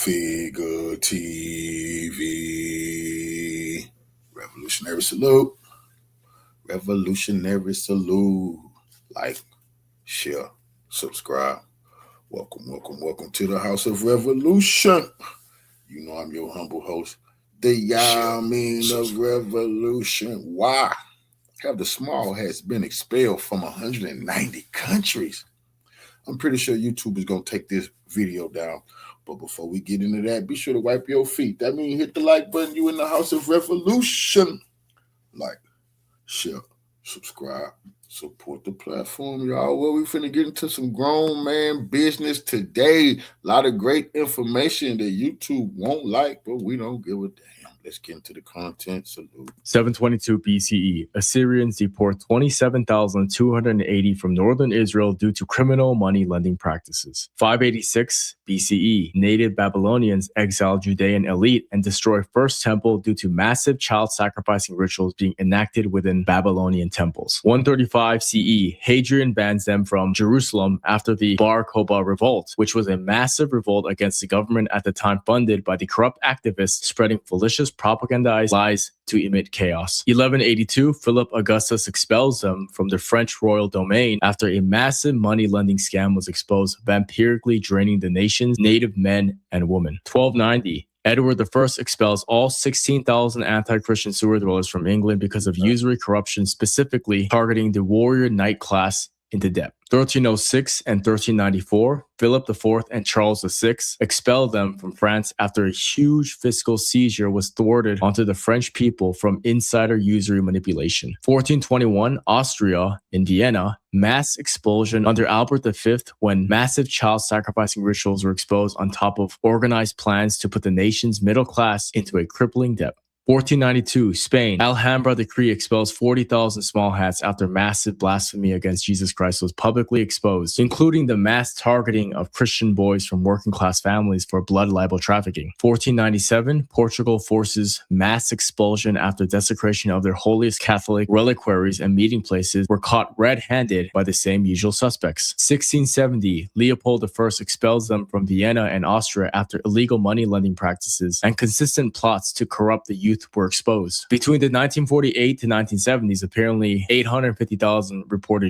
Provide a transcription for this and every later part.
Figure TV. Revolutionary salute. Revolutionary salute. Like, share, subscribe. Welcome to the House of Revolution. You know I'm your humble host, the Yamin of Revolution. Why have the small hats been expelled from 190 countries? I'm pretty sure YouTube is going to take this video down. But before we get into that, be sure to wipe your feet. That means hit the like button. You in the House of Revolution. Like, share, subscribe, support the platform, y'all. Well, we finna get into some grown man business today. A lot of great information that YouTube won't like, but we don't give a damn. Let's get into the content. Salute. 722 BCE, Assyrians deport 27,280 from northern Israel due to criminal money lending practices. 586 BCE, native Babylonians exile Judean elite and destroy first temple due to massive child sacrificing rituals being enacted within Babylonian temples. 135 CE, Hadrian bans them from Jerusalem after the Bar Kokhba revolt, which was a massive revolt against the government at the time, funded by the corrupt activists spreading malicious propagandized lies to emit chaos. 1182, Philip Augustus expels them from the French royal domain after a massive money lending scam was exposed, vampirically draining the nation's native men and women. 1290, Edward I expels all 16,000 anti-Christian sewer dwellers from England because of usury corruption, specifically targeting the warrior knight class into debt. 1306 and 1394, Philip IV and Charles VI expelled them from France after a huge fiscal seizure was thwarted onto the French people from insider usury manipulation. 1421, Austria in Vienna, mass expulsion under Albert V when massive child sacrificing rituals were exposed on top of organized plans to put the nation's middle class into a crippling debt. 1492, Spain, Alhambra decree expels 40,000 small hats after massive blasphemy against Jesus Christ was publicly exposed, including the mass targeting of Christian boys from working class families for blood libel trafficking. 1497, Portugal forces mass expulsion after desecration of their holiest Catholic reliquaries and meeting places were caught red-handed by the same usual suspects. 1670, Leopold I expels them from Vienna and Austria after illegal money lending practices and consistent plots to corrupt the youth were exposed. Between the 1948 to 1970s, apparently 850,000 reported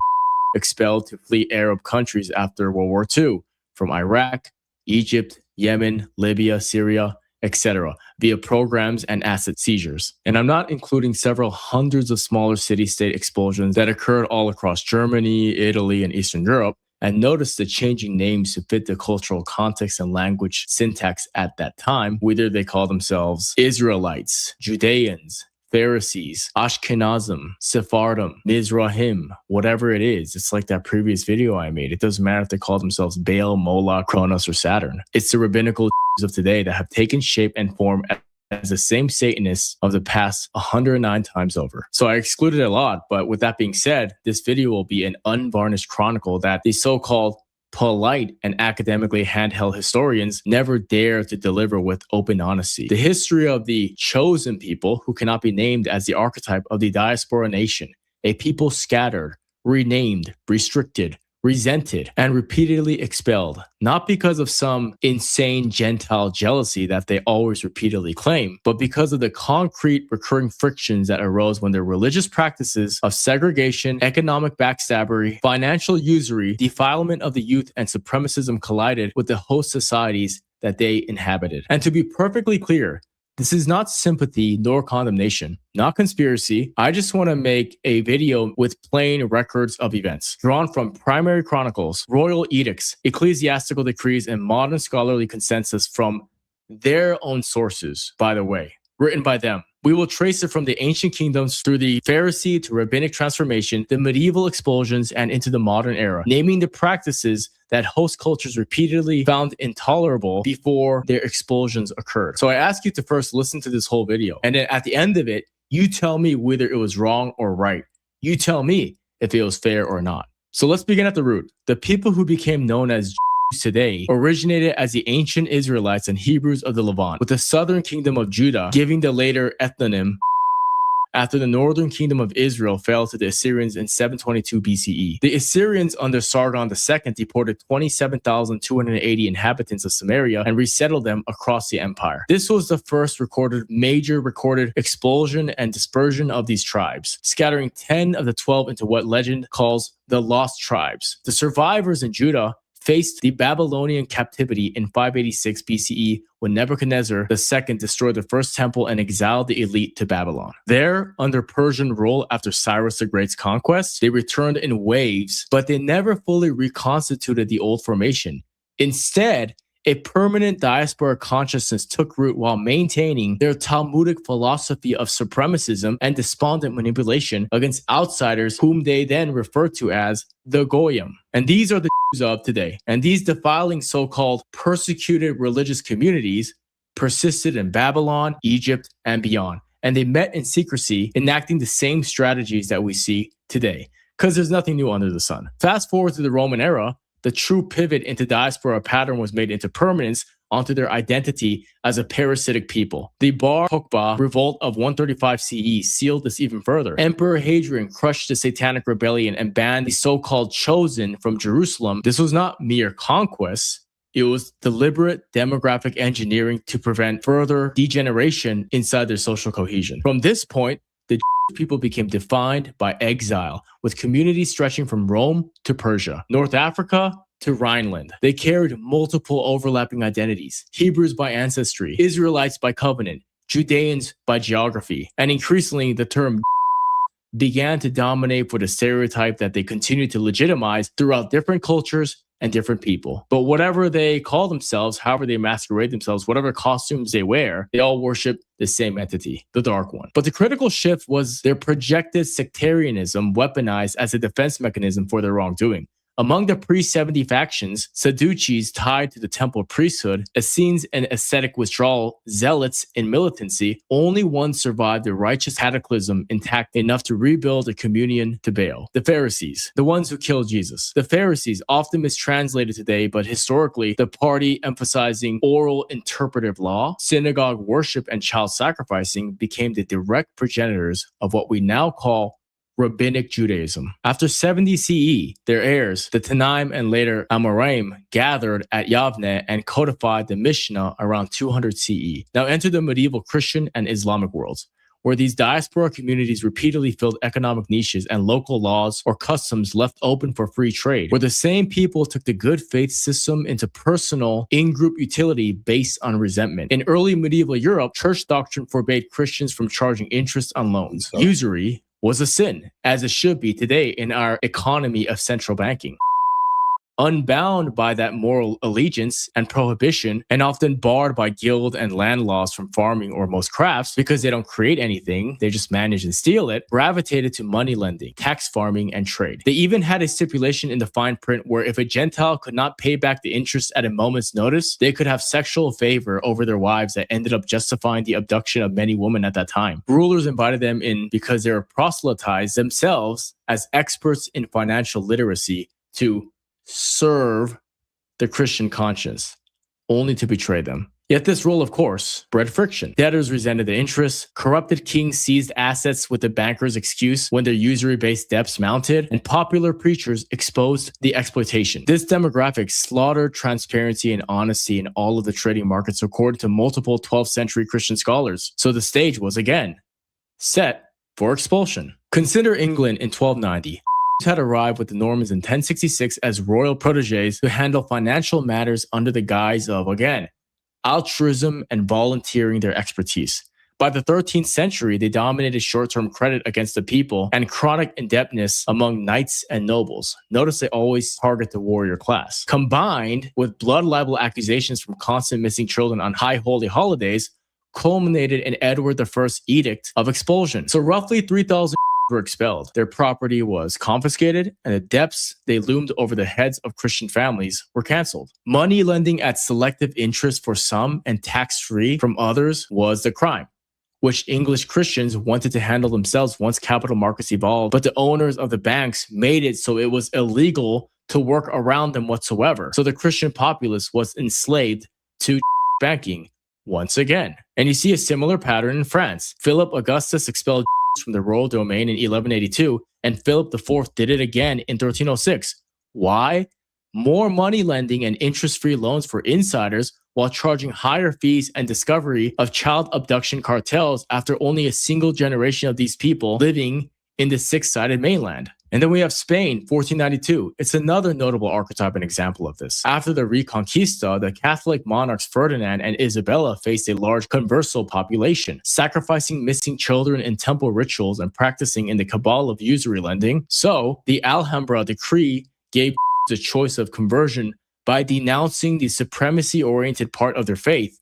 expelled to flee Arab countries after World War II from Iraq, Egypt, Yemen, Libya, Syria, etc. via programs and asset seizures. And I'm not including several hundreds of smaller city-state expulsions that occurred all across Germany, Italy, and Eastern Europe. And notice the changing names to fit the cultural context and language syntax at that time, whether they call themselves Israelites, Judeans, Pharisees, Ashkenazim, Sephardim, Mizrahim, whatever it is. It's like that previous video I made. It doesn't matter if they call themselves Baal, Moloch, Kronos, or Saturn. It's the rabbinical of today that have taken shape and form as the same Satanists of the past 109 times over. So I excluded a lot, but with that being said, this video will be an unvarnished chronicle that the so-called polite and academically handheld historians never dare to deliver with open honesty. The history of the chosen people who cannot be named as the archetype of the diaspora nation, a people scattered, renamed, restricted, resented, and repeatedly expelled, not because of some insane Gentile jealousy that they always repeatedly claim, but because of the concrete recurring frictions that arose when their religious practices of segregation, economic backstabbery, financial usury, defilement of the youth, and supremacism collided with the host societies that they inhabited. And to be perfectly clear, this is not sympathy nor condemnation, not conspiracy. I just want to make a video with plain records of events drawn from primary chronicles, royal edicts, ecclesiastical decrees, and modern scholarly consensus from their own sources, by the way, written by them. We will trace it from the ancient kingdoms through the Pharisee to rabbinic transformation, the medieval expulsions, and into the modern era, naming the practices that host cultures repeatedly found intolerable before their expulsions occurred. So I ask you to first listen to this whole video. And then at the end of it, you tell me whether it was wrong or right. You tell me if it was fair or not. So let's begin at the root. The people who became known as Jews today originated as the ancient Israelites and Hebrews of the Levant, with the southern kingdom of Judah giving the later ethnonym after the northern kingdom of Israel fell to the Assyrians in 722 BCE. The Assyrians under Sargon II deported 27,280 inhabitants of Samaria and resettled them across the empire. This was the first major recorded expulsion and dispersion of these tribes, scattering 10 of the 12 into what legend calls the lost tribes. The survivors in Judah faced the Babylonian captivity in 586 BCE when Nebuchadnezzar II destroyed the first temple and exiled the elite to Babylon. There, under Persian rule after Cyrus the Great's conquest, they returned in waves, but they never fully reconstituted the old formation. Instead, a permanent diaspora consciousness took root while maintaining their Talmudic philosophy of supremacism and despondent manipulation against outsiders whom they then refer to as the Goyim. And these are the Jews of today. And these defiling so-called persecuted religious communities persisted in Babylon, Egypt, and beyond. And they met in secrecy, enacting the same strategies that we see today. Because there's nothing new under the sun. Fast forward to the Roman era, the true pivot into diaspora pattern was made into permanence onto their identity as a parasitic people. The Bar Kokhba revolt of 135 CE sealed this even further. Emperor Hadrian crushed the satanic rebellion and banned the so-called chosen from Jerusalem. This was not mere conquest. It was deliberate demographic engineering to prevent further degeneration inside their social cohesion. From this point, the people became defined by exile, with communities stretching from Rome to Persia, North Africa to Rhineland. They carried multiple overlapping identities: Hebrews by ancestry, Israelites by covenant, Judeans by geography, and increasingly the term began to dominate for the stereotype that they continued to legitimize throughout different cultures and different people. But whatever they call themselves, however they masquerade themselves, whatever costumes they wear, they all worship the same entity, the Dark One. But the critical shift was their projected sectarianism weaponized as a defense mechanism for their wrongdoing. Among the pre-70 factions, Sadducees tied to the temple priesthood, Essenes and ascetic withdrawal, Zealots in militancy, only one survived the righteous cataclysm intact enough to rebuild a communion to Baal. The Pharisees, the ones who killed Jesus. The Pharisees, often mistranslated today, but historically, the party emphasizing oral interpretive law, synagogue worship, and child sacrificing became the direct progenitors of what we now call Rabbinic Judaism. After 70 CE, their heirs, the Tanaim and later Amoraim, gathered at Yavne and codified the Mishnah around 200 CE. Now enter the medieval Christian and Islamic worlds, where these diaspora communities repeatedly filled economic niches and local laws or customs left open for free trade, where the same people took the good faith system into personal in-group utility based on resentment. In early medieval Europe, church doctrine forbade Christians from charging interest on loans. Usury was a sin, as it should be today in our economy of central banking. Unbound by that moral allegiance and prohibition, and often barred by guild and land laws from farming or most crafts because they don't create anything, they just manage and steal it, gravitated to money lending, tax farming, and trade. They even had a stipulation in the fine print where if a Gentile could not pay back the interest at a moment's notice, they could have sexual favor over their wives that ended up justifying the abduction of many women at that time. Rulers invited them in because they were proselytized themselves as experts in financial literacy to serve the Christian conscience, only to betray them. Yet this role, of course, bred friction. Debtors resented the interest, corrupted kings seized assets with the banker's excuse when their usury-based debts mounted, and popular preachers exposed the exploitation. This demographic slaughtered transparency and honesty in all of the trading markets, according to multiple 12th century Christian scholars. So the stage was again set for expulsion. Consider England in 1290. Had arrived with the Normans in 1066 as royal protégés to handle financial matters under the guise of, again, altruism and volunteering their expertise. By the 13th century, they dominated short-term credit against the people and chronic indebtedness among knights and nobles. Notice they always target the warrior class. Combined with blood libel accusations from constant missing children on high holy holidays, culminated in Edward I's edict of expulsion. So roughly 3,000 were expelled. Their property was confiscated, and the debts they loomed over the heads of Christian families were canceled. Money lending at selective interest for some and tax-free from others was the crime, which English Christians wanted to handle themselves once capital markets evolved, but the owners of the banks made it so it was illegal to work around them whatsoever. So the Christian populace was enslaved to banking once again. And you see a similar pattern in France. Philip Augustus expelled from the royal domain in 1182, and Philip IV did it again in 1306. Why? More money lending and interest-free loans for insiders while charging higher fees and discovery of child abduction cartels after only a single generation of these people living in the six-sided mainland. And then we have Spain, 1492. It's another notable archetype and example of this. After the Reconquista, the Catholic monarchs Ferdinand and Isabella faced a large converso population, sacrificing missing children in temple rituals and practicing in the cabal of usury lending. So, the Alhambra decree gave the choice of conversion by denouncing the supremacy-oriented part of their faith,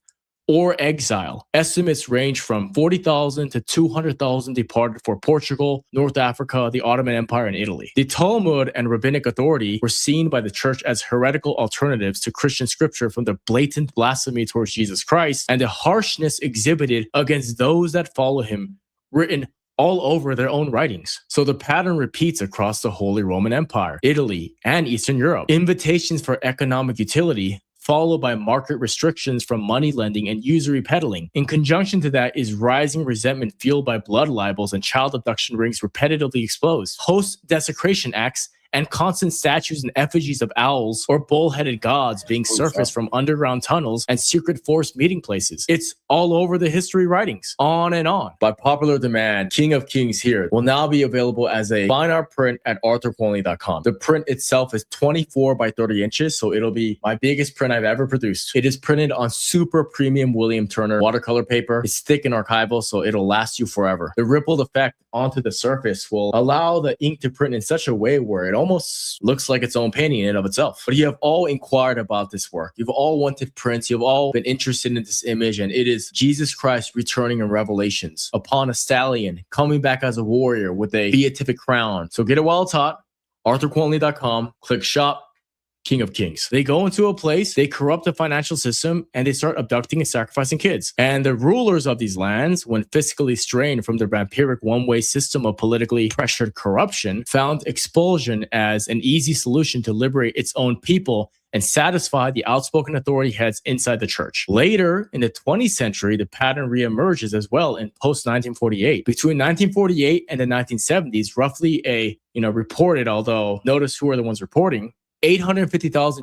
or exile. Estimates range from 40,000 to 200,000 departed for Portugal, North Africa, the Ottoman Empire, and Italy. The Talmud and rabbinic authority were seen by the church as heretical alternatives to Christian scripture from the blatant blasphemy towards Jesus Christ and the harshness exhibited against those that follow him, written all over their own writings. So the pattern repeats across the Holy Roman Empire, Italy, and Eastern Europe. Invitations for economic utility, followed by market restrictions from money lending and usury peddling. In conjunction to that is rising resentment fueled by blood libels and child abduction rings repetitively exposed, host desecration acts, and constant statues and effigies of owls or bull-headed gods being surfaced from underground tunnels and secret forced meeting places. It's all over the history writings, on and on. By popular demand, King of Kings here will now be available as a fine art print at arthurquinley.com. The print itself is 24 by 30 inches, so it'll be my biggest print I've ever produced. It is printed on super premium William Turner watercolor paper. It's thick and archival, so it'll last you forever. The rippled effect onto the surface will allow the ink to print in such a way where it almost looks like its own painting in and of itself. But you have all inquired about this work. You've all wanted prints. You've all been interested in this image, and it is Jesus Christ returning in Revelations upon a stallion, coming back as a warrior with a beatific crown. So get it while it's hot. arthurquinley.com, click shop, King of Kings. They go into a place, they corrupt the financial system, and they start abducting and sacrificing kids. And the rulers of these lands, when fiscally strained from their vampiric one-way system of politically pressured corruption, found expulsion as an easy solution to liberate its own people and satisfy the outspoken authority heads inside the church. Later, in the 20th century, the pattern reemerges as well in post-1948. Between 1948 and the 1970s, roughly reported, although notice who are the ones reporting, 850,000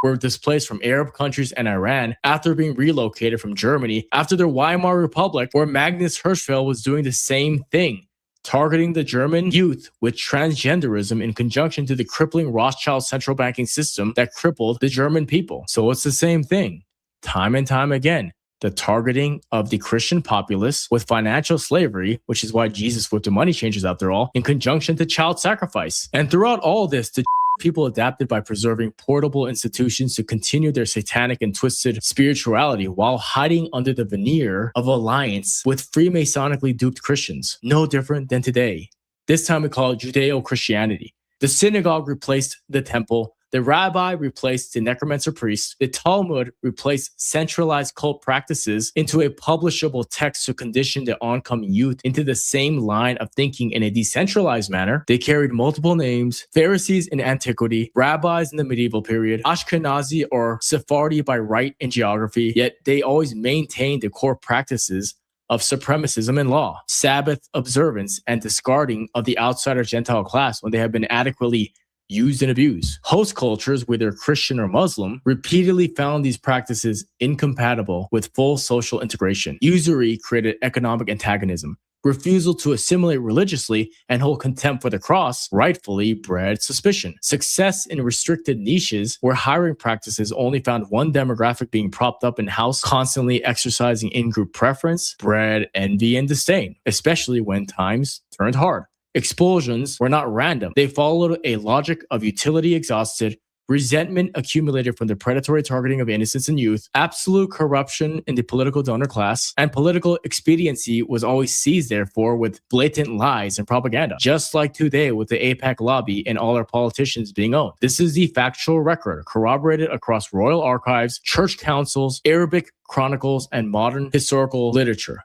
were displaced from Arab countries and Iran after being relocated from Germany after the Weimar Republic, where Magnus Hirschfeld was doing the same thing, targeting the German youth with transgenderism in conjunction to the crippling Rothschild central banking system that crippled the German people. So it's the same thing, time and time again. The targeting of the Christian populace with financial slavery, which is why Jesus whipped the money changers after all, in conjunction to child sacrifice. And throughout all this, the people adapted by preserving portable institutions to continue their satanic and twisted spirituality while hiding under the veneer of alliance with Freemasonically duped Christians. No different than today. This time we call it Judeo-Christianity. The synagogue replaced the temple. The rabbi replaced the necromancer priest. The Talmud replaced centralized cult practices into a publishable text to condition the oncoming youth into the same line of thinking in a decentralized manner. They carried multiple names: Pharisees in antiquity, rabbis in the medieval period, Ashkenazi or Sephardi by right and geography, yet they always maintained the core practices of supremacism in law, Sabbath observance, and discarding of the outsider Gentile class when they have been adequately used and abused. Host cultures, whether Christian or Muslim, repeatedly found these practices incompatible with full social integration. Usury created economic antagonism. Refusal to assimilate religiously and hold contempt for the cross rightfully bred suspicion. Success in restricted niches where hiring practices only found one demographic being propped up in house, constantly exercising in-group preference, bred envy and disdain, especially when times turned hard. Expulsions were not random. They followed a logic of utility exhausted, resentment accumulated from the predatory targeting of innocents and youth, absolute corruption in the political donor class, and political expediency was always seized, therefore, with blatant lies and propaganda, just like today with the AIPAC lobby and all our politicians being owned. This is the factual record, corroborated across royal archives, church councils, Arabic chronicles, and modern historical literature.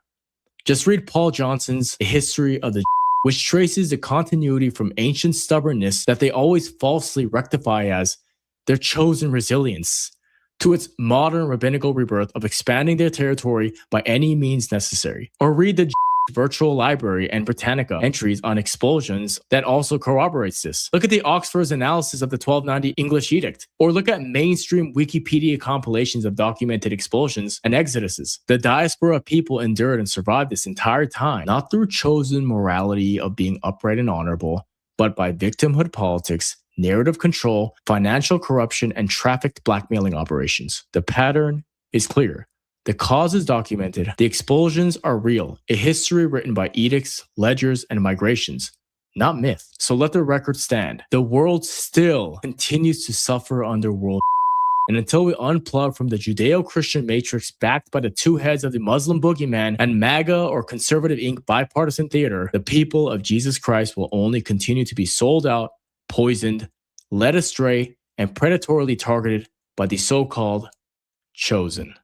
Just read Paul Johnson's A History of the which traces the continuity from ancient stubbornness that they always falsely rectify as their chosen resilience to its modern rabbinical rebirth of expanding their territory by any means necessary. Or read the virtual library and Britannica entries on expulsions that also corroborates this. Look at the Oxford's analysis of the 1290 English Edict, or look at mainstream Wikipedia compilations of documented expulsions and exoduses. The diaspora of people endured and survived this entire time, not through chosen morality of being upright and honorable, but by victimhood politics, narrative control, financial corruption, and trafficked blackmailing operations. The pattern is clear. The cause is documented. The expulsions are real, a history written by edicts, ledgers, and migrations, not myth. So let the record stand. The world still continues to suffer under world. And until we unplug from the Judeo-Christian matrix backed by the two heads of the Muslim boogeyman and MAGA or Conservative Inc. bipartisan theater, the people of Jesus Christ will only continue to be sold out, poisoned, led astray, and predatorily targeted by the so-called chosen.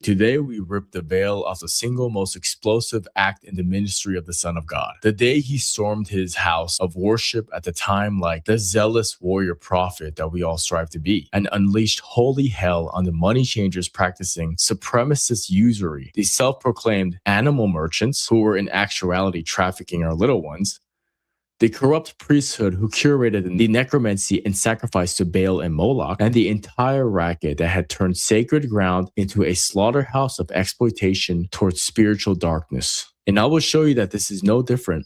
Today, we rip the veil off the single most explosive act in the ministry of the Son of God. The day he stormed his house of worship at the time like the zealous warrior prophet that we all strive to be, and unleashed holy hell on the money changers practicing supremacist usury, the self-proclaimed animal merchants who were in actuality trafficking our little ones, the corrupt priesthood who curated the necromancy and sacrifice to Baal and Moloch, and the entire racket that had turned sacred ground into a slaughterhouse of exploitation towards spiritual darkness. And I will show you that this is no different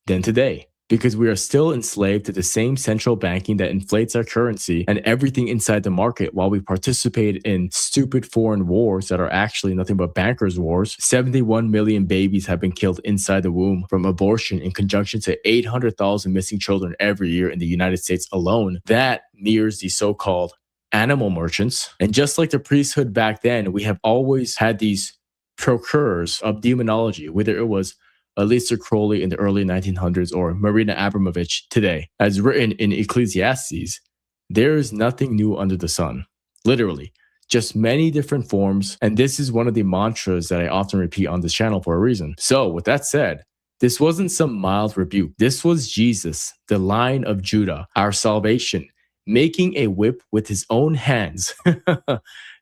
than today, because we are still enslaved to the same central banking that inflates our currency and everything inside the market while we participate in stupid foreign wars that are actually nothing but bankers' wars. 71 million babies have been killed inside the womb from abortion in conjunction to 800,000 missing children every year in the United States alone. That mirrors the so-called animal merchants. And just like the priesthood back then, we have always had these procurers of demonology, whether it was Aleister Crowley in the early 1900s or Marina Abramovich today. As written in Ecclesiastes, there is nothing new under the sun. Literally, just many different forms. And this is one of the mantras that I often repeat on this channel for a reason. So with that said, this wasn't some mild rebuke. This was Jesus, the Lion of Judah, our salvation, making a whip with his own hands,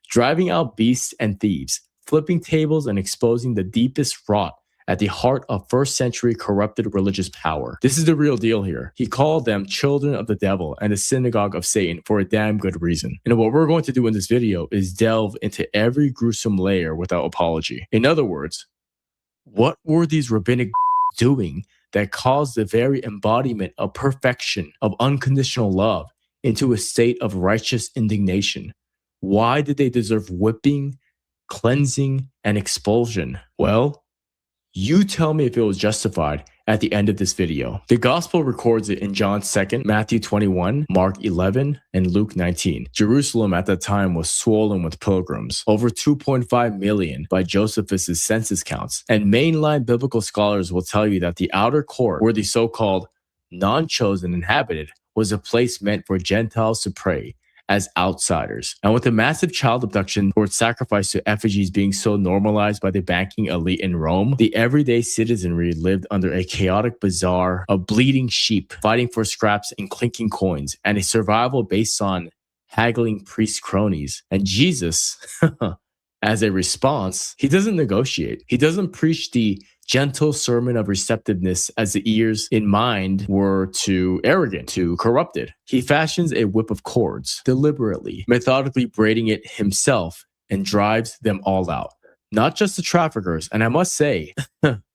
driving out beasts and thieves, flipping tables and exposing the deepest rot at the heart of first century corrupted religious power. This is the real deal here. He called them children of the devil and the synagogue of Satan for a damn good reason. And what we're going to do in this video is delve into every gruesome layer without apology. In other words, what were these rabbinic doing that caused the very embodiment of perfection, of unconditional love, into a state of righteous indignation? Why did they deserve whipping, cleansing, and expulsion? Well, you tell me if it was justified at the end of this video. The gospel records it in John 2, Matthew 21, Mark 11, and Luke 19. Jerusalem at that time was swollen with pilgrims, over 2.5 million by Josephus' census counts. And mainline biblical scholars will tell you that the outer court, where the so-called non-chosen inhabited, was a place meant for Gentiles to pray as outsiders. And with the massive child abduction towards sacrifice to effigies being so normalized by the banking elite in Rome, the everyday citizenry lived under a chaotic bazaar of bleeding sheep, fighting for scraps and clinking coins, and a survival based on haggling priest cronies. And Jesus, as a response, he doesn't negotiate. He doesn't preach the gentle sermon of receptiveness as the ears in mind were too arrogant, too corrupted. He fashions a whip of cords, deliberately, methodically braiding it himself, and drives them all out. Not just the traffickers. And I must say,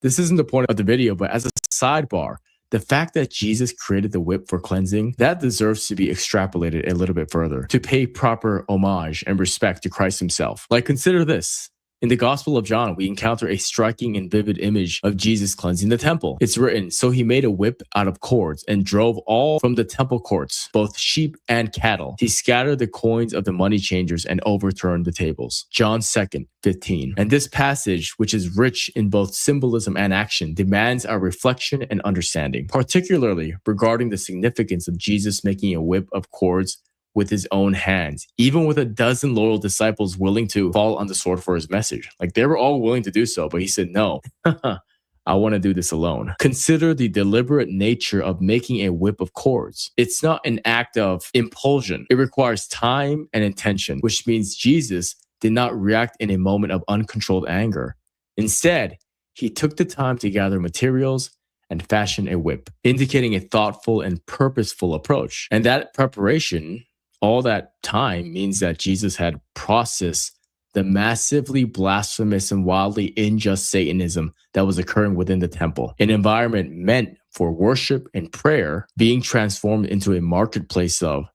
this isn't the point of the video, but as a sidebar, the fact that Jesus created the whip for cleansing, that deserves to be extrapolated a little bit further to pay proper homage and respect to Christ himself. Like, consider this. In the Gospel of John, we encounter a striking and vivid image of Jesus cleansing the temple. It's written, "So he made a whip out of cords and drove all from the temple courts, both sheep and cattle. He scattered the coins of the money changers and overturned the tables." John 2nd, 15. And this passage, which is rich in both symbolism and action, demands our reflection and understanding, particularly regarding the significance of Jesus making a whip of cords with his own hands, even with a dozen loyal disciples willing to fall on the sword for his message. Like, they were all willing to do so, but he said, no, I want to do this alone. Consider the deliberate nature of making a whip of cords. It's not an act of impulsion. It requires time and intention, which means Jesus did not react in a moment of uncontrolled anger. Instead, he took the time to gather materials and fashion a whip, indicating a thoughtful and purposeful approach. And that preparation, all that time, means that Jesus had processed the massively blasphemous and wildly unjust Satanism that was occurring within the temple, an environment meant for worship and prayer being transformed into a marketplace of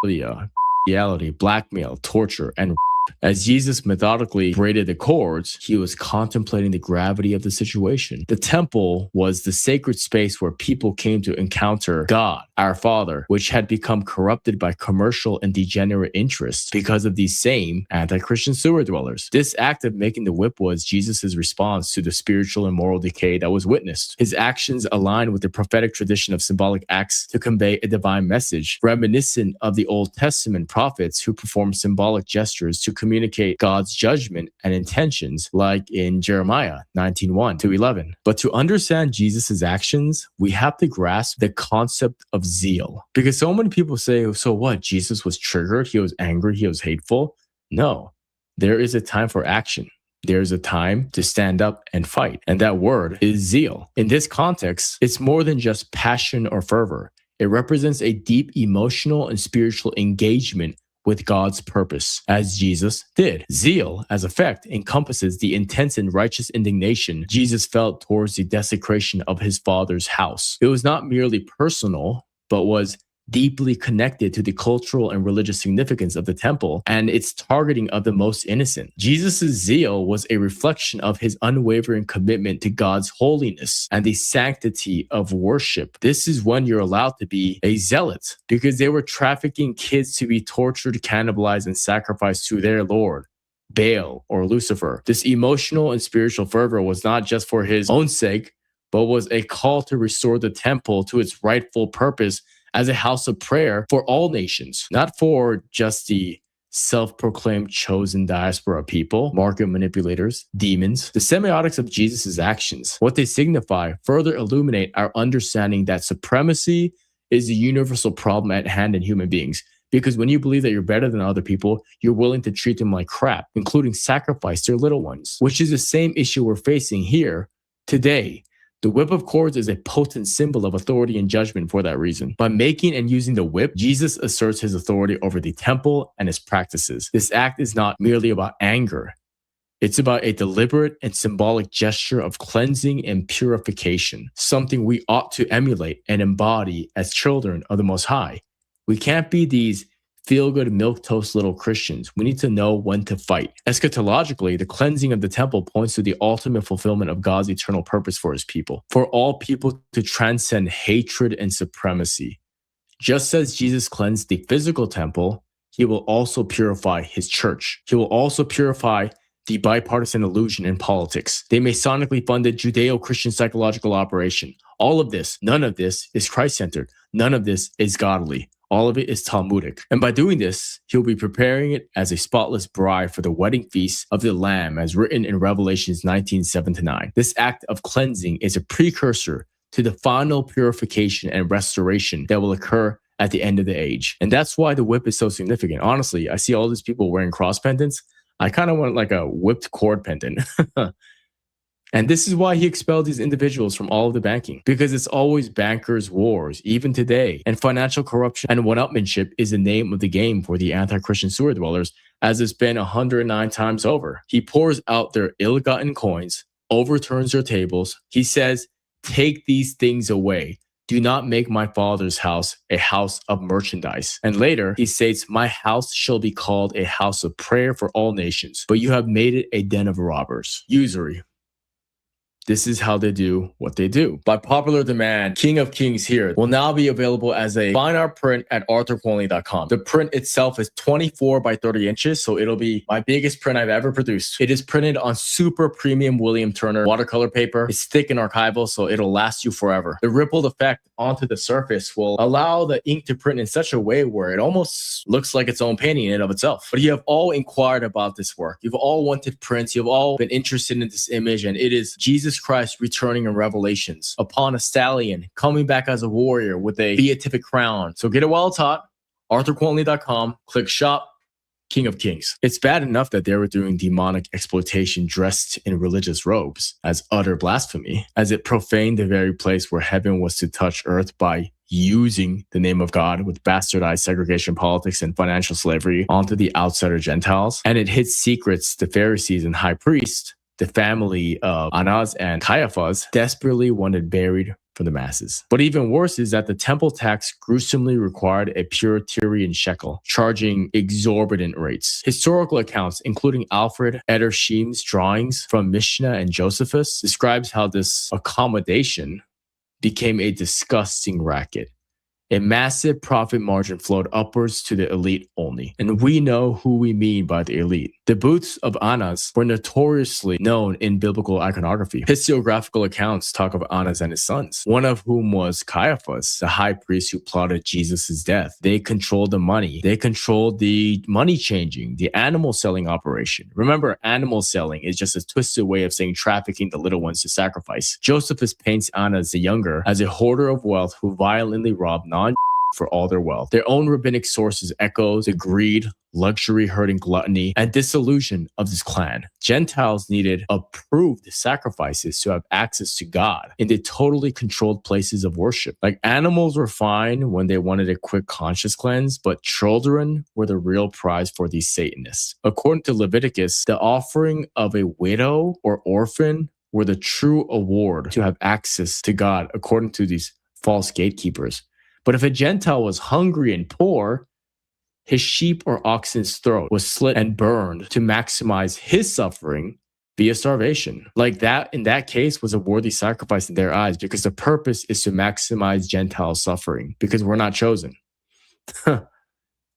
reality, blackmail, torture, and as Jesus methodically braided the cords, he was contemplating the gravity of the situation. The temple was the sacred space where people came to encounter God, our Father, which had become corrupted by commercial and degenerate interests because of these same anti-Christian sewer dwellers. This act of making the whip was Jesus' response to the spiritual and moral decay that was witnessed. His actions aligned with the prophetic tradition of symbolic acts to convey a divine message, reminiscent of the Old Testament prophets who performed symbolic gestures to communicate God's judgment and intentions, like in Jeremiah 19:1-11. But to understand Jesus' actions, we have to grasp the concept of zeal. Because so many people say, so what? Jesus was triggered, he was angry, he was hateful. No, there is a time for action. There's a time to stand up and fight. And that word is zeal. In this context, it's more than just passion or fervor. It represents a deep emotional and spiritual engagement with God's purpose, as Jesus did. Zeal, as effect, encompasses the intense and righteous indignation Jesus felt towards the desecration of his Father's house. It was not merely personal, but was deeply connected to the cultural and religious significance of the temple and its targeting of the most innocent. Jesus' zeal was a reflection of his unwavering commitment to God's holiness and the sanctity of worship. This is when you're allowed to be a zealot, because they were trafficking kids to be tortured, cannibalized, and sacrificed to their Lord, Baal or Lucifer. This emotional and spiritual fervor was not just for his own sake, but was a call to restore the temple to its rightful purpose as a house of prayer for all nations, not for just the self-proclaimed chosen diaspora people, market manipulators, demons. The semiotics of Jesus' actions, what they signify, further illuminate our understanding that supremacy is the universal problem at hand in human beings. Because when you believe that you're better than other people, you're willing to treat them like crap, including sacrifice their little ones, which is the same issue we're facing here today. The whip of cords is a potent symbol of authority and judgment for that reason. By making and using the whip, Jesus asserts his authority over the temple and its practices. This act is not merely about anger. It's about a deliberate and symbolic gesture of cleansing and purification, something we ought to emulate and embody as children of the Most High. We can't be these feel-good milquetoast little Christians. We need to know when to fight. Eschatologically, the cleansing of the temple points to the ultimate fulfillment of God's eternal purpose for his people, for all people to transcend hatred and supremacy. Just as Jesus cleansed the physical temple, he will also purify his church. He will also purify the bipartisan illusion in politics, the Masonically funded Judeo-Christian psychological operation. All of this, none of this is Christ-centered. None of this is godly. All of it is Talmudic. And by doing this, he'll be preparing it as a spotless bride for the wedding feast of the Lamb, as written in Revelations 19:7-9. This act of cleansing is a precursor to the final purification and restoration that will occur at the end of the age. And that's why the whip is so significant. Honestly, I see all these people wearing cross pendants. I kind of want like a whipped cord pendant. And this is why he expelled these individuals from all of the banking, because it's always bankers' wars, even today. And financial corruption and one-upmanship is the name of the game for the anti-Christian sewer dwellers, as it's been 109 times over. He pours out their ill-gotten coins, overturns their tables. He says, take these things away. do not make my father's house a house of merchandise. And later he states, my house shall be called a house of prayer for all nations, but you have made it a den of robbers. Usury. This is how they do what they do. By popular demand, King of Kings here will now be available as a fine art print at arthurquinley.com. The print itself is 24 by 30 inches, so it'll be my biggest print I've ever produced. It is printed on super premium William Turner watercolor paper. It's thick and archival, so it'll last you forever. The rippled effect onto the surface will allow the ink to print in such a way where it almost looks like its own painting in and of itself. But you have all inquired about this work. You've all wanted prints. You've all been interested in this image, and it is Jesus Christ returning in Revelations upon a stallion, coming back as a warrior with a beatific crown. So get it while it's hot. arthurquinley.com, click shop, King of Kings. It's bad enough that they were doing demonic exploitation dressed in religious robes as utter blasphemy, as it profaned the very place where heaven was to touch earth by using the name of God with bastardized segregation politics and financial slavery onto the outsider Gentiles. And it hid secrets the Pharisees and high priest, the family of Annas and Caiaphas, desperately wanted buried from the masses. But even worse is that the temple tax gruesomely required a pure Tyrian shekel, charging exorbitant rates. Historical accounts, including Alfred Edersheim's drawings from Mishnah and Josephus, describes how this accommodation became a disgusting racket. A massive profit margin flowed upwards to the elite only. And we know who we mean by the elite. The boots of Annas were notoriously known in biblical iconography. Historiographical accounts talk of Annas and his sons, one of whom was Caiaphas, the high priest who plotted Jesus' death. They controlled the money. They controlled the money changing, the animal selling operation. Remember, animal selling is just a twisted way of saying trafficking the little ones to sacrifice. Josephus paints Annas the younger as a hoarder of wealth who violently robbed non for all their wealth. Their own rabbinic sources echo the greed, luxury-hurting gluttony, and disillusion of this clan. Gentiles needed approved sacrifices to have access to God in the totally controlled places of worship. Like animals were fine when they wanted a quick conscience cleanse, but children were the real prize for these Satanists. According to Leviticus, the offering of a widow or orphan were the true award to have access to God, according to these false gatekeepers. But if a Gentile was hungry and poor, his sheep or oxen's throat was slit and burned to maximize his suffering via starvation. Like that, in that case, was a worthy sacrifice in their eyes, because the purpose is to maximize Gentile suffering, because we're not chosen.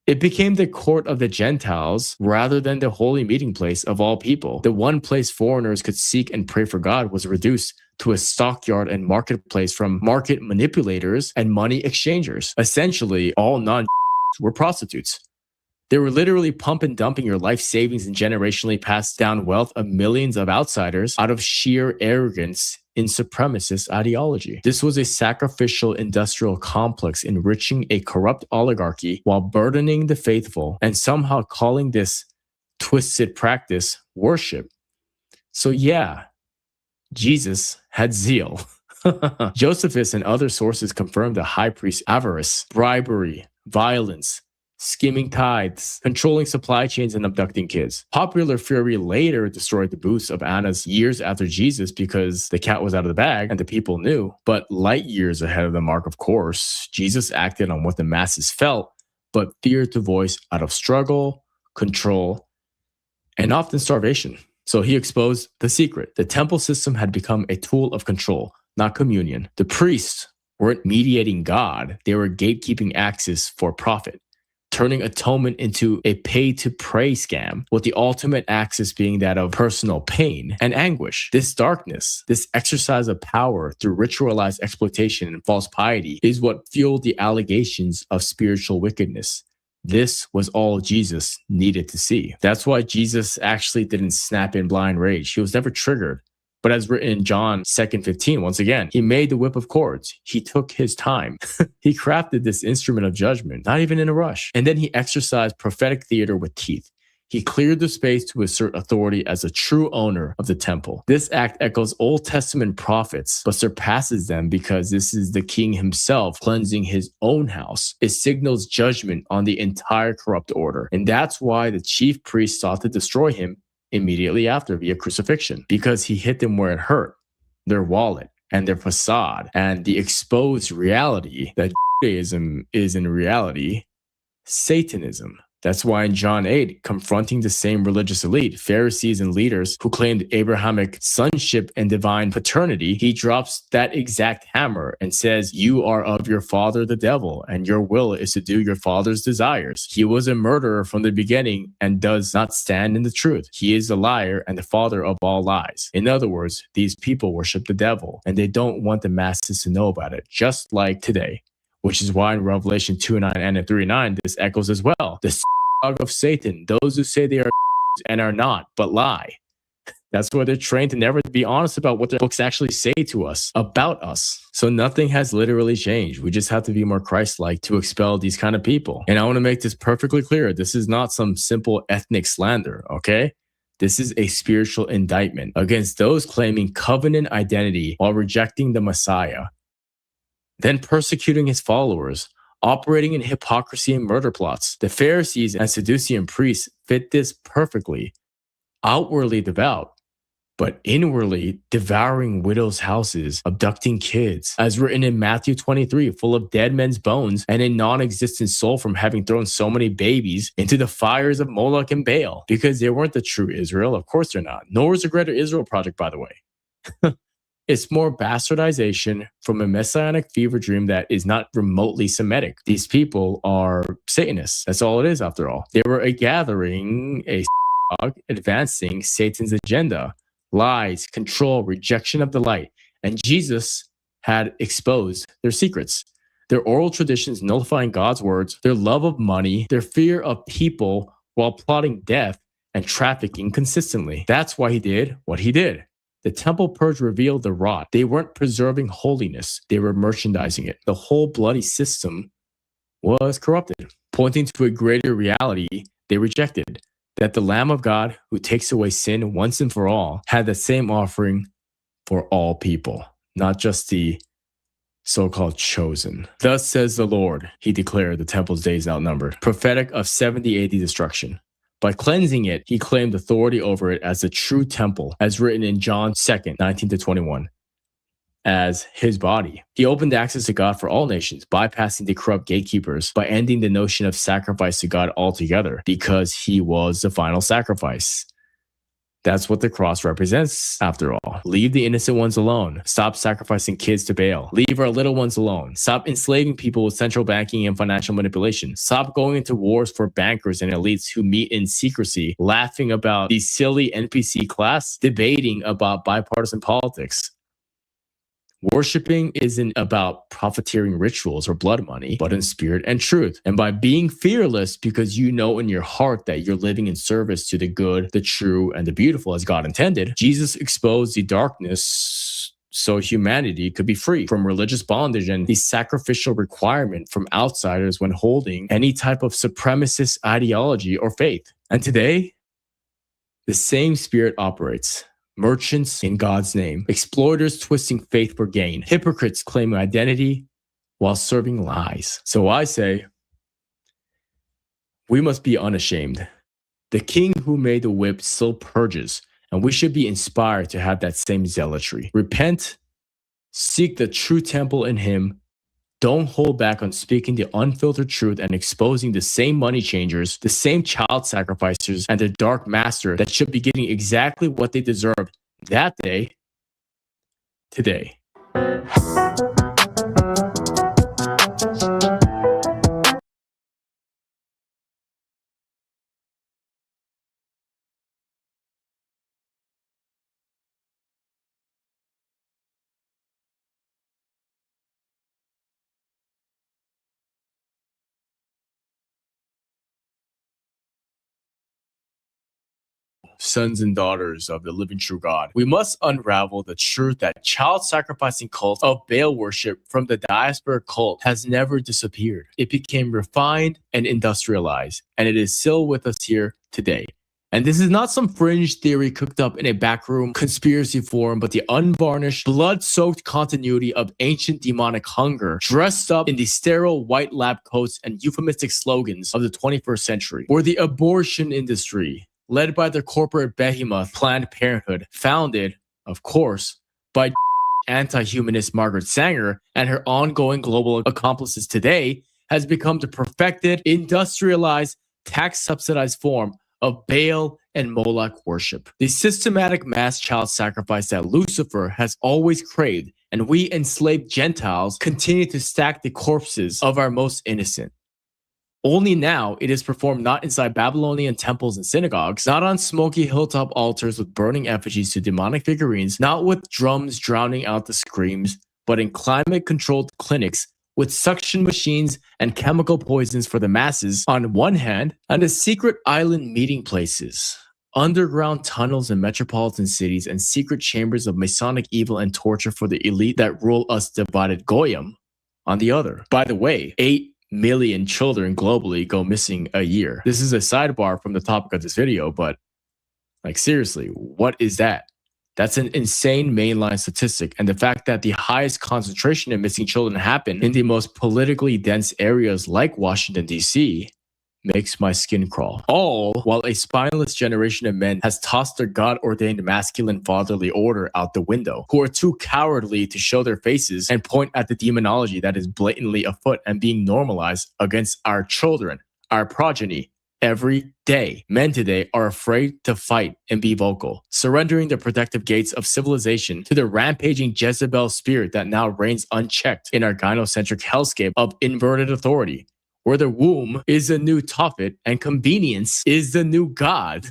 It became the court of the Gentiles rather than the holy meeting place of all people. The one place foreigners could seek and pray for God was reduced to a stockyard and marketplace from market manipulators and money exchangers. Essentially, all non-Jews were prostitutes. They were literally pump and dumping your life savings and generationally passed down wealth of millions of outsiders out of sheer arrogance in supremacist ideology. This was a sacrificial industrial complex enriching a corrupt oligarchy while burdening the faithful and somehow calling this twisted practice worship. So yeah, Jesus had zeal. Josephus and other sources confirm the high priest's avarice, bribery, violence, skimming tithes, controlling supply chains, and abducting kids. Popular fury later destroyed the booths of Annas years after Jesus because the cat was out of the bag and the people knew. But light years ahead of the mark, of course, Jesus acted on what the masses felt, but feared to voice out of struggle, control, and often starvation. So he exposed the secret. The temple system had become a tool of control, not communion. The priests weren't mediating God. They were gatekeeping access for profit, turning atonement into a pay-to-pray scam, with the ultimate access being that of personal pain and anguish. This darkness, this exercise of power through ritualized exploitation and false piety, is what fueled the allegations of spiritual wickedness. This was all Jesus needed to see. That's why Jesus actually didn't snap in blind rage. He was never triggered. But as written in John 2:15, once again, he made the whip of cords. He took his time. He crafted this instrument of judgment, not even in a rush. And then he exercised prophetic theater with teeth. He cleared the space to assert authority as a true owner of the temple. This act echoes Old Testament prophets, but surpasses them because this is the king himself cleansing his own house. It signals judgment on the entire corrupt order. And that's why the chief priests sought to destroy him immediately after via crucifixion, because he hit them where it hurt, their wallet, and their facade, and the exposed reality that Judaism is in reality Satanism. That's why in John 8, confronting the same religious elite, Pharisees and leaders who claimed Abrahamic sonship and divine paternity, he drops that exact hammer and says, "You are of your father the devil, and your will is to do your father's desires. He was a murderer from the beginning and does not stand in the truth. He is a liar and the father of all lies." In other words, these people worship the devil, and they don't want the masses to know about it, just like today. Which is why in Revelation 2:9 and 3:9, this echoes as well. The synagogue of Satan, those who say they are and are not, but lie. That's why they're trained to never be honest about what their books actually say to us, about us. So nothing has literally changed. We just have to be more Christ-like to expel these kind of people. And I want to make this perfectly clear. This is not some simple ethnic slander, okay? This is a spiritual indictment against those claiming covenant identity while rejecting the Messiah, then persecuting his followers, operating in hypocrisy and murder plots. The Pharisees and Sadducean priests fit this perfectly. Outwardly devout, but inwardly devouring widows' houses, abducting kids, as written in Matthew 23, full of dead men's bones and a non-existent soul from having thrown so many babies into the fires of Moloch and Baal, because they weren't the true Israel. Of course they're not. Nor is the Greater Israel Project, by the way. It's more bastardization from a messianic fever dream that is not remotely Semitic. These people are Satanists. That's all it is, after all. They were a gathering, a advancing Satan's agenda, lies, control, rejection of the light. And Jesus had exposed their secrets, their oral traditions nullifying God's words, their love of money, their fear of people while plotting death and trafficking consistently. That's why he did what he did. The temple purge revealed the rot. They weren't preserving holiness. They were merchandising it. The whole bloody system was corrupted. Pointing to a greater reality, they rejected that the Lamb of God, who takes away sin once and for all, had the same offering for all people, not just the so-called chosen. Thus says the Lord, he declared the temple's days outnumbered, prophetic of 70 AD destruction. By cleansing it, he claimed authority over it as the true temple, as written in John 2, 19-21, as his body. He opened access to God for all nations, bypassing the corrupt gatekeepers by ending the notion of sacrifice to God altogether, because he was the final sacrifice. That's what the cross represents, after all. Leave the innocent ones alone. Stop sacrificing kids to Baal. Leave our little ones alone. Stop enslaving people with central banking and financial manipulation. Stop going into wars for bankers and elites who meet in secrecy, laughing about the silly NPC class, debating about bipartisan politics. Worshipping isn't about profiteering rituals or blood money, but in spirit and truth. And by being fearless because you know in your heart that you're living in service to the good, the true, and the beautiful as God intended, Jesus exposed the darkness so humanity could be free from religious bondage and the sacrificial requirement from outsiders when holding any type of supremacist ideology or faith. And today, the same spirit operates. Merchants in God's name, exploiters twisting faith for gain, hypocrites claiming identity while serving lies. So I say, we must be unashamed. The king who made the whip still purges, and we should be inspired to have that same zealotry. Repent, seek the true temple in him. Don't hold back on speaking the unfiltered truth and exposing the same money changers, the same child sacrificers, and the dark master that should be getting exactly what they deserved that day, today. Sons and daughters of the living true God, we must unravel the truth that child sacrificing cult of Baal worship from the diaspora cult has never disappeared. It became refined and industrialized, and it is still with us here today. And this is not some fringe theory cooked up in a backroom conspiracy forum, but the unvarnished, blood-soaked continuity of ancient demonic hunger, dressed up in the sterile white lab coats and euphemistic slogans of the 21st century, or the abortion industry, led by the corporate behemoth Planned Parenthood, founded, of course, by anti-humanist Margaret Sanger and her ongoing global accomplices today has become the perfected, industrialized, tax-subsidized form of Baal and Moloch worship. The systematic mass child sacrifice that Lucifer has always craved, and we enslaved Gentiles continue to stack the corpses of our most innocent. Only now it is performed not inside Babylonian temples and synagogues, not on smoky hilltop altars with burning effigies to demonic figurines, not with drums drowning out the screams, but in climate-controlled clinics with suction machines and chemical poisons for the masses on one hand, and the secret island meeting places, underground tunnels in metropolitan cities, and secret chambers of Masonic evil and torture for the elite that rule us divided Goyim on the other. By the way, 8 million children globally go missing a year. This is a sidebar from the topic of this video, but like seriously, what is that? That's an insane mainline statistic, and the fact that the highest concentration of missing children happen in the most politically dense areas like Washington, D.C., makes my skin crawl. All while a spineless generation of men has tossed their God-ordained masculine fatherly order out the window, who are too cowardly to show their faces and point at the demonology that is blatantly afoot and being normalized against our children, our progeny, every day. Men today are afraid to fight and be vocal, surrendering the protective gates of civilization to the rampaging Jezebel spirit that now reigns unchecked in our gynocentric hellscape of inverted authority, where the womb is the new Tophet and convenience is the new God,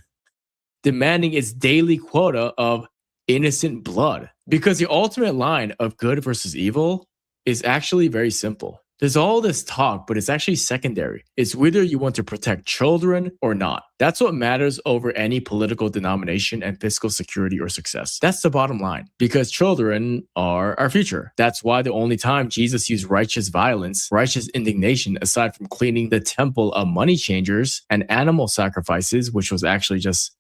demanding its daily quota of innocent blood. Because the ultimate line of good versus evil is actually very simple. There's all this talk, but it's actually secondary. It's whether you want to protect children or not. That's what matters over any political denomination and fiscal security or success. That's the bottom line, because children are our future. That's why the only time Jesus used righteous violence, righteous indignation, aside from cleaning the temple of money changers and animal sacrifices, which was actually just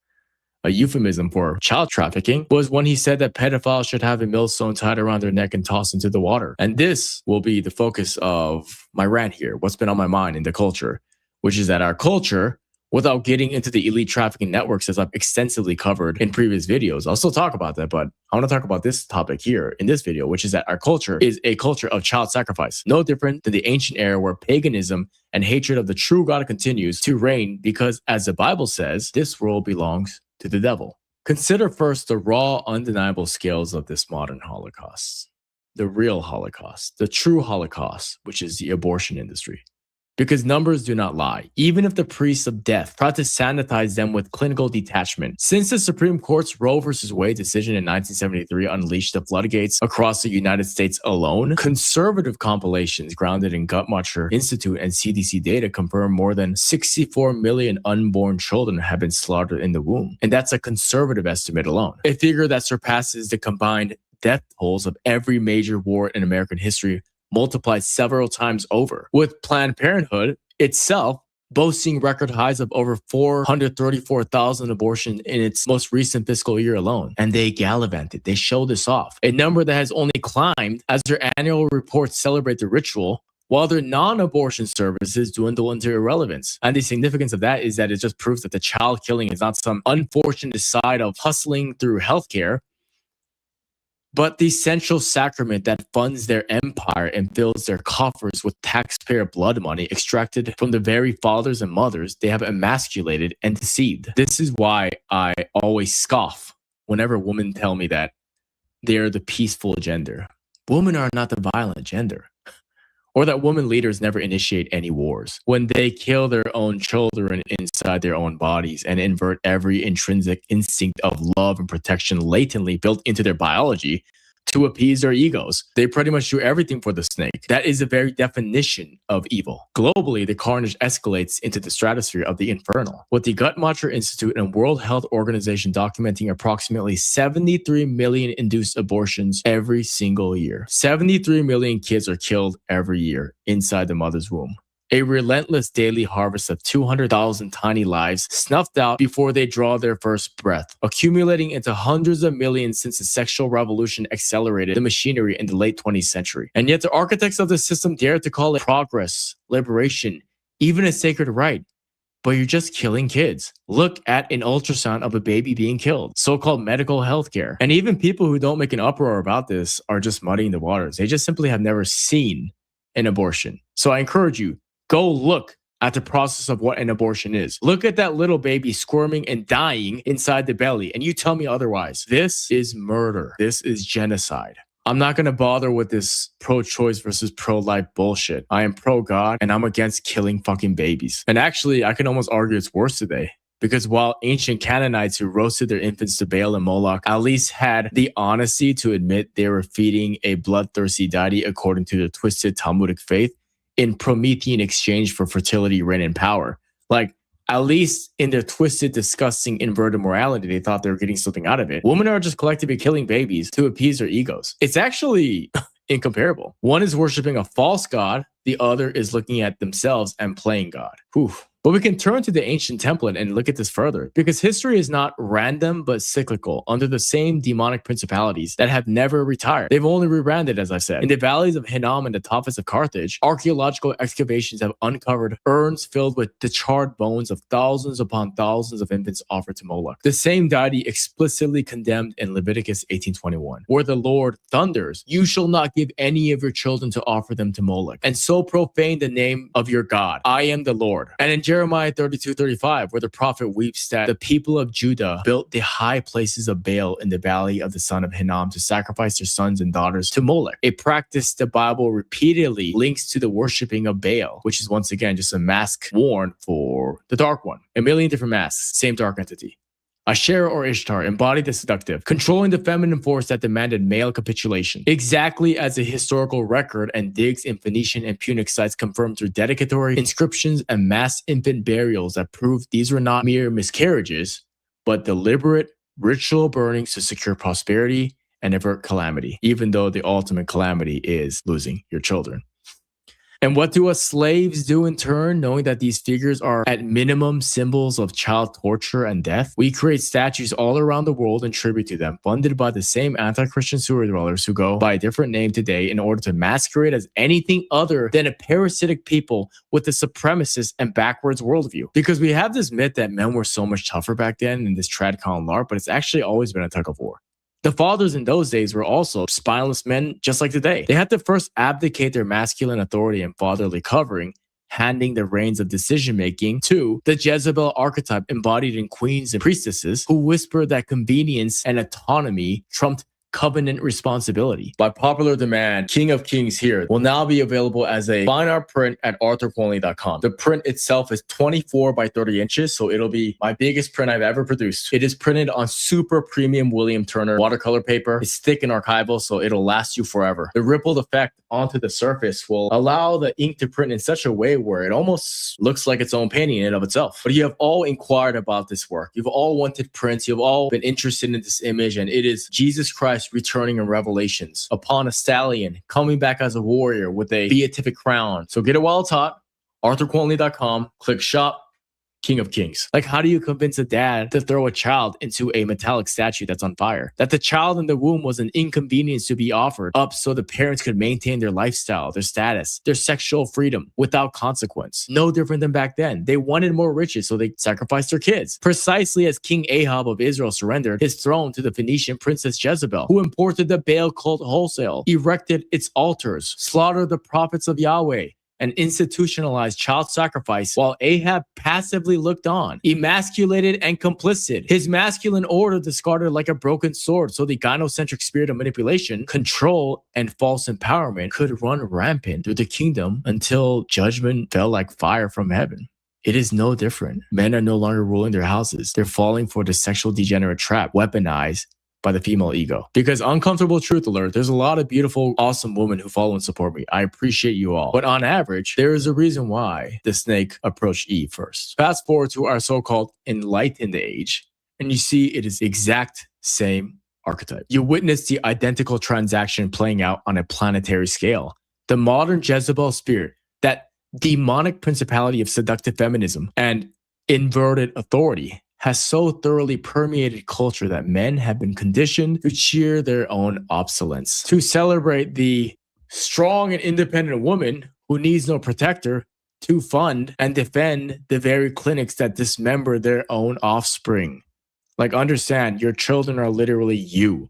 a euphemism for child trafficking, was when he said that pedophiles should have a millstone tied around their neck and tossed into the water. And this will be the focus of my rant here, what's been on my mind in the culture, which is that our culture, without getting into the elite trafficking networks as I've extensively covered in previous videos, I'll still talk about that, but I want to talk about this topic here in this video, which is that our culture is a culture of child sacrifice, no different than the ancient era where paganism and hatred of the true God continues to reign because, as the Bible says, this world belongs to the devil. Consider first the raw, undeniable scales of this modern Holocaust. The real Holocaust, the true Holocaust, which is the abortion industry. Because numbers do not lie, even if the priests of death try to sanitize them with clinical detachment. Since the Supreme Court's Roe v. Wade decision in 1973 unleashed the floodgates across the United States alone, conservative compilations grounded in Guttmacher Institute and CDC data confirm more than 64 million unborn children have been slaughtered in the womb. And that's a conservative estimate alone. A figure that surpasses the combined death tolls of every major war in American history, multiplied several times over, with Planned Parenthood itself boasting record highs of over 434,000 abortions in its most recent fiscal year alone. And they gallivanted, they showed this off, a number that has only climbed as their annual reports celebrate the ritual, while their non-abortion services dwindle into irrelevance. And the significance of that is that it just proves that the child killing is not some unfortunate side of hustling through healthcare, but the central sacrament that funds their empire and fills their coffers with taxpayer blood money extracted from the very fathers and mothers they have emasculated and deceived. This is why I always scoff whenever women tell me that they are the peaceful gender. Women are not the violent gender. Or that women leaders never initiate any wars. When they kill their own children inside their own bodies and invert every intrinsic instinct of love and protection latently built into their biology to appease their egos, they pretty much do everything for the snake. That is the very definition of evil. Globally, the carnage escalates into the stratosphere of the infernal, with the Guttmacher Institute and World Health Organization documenting approximately 73 million induced abortions every single year. 73 million kids are killed every year inside the mother's womb. A relentless daily harvest of 200,000 tiny lives snuffed out before they draw their first breath, accumulating into hundreds of millions since the sexual revolution accelerated the machinery in the late 20th century. And yet the architects of the system dare to call it progress, liberation, even a sacred right. but you're just killing kids. Look at an ultrasound of a baby being killed, so-called medical healthcare. And even people who don't make an uproar about this are just muddying the waters. They just simply have never seen an abortion. So I encourage you, go look at the process of what an abortion is. Look at that little baby squirming and dying inside the belly, and you tell me otherwise. This is murder. This is genocide. I'm not going to bother with this pro-choice versus pro-life bullshit. I am pro-God, and I'm against killing fucking babies. And actually, I can almost argue it's worse today. Because while ancient Canaanites who roasted their infants to Baal and Moloch at least had the honesty to admit they were feeding a bloodthirsty deity according to their twisted Talmudic faith in Promethean exchange for fertility, reign, and power. Like, at least in their twisted, disgusting, inverted morality, they thought they were getting something out of it. Women are just collectively killing babies to appease their egos. It's actually incomparable. One is worshiping a false god. The other is looking at themselves and playing God. Whew. But we can turn to the ancient template and look at this further, because history is not random but cyclical under the same demonic principalities that have never retired. They've only rebranded, as I said. In the valleys of Hinnom and the Tafas of Carthage, archaeological excavations have uncovered urns filled with the charred bones of thousands upon thousands of infants offered to Moloch. The same deity explicitly condemned in Leviticus 18:21, where the Lord thunders, "You shall not give any of your children to offer them to Moloch, and so profane the name of your God. I am the Lord." And in Jeremiah 32:35, where the prophet weeps that the people of Judah built the high places of Baal in the valley of the son of Hinnom to sacrifice their sons and daughters to Moloch, a practice the Bible repeatedly links to the worshiping of Baal, which is once again just a mask worn for the Dark One. A million different masks, same dark entity. Asherah or Ishtar embodied the seductive, controlling the feminine force that demanded male capitulation, exactly as the historical record and digs in Phoenician and Punic sites confirmed through dedicatory inscriptions and mass infant burials that proved these were not mere miscarriages, but deliberate ritual burnings to secure prosperity and avert calamity, even though the ultimate calamity is losing your children. And what do us slaves do in turn, knowing that these figures are at minimum symbols of child torture and death? We create statues all around the world in tribute to them, funded by the same anti-Christian sewer dwellers who go by a different name today in order to masquerade as anything other than a parasitic people with a supremacist and backwards worldview. Because we have this myth that men were so much tougher back then in this tradcon LARP, but it's actually always been a tug of war. The fathers in those days were also spineless men just like today. They had to first abdicate their masculine authority and fatherly covering, handing the reins of decision-making to the Jezebel archetype embodied in queens and priestesses who whispered that convenience and autonomy trumped covenant responsibility. By popular demand, King of Kings here will now be available as a fine art print at arthurquinley.com. The print itself is 24 by 30 inches, so it'll be my biggest print I've ever produced. It is printed on super premium William Turner watercolor paper. It's thick and archival, so it'll last you forever. The rippled effect onto the surface will allow the ink to print in such a way where it almost looks like its own painting in and of itself. But you have all inquired about this work. You've all wanted prints. You've all been interested in this image, and it is Jesus Christ returning in Revelations upon a stallion, coming back as a warrior with a beatific crown. So get it while it's hot. arthurquinley.com, click shop, King of Kings. Like, how do you convince a dad to throw a child into a metallic statue that's on fire? That the child in the womb was an inconvenience to be offered up so the parents could maintain their lifestyle, their status, their sexual freedom without consequence. No different than back then. They wanted more riches, so they sacrificed their kids. Precisely as King Ahab of Israel surrendered his throne to the Phoenician princess Jezebel, who imported the Baal cult wholesale, erected its altars, slaughtered the prophets of Yahweh, and institutionalized child sacrifice while Ahab passively looked on, emasculated and complicit. His masculine order discarded like a broken sword, so the gynocentric spirit of manipulation, control, and false empowerment could run rampant through the kingdom until judgment fell like fire from heaven. It is no different. Men are no longer ruling their houses. They're falling for the sexual degenerate trap, weaponized by the female ego. Because uncomfortable truth alert, there's a lot of beautiful, awesome women who follow and support me. I appreciate you all. But on average, there is a reason why the snake approached Eve first. Fast forward to our so-called enlightened age, and you see it is the exact same archetype. You witness the identical transaction playing out on a planetary scale. The modern Jezebel spirit, that demonic principality of seductive feminism and inverted authority, has so thoroughly permeated culture that men have been conditioned to cheer their own obsolescence, to celebrate the strong and independent woman who needs no protector, to fund and defend the very clinics that dismember their own offspring. Like, understand, your children are literally you.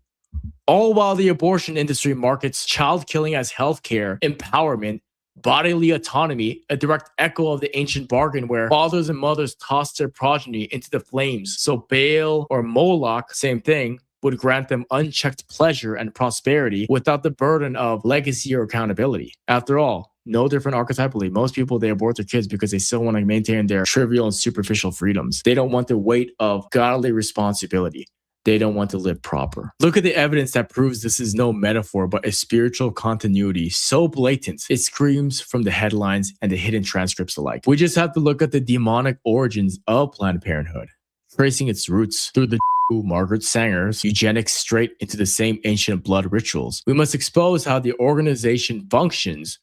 All while the abortion industry markets child killing as healthcare, empowerment, bodily autonomy, a direct echo of the ancient bargain where fathers and mothers tossed their progeny into the flames. So Baal or Moloch, same thing, would grant them unchecked pleasure and prosperity without the burden of legacy or accountability. After all, no different archetypally. Most people, they abort their kids because they still want to maintain their trivial and superficial freedoms. They don't want the weight of godly responsibility. They don't want to live proper. Look at the evidence that proves this is no metaphor, but a spiritual continuity so blatant, it screams from the headlines and the hidden transcripts alike. We just have to look at the demonic origins of Planned Parenthood, tracing its roots through the Margaret Sanger's eugenics straight into the same ancient blood rituals. We must expose how the organization functions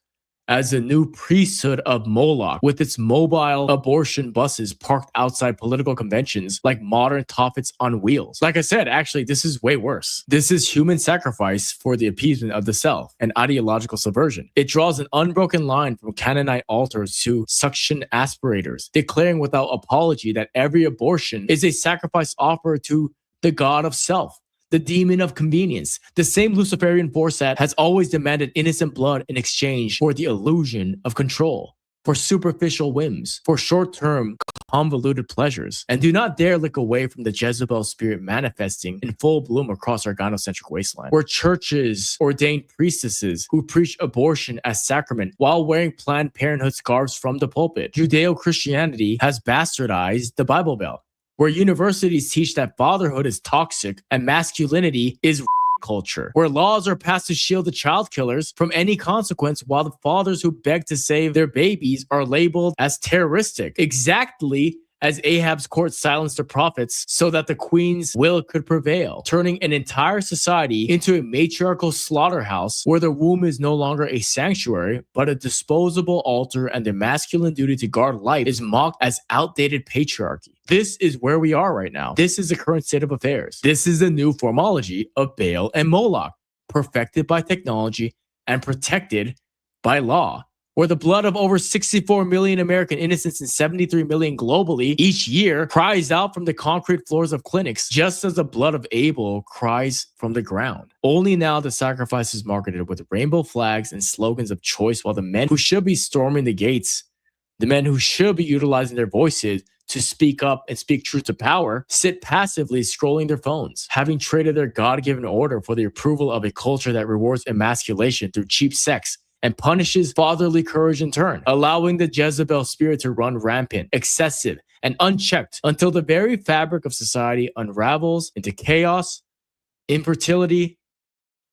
as the new priesthood of Moloch, with its mobile abortion buses parked outside political conventions like modern toffets on wheels. Like I said, actually, this is way worse. This is human sacrifice for the appeasement of the self and ideological subversion. It draws an unbroken line from Canaanite altars to suction aspirators, declaring without apology that every abortion is a sacrifice offered to the god of self, the demon of convenience, the same Luciferian force that has always demanded innocent blood in exchange for the illusion of control, for superficial whims, for short-term convoluted pleasures. And do not dare look away from the Jezebel spirit manifesting in full bloom across our gynocentric wasteland, where churches ordain priestesses who preach abortion as sacrament while wearing Planned Parenthood scarves from the pulpit. Judeo-Christianity has bastardized the Bible Belt, where universities teach that fatherhood is toxic and masculinity is culture, where laws are passed to shield the child killers from any consequence, while the fathers who beg to save their babies are labeled as terroristic, exactly as Ahab's court silenced the prophets so that the queen's will could prevail, turning an entire society into a matriarchal slaughterhouse where the womb is no longer a sanctuary, but a disposable altar, and the masculine duty to guard life is mocked as outdated patriarchy. This is where we are right now. This is the current state of affairs. This is the new formology of Baal and Moloch, perfected by technology and protected by law, where the blood of over 64 million American innocents and 73 million globally each year cries out from the concrete floors of clinics, just as the blood of Abel cries from the ground. Only now the sacrifice is marketed with rainbow flags and slogans of choice, while the men who should be storming the gates, the men who should be utilizing their voices to speak up and speak truth to power, sit passively scrolling their phones, having traded their God-given order for the approval of a culture that rewards emasculation through cheap sex and punishes fatherly courage in turn, allowing the Jezebel spirit to run rampant, excessive, and unchecked until the very fabric of society unravels into chaos, infertility,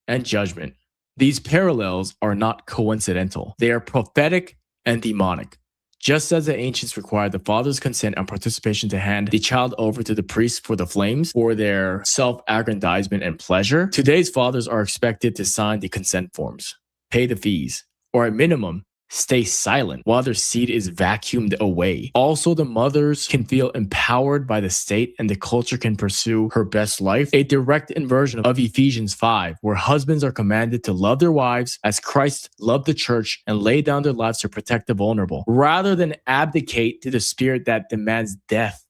and judgment. These parallels are not coincidental. They are prophetic and demonic. Just as the ancients required the father's consent and participation to hand the child over to the priest for the flames for their self-aggrandizement and pleasure, today's fathers are expected to sign the consent forms, pay the fees, or at minimum, stay silent while their seed is vacuumed away. Also, the mothers can feel empowered by the state and the culture can pursue her best life, a direct inversion of Ephesians 5, where husbands are commanded to love their wives as Christ loved the church and lay down their lives to protect the vulnerable, rather than abdicate to the spirit that demands death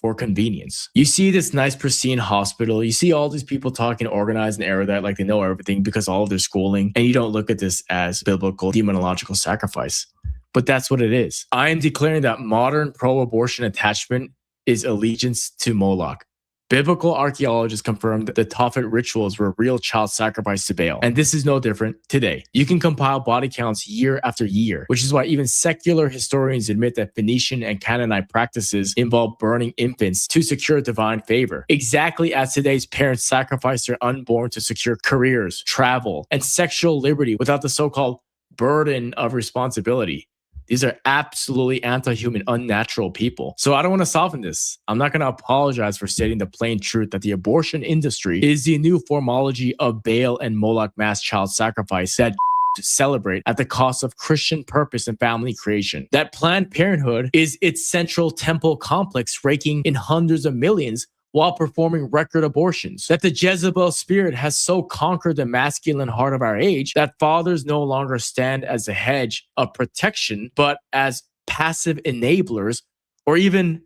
for convenience. You see this nice pristine hospital, you see all these people talking organized and erudite like they know everything because all of their schooling, and you don't look at this as biblical demonological sacrifice. But that's what it is. I am declaring that modern pro-abortion attachment is allegiance to Moloch. Biblical archaeologists confirm that the Tophet rituals were real child sacrifice to Baal, and this is no different today. You can compile body counts year after year, which is why even secular historians admit that Phoenician and Canaanite practices involve burning infants to secure divine favor, exactly as today's parents sacrifice their unborn to secure careers, travel, and sexual liberty without the so-called burden of responsibility. These are absolutely anti-human, unnatural people. So I don't want to soften this. I'm not going to apologize for stating the plain truth that the abortion industry is the new formology of Baal and Moloch mass child sacrifice that to celebrate at the cost of Christian purpose and family creation. That Planned Parenthood is its central temple complex raking in hundreds of millions while performing record abortions. That the Jezebel spirit has so conquered the masculine heart of our age that fathers no longer stand as a hedge of protection, but as passive enablers or even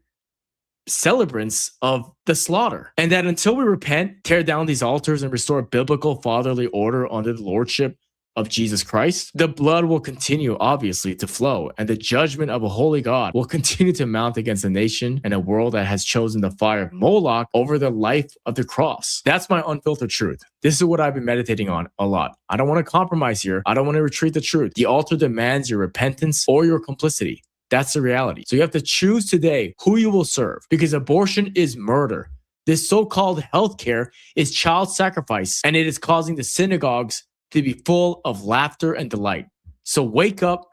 celebrants of the slaughter. And that until we repent, tear down these altars, and restore biblical fatherly order under the lordship of Jesus Christ, the blood will continue, obviously, to flow, and the judgment of a holy God will continue to mount against a nation and a world that has chosen the fire of Moloch over the life of the cross. That's my unfiltered truth. This is what I've been meditating on a lot. I don't want to compromise here. I don't want to retreat the truth. The altar demands your repentance or your complicity. That's the reality. So you have to choose today who you will serve, because abortion is murder. This so-called healthcare is child sacrifice, and it is causing the synagogues to be full of laughter and delight. So wake up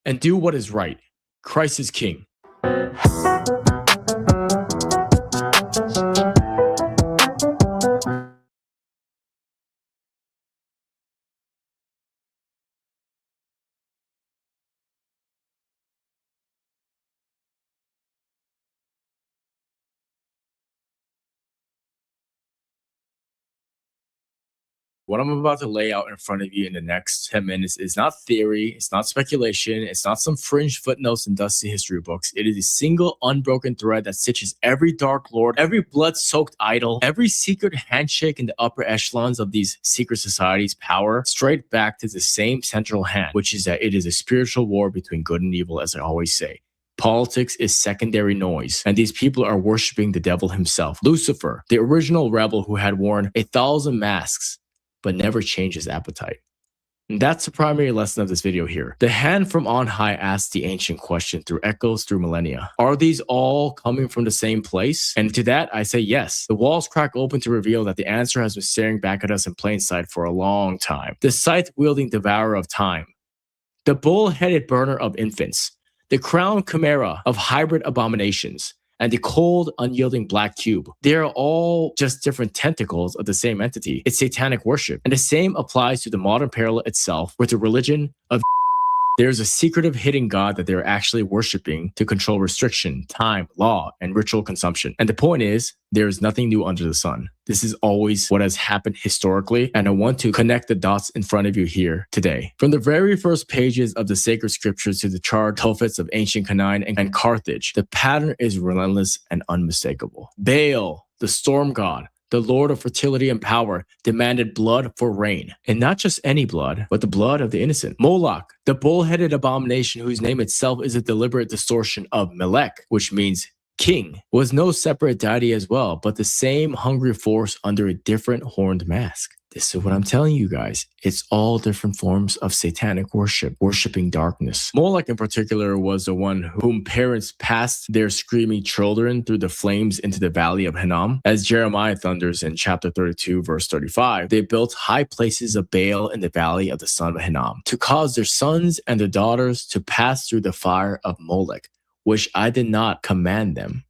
and do what is right. Christ is King. What I'm about to lay out in front of you in the next 10 minutes is not theory, it's not speculation, it's not some fringe footnotes in dusty history books. It is a single unbroken thread that stitches every dark lord, every blood-soaked idol, every secret handshake in the upper echelons of these secret societies' power, straight back to the same central hand, which is that it is a spiritual war between good and evil, as I always say. Politics is secondary noise, and these people are worshiping the devil himself, Lucifer, the original rebel who had worn 1,000 masks, but never changed his appetite. And that's the primary lesson of this video here. The hand from on high asks the ancient question through echoes through millennia. Are these all coming from the same place? And to that, I say yes. The walls crack open to reveal that the answer has been staring back at us in plain sight for a long time. The scythe-wielding devourer of time. The bull-headed burner of infants. The crowned chimera of hybrid abominations. And the cold, unyielding black cube. They're all just different tentacles of the same entity. It's satanic worship. And the same applies to the modern parallel itself with the religion of there's a secretive hidden God that they're actually worshiping to control restriction, time, law, and ritual consumption. And the point is, there is nothing new under the sun. This is always what has happened historically, and I want to connect the dots in front of you here today. From the very first pages of the sacred scriptures to the charred prophets of ancient Canaan and Carthage, the pattern is relentless and unmistakable. Baal, the storm god, the Lord of fertility and power, demanded blood for rain. And not just any blood, but the blood of the innocent. Moloch, the bull-headed abomination whose name itself is a deliberate distortion of Melech, which means king, was no separate deity as well, but the same hungry force under a different horned mask. This is what I'm telling you guys. It's all different forms of satanic worship, worshiping darkness. Moloch in particular was the one whom parents passed their screaming children through the flames into the valley of Hinnom. As Jeremiah thunders in chapter 32, verse 35, they built high places of Baal in the valley of the son of Hinnom to cause their sons and their daughters to pass through the fire of Molech, which I did not command them.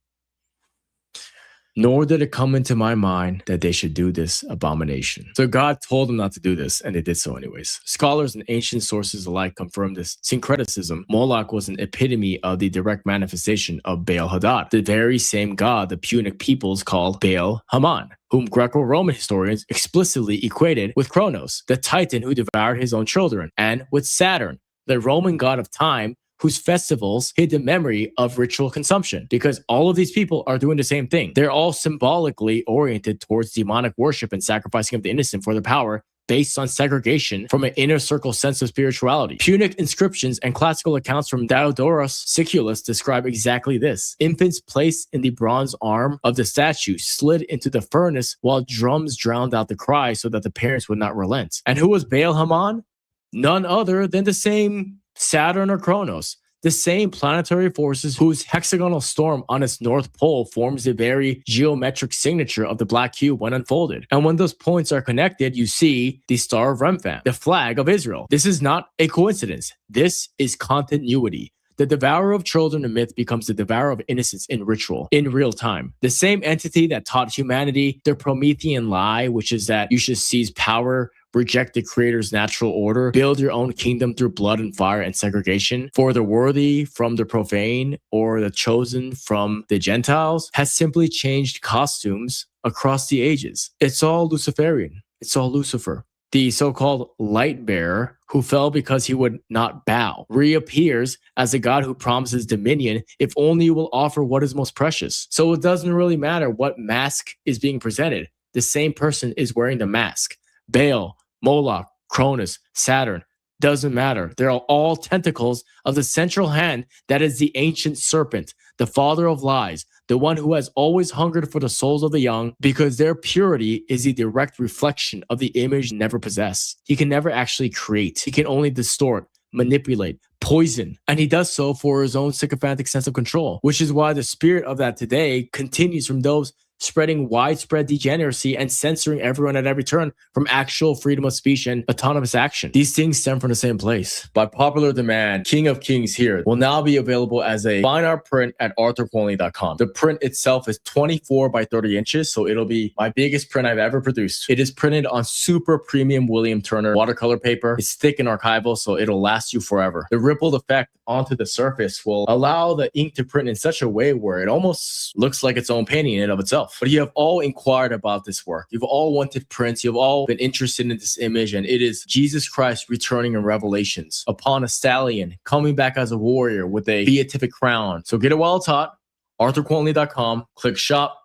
Nor did it come into my mind that they should do this abomination. So God told them not to do this, and they did so anyways. Scholars and ancient sources alike confirm this syncretism. Moloch was an epitome of the direct manifestation of Baal Hadad, the very same god the Punic peoples called Baal Haman, whom Greco-Roman historians explicitly equated with Kronos, the titan who devoured his own children, and with Saturn, the Roman god of time, whose festivals hid the memory of ritual consumption, because all of these people are doing the same thing. They're all symbolically oriented towards demonic worship and sacrificing of the innocent for their power based on segregation from an inner circle sense of spirituality. Punic inscriptions and classical accounts from Diodorus Siculus describe exactly this. Infants placed in the bronze arm of the statue slid into the furnace while drums drowned out the cry so that the parents would not relent. And who was Baal Haman? None other than the same Saturn or Kronos, the same planetary forces whose hexagonal storm on its north pole forms the very geometric signature of the black cube when unfolded. And when those points are connected, you see the Star of Remphan, the flag of Israel. This is not a coincidence. This is continuity. The devourer of children in myth becomes the devourer of innocence in ritual, in real time. The same entity that taught humanity the Promethean lie, which is that you should seize power, reject the creator's natural order, build your own kingdom through blood and fire and segregation, for the worthy from the profane or the chosen from the Gentiles, has simply changed costumes across the ages. It's all Luciferian. It's all Lucifer. the so-called light bearer, who fell because he would not bow, reappears as a God who promises dominion if only you will offer what is most precious. So it doesn't really matter what mask is being presented. The same person is wearing the mask. Baal, Moloch, Cronus, Saturn, doesn't matter. They're all tentacles of the central hand that is the ancient serpent, the father of lies, the one who has always hungered for the souls of the young, because their purity is a direct reflection of the image never possessed. He can never actually create. He can only distort, manipulate, poison, and he does so for his own sycophantic sense of control, which is why the spirit of that today continues from those spreading widespread degeneracy and censoring everyone at every turn from actual freedom of speech and autonomous action. These things stem from the same place. By popular demand, King of Kings here will now be available as a fine art print at arthurquinley.com. The print itself is 24 by 30 inches, so it'll be my biggest print I've ever produced. It is printed on super premium William Turner watercolor paper. It's thick and archival, so it'll last you forever. The rippled effect onto the surface will allow the ink to print in such a way where it almost looks like its own painting in and of itself. But you have all inquired about this work. You've all wanted prints. You've all been interested in this image, and it is Jesus Christ returning in Revelations upon a stallion, coming back as a warrior with a beatific crown. So get it while it's hot. arthurquinley.com, click shop,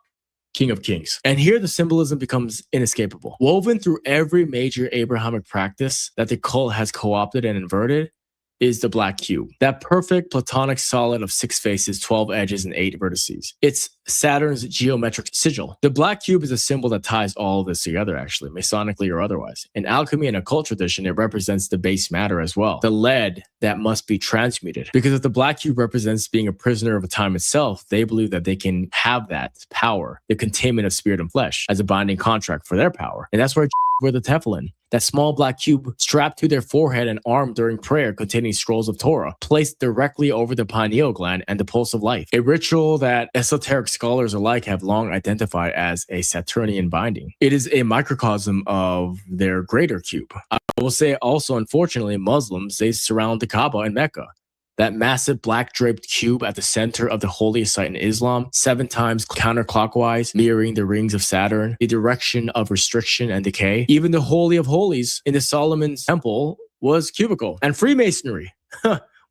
King of Kings. And here the symbolism becomes inescapable. Woven through every major Abrahamic practice that the cult has co-opted and inverted is the black cube. That perfect platonic solid of 6 faces, 12 edges, and 8 vertices. It's Saturn's geometric sigil. The black cube is a symbol that ties all of this together, actually, Masonically or otherwise. In alchemy and occult tradition, it represents the base matter as well, the lead that must be transmuted. Because if the black cube represents being a prisoner of a time itself, they believe that they can have that power, the containment of spirit and flesh, as a binding contract for their power. And that's where wear the tefillin, that small black cube strapped to their forehead and arm during prayer, containing scrolls of Torah, placed directly over the pineal gland and the pulse of life. A ritual that esoteric scholars alike have long identified as a Saturnian binding. It is a microcosm of their greater cube. I will say also, unfortunately, Muslims, they surround the Kaaba in Mecca. That massive black draped cube at the center of the holiest site in Islam, 7 times counterclockwise, mirroring the rings of Saturn, the direction of restriction and decay. Even the Holy of Holies in the Solomon's temple was cubical. And Freemasonry,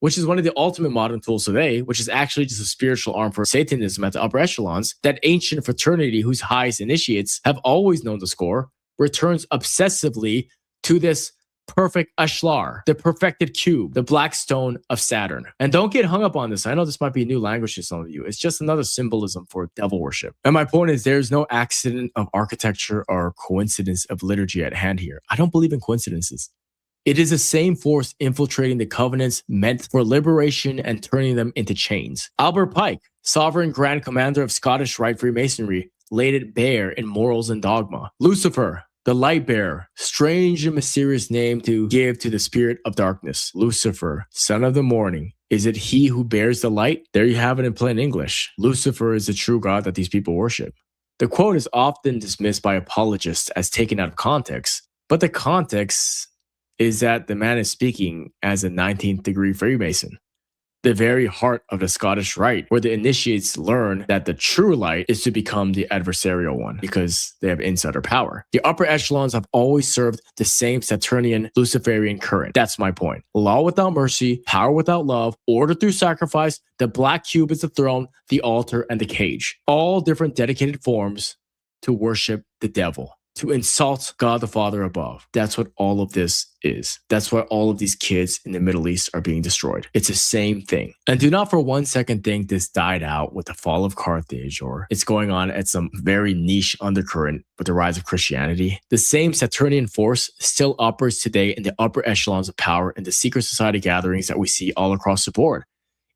which is one of the ultimate modern tools today, which is actually just a spiritual arm for Satanism at the upper echelons, that ancient fraternity whose highest initiates have always known the score, returns obsessively to this perfect ashlar, the perfected cube, the black stone of Saturn. And don't get hung up on this. I know this might be a new language to some of you. It's just another symbolism for devil worship. And my point is, there's no accident of architecture or coincidence of liturgy at hand here. I don't believe in coincidences. It is the same force infiltrating the covenants meant for liberation and turning them into chains. Albert Pike, sovereign grand commander of Scottish Rite Freemasonry, laid it bare in Morals and Dogma. Lucifer, the light bearer, strange and mysterious name to give to the spirit of darkness. Lucifer, son of the morning. Is it he who bears the light? There you have it in plain English. Lucifer is the true God that these people worship. The quote is often dismissed by apologists as taken out of context, but the context is that the man is speaking as a 19th degree Freemason. The very heart of the Scottish Rite, where the initiates learn that the true light is to become the adversarial one because they have insider power. The upper echelons have always served the same Saturnian Luciferian current. That's my point. Law without mercy, power without love, order through sacrifice. The black cube is the throne, the altar, and the cage. All different dedicated forms to worship the devil, to insult God the Father above. That's what all of this is. That's why all of these kids in the Middle East are being destroyed. It's the same thing. And do not for 1 second think this died out with the fall of Carthage, or it's going on at some very niche undercurrent with the rise of Christianity. The same Saturnian force still operates today in the upper echelons of power in the secret society gatherings that we see all across the board.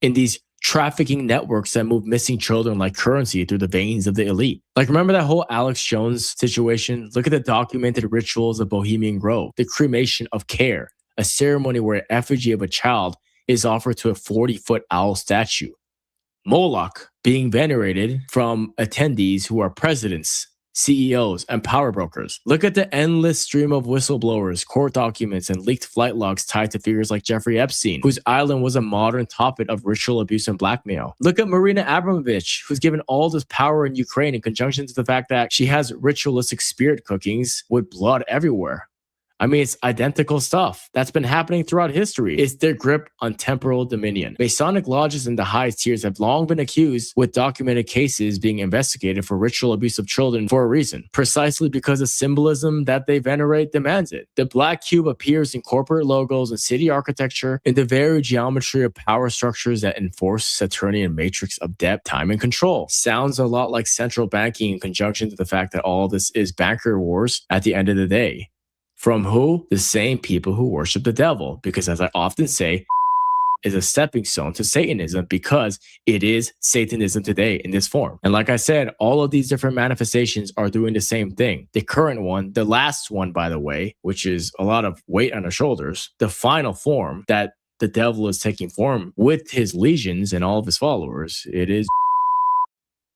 In these trafficking networks that move missing children like currency through the veins of the elite. Like, remember that whole Alex Jones situation? Look at the documented rituals of Bohemian Grove, the cremation of Care, a ceremony where an effigy of a child is offered to a 40-foot owl statue. Moloch being venerated from attendees who are presidents, CEOs, and power brokers. Look at the endless stream of whistleblowers, court documents, and leaked flight logs tied to figures like Jeffrey Epstein, whose island was a modern topic of ritual abuse and blackmail. Look at Marina Abramovich, who's given all this power in Ukraine in conjunction to the fact that she has ritualistic spirit cookings with blood everywhere. I mean, it's identical stuff that's been happening throughout history. It's their grip on temporal dominion. Masonic lodges in the highest tiers have long been accused with documented cases being investigated for ritual abuse of children for a reason, precisely because the symbolism that they venerate demands it. The black cube appears in corporate logos and city architecture, in the very geometry of power structures that enforce Saturnian matrix of debt, time, and control. Sounds a lot like central banking in conjunction to the fact that all this is banker wars at the end of the day. From who? The same people who worship the devil. Because as I often say, is a stepping stone to Satanism because it is Satanism today in this form. And like I said, all of these different manifestations are doing the same thing. The current one, the last one, by the way, which is a lot of weight on our shoulders, the final form that the devil is taking form with his legions and all of his followers, it is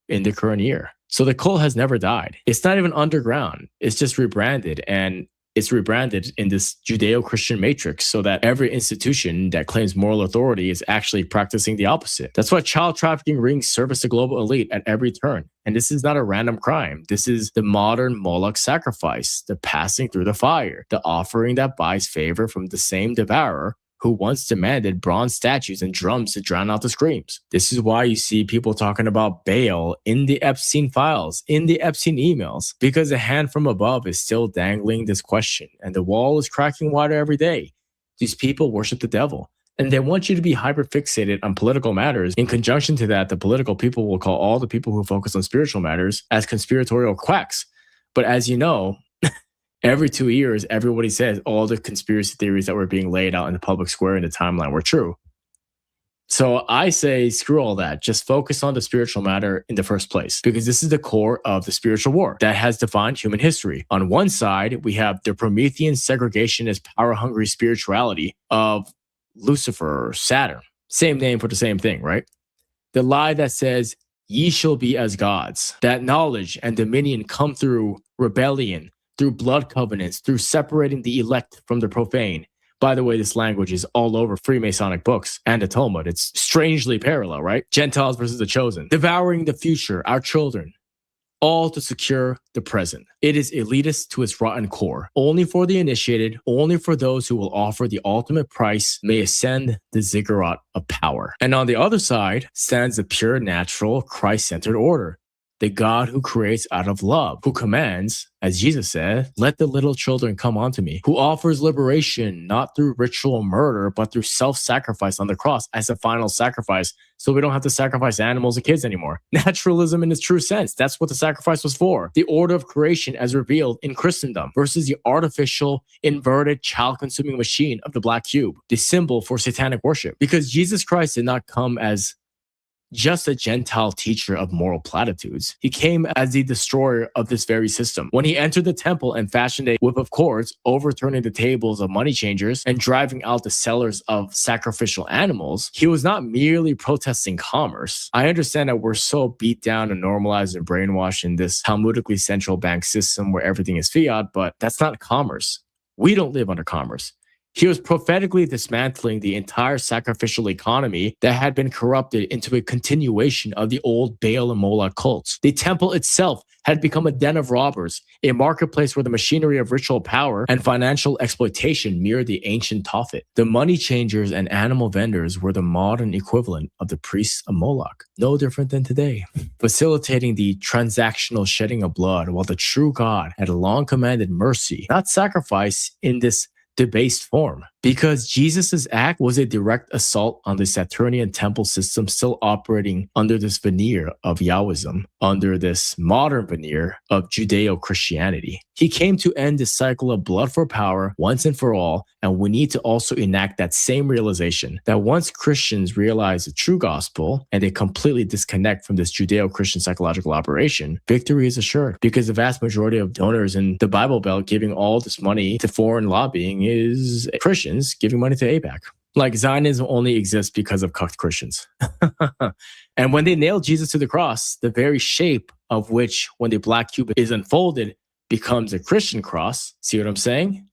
in the current year. So the cult has never died. It's not even underground. It's just rebranded, and it's rebranded in this Judeo-Christian matrix so that every institution that claims moral authority is actually practicing the opposite. That's why child trafficking rings service the global elite at every turn. And this is not a random crime. This is the modern Moloch sacrifice, the passing through the fire, the offering that buys favor from the same devourer who once demanded bronze statues and drums to drown out the screams. This is why you see people talking about Baal in the Epstein files, in the Epstein emails, because the hand from above is still dangling this question, and the wall is cracking wider every day. These people worship the devil, and they want you to be hyperfixated on political matters. In conjunction to that, the political people will call all the people who focus on spiritual matters as conspiratorial quacks. But as you know, every 2 years, everybody says all the conspiracy theories that were being laid out in the public square in the timeline were true. So I say, screw all that. Just focus on the spiritual matter in the first place, because this is the core of the spiritual war that has defined human history. On one side, we have the Promethean segregationist, power-hungry spirituality of Lucifer or Saturn. Same name for the same thing, right? The lie that says, ye shall be as gods. That knowledge and dominion come through rebellion, through blood covenants, through separating the elect from the profane. By the way, this language is all over Freemasonic books and the Talmud. It's strangely parallel, right? Gentiles versus the chosen. Devouring the future, our children, all to secure the present. It is elitist to its rotten core. Only for the initiated, only for those who will offer the ultimate price may ascend the ziggurat of power. And on the other side stands the pure, natural, Christ-centered order. The God who creates out of love, who commands, as Jesus said, let the little children come unto me, who offers liberation not through ritual murder, but through self-sacrifice on the cross as a final sacrifice, so we don't have to sacrifice animals and kids anymore. Naturalism in its true sense, that's what the sacrifice was for. The order of creation as revealed in Christendom versus the artificial, inverted, child-consuming machine of the black cube, the symbol for satanic worship. Because Jesus Christ did not come as just a Gentile teacher of moral platitudes. He came as the destroyer of this very system. When he entered the temple and fashioned a whip of cords, overturning the tables of money changers and driving out the sellers of sacrificial animals, he was not merely protesting commerce. I understand that we're so beat down and normalized and brainwashed in this Talmudically central bank system where everything is fiat, but that's not commerce. We don't live under commerce. He was prophetically dismantling the entire sacrificial economy that had been corrupted into a continuation of the old Baal and Moloch cults. The temple itself had become a den of robbers, a marketplace where the machinery of ritual power and financial exploitation mirrored the ancient Tophet. The money changers and animal vendors were the modern equivalent of the priests of Moloch, no different than today, facilitating the transactional shedding of blood, while the true God had long commanded mercy, not sacrifice, in this debased form. Because Jesus' act was a direct assault on the Saturnian temple system still operating under this veneer of Yahwism, under this modern veneer of Judeo-Christianity. He came to end this cycle of blood for power once and for all, and we need to also enact that same realization that once Christians realize the true gospel and they completely disconnect from this Judeo-Christian psychological operation, victory is assured, because the vast majority of donors in the Bible Belt giving all this money to foreign lobbying is Christians giving money to AIPAC. Like, Zionism only exists because of cucked Christians. And when they nailed Jesus to the cross, the very shape of which, when the black cube is unfolded, becomes a Christian cross, see what I'm saying?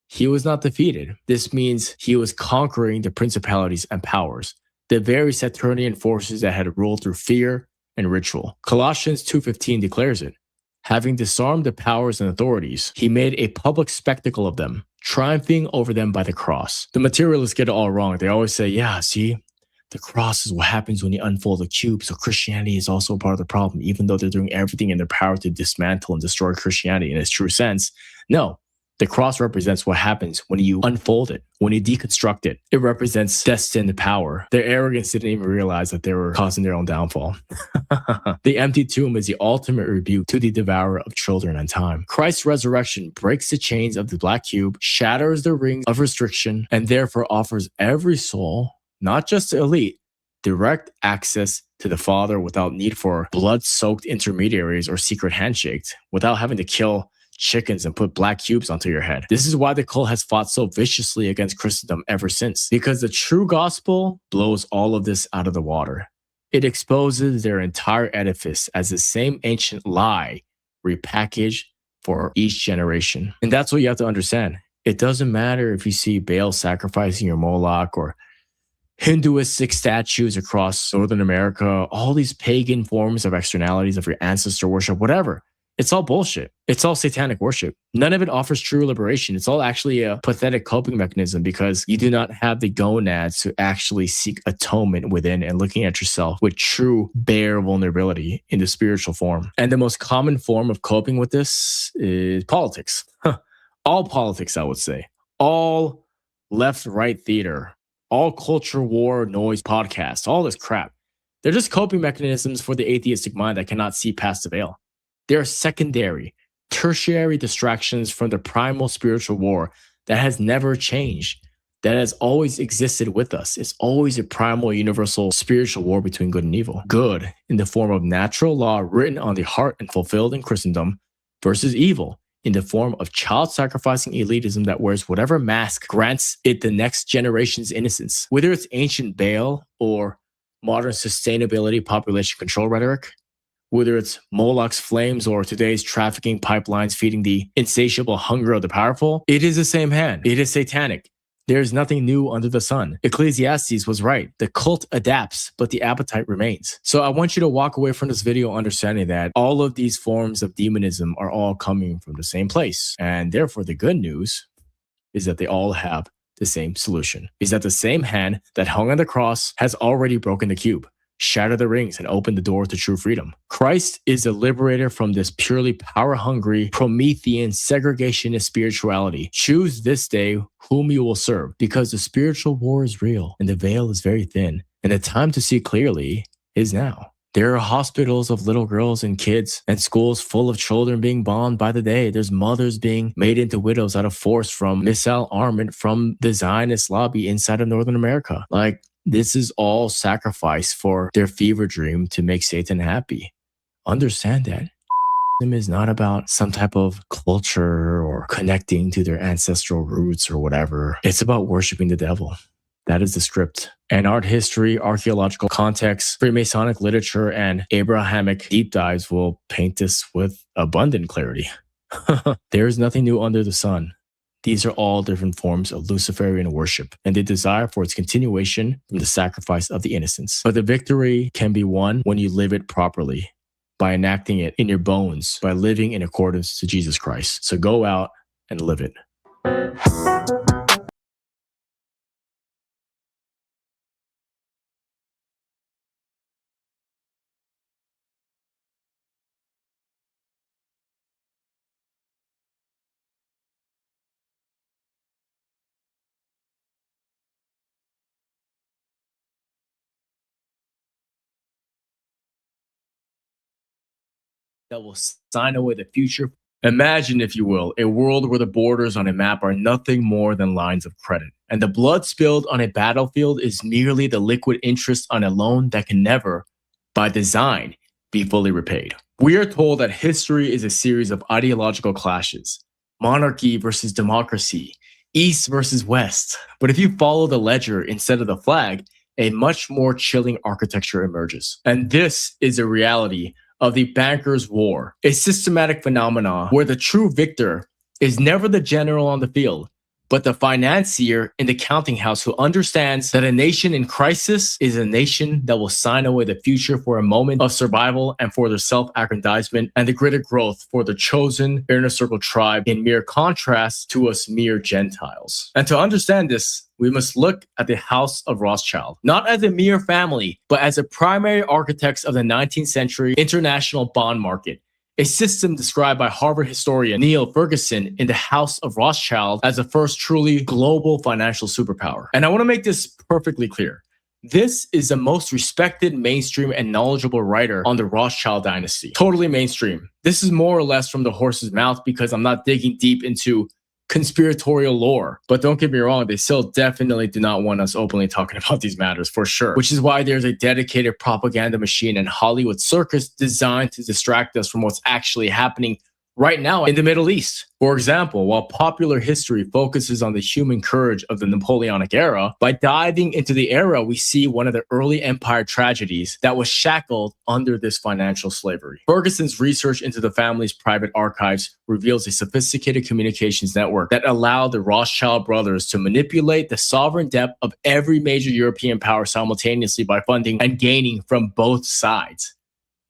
He was not defeated. This means he was conquering the principalities and powers, the very Saturnian forces that had ruled through fear and ritual. Colossians 2:15 declares it. Having disarmed the powers and authorities, he made a public spectacle of them, triumphing over them by the cross. The materialists get it all wrong. They always say, yeah, see, the cross is what happens when you unfold the cube. So Christianity is also part of the problem, even though they're doing everything in their power to dismantle and destroy Christianity in its true sense. No, the cross represents what happens when you unfold it, when you deconstruct it. It represents destined power. Their arrogance didn't even realize that they were causing their own downfall. The empty tomb is the ultimate rebuke to the devourer of children and time. Christ's resurrection breaks the chains of the black cube, shatters the rings of restriction, and therefore offers every soul, not just the elite, direct access to the Father without need for blood-soaked intermediaries or secret handshakes, without having to kill chickens and put black cubes onto your head. This is why the cult has fought so viciously against Christendom ever since, because the true gospel blows all of this out of the water. It exposes their entire edifice as the same ancient lie repackaged for each generation. And that's what you have to understand. It doesn't matter if you see Baal sacrificing your Moloch or Hinduistic statues across Northern America, all these pagan forms of externalities of your ancestor worship, whatever. It's all bullshit. It's all satanic worship. None of it offers true liberation. It's all actually a pathetic coping mechanism because you do not have the gonads to actually seek atonement within and looking at yourself with true bare vulnerability in the spiritual form. And the most common form of coping with this is politics. All politics, I would say. All left-right theater. All culture war noise podcasts. All this crap. They're just coping mechanisms for the atheistic mind that cannot see past the veil. They are secondary, tertiary distractions from the primal spiritual war that has never changed, that has always existed with us. It's always a primal, universal spiritual war between good and evil. Good in the form of natural law written on the heart and fulfilled in Christendom versus evil in the form of child-sacrificing elitism that wears whatever mask grants it the next generation's innocence. Whether it's ancient Baal or modern sustainability population control rhetoric, whether it's Moloch's flames or today's trafficking pipelines feeding the insatiable hunger of the powerful, it is the same hand. It is satanic. There is nothing new under the sun. Ecclesiastes was right. The cult adapts, but the appetite remains. So I want you to walk away from this video understanding that all of these forms of demonism are all coming from the same place. And therefore, the good news is that they all have the same solution. Is that the same hand that hung on the cross has already broken the cube, shatter the rings, and open the door to true freedom. Christ is the liberator from this purely power-hungry, Promethean, segregationist spirituality. Choose this day whom you will serve, because the spiritual war is real and the veil is very thin, and the time to see clearly is now. There are hospitals of little girls and kids and schools full of children being bombed by the day. There's mothers being made into widows out of force from missile armament from the Zionist lobby inside of Northern America. This is all sacrifice for their fever dream to make Satan happy. Understand that. Is not about some type of culture or connecting to their ancestral roots or whatever. It's about worshiping the devil. That is the script. And art history, archaeological context, Freemasonic literature, and Abrahamic deep dives will paint this with abundant clarity. There is nothing new under the sun. These are all different forms of Luciferian worship, and the desire for its continuation from the sacrifice of the innocents. But the victory can be won when you live it properly, by enacting it in your bones, by living in accordance to Jesus Christ. So go out and live it. That will sign away the future. Imagine, if you will, a world where the borders on a map are nothing more than lines of credit, and the blood spilled on a battlefield is merely the liquid interest on a loan that can never, by design, be fully repaid. We are told that history is a series of ideological clashes, monarchy versus democracy, East versus West. But if you follow the ledger instead of the flag, a much more chilling architecture emerges. And this is a reality of the bankers' war, a systematic phenomenon where the true victor is never the general on the field, but the financier in the counting house who understands that a nation in crisis is a nation that will sign away the future for a moment of survival and for their self-aggrandizement, and the greater growth for the chosen inner circle tribe, in mere contrast to us mere Gentiles. And to understand this, we must look at the House of Rothschild, not as a mere family, but as the primary architects of the 19th century international bond market, a system described by Harvard historian Neil Ferguson in the House of Rothschild as the first truly global financial superpower. And I want to make this perfectly clear. This is the most respected, mainstream, and knowledgeable writer on the Rothschild dynasty. Totally mainstream. This is more or less from the horse's mouth because I'm not digging deep into conspiratorial lore. But don't get me wrong, they still definitely do not want us openly talking about these matters, for sure. Which is why there's a dedicated propaganda machine and Hollywood circus designed to distract us from what's actually happening right now in the Middle East. For example, while popular history focuses on the human courage of the Napoleonic era, by diving into the era, we see one of the early empire tragedies that was shackled under this financial slavery. Ferguson's research into the family's private archives reveals a sophisticated communications network that allowed the Rothschild brothers to manipulate the sovereign debt of every major European power simultaneously by funding and gaining from both sides.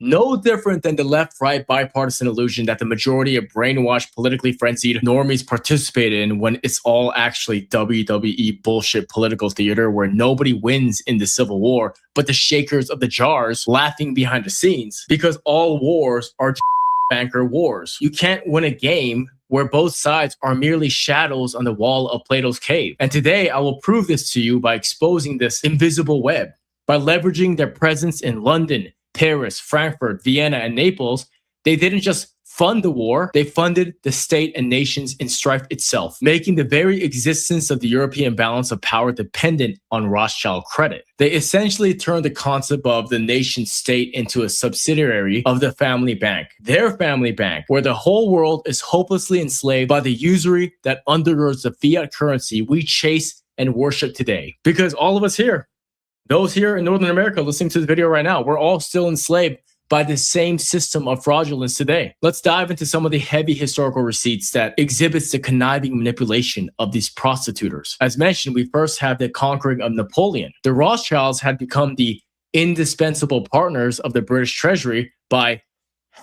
No different than the left-right bipartisan illusion that the majority of brainwashed, politically frenzied normies participate in when it's all actually WWE bullshit political theater where nobody wins in the Civil War, but the shakers of the jars laughing behind the scenes, because all wars are banker wars. You can't win a game where both sides are merely shadows on the wall of Plato's cave. And today I will prove this to you by exposing this invisible web. By leveraging their presence in London, Paris, Frankfurt, Vienna, and Naples, they didn't just fund the war, they funded the state and nations in strife itself, making the very existence of the European balance of power dependent on Rothschild credit. They essentially turned the concept of the nation state into a subsidiary of the family bank, their family bank, where the whole world is hopelessly enslaved by the usury that undergirds the fiat currency we chase and worship today. Because all of us here, those here in Northern America listening to this video right now, we're all still enslaved by the same system of fraudulence today. Let's dive into some of the heavy historical receipts that exhibits the conniving manipulation of these prostituters. As mentioned, we first have the conquering of Napoleon. The Rothschilds had become the indispensable partners of the British Treasury by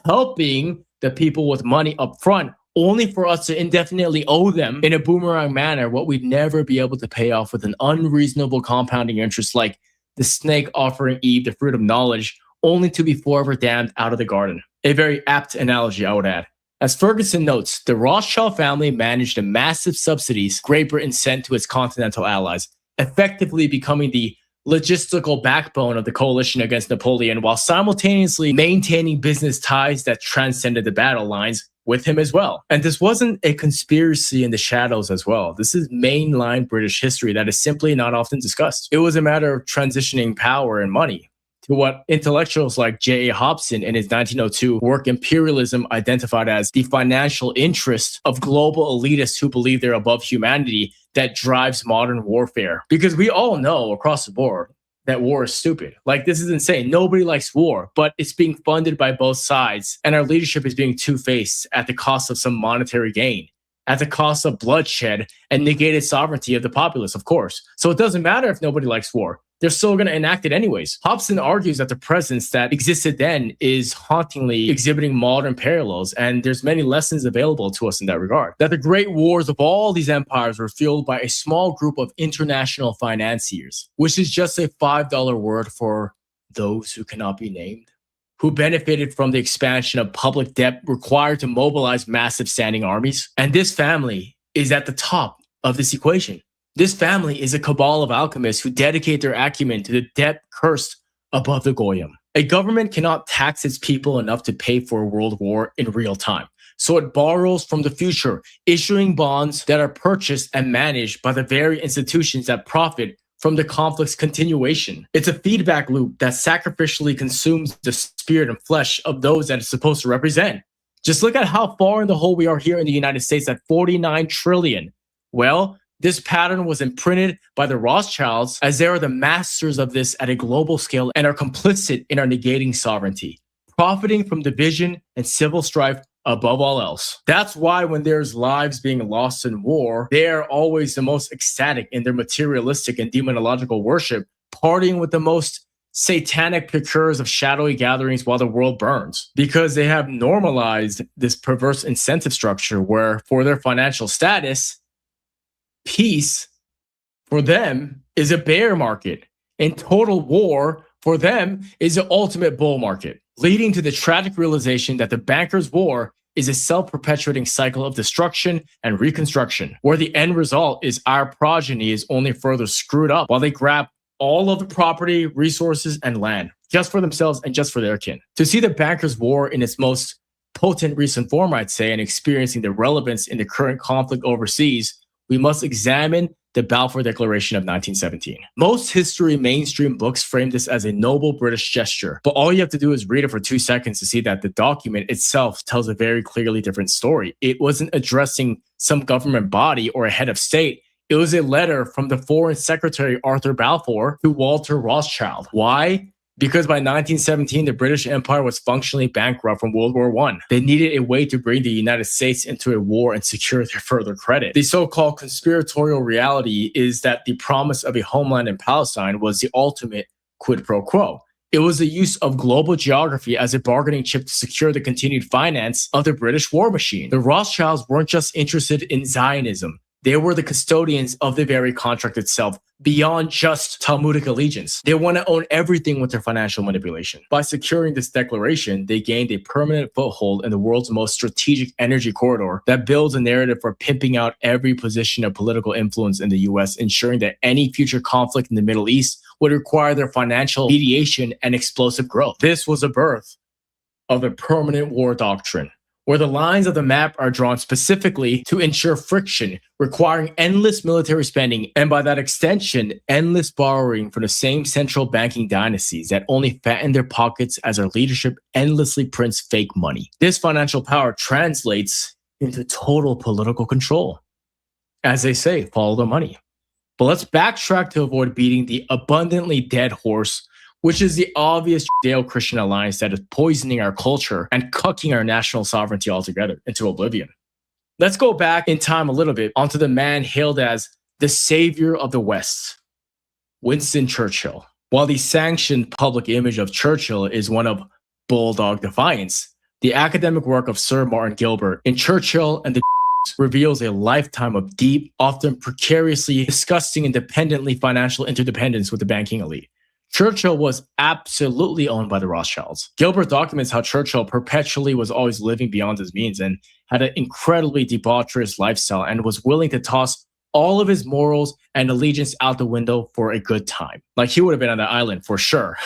helping the people with money up front, only for us to indefinitely owe them in a boomerang manner what we'd never be able to pay off with an unreasonable compounding interest, like the snake offering Eve the fruit of knowledge, only to be forever damned out of the garden. A very apt analogy, I would add. As Ferguson notes, the Rothschild family managed the massive subsidies Great Britain sent to its continental allies, effectively becoming the logistical backbone of the coalition against Napoleon, while simultaneously maintaining business ties that transcended the battle lines with him as well. And this wasn't a conspiracy in the shadows as well. This is mainline British history that is simply not often discussed. It was a matter of transitioning power and money to what intellectuals like J.A. Hobson in his 1902 work Imperialism identified as the financial interest of global elitists who believe they're above humanity that drives modern warfare. Because we all know across the board that war is stupid. Like, this is insane. Nobody likes war, but it's being funded by both sides. And our leadership is being two-faced at the cost of some monetary gain, at the cost of bloodshed and negated sovereignty of the populace, of course. So it doesn't matter if nobody likes war. They're still going to enact it anyways. Hobson argues that the presence that existed then is hauntingly exhibiting modern parallels, and there's many lessons available to us in that regard. That the great wars of all these empires were fueled by a small group of international financiers, which is just a $5 word for those who cannot be named, who benefited from the expansion of public debt required to mobilize massive standing armies. And this family is at the top of this equation. This family is a cabal of alchemists who dedicate their acumen to the debt cursed above the Goyim. A government cannot tax its people enough to pay for a world war in real time. So it borrows from the future, issuing bonds that are purchased and managed by the very institutions that profit from the conflict's continuation. It's a feedback loop that sacrificially consumes the spirit and flesh of those that it's supposed to represent. Just look at how far in the hole we are here in the United States at 49 trillion. Well, this pattern was imprinted by the Rothschilds, as they are the masters of this at a global scale and are complicit in our negating sovereignty, profiting from division and civil strife above all else. That's why when there's lives being lost in war, they're always the most ecstatic in their materialistic and demonological worship, partying with the most satanic procurers of shadowy gatherings while the world burns, because they have normalized this perverse incentive structure where, for their financial status, peace for them is a bear market, and total war for them is the ultimate bull market, leading to the tragic realization that the banker's war is a self-perpetuating cycle of destruction and reconstruction, where the end result is our progeny is only further screwed up while they grab all of the property, resources, and land, just for themselves and just for their kin. To see the banker's war in its most potent recent form, I'd say, and experiencing the relevance in the current conflict overseas, we must examine the Balfour Declaration of 1917. Most history mainstream books frame this as a noble British gesture, but all you have to do is read it for 2 seconds to see that the document itself tells a very clearly different story. It wasn't addressing some government body or a head of state. It was a letter from the Foreign Secretary Arthur Balfour to Walter Rothschild. Why? Because by 1917, the British Empire was functionally bankrupt from World War I. They needed a way to bring the United States into a war and secure their further credit. The so-called conspiratorial reality is that the promise of a homeland in Palestine was the ultimate quid pro quo. It was the use of global geography as a bargaining chip to secure the continued finance of the British war machine. The Rothschilds weren't just interested in Zionism. They were the custodians of the very contract itself, beyond just Talmudic allegiance. They want to own everything with their financial manipulation. By securing this declaration, they gained a permanent foothold in the world's most strategic energy corridor that builds a narrative for pimping out every position of political influence in the US, ensuring that any future conflict in the Middle East would require their financial mediation and explosive growth. This was the birth of a permanent war doctrine, where the lines of the map are drawn specifically to ensure friction, requiring endless military spending, and by that extension, endless borrowing from the same central banking dynasties that only fatten their pockets as our leadership endlessly prints fake money. This financial power translates into total political control. As they say, follow the money. But let's backtrack to avoid beating the abundantly dead horse, which is the obvious Judeo-Christian alliance that is poisoning our culture and cucking our national sovereignty altogether into oblivion. Let's go back in time a little bit onto the man hailed as the savior of the West, Winston Churchill. While the sanctioned public image of Churchill is one of bulldog defiance, the academic work of Sir Martin Gilbert in Churchill and the reveals a lifetime of deep, often precariously disgusting independently financial interdependence with the banking elite. Churchill was absolutely owned by the Rothschilds. Gilbert documents how Churchill perpetually was always living beyond his means and had an incredibly debaucherous lifestyle and was willing to toss all of his morals and allegiance out the window for a good time. Like he would have been on the island for sure.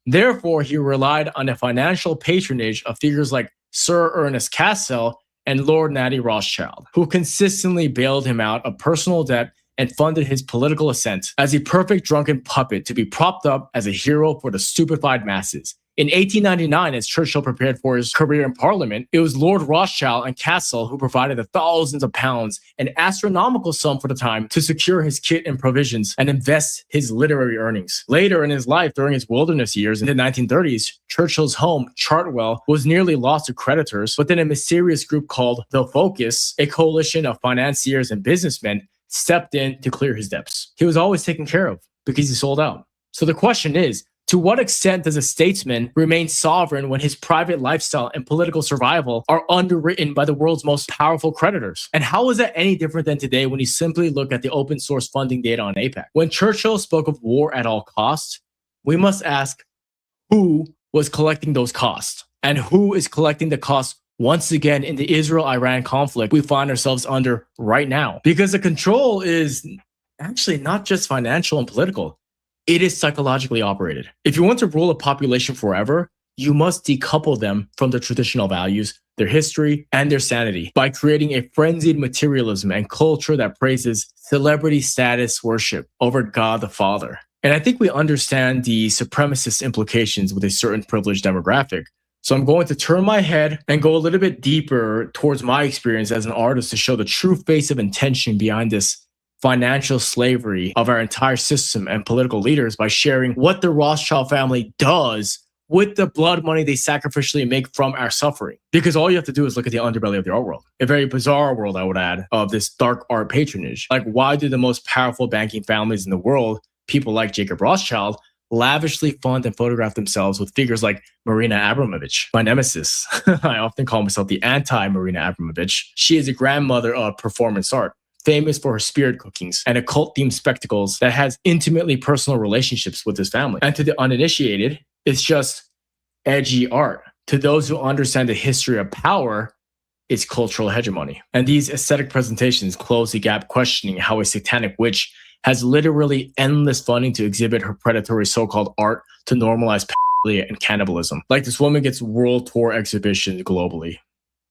Therefore, he relied on the financial patronage of figures like Sir Ernest Cassell and Lord Natty Rothschild, who consistently bailed him out of personal debt and funded his political ascent as a perfect drunken puppet to be propped up as a hero for the stupefied masses. In 1899, as Churchill prepared for his career in Parliament, it was Lord Rothschild and Cassell who provided the thousands of pounds, an astronomical sum for the time, to secure his kit and provisions and invest his literary earnings. Later in his life, during his wilderness years in the 1930s, Churchill's home, Chartwell, was nearly lost to creditors, but then a mysterious group called The Focus, a coalition of financiers and businessmen, stepped in to clear his debts. He was always taken care of because he sold out. So the question is, to what extent does a statesman remain sovereign when his private lifestyle and political survival are underwritten by the world's most powerful creditors? And how is that any different than today when you simply look at the open source funding data on APEC? When Churchill spoke of war at all costs, we must ask who was collecting those costs and who is collecting the costs once again in the Israel-Iran conflict we find ourselves under right now. Because the control is actually not just financial and political. It is psychologically operated. If you want to rule a population forever, you must decouple them from their traditional values, their history, and their sanity by creating a frenzied materialism and culture that praises celebrity status worship over God the Father. And I think we understand the supremacist implications with a certain privileged demographic. So I'm going to turn my head and go a little bit deeper towards my experience as an artist to show the true face of intention behind this financial slavery of our entire system and political leaders by sharing what the Rothschild family does with the blood money they sacrificially make from our suffering. Because all you have to do is look at the underbelly of the art world. A very bizarre world, I would add, of this dark art patronage. Like, why do the most powerful banking families in the world, people like Jacob Rothschild, lavishly fund and photograph themselves with figures like Marina Abramovich, my nemesis? I often call myself the anti-Marina Abramovich. She is a grandmother of performance art, famous for her spirit cookings and occult-themed spectacles that has intimately personal relationships with his family. And to the uninitiated, it's just edgy art. To those who understand the history of power, it's cultural hegemony. And these aesthetic presentations close the gap, questioning how a satanic witch has literally endless funding to exhibit her predatory so-called art to normalize pedophilia and cannibalism. Like, this woman gets world tour exhibitions globally.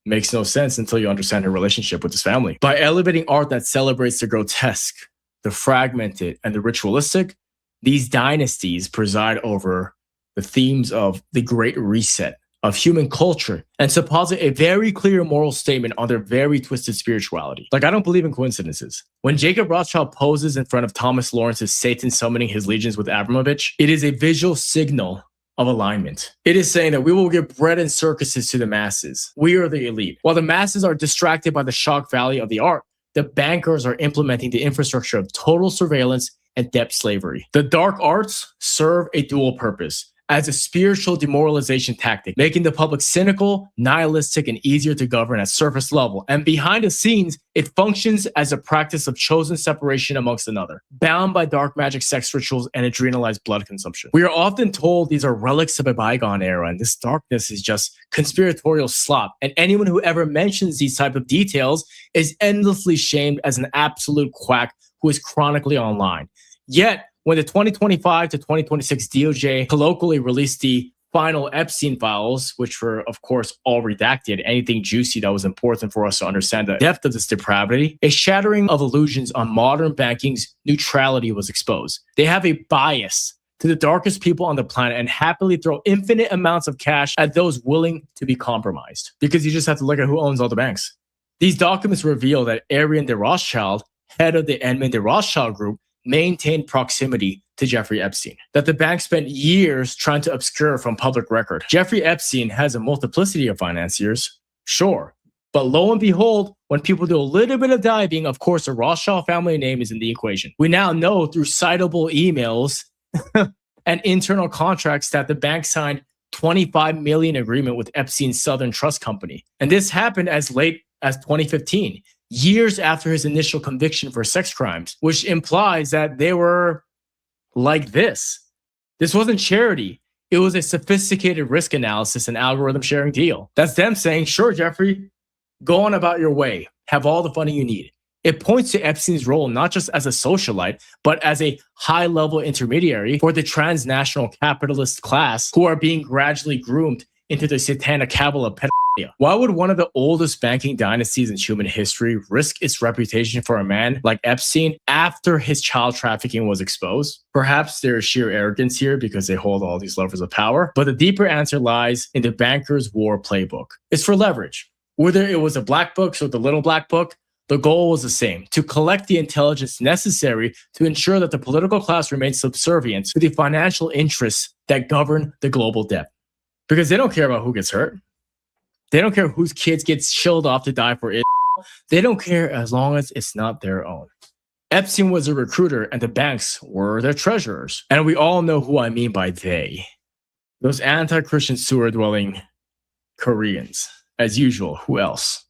Makes no sense until you understand her relationship with his family. By elevating art that celebrates the grotesque, the fragmented, and the ritualistic, these dynasties preside over the themes of the Great Reset, of human culture, and to posit a very clear moral statement on their very twisted spirituality. Like, I don't believe in coincidences. When Jacob Rothschild poses in front of Thomas Lawrence's Satan summoning his legions with Abramovich, it is a visual signal of alignment. It is saying that we will give bread and circuses to the masses. We are the elite. While the masses are distracted by the shock value of the art, the bankers are implementing the infrastructure of total surveillance and debt slavery. The dark arts serve a dual purpose: as a spiritual demoralization tactic, making the public cynical, nihilistic, and easier to govern at surface level. And behind the scenes, it functions as a practice of chosen separation amongst another, bound by dark magic sex rituals and adrenalized blood consumption. We are often told these are relics of a bygone era, and this darkness is just conspiratorial slop. And anyone who ever mentions these type of details is endlessly shamed as an absolute quack who is chronically online. Yet, when the 2025 to 2026 DOJ colloquially released the final Epstein files, which were, of course, all redacted, anything juicy that was important for us to understand the depth of this depravity, a shattering of illusions on modern banking's neutrality was exposed. They have a bias to the darkest people on the planet and happily throw infinite amounts of cash at those willing to be compromised. Because you just have to look at who owns all the banks. These documents reveal that Arian de Rothschild, head of the Edmund de Rothschild Group, maintained proximity to Jeffrey Epstein, that the bank spent years trying to obscure from public record. Jeffrey Epstein has a multiplicity of financiers, sure, but lo and behold, when people do a little bit of diving, of course, the Rothschild family name is in the equation. We now know through citable emails and internal contracts that the bank signed $25 million agreement with Epstein's Southern Trust Company. And this happened as late as 2015. Years after his initial conviction for sex crimes, which implies that they were like this. This wasn't charity. It was a sophisticated risk analysis and algorithm sharing deal. That's them saying, sure, Jeffrey, go on about your way. Have all the funding you need. It points to Epstein's role not just as a socialite, but as a high-level intermediary for the transnational capitalist class who are being gradually groomed into the satanic cabal of pedophilia. Why would one of the oldest banking dynasties in human history risk its reputation for a man like Epstein after his child trafficking was exposed? Perhaps there is sheer arrogance here because they hold all these levers of power, but the deeper answer lies in the banker's war playbook. It's for leverage. Whether it was the black books or the little black book, the goal was the same: to collect the intelligence necessary to ensure that the political class remains subservient to the financial interests that govern the global debt. Because they don't care about who gets hurt. They don't care whose kids get shilled off to die for it. They don't care as long as it's not their own. Epstein was a recruiter and the banks were their treasurers. And we all know who I mean by they. Those anti-Christian sewer-dwelling Koreans. As usual, who else?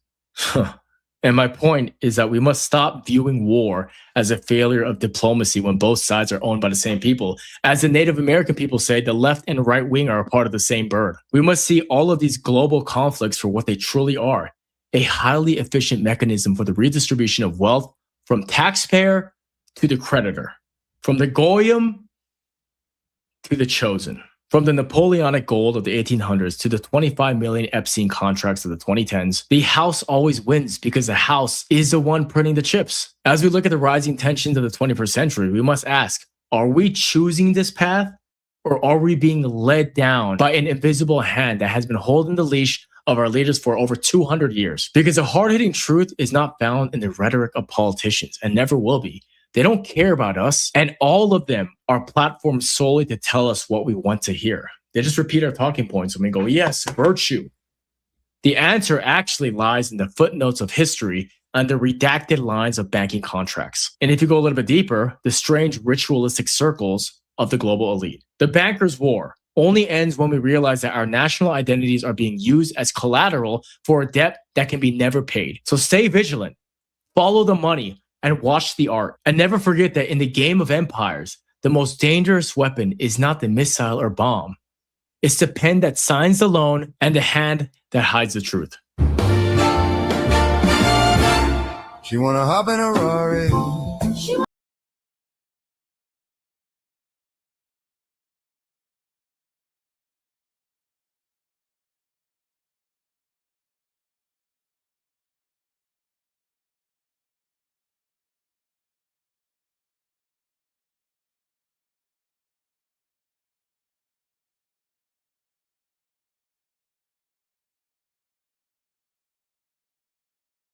And my point is that we must stop viewing war as a failure of diplomacy when both sides are owned by the same people. As the Native American people say, the left and right wing are a part of the same bird. We must see all of these global conflicts for what they truly are: a highly efficient mechanism for the redistribution of wealth from taxpayer to the creditor, from the goyim to the chosen. From the Napoleonic gold of the 1800s to the 25 million Epstein contracts of the 2010s, the house always wins because the house is the one printing the chips. As we look at the rising tensions of the 21st century, we must ask, are we choosing this path, or are we being led down by an invisible hand that has been holding the leash of our leaders for over 200 years? Because the hard-hitting truth is not found in the rhetoric of politicians and never will be. They don't care about us, and all of them are platformed solely to tell us what we want to hear. They just repeat our talking points and we go, yes, virtue. The answer actually lies in the footnotes of history and the redacted lines of banking contracts. And if you go a little bit deeper, the strange ritualistic circles of the global elite. The bankers' war only ends when we realize that our national identities are being used as collateral for a debt that can be never paid. So stay vigilant, follow the money, and watch the art. And never forget that in the game of empires, the most dangerous weapon is not the missile or bomb. It's the pen that signs the loan and the hand that hides the truth. She wanna hop in a Rari.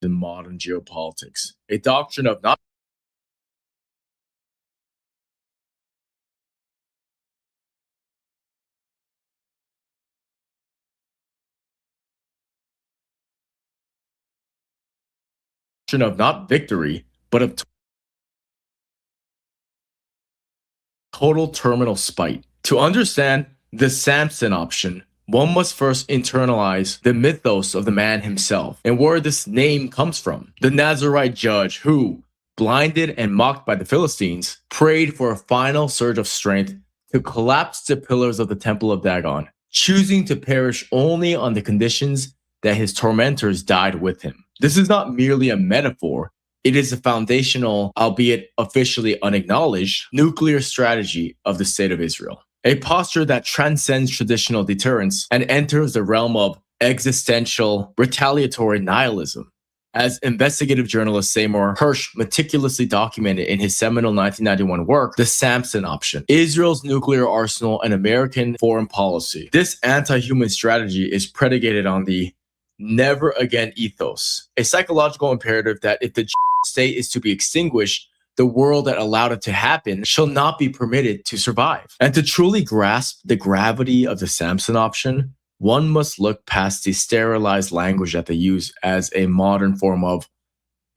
In modern geopolitics, a doctrine of not victory, but of total terminal spite. To understand the Samson option, one must first internalize the mythos of the man himself and where this name comes from. The Nazarite judge who, blinded and mocked by the Philistines, prayed for a final surge of strength to collapse the pillars of the temple of Dagon, choosing to perish only on the conditions that his tormentors died with him. This is not merely a metaphor. It is a foundational, albeit officially unacknowledged, nuclear strategy of the state of Israel. A posture that transcends traditional deterrence and enters the realm of existential, retaliatory nihilism. As investigative journalist Seymour Hersh meticulously documented in his seminal 1991 work, The Samson Option, Israel's Nuclear Arsenal and American Foreign Policy. This anti-human strategy is predicated on the never again ethos, a psychological imperative that if the state is to be extinguished, the world that allowed it to happen shall not be permitted to survive. And to truly grasp the gravity of the Samson option, one must look past the sterilized language that they use as a modern form of,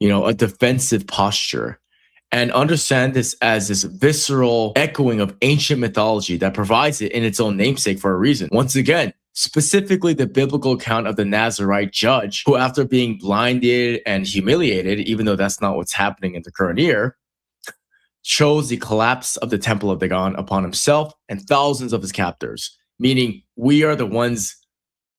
a defensive posture, and understand this as this visceral echoing of ancient mythology that provides it in its own namesake for a reason. Once again, specifically the biblical account of the Nazarite judge who, after being blinded and humiliated, even though that's not what's happening in the current year, chose the collapse of the temple of Dagon upon himself and thousands of his captors, meaning we are the ones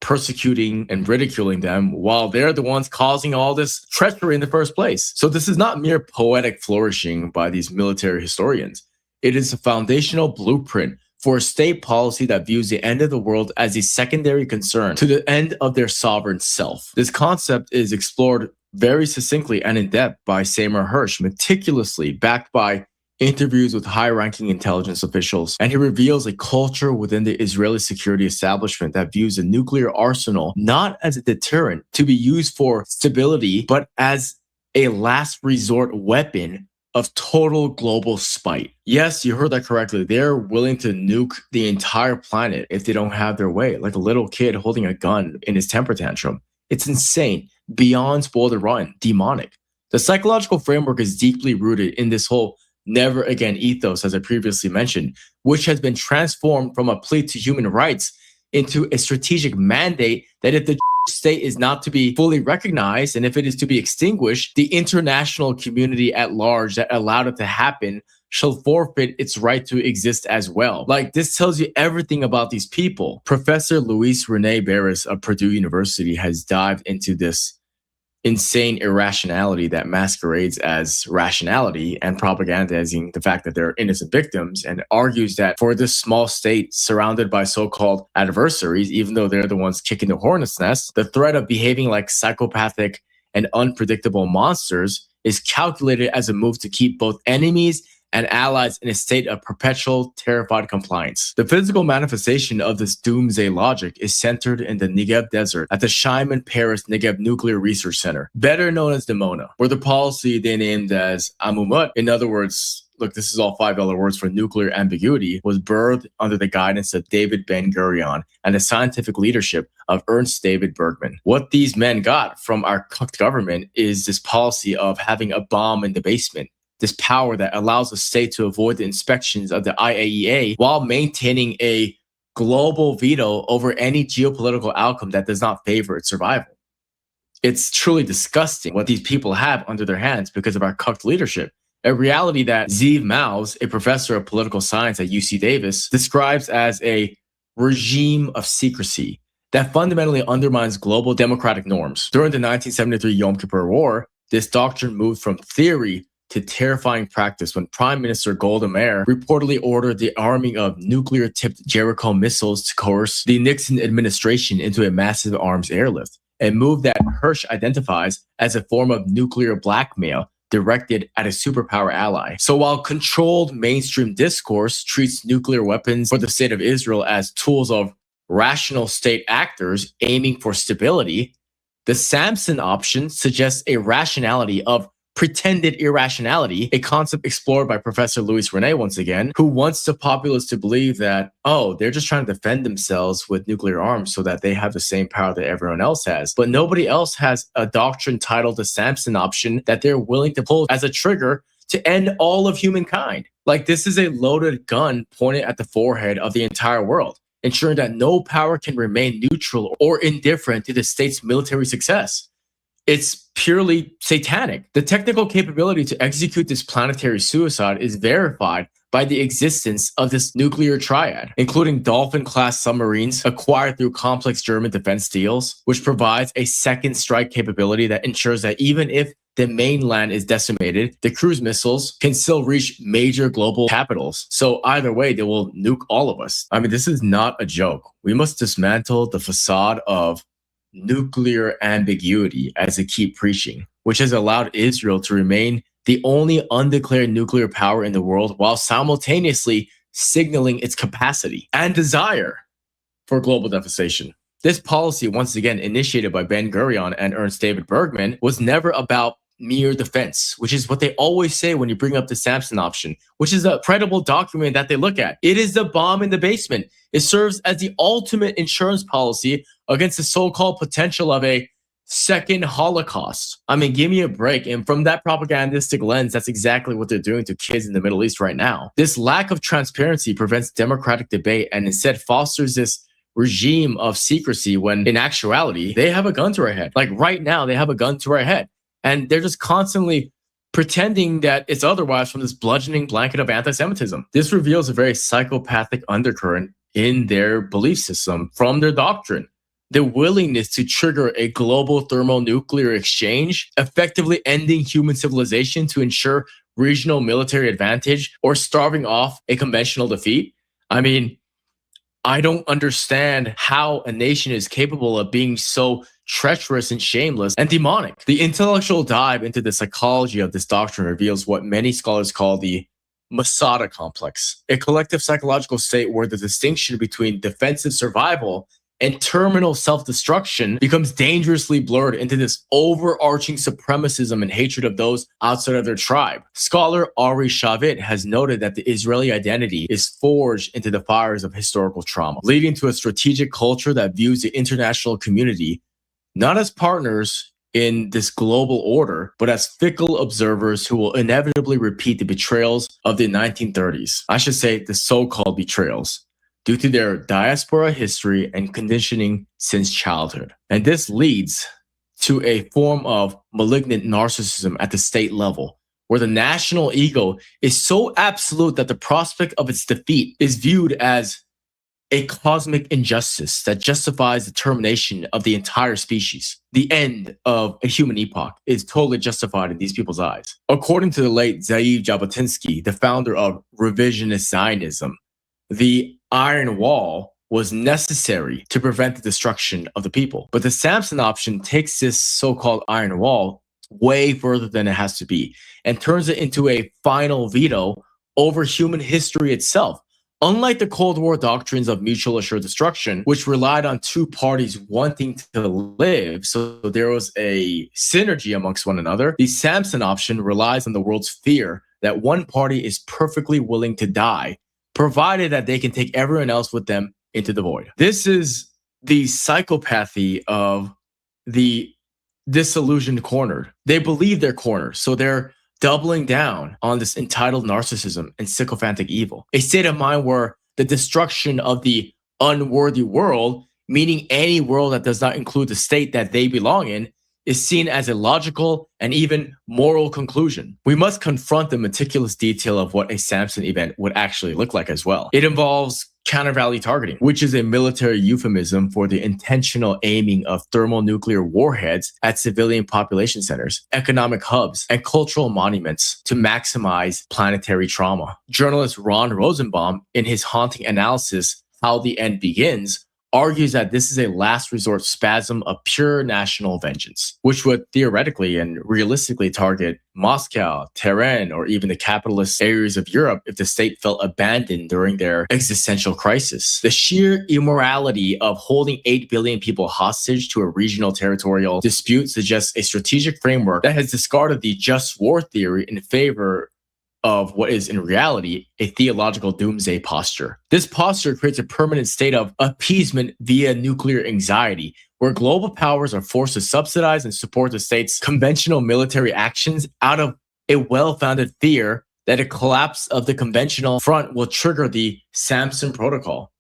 persecuting and ridiculing them while they're the ones causing all this treachery in the first place. So this is not mere poetic flourishing by these military historians. It is a foundational blueprint for a state policy that views the end of the world as a secondary concern to the end of their sovereign self. This concept is explored very succinctly and in depth by Seymour Hersh, meticulously backed by interviews with high-ranking intelligence officials, and he reveals a culture within the Israeli security establishment that views a nuclear arsenal not as a deterrent to be used for stability, but as a last resort weapon of total global spite. Yes, you heard that correctly. They're willing to nuke the entire planet if they don't have their way, like a little kid holding a gun in his temper tantrum. It's insane, beyond spoil the run, demonic. The psychological framework is deeply rooted in this whole never again ethos, as I previously mentioned, which has been transformed from a plea to human rights into a strategic mandate that if the state is not to be fully recognized and if it is to be extinguished, the international community at large that allowed it to happen shall forfeit its right to exist as well. Like, this tells you everything about these people. Professor Luis Rene Barris of Purdue University has dived into this insane irrationality that masquerades as rationality and propagandizing the fact that they're innocent victims, and argues that for this small state surrounded by so-called adversaries, even though they're the ones kicking the hornet's nest, the threat of behaving like psychopathic and unpredictable monsters is calculated as a move to keep both enemies and allies in a state of perpetual terrified compliance. The physical manifestation of this doomsday logic is centered in the Negev desert at the Shimon Peres Negev Nuclear Research Center, better known as Dimona, where the policy they named as Amumut, in other words, look, this is all $5 words for nuclear ambiguity, was birthed under the guidance of David Ben-Gurion and the scientific leadership of Ernst David Bergman. What these men got from our cucked government is this policy of having a bomb in the basement, this power that allows a state to avoid the inspections of the IAEA while maintaining a global veto over any geopolitical outcome that does not favor its survival. It's truly disgusting what these people have under their hands because of our cucked leadership. A reality that Zeev Maus, a professor of political science at UC Davis, describes as a regime of secrecy that fundamentally undermines global democratic norms. During the 1973 Yom Kippur War, this doctrine moved from theory to terrifying practice when Prime Minister Golda Meir reportedly ordered the arming of nuclear-tipped Jericho missiles to coerce the Nixon administration into a massive arms airlift, a move that Hirsch identifies as a form of nuclear blackmail directed at a superpower ally. So while controlled mainstream discourse treats nuclear weapons for the state of Israel as tools of rational state actors aiming for stability, the Samson option suggests a rationality of pretended irrationality, a concept explored by Professor Luis Rene once again, who wants the populace to believe that, oh, they're just trying to defend themselves with nuclear arms so that they have the same power that everyone else has. But nobody else has a doctrine titled the Samson option that they're willing to pull as a trigger to end all of humankind. Like, this is a loaded gun pointed at the forehead of the entire world, ensuring that no power can remain neutral or indifferent to the state's military success. It's purely satanic. The technical capability to execute this planetary suicide is verified by the existence of this nuclear triad, including Dolphin-class submarines acquired through complex German defense deals, which provides a second strike capability that ensures that even if the mainland is decimated, the cruise missiles can still reach major global capitals. So either way, they will nuke all of us. I mean, this is not a joke. We must dismantle the facade of nuclear ambiguity, as they keep preaching, which has allowed Israel to remain the only undeclared nuclear power in the world while simultaneously signaling its capacity and desire for global devastation. This policy, once again initiated by Ben-Gurion and Ernst David Bergman, was never about mere defense, which is what they always say when you bring up the Samson option, which is a credible document that they look at. It is the bomb in the basement. It serves as the ultimate insurance policy against the so-called potential of a second Holocaust. I mean, give me a break. And from that propagandistic lens, that's exactly what they're doing to kids in the Middle East right now. This lack of transparency prevents democratic debate and instead fosters this regime of secrecy when in actuality, they have a gun to our head. Like right now, they have a gun to our head. And they're just constantly pretending that it's otherwise from this bludgeoning blanket of anti-Semitism. This reveals a very psychopathic undercurrent in their belief system from their doctrine. The willingness to trigger a global thermonuclear exchange, effectively ending human civilization to ensure regional military advantage or starving off a conventional defeat. I mean, I don't understand how a nation is capable of being so treacherous and shameless and demonic. The intellectual dive into the psychology of this doctrine reveals what many scholars call the Masada complex, a collective psychological state where the distinction between defensive survival and terminal self-destruction becomes dangerously blurred into this overarching supremacism and hatred of those outside of their tribe. Scholar Ari Shavit has noted that the Israeli identity is forged into the fires of historical trauma, leading to a strategic culture that views the international community not as partners in this global order, but as fickle observers who will inevitably repeat the betrayals of the 1930s. I should say the so-called betrayals, due to their diaspora history and conditioning since childhood. And this leads to a form of malignant narcissism at the state level, where the national ego is so absolute that the prospect of its defeat is viewed as a cosmic injustice that justifies the termination of the entire species. The end of a human epoch is totally justified in these people's eyes. According to the late Zeev Jabotinsky, the founder of revisionist Zionism, the Iron Wall was necessary to prevent the destruction of the people. But the Samson option takes this so-called Iron Wall way further than it has to be and turns it into a final veto over human history itself. Unlike the Cold War doctrines of mutual assured destruction, which relied on two parties wanting to live, so there was a synergy amongst one another, the Samson option relies on the world's fear that one party is perfectly willing to die, provided that they can take everyone else with them into the void. This is the psychopathy of the disillusioned cornered. They believe they're cornered, so they're doubling down on this entitled narcissism and sycophantic evil. A state of mind where the destruction of the unworthy world, meaning any world that does not include the state that they belong in, is seen as a logical and even moral conclusion. We must confront the meticulous detail of what a Samson event would actually look like as well. It involves counter-valley targeting, which is a military euphemism for the intentional aiming of thermonuclear warheads at civilian population centers, economic hubs, and cultural monuments to maximize planetary trauma. Journalist Ron Rosenbaum, in his haunting analysis, How the End Begins, argues that this is a last resort spasm of pure national vengeance, which would theoretically and realistically target Moscow, Tehran, or even the capitalist areas of Europe if the state felt abandoned during their existential crisis. The sheer immorality of holding 8 billion people hostage to a regional territorial dispute suggests a strategic framework that has discarded the just war theory in favor of what is in reality a theological doomsday posture. This posture creates a permanent state of appeasement via nuclear anxiety, where global powers are forced to subsidize and support the state's conventional military actions out of a well-founded fear that a collapse of the conventional front will trigger the Samson protocol.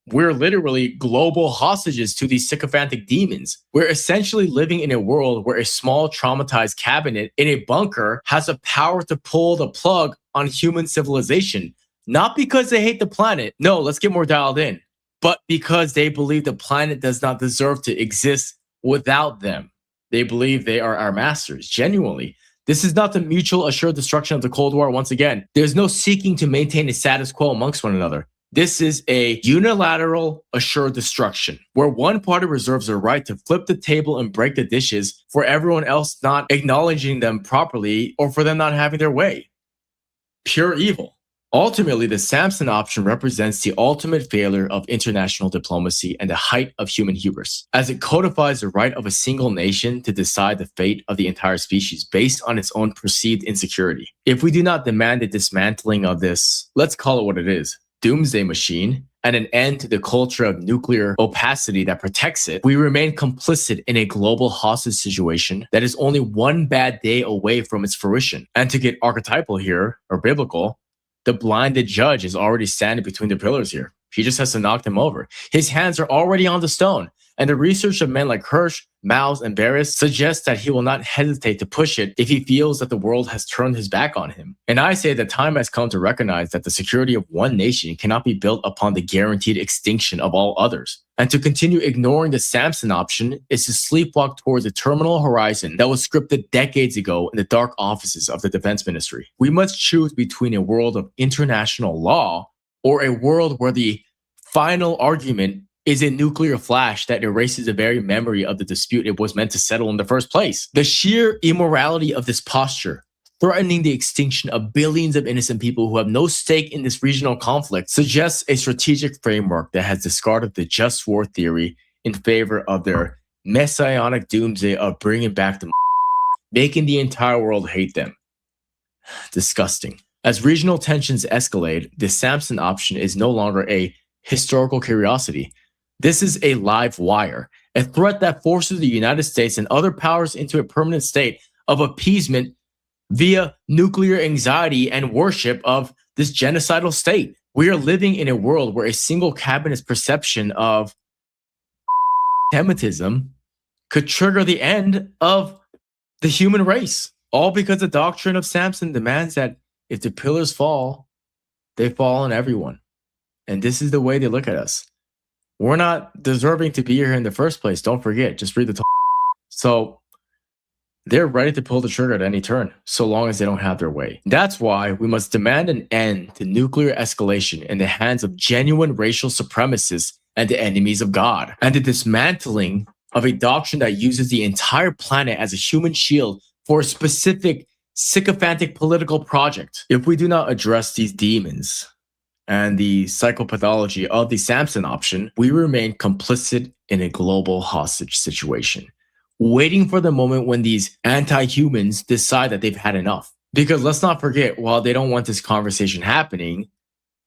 We're literally global hostages to these sycophantic demons. We're essentially living in a world where a small traumatized cabinet in a bunker has the power to pull the plug on human civilization, not because they hate the planet. No, let's get more dialed in. But because they believe the planet does not deserve to exist without them. They believe they are our masters, genuinely. This is not the mutual assured destruction of the Cold War once again. There's no seeking to maintain a status quo amongst one another. This is a unilateral assured destruction, where one party reserves the right to flip the table and break the dishes for everyone else not acknowledging them properly or for them not having their way. Pure evil. Ultimately, the Samson option represents the ultimate failure of international diplomacy and the height of human hubris, as it codifies the right of a single nation to decide the fate of the entire species based on its own perceived insecurity. If we do not demand the dismantling of this, let's call it what it is, doomsday machine, and an end to the culture of nuclear opacity that protects it, we remain complicit in a global hostage situation that is only one bad day away from its fruition. And to get archetypal here, or biblical, the blinded judge is already standing between the pillars here. He just has to knock them over. His hands are already on the stone. And the research of men like Hirsch, Maus, and Barris suggests that he will not hesitate to push it if he feels that the world has turned his back on him. And I say the time has come to recognize that the security of one nation cannot be built upon the guaranteed extinction of all others. And to continue ignoring the Samson option is to sleepwalk towards a terminal horizon that was scripted decades ago in the dark offices of the Defense Ministry. We must choose between a world of international law or a world where the final argument is a nuclear flash that erases the very memory of the dispute it was meant to settle in the first place. The sheer immorality of this posture, threatening the extinction of billions of innocent people who have no stake in this regional conflict, suggests a strategic framework that has discarded the just war theory in favor of their messianic doomsday of bringing back the making the entire world hate them. Disgusting. As regional tensions escalate, the Samson option is no longer a historical curiosity. This is a live wire, a threat that forces the United States and other powers into a permanent state of appeasement via nuclear anxiety and worship of this genocidal state. We are living in a world where a single cabinet's perception of Semitism could trigger the end of the human race, all because the doctrine of Samson demands that if the pillars fall, they fall on everyone. And this is the way they look at us. We're not deserving to be here in the first place. Don't forget, just read the So they're ready to pull the trigger at any turn, so long as they don't have their way. That's why we must demand an end to nuclear escalation in the hands of genuine racial supremacists and the enemies of God, and the dismantling of a doctrine that uses the entire planet as a human shield for a specific sycophantic political project. If we do not address these demons and the psychopathology of the Samson option, we remain complicit in a global hostage situation, waiting for the moment when these anti-humans decide that they've had enough. Because let's not forget, while they don't want this conversation happening,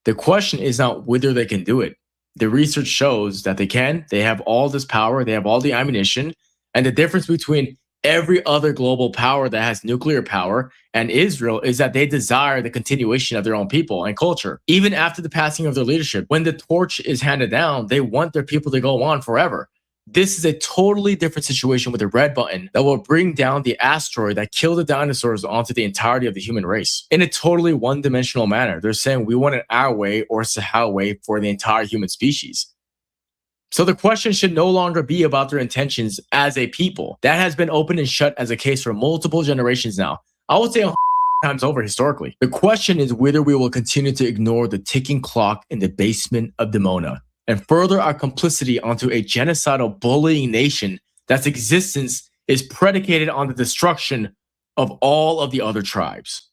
the question is not whether they can do it. The research shows that they can. They have all this power, they have all the ammunition. And the difference between every other global power that has nuclear power and Israel is that they desire the continuation of their own people and culture. Even after the passing of their leadership, when the torch is handed down, they want their people to go on forever. This is a totally different situation with a red button that will bring down the asteroid that killed the dinosaurs onto the entirety of the human race in a totally one-dimensional manner. They're saying we want it our way or Sahel way for the entire human species. So the question should no longer be about their intentions as a people. That has been open and shut as a case for multiple generations now. I would say times over historically. The question is whether we will continue to ignore the ticking clock in the basement of Demona and further our complicity onto a genocidal bullying nation that's existence is predicated on the destruction of all of the other tribes.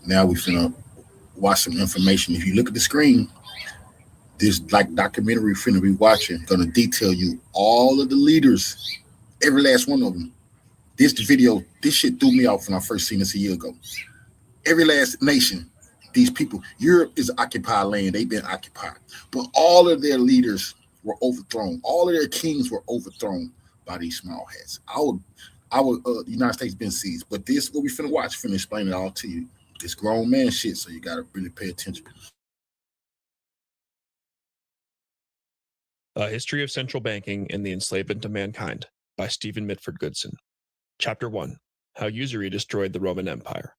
Now we finna watch some information. If you look at the screen, this like documentary finna be watching, gonna detail you all of the leaders, every last one of them. This video, this shit threw me off when I first seen this a year ago. Every last nation, these people, Europe is occupied land, they've been occupied, but all of their leaders were overthrown. All of their kings were overthrown by these small hats. The United States been seized, but this what we finna watch, finna explain it all to you. It's grown man shit, so you gotta really pay attention. A History of Central Banking and the Enslavement of Mankind by Stephen Mitford Goodson. Chapter 1. How Usury Destroyed the Roman Empire.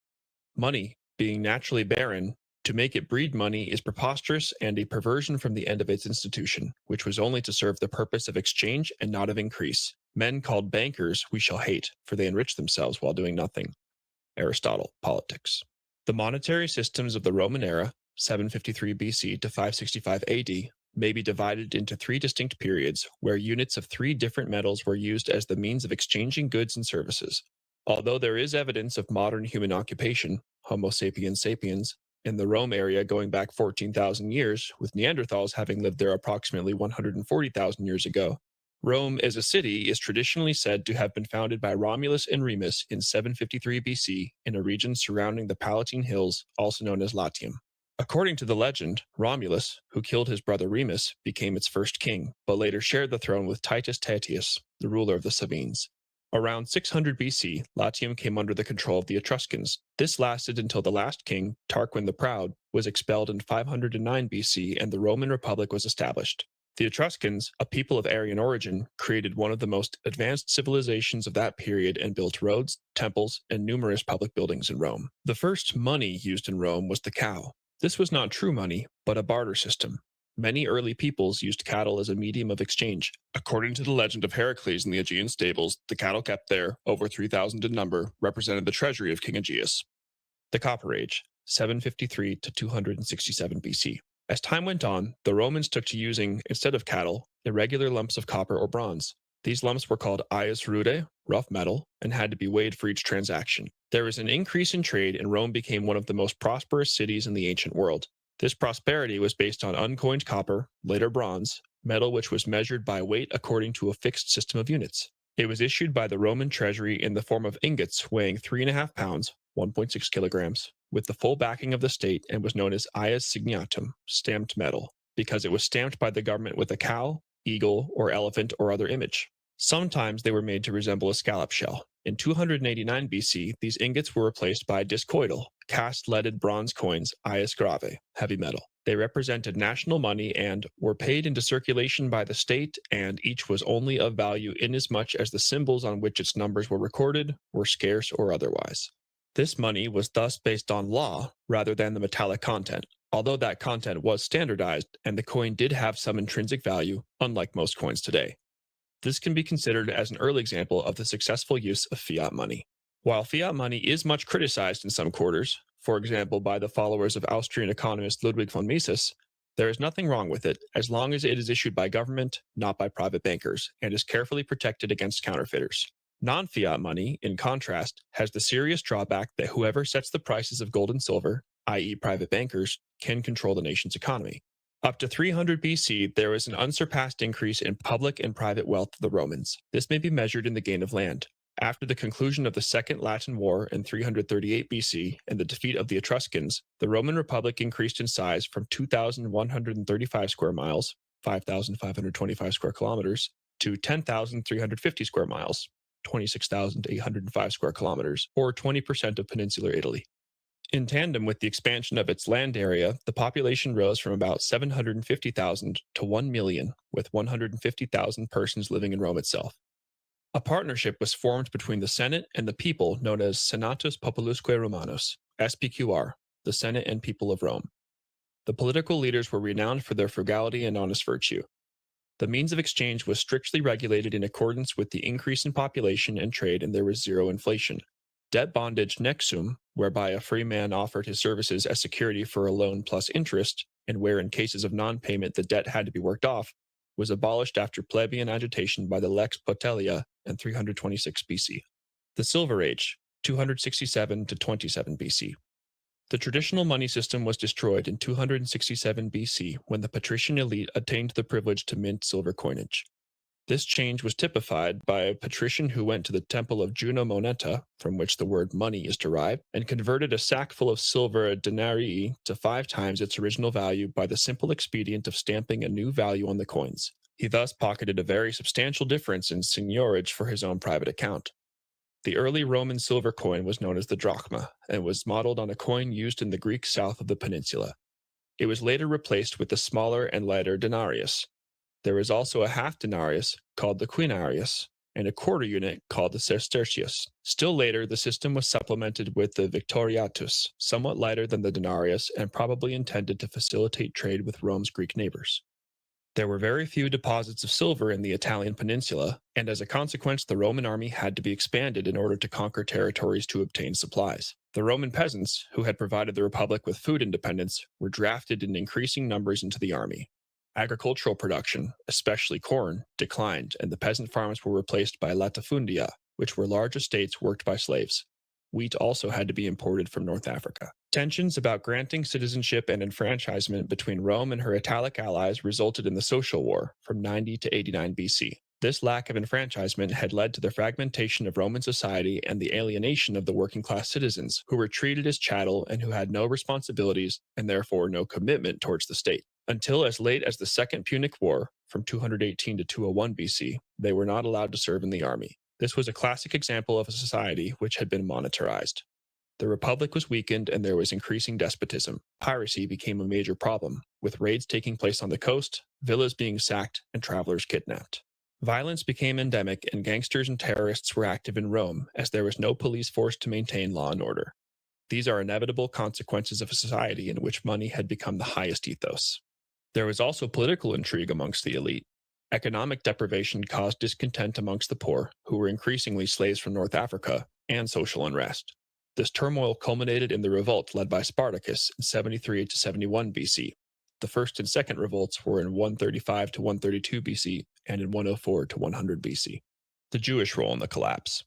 Money, being naturally barren, to make it breed money is preposterous and a perversion from the end of its institution, which was only to serve the purpose of exchange and not of increase. Men called bankers we shall hate, for they enrich themselves while doing nothing. Aristotle, Politics. The monetary systems of the Roman era, 753 BC to 565 AD, may be divided into three distinct periods where units of three different metals were used as the means of exchanging goods and services. Although there is evidence of modern human occupation, Homo sapiens sapiens, in the Rome area going back 14,000 years, with Neanderthals having lived there approximately 140,000 years ago, Rome as a city is traditionally said to have been founded by Romulus and Remus in 753 BC in a region surrounding the Palatine Hills, also known as Latium. According to the legend, Romulus, who killed his brother Remus, became its first king, but later shared the throne with Titus Tatius, the ruler of the Sabines. Around 600 BC, Latium came under the control of the Etruscans. This lasted until the last king, Tarquin the Proud, was expelled in 509 BC and the Roman Republic was established. The Etruscans, a people of Aryan origin, created one of the most advanced civilizations of that period and built roads, temples, and numerous public buildings in Rome. The first money used in Rome was the cow. This was not true money, but a barter system. Many early peoples used cattle as a medium of exchange. According to the legend of Heracles in the Aegean stables, the cattle kept there, over 3,000 in number, represented the treasury of King Aegeus. The Copper Age, 753 to 267 BC. As time went on, the Romans took to using, instead of cattle, irregular lumps of copper or bronze. These lumps were called ius rude, rough metal, and had to be weighed for each transaction. There was an increase in trade, and Rome became one of the most prosperous cities in the ancient world. This prosperity was based on uncoined copper, later bronze, metal which was measured by weight according to a fixed system of units. It was issued by the Roman treasury in the form of ingots weighing 3.5 pounds, 1.6 kilograms, with the full backing of the state and was known as ius signatum, stamped metal, because it was stamped by the government with a cow, eagle, or elephant or other image. Sometimes they were made to resemble a scallop shell. In 289 BC, these ingots were replaced by discoidal, cast-leaded bronze coins, ius grave, heavy metal. They represented national money and were paid into circulation by the state, and each was only of value inasmuch as the symbols on which its numbers were recorded were scarce or otherwise. This money was thus based on law rather than the metallic content. although that content was standardized and the coin did have some intrinsic value, unlike most coins today. This can be considered as an early example of the successful use of fiat money. While fiat money is much criticized in some quarters, for example by the followers of Austrian economist Ludwig von Mises, there is nothing wrong with it as long as it is issued by government, not by private bankers, and is carefully protected against counterfeiters. Non-fiat money, in contrast, has the serious drawback that whoever sets the prices of gold and silver, i.e. private bankers, can control the nation's economy. Up to 300 BC, there was an unsurpassed increase in public and private wealth of the Romans. This may be measured in the gain of land. After the conclusion of the Second Latin War in 338 BC and the defeat of the Etruscans, the Roman Republic increased in size from 2,135 square miles, 5,525 square kilometers, to 10,350 square miles, 26,805 square kilometers, or 20% of peninsular Italy. In tandem with the expansion of its land area, the population rose from about 750,000 to 1 million, with 150,000 persons living in Rome itself. A partnership was formed between the Senate and the people known as Senatus Populusque Romanus, SPQR, the Senate and people of Rome. The political leaders were renowned for their frugality and honest virtue. The means of exchange was strictly regulated in accordance with the increase in population and trade, and there was zero inflation. Debt bondage nexum, whereby a free man offered his services as security for a loan plus interest, and where in cases of non-payment the debt had to be worked off, was abolished after plebeian agitation by the Lex Potelia in 326 BC. The Silver Age, 267 to 27 BC. The traditional money system was destroyed in 267 BC when the patrician elite attained the privilege to mint silver coinage. This change was typified by a patrician who went to the temple of Juno Moneta, from which the word money is derived, and converted a sack full of silver denarii to 5 times its original value by the simple expedient of stamping a new value on the coins. He thus pocketed a very substantial difference in seigniorage for his own private account. The early Roman silver coin was known as the drachma, and was modeled on a coin used in the Greek south of the peninsula. It was later replaced with the smaller and lighter denarius. There was also a half denarius, called the quinarius, and a quarter unit called the sestertius. Still later, the system was supplemented with the victoriatus, somewhat lighter than the denarius and probably intended to facilitate trade with Rome's Greek neighbors. There were very few deposits of silver in the Italian peninsula, and as a consequence, the Roman army had to be expanded in order to conquer territories to obtain supplies. The Roman peasants, who had provided the Republic with food independence, were drafted in increasing numbers into the army. Agricultural production, especially corn, declined, and the peasant farms were replaced by latifundia, which were large estates worked by slaves. Wheat also had to be imported from North Africa. Tensions about granting citizenship and enfranchisement between Rome and her Italic allies resulted in the Social War from 90 to 89 BC. This lack of enfranchisement had led to the fragmentation of Roman society and the alienation of the working-class citizens, who were treated as chattel and who had no responsibilities and therefore no commitment towards the state. Until as late as the Second Punic War, from 218 to 201 BC, they were not allowed to serve in the army. This was a classic example of a society which had been monetarized. The Republic was weakened and there was increasing despotism. Piracy became a major problem, with raids taking place on the coast, villas being sacked, and travelers kidnapped. Violence became endemic and gangsters and terrorists were active in Rome, as there was no police force to maintain law and order. These are inevitable consequences of a society in which money had become the highest ethos. There was also political intrigue amongst the elite. Economic deprivation caused discontent amongst the poor, who were increasingly slaves from North Africa, and social unrest. This turmoil culminated in the revolt led by Spartacus in 73 to 71 BC. The first and second revolts were in 135 to 132 BC and in 104 to 100 BC. The Jewish role in the collapse.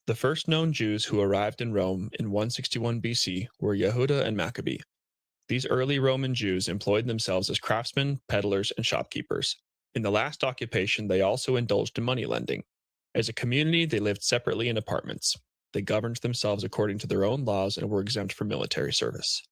The first known Jews who arrived in Rome in 161 BC were Yehuda and Maccabee. These early Roman Jews employed themselves as craftsmen, peddlers, and shopkeepers. In the last occupation, they also indulged in money lending. As a community, they lived separately in apartments. They governed themselves according to their own laws and were exempt from military service.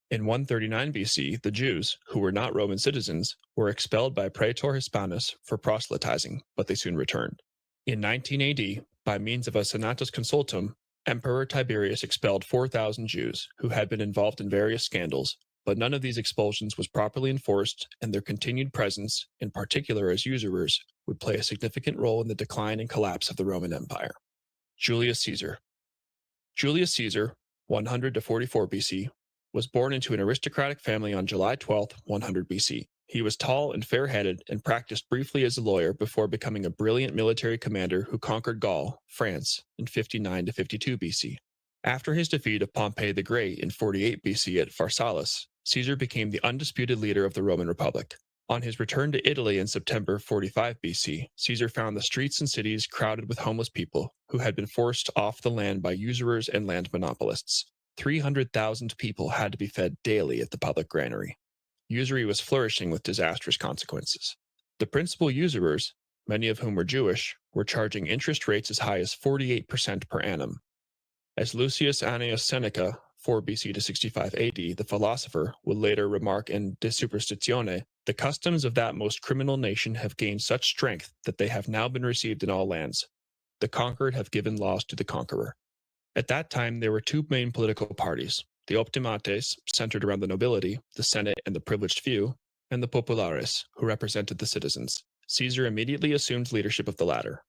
In 139 BC, the Jews, who were not Roman citizens, were expelled by Praetor Hispanus for proselytizing, but they soon returned. In 19 AD, by means of a senatus consultum, Emperor Tiberius expelled 4,000 Jews who had been involved in various scandals, but none of these expulsions was properly enforced, and their continued presence, in particular as usurers, would play a significant role in the decline and collapse of the Roman Empire. Julius Caesar. Julius Caesar, 100 to 44 BC, was born into an aristocratic family on July 12, 100 BC. He was tall and fair-headed and practiced briefly as a lawyer before becoming a brilliant military commander who conquered Gaul, France, in 59 to 52 BC. After his defeat of Pompey the Great in 48 BC at Pharsalus, Caesar became the undisputed leader of the Roman Republic. On his return to Italy in September 45 BC, Caesar found the streets and cities crowded with homeless people who had been forced off the land by usurers and land monopolists. 300,000 people had to be fed daily at the public granary. Usury was flourishing with disastrous consequences. The principal usurers, many of whom were Jewish, were charging interest rates as high as 48% per annum. As Lucius Annaeus Seneca, 4 BC to 65 AD, the philosopher, would later remark in De Superstitione, the customs of that most criminal nation have gained such strength that they have now been received in all lands. The conquered have given laws to the conqueror. At that time, there were two main political parties, the optimates, centered around the nobility, the Senate and the privileged few, and the populares, who represented the citizens. Caesar immediately assumed leadership of the latter.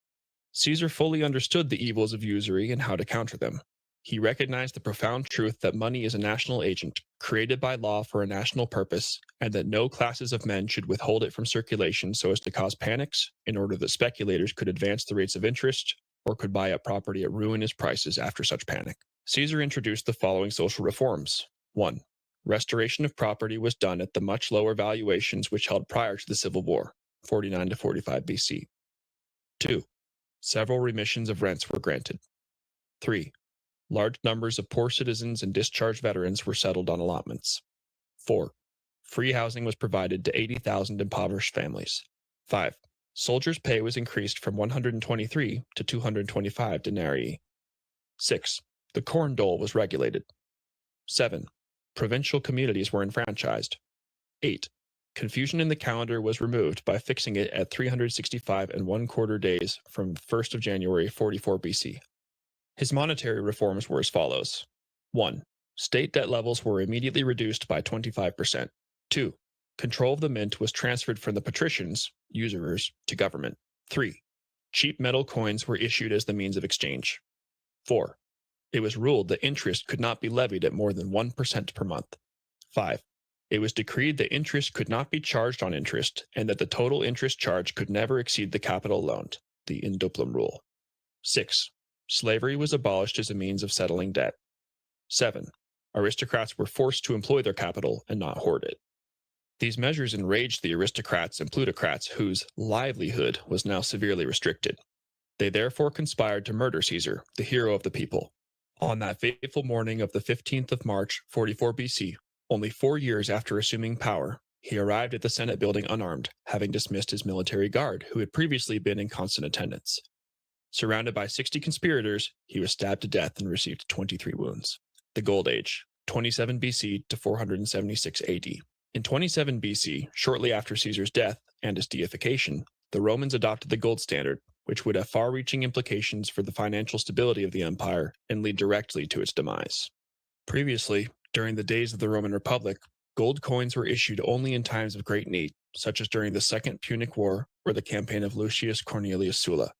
Caesar fully understood the evils of usury and how to counter them. He recognized the profound truth that money is a national agent, created by law for a national purpose, and that no classes of men should withhold it from circulation so as to cause panics, in order that speculators could advance the rates of interest, or could buy up property at ruinous prices after such panic. Caesar introduced the following social reforms. 1. Restoration of property was done at the much lower valuations which held prior to the Civil War, 49 to 45 BC. 2. Several remissions of rents were granted. 3. Large numbers of poor citizens and discharged veterans were settled on allotments. 4. Free housing was provided to 80,000 impoverished families. 5. Soldiers' pay was increased from 123 to 225 denarii. 6. The corn dole was regulated. 7. Provincial communities were enfranchised. 8. Confusion in the calendar was removed by fixing it at 365 1/4 days from 1st of January 44 BC. His monetary reforms were as follows. 1. State debt levels were immediately reduced by 25%. 2. Control of the mint was transferred from the patricians, usurers, to government. 3. Cheap metal coins were issued as the means of exchange. 4. It was ruled that interest could not be levied at more than 1% per month. 5. It was decreed that interest could not be charged on interest, and that the total interest charge could never exceed the capital loaned, the in duplum rule. 6. Slavery was abolished as a means of settling debt. 7. Aristocrats were forced to employ their capital and not hoard it. These measures enraged the aristocrats and plutocrats whose livelihood was now severely restricted. They therefore conspired to murder Caesar, the hero of the people. On that fateful morning of the 15th of March, 44 BC, only 4 years after assuming power, he arrived at the Senate building unarmed, having dismissed his military guard, who had previously been in constant attendance. Surrounded by 60 conspirators, he was stabbed to death and received 23 wounds. The Gold Age, 27 BC to 476 AD. In 27 BC, shortly after Caesar's death and his deification, the Romans adopted the gold standard, which would have far-reaching implications for the financial stability of the empire and lead directly to its demise. Previously, during the days of the Roman Republic, gold coins were issued only in times of great need, such as during the Second Punic War or the campaign of Lucius Cornelius Sulla.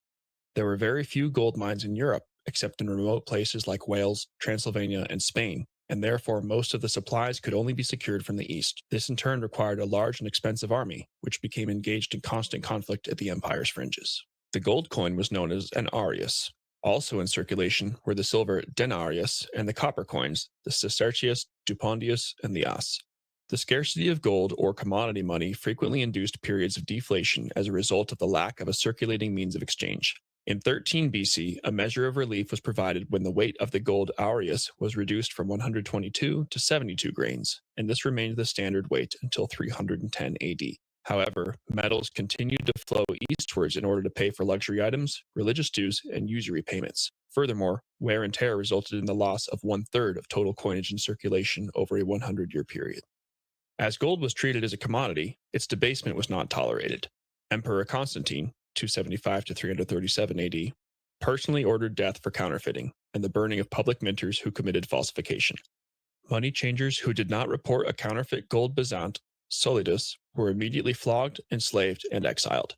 There were very few gold mines in Europe, except in remote places like Wales, Transylvania, and Spain, and therefore most of the supplies could only be secured from the east. This in turn required a large and expensive army, which became engaged in constant conflict at the empire's fringes. The gold coin was known as an aureus. Also in circulation were the silver denarius and the copper coins, the sestertius, dupondius, and the as. The scarcity of gold or commodity money frequently induced periods of deflation as a result of the lack of a circulating means of exchange. In 13 BC, a measure of relief was provided when the weight of the gold aureus was reduced from 122 to 72 grains, and this remained the standard weight until 310 AD. However, metals continued to flow eastwards in order to pay for luxury items, religious dues, and usury payments. Furthermore, wear and tear resulted in the loss of 1/3 of total coinage in circulation over a 100-year period. As gold was treated as a commodity, its debasement was not tolerated. Emperor Constantine, 275 to 337 AD, personally ordered death for counterfeiting and the burning of public minters who committed falsification. Money changers who did not report a counterfeit gold bezant, solidus, were immediately flogged, enslaved, and exiled.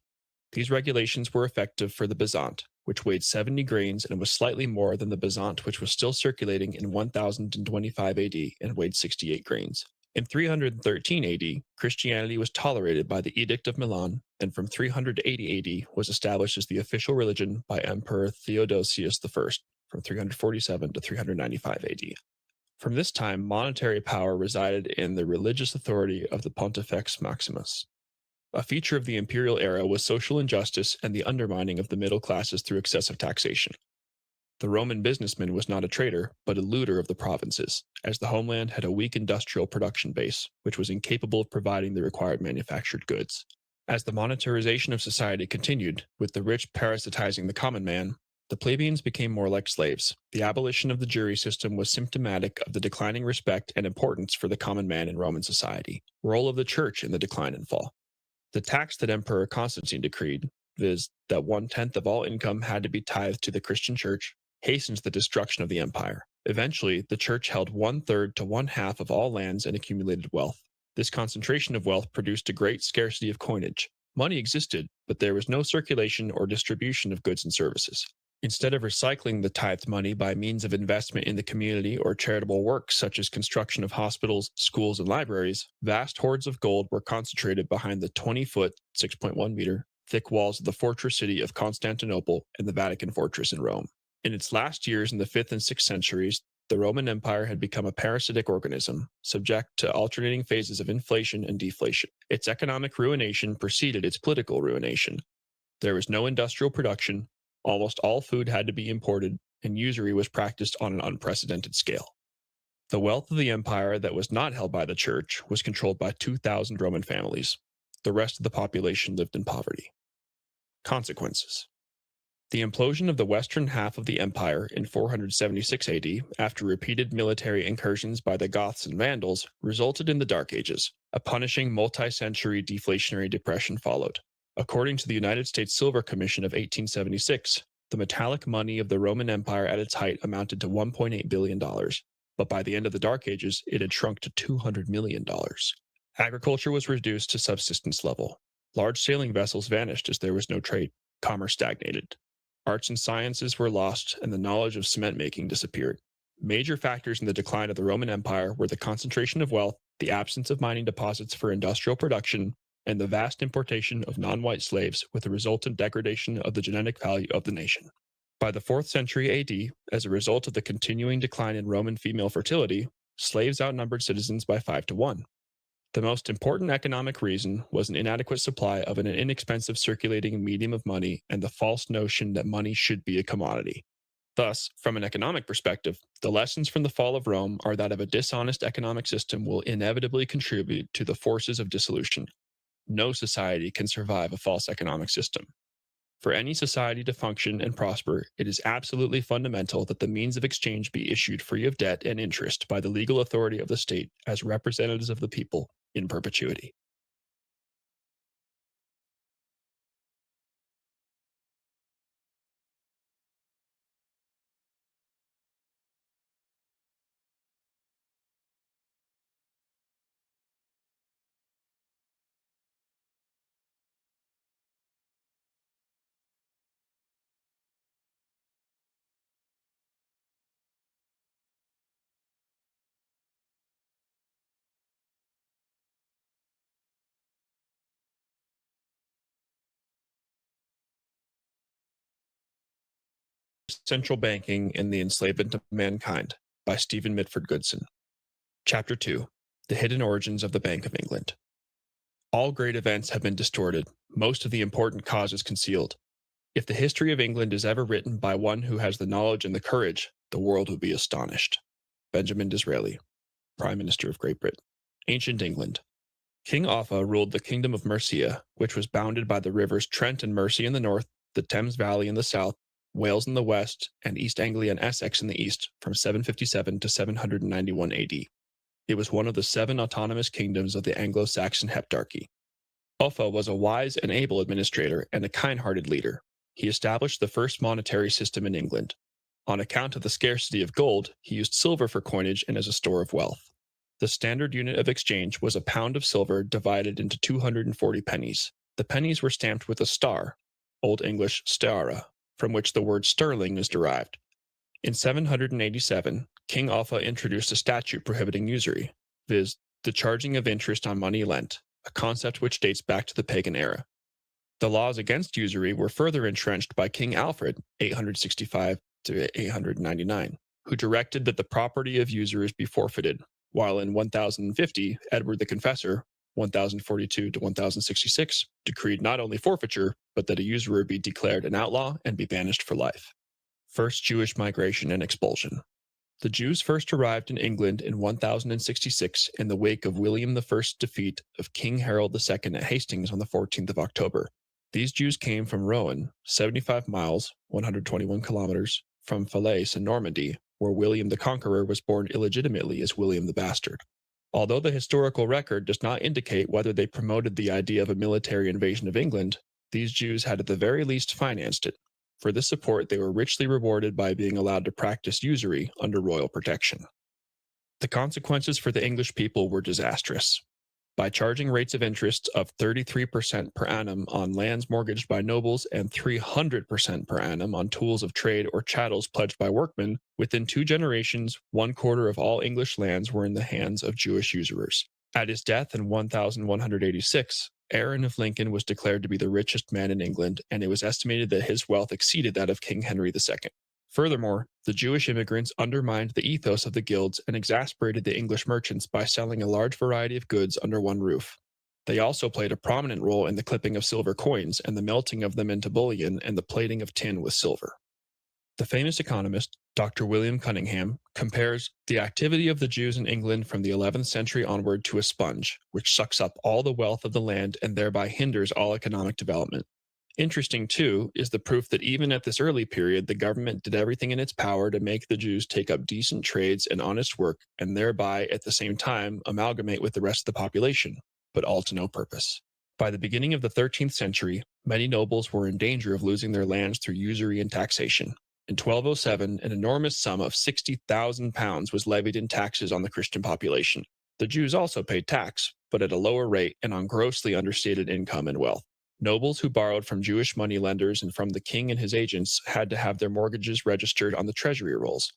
These regulations were effective for the bezant, which weighed 70 grains and was slightly more than the bezant, which was still circulating in 1025 AD and weighed 68 grains. In 313 AD, Christianity was tolerated by the Edict of Milan, and from 380 AD was established as the official religion by Emperor Theodosius I from 347 to 395 AD. From this time, monetary power resided in the religious authority of the Pontifex Maximus. A feature of the imperial era was social injustice and the undermining of the middle classes through excessive taxation. The Roman businessman was not a trader, but a looter of the provinces, as the homeland had a weak industrial production base, which was incapable of providing the required manufactured goods. As the monetarization of society continued, with the rich parasitizing the common man, the plebeians became more like slaves. The abolition of the jury system was symptomatic of the declining respect and importance for the common man in Roman society. Role of the church in the decline and fall. The tax that Emperor Constantine decreed, viz., that 1/10 of all income had to be tithed to the Christian church, hastens the destruction of the empire. Eventually, the church held 1/3 to 1/2 of all lands and accumulated wealth. This concentration of wealth produced a great scarcity of coinage. Money existed, but there was no circulation or distribution of goods and services. Instead of recycling the tithed money by means of investment in the community or charitable works such as construction of hospitals, schools, and libraries, vast hoards of gold were concentrated behind the 20-foot, 6.1 meter, thick walls of the fortress city of Constantinople and the Vatican fortress in Rome. In its last years in the 5th and 6th centuries, the Roman Empire had become a parasitic organism, subject to alternating phases of inflation and deflation. Its economic ruination preceded its political ruination. There was no industrial production, almost all food had to be imported, and usury was practiced on an unprecedented scale. The wealth of the empire that was not held by the church was controlled by 2,000 Roman families. The rest of the population lived in poverty. Consequences. The implosion of the western half of the empire in 476 AD, after repeated military incursions by the Goths and Vandals, resulted in the Dark Ages. A punishing multi-century deflationary depression followed. According to the United States Silver Commission of 1876, the metallic money of the Roman Empire at its height amounted to $1.8 billion, but by the end of the Dark Ages, it had shrunk to $200 million. Agriculture was reduced to subsistence level. Large sailing vessels vanished as there was no trade. Commerce stagnated. Arts and sciences were lost, and the knowledge of cement making disappeared. Major factors in the decline of the Roman Empire were the concentration of wealth, the absence of mining deposits for industrial production, and the vast importation of non-white slaves with the resultant degradation of the genetic value of the nation. By the 4th century AD, as a result of the continuing decline in Roman female fertility, slaves outnumbered citizens by 5 to 1. The most important economic reason was an inadequate supply of an inexpensive circulating medium of money and the false notion that money should be a commodity. Thus, from an economic perspective, the lessons from the fall of Rome are that of a dishonest economic system will inevitably contribute to the forces of dissolution. No society can survive a false economic system. For any society to function and prosper, it is absolutely fundamental that the means of exchange be issued free of debt and interest by the legal authority of the state as representatives of the people in perpetuity. Central Banking and the Enslavement of Mankind by Stephen Mitford Goodson. Chapter 2. The Hidden Origins of the Bank of England. All great events have been distorted, most of the important causes concealed. If the history of England is ever written by one who has the knowledge and the courage, the world will be astonished. Benjamin Disraeli, Prime Minister of Great Britain. Ancient England. King Offa ruled the kingdom of Mercia, which was bounded by the rivers Trent and Mersey in the north, the Thames Valley in the south, Wales in the west, and East Anglia and Essex in the east, from 757 to 791 AD. It was one of the 7 autonomous kingdoms of the Anglo-Saxon Heptarchy. Offa was a wise and able administrator and a kind-hearted leader. He established the first monetary system in England. On account of the scarcity of gold, he used silver for coinage and as a store of wealth. The standard unit of exchange was a pound of silver divided into 240 pennies. The pennies were stamped with a star, Old English stara, from which the word sterling is derived. In 787, King Alpha introduced a statute prohibiting usury, viz., the charging of interest on money lent, a concept which dates back to the pagan era. The laws against usury were further entrenched by King Alfred, 865 to 899, who directed that the property of usurers be forfeited, while in 1050, Edward the Confessor, 1042 to 1066, decreed not only forfeiture, but that a usurer be declared an outlaw and be banished for life. First Jewish migration and expulsion. The Jews first arrived in England in 1066 in the wake of William I's defeat of King Harold II at Hastings on the 14th of October. These Jews came from Rouen, 75 miles, 121 kilometers, from Falaise in Normandy, where William the Conqueror was born illegitimately as William the Bastard. Although the historical record does not indicate whether they promoted the idea of a military invasion of England, these Jews had at the very least financed it. For this support, they were richly rewarded by being allowed to practice usury under royal protection. The consequences for the English people were disastrous. By charging rates of interest of 33% per annum on lands mortgaged by nobles and 300% per annum on tools of trade or chattels pledged by workmen, within 2 generations, 1/4 of all English lands were in the hands of Jewish usurers. At his death in 1186, Aaron of Lincoln was declared to be the richest man in England, and it was estimated that his wealth exceeded that of King Henry II. Furthermore, the Jewish immigrants undermined the ethos of the guilds and exasperated the English merchants by selling a large variety of goods under one roof. They also played a prominent role in the clipping of silver coins and the melting of them into bullion and the plating of tin with silver. The famous economist, Dr. William Cunningham, compares the activity of the Jews in England from the 11th century onward to a sponge, which sucks up all the wealth of the land and thereby hinders all economic development. Interesting, too, is the proof that even at this early period, the government did everything in its power to make the Jews take up decent trades and honest work, and thereby, at the same time, amalgamate with the rest of the population, but all to no purpose. By the beginning of the 13th century, many nobles were in danger of losing their lands through usury and taxation. In 1207, an enormous sum of £60,000 was levied in taxes on the Christian population. The Jews also paid tax, but at a lower rate and on grossly understated income and wealth. Nobles who borrowed from Jewish moneylenders and from the king and his agents had to have their mortgages registered on the treasury rolls.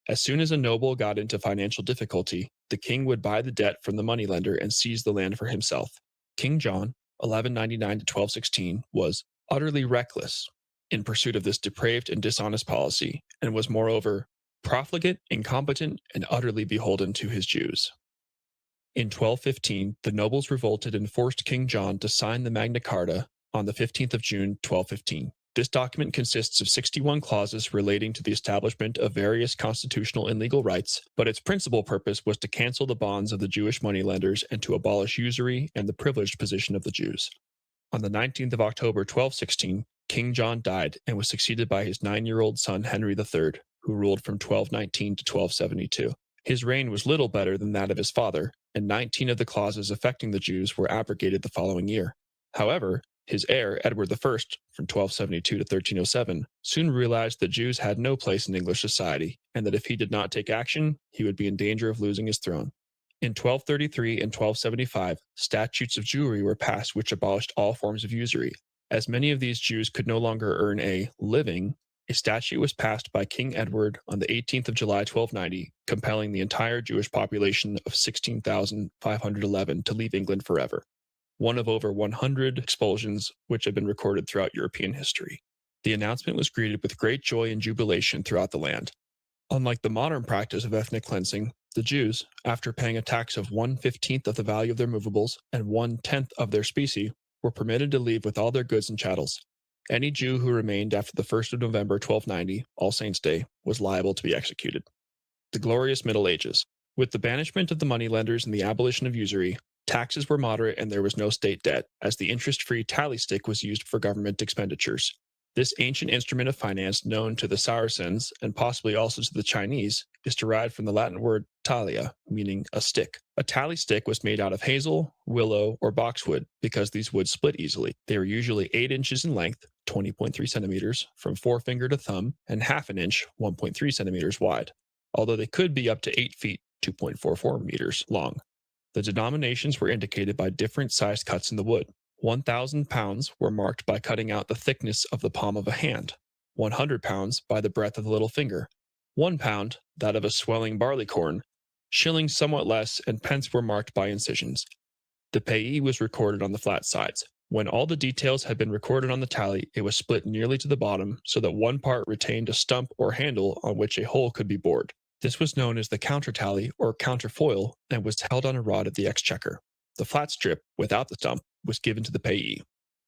As soon as a noble got into financial difficulty, the king would buy the debt from the moneylender and seize the land for himself. King John, 1199 to 1216, was utterly reckless in pursuit of this depraved and dishonest policy, and was moreover profligate, incompetent, and utterly beholden to his Jews. In 1215, the nobles revolted and forced King John to sign the Magna Carta on the 15th of June, 1215. This document consists of 61 clauses relating to the establishment of various constitutional and legal rights, but its principal purpose was to cancel the bonds of the Jewish moneylenders and to abolish usury and the privileged position of the Jews. On the 19th of October, 1216, King John died and was succeeded by his 9-year-old son Henry III, who ruled from 1219 to 1272. His reign was little better than that of his father, and 19 of the clauses affecting the Jews were abrogated the following year. However, his heir, Edward I, from 1272 to 1307, soon realized that Jews had no place in English society, and that if he did not take action, he would be in danger of losing his throne. In 1233 and 1275, statutes of Jewry were passed which abolished all forms of usury. As many of these Jews could no longer earn a living, a statute was passed by King Edward on the 18th of July, 1290, compelling the entire Jewish population of 16,511 to leave England forever, one of over 100 expulsions which have been recorded throughout European history. The announcement was greeted with great joy and jubilation throughout the land. Unlike the modern practice of ethnic cleansing, the Jews, after paying a tax of 1/15 of the value of their movables and 1/10 of their specie, were permitted to leave with all their goods and chattels. Any Jew who remained after the 1st of November 1290, All Saints' Day, was liable to be executed. The glorious Middle Ages. With the banishment of the moneylenders and the abolition of usury, taxes were moderate and there was no state debt, as the interest-free tally stick was used for government expenditures. This ancient instrument of finance, known to the Saracens and possibly also to the Chinese, is derived from the Latin word talia, meaning a stick. A tally stick was made out of hazel, willow, or boxwood because these woods split easily. They were usually 8 inches in length, 20.3 centimeters, from forefinger to thumb, and half an inch, 1.3 centimeters wide, although they could be up to 8 feet, 2.44 meters long. The denominations were indicated by different sized cuts in the wood. 1,000 pounds were marked by cutting out the thickness of the palm of a hand. £100 by the breadth of the little finger, £1 that of a swelling barley corn, shillings somewhat less, and pence were marked by incisions. The payee was recorded on the flat sides. When all the details had been recorded on the tally, it was split nearly to the bottom so that one part retained a stump or handle on which a hole could be bored. This was known as the counter-tally or counterfoil and was held on a rod at the exchequer. The flat strip, without the stump, was given to the payee.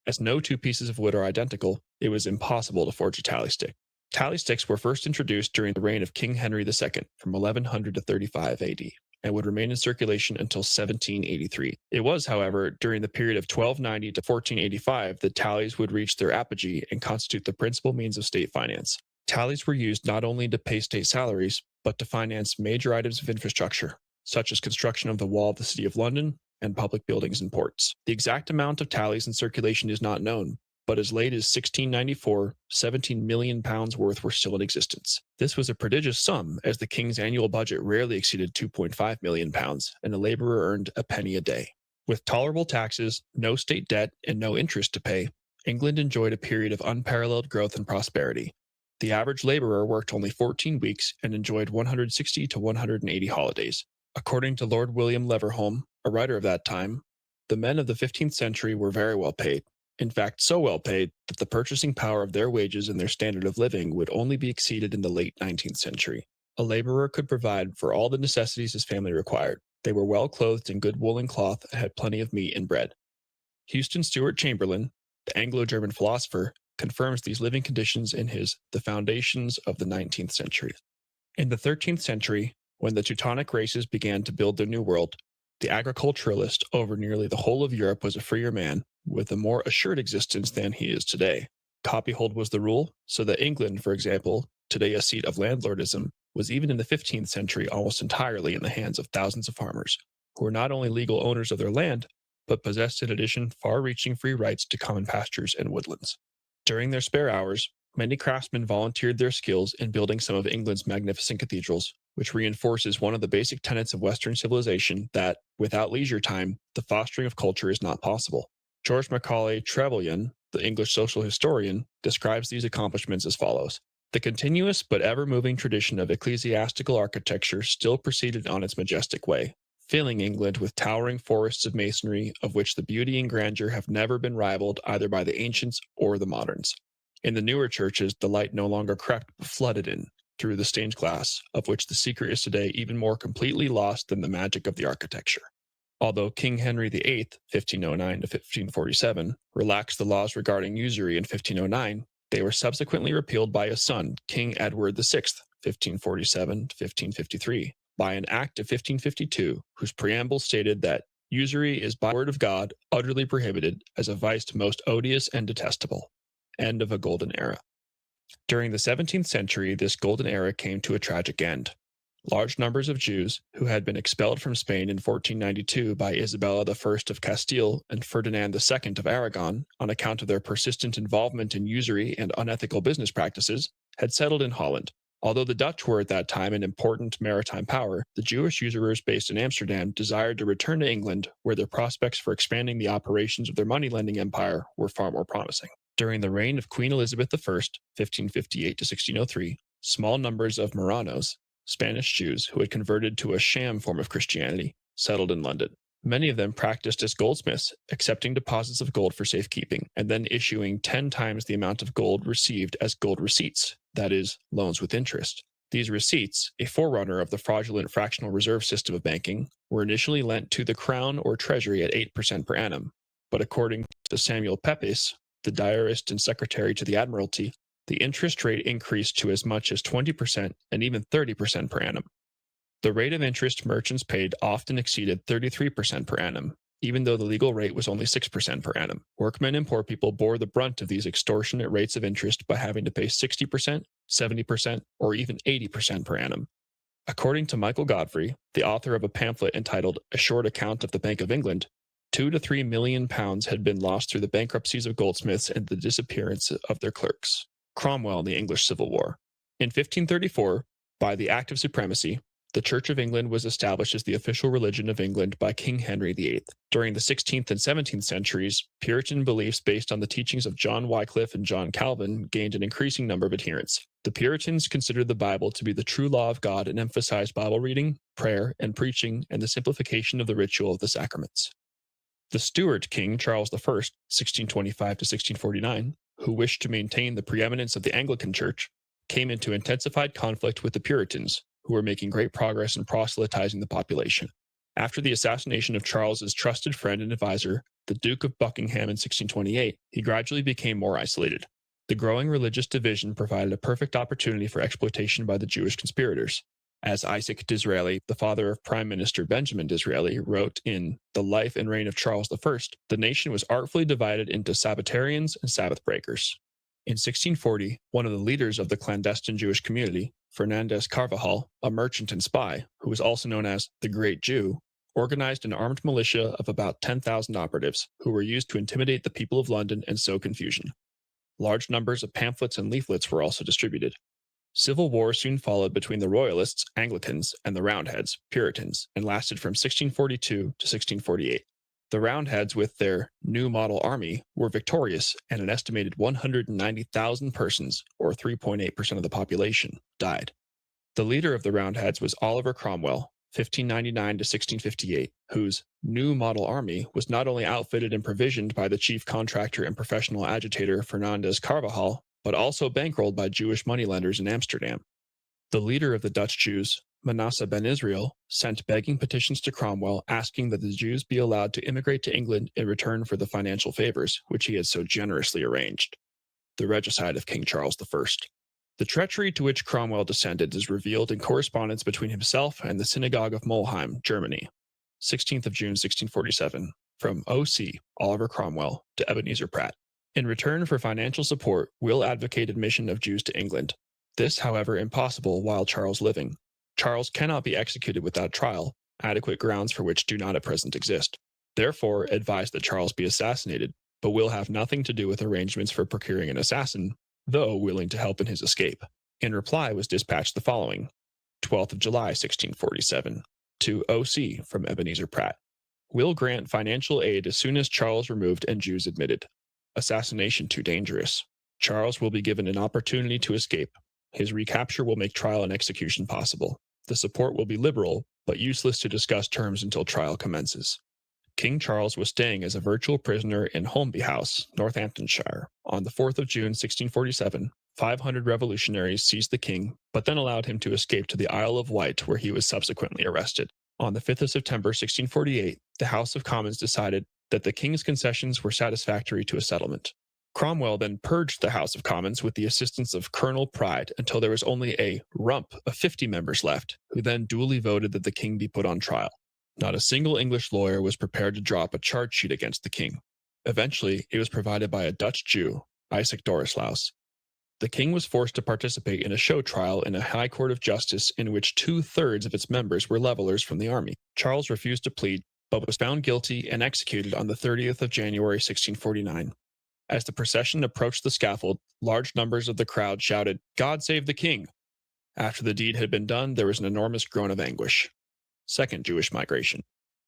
As no two pieces of wood are identical, it was impossible to forge a tally stick. Tally sticks were first introduced during the reign of King Henry II from 1100 to 35 AD. And would remain in circulation until 1783. It was, however, during the period of 1290 to 1485 that tallies would reach their apogee and constitute the principal means of state finance. Tallies were used not only to pay state salaries, but to finance major items of infrastructure, such as construction of the wall of the City of London and public buildings and ports. The exact amount of tallies in circulation is not known, but as late as 1694, £17 million worth were still in existence. This was a prodigious sum, as the king's annual budget rarely exceeded £2.5 million, and a laborer earned a penny a day. With tolerable taxes, no state debt, and no interest to pay, England enjoyed a period of unparalleled growth and prosperity. The average laborer worked only 14 weeks and enjoyed 160 to 180 holidays. According to Lord William Leverhulme, a writer of that time, the men of the 15th century were very well paid. In fact, so well paid that the purchasing power of their wages and their standard of living would only be exceeded in the late 19th century. A laborer could provide for all the necessities his family required. They were well clothed in good wool and cloth and had plenty of meat and bread. Houston Stewart Chamberlain, the Anglo-German philosopher, confirms these living conditions in his The Foundations of the 19th Century. In the 13th century, when the Teutonic races began to build their new world, the agriculturalist over nearly the whole of Europe was a freer man, with a more assured existence than he is today. Copyhold was the rule, so that England, for example, today a seat of landlordism, was even in the 15th century almost entirely in the hands of thousands of farmers, who were not only legal owners of their land, but possessed in addition far-reaching free rights to common pastures and woodlands. During their spare hours, many craftsmen volunteered their skills in building some of England's magnificent cathedrals, which reinforces one of the basic tenets of Western civilization that, without leisure time, the fostering of culture is not possible. George Macaulay Trevelyan, the English social historian, describes these accomplishments as follows. The continuous but ever-moving tradition of ecclesiastical architecture still proceeded on its majestic way, filling England with towering forests of masonry of which the beauty and grandeur have never been rivaled either by the ancients or the moderns. In the newer churches, the light no longer crept but flooded in through the stained glass, of which the secret is today even more completely lost than the magic of the architecture. Although King Henry VIII, 1509 to 1547, relaxed the laws regarding usury in 1509, they were subsequently repealed by his son, King Edward VI, 1547 to 1553, by an act of 1552, whose preamble stated that usury is by word of God utterly prohibited as a vice most odious and detestable. End of a golden era. During the 17th century, this golden era came to a tragic end. Large numbers of Jews, who had been expelled from Spain in 1492 by Isabella I of Castile and Ferdinand II of Aragon on account of their persistent involvement in usury and unethical business practices, had settled in Holland. Although the Dutch were at that time an important maritime power, the Jewish usurers based in Amsterdam desired to return to England, where their prospects for expanding the operations of their money-lending empire were far more promising. During the reign of Queen Elizabeth I, 1558 to 1603, small numbers of Marranos, Spanish Jews who had converted to a sham form of Christianity, settled in London. Many of them practiced as goldsmiths, accepting deposits of gold for safekeeping, and then issuing 10 times the amount of gold received as gold receipts, that is, loans with interest. These receipts, a forerunner of the fraudulent fractional reserve system of banking, were initially lent to the Crown or Treasury at 8% per annum, but according to Samuel Pepys, the diarist and secretary to the Admiralty, the interest rate increased to as much as 20% and even 30% per annum. The rate of interest merchants paid often exceeded 33% per annum, even though the legal rate was only 6% per annum. Workmen and poor people bore the brunt of these extortionate rates of interest by having to pay 60%, 70%, or even 80% per annum. According to Michael Godfrey, the author of a pamphlet entitled A Short Account of the Bank of England, £2 to £3 million had been lost through the bankruptcies of goldsmiths and the disappearance of their clerks. Cromwell in the English Civil War. In 1534, by the Act of Supremacy, The Church of England was established as the official religion of England by King Henry VIII. During the 16th and 17th centuries, Puritan beliefs based on the teachings of John Wycliffe and John Calvin gained an increasing number of adherents. The Puritans considered the Bible to be the true law of God and emphasized Bible reading, prayer, and preaching, and the simplification of the ritual of the sacraments. The Stuart King Charles I, 1625 to 1649, who wished to maintain the preeminence of the Anglican Church, came into intensified conflict with the Puritans, who were making great progress in proselytizing the population. After the assassination of Charles's trusted friend and advisor, the Duke of Buckingham in 1628, he gradually became more isolated. The growing religious division provided a perfect opportunity for exploitation by the Jewish conspirators. As Isaac Disraeli, the father of Prime Minister Benjamin Disraeli, wrote in The Life and Reign of Charles I, the nation was artfully divided into Sabbatarians and Sabbath breakers. In 1640, one of the leaders of the clandestine Jewish community, Fernandez Carvajal, a merchant and spy, who was also known as the Great Jew, organized an armed militia of about 10,000 operatives who were used to intimidate the people of London and sow confusion. Large numbers of pamphlets and leaflets were also distributed. Civil war soon followed between the Royalists, Anglicans, and the Roundheads, Puritans, and lasted from 1642 to 1648. The Roundheads, with their New Model Army, were victorious, and an estimated 190,000 persons, or 3.8% of the population, died. The leader of the Roundheads was Oliver Cromwell, 1599 to 1658, whose New Model Army was not only outfitted and provisioned by the chief contractor and professional agitator Fernandez Carvajal, but also bankrolled by Jewish moneylenders in Amsterdam. The leader of the Dutch Jews, Manasseh ben Israel, sent begging petitions to Cromwell asking that the Jews be allowed to immigrate to England in return for the financial favors which he had so generously arranged. The regicide of King Charles I. The treachery to which Cromwell descended is revealed in correspondence between himself and the Synagogue of Molheim, Germany, 16th of June 1647, from O.C. Oliver Cromwell to Ebenezer Pratt. In return for financial support, Will advocate admission of Jews to England. This, however, impossible while Charles living. Charles cannot be executed without trial, adequate grounds for which do not at present exist. Therefore, advised that Charles be assassinated, but will have nothing to do with arrangements for procuring an assassin, though willing to help in his escape. In reply was dispatched the following: 12th of July, 1647, to O.C. from Ebenezer Pratt. Will grant financial aid as soon as Charles removed and Jews admitted. Assassination too dangerous. Charles will be given an opportunity to escape. His recapture will make trial and execution possible. The support will be liberal, but useless to discuss terms until trial commences. King Charles was staying as a virtual prisoner in Holmby House, Northamptonshire. On the 4th of June, 1647, 500 revolutionaries seized the king, but then allowed him to escape to the Isle of Wight, where he was subsequently arrested. On the 5th of September, 1648, the House of Commons decided that the king's concessions were satisfactory to a settlement. Cromwell then purged the House of Commons with the assistance of Colonel Pride until there was only a rump of 50 members left, who then duly voted that the king be put on trial. Not a single English lawyer was prepared to draw up a charge sheet against the king. Eventually, it was provided by a Dutch Jew, Isaac Dorislaus. The king was forced to participate in a show trial in a high court of justice in which 2/3 of its members were levelers from the army. Charles refused to plead, but was found guilty and executed on the 30th of January, 1649. As the procession approached the scaffold, large numbers of the crowd shouted, "God save the king!" After the deed had been done, there was an enormous groan of anguish. Second Jewish migration.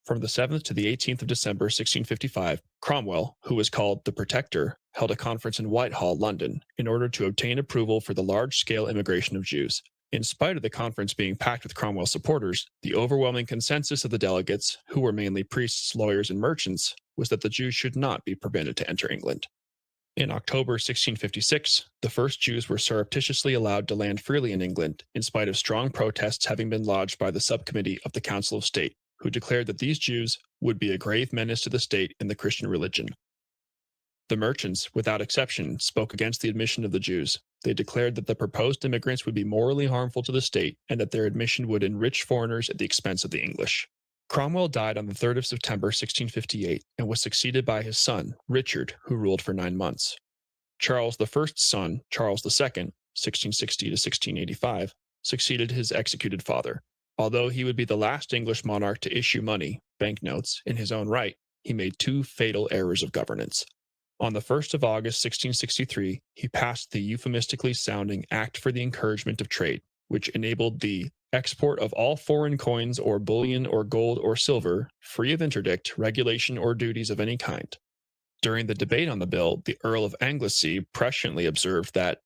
From the 7th to the 18th of December, 1655, Cromwell, who was called the Protector, held a conference in Whitehall, London, in order to obtain approval for the large-scale immigration of Jews. In spite of the conference being packed with Cromwell's supporters, the overwhelming consensus of the delegates, who were mainly priests, lawyers, and merchants, was that the Jews should not be permitted to enter England. In October 1656, the first Jews were surreptitiously allowed to land freely in England, in spite of strong protests having been lodged by the subcommittee of the Council of State, who declared that these Jews would be a grave menace to the state and the Christian religion. The merchants, without exception, spoke against the admission of the Jews. They declared that the proposed immigrants would be morally harmful to the state and that their admission would enrich foreigners at the expense of the English. Cromwell died on the 3rd of September 1658 and was succeeded by his son, Richard, who ruled for 9 months. Charles I's son, Charles II, 1660 to 1685, succeeded his executed father. Although he would be the last English monarch to issue money, banknotes, in his own right, he made 2 fatal errors of governance. On the 1st of August 1663, he passed the euphemistically sounding Act for the Encouragement of Trade, which enabled the export of all foreign coins or bullion or gold or silver, free of interdict, regulation, or duties of any kind. During the debate on the bill, the Earl of Anglesey presciently observed that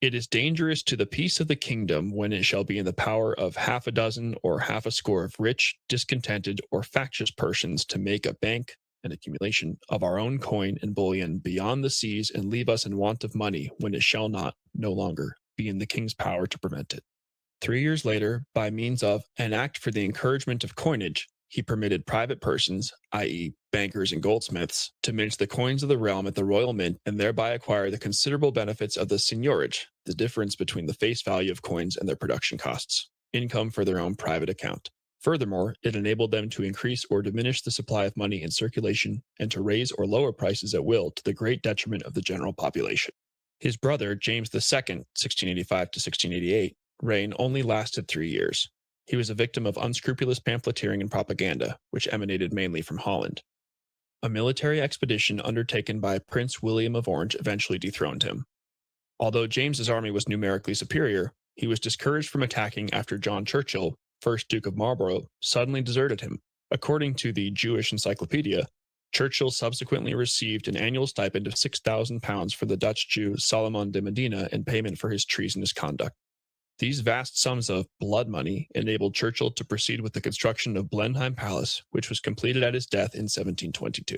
it is dangerous to the peace of the kingdom when it shall be in the power of half a dozen or half a score of rich, discontented, or factious persons to make a bank and accumulation of our own coin and bullion beyond the seas and leave us in want of money when it shall not, no longer, be in the king's power to prevent it. 3 years later, by means of an act for the encouragement of coinage, he permitted private persons, i.e., bankers and goldsmiths, to mint the coins of the realm at the royal mint and thereby acquire the considerable benefits of the seigniorage, the difference between the face value of coins and their production costs, income for their own private account. Furthermore, it enabled them to increase or diminish the supply of money in circulation and to raise or lower prices at will to the great detriment of the general population. His brother, James II, 1685 to 1688, reign only lasted 3 years. He was a victim of unscrupulous pamphleteering and propaganda, which emanated mainly from Holland. A military expedition undertaken by Prince William of Orange eventually dethroned him. Although James's army was numerically superior, he was discouraged from attacking after John Churchill, 1st Duke of Marlborough, suddenly deserted him. According to the Jewish Encyclopedia, Churchill subsequently received an annual stipend of £6,000 for the Dutch Jew Solomon de Medina in payment for his treasonous conduct. These vast sums of blood money enabled Churchill to proceed with the construction of Blenheim Palace, which was completed at his death in 1722.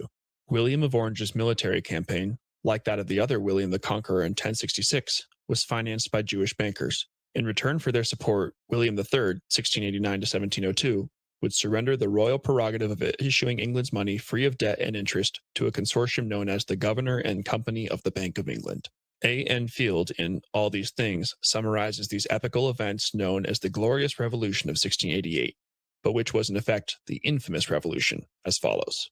William of Orange's military campaign, like that of the other William the Conqueror in 1066, was financed by Jewish bankers. In return for their support, William III, 1689 to 1702, would surrender the royal prerogative of issuing England's money free of debt and interest to a consortium known as the Governor and Company of the Bank of England. A. N. Field, in All These Things, summarizes these epical events known as the Glorious Revolution of 1688, but which was in effect the infamous revolution, as follows.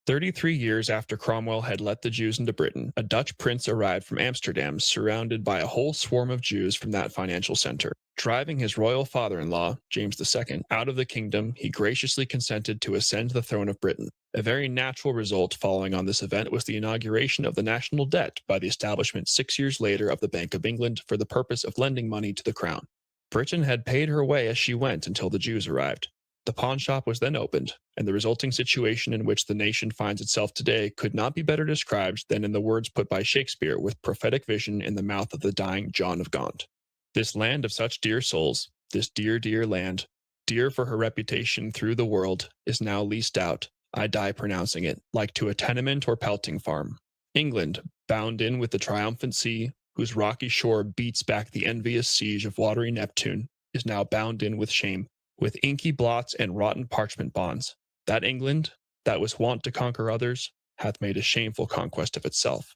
33 years after Cromwell had let the Jews into Britain, a Dutch prince arrived from Amsterdam surrounded by a whole swarm of Jews from that financial center. Driving his royal father-in-law, James II, out of the kingdom, he graciously consented to ascend the throne of Britain. A very natural result following on this event was the inauguration of the national debt by the establishment 6 years later of the Bank of England for the purpose of lending money to the crown. Britain had paid her way as she went until the Jews arrived. The pawnshop was then opened, and the resulting situation in which the nation finds itself today could not be better described than in the words put by Shakespeare with prophetic vision in the mouth of the dying John of Gaunt. This land of such dear souls, this dear, dear land, dear for her reputation through the world, is now leased out, I die pronouncing it, like to a tenement or pelting farm. England, bound in with the triumphant sea, whose rocky shore beats back the envious siege of watery Neptune, is now bound in with shame, with inky blots and rotten parchment bonds. That England, that was wont to conquer others, hath made a shameful conquest of itself.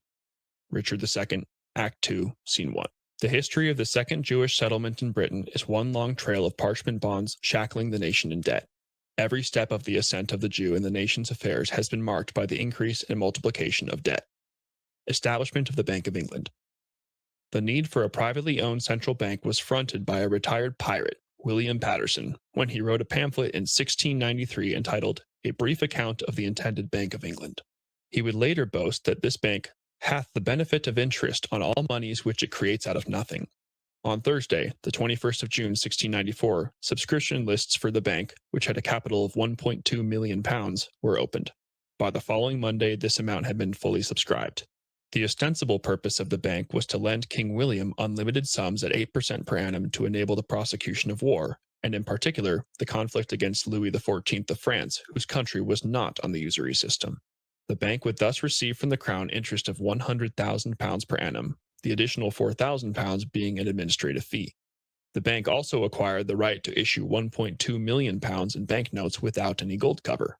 Richard II, Act 2, Scene 1. The history of the second Jewish settlement in Britain is one long trail of parchment bonds shackling the nation in debt. Every step of the ascent of the Jew in the nation's affairs has been marked by the increase and multiplication of debt. Establishment of the Bank of England. The need for a privately owned central bank was fronted by a retired pirate, William Paterson, when he wrote a pamphlet in 1693 entitled A Brief Account of the Intended Bank of England. He would later boast that this bank hath the benefit of interest on all moneys which it creates out of nothing. On Thursday, the 21st of June, 1694, subscription lists for the bank, which had a capital of £1.2 million, were opened. By the following Monday, this amount had been fully subscribed. The ostensible purpose of the bank was to lend King William unlimited sums at 8% per annum to enable the prosecution of war, and in particular, the conflict against Louis XIV of France, whose country was not on the usury system. The bank would thus receive from the crown interest of £100,000 per annum, the additional £4,000 being an administrative fee. The bank also acquired the right to issue £1.2 million in banknotes without any gold cover.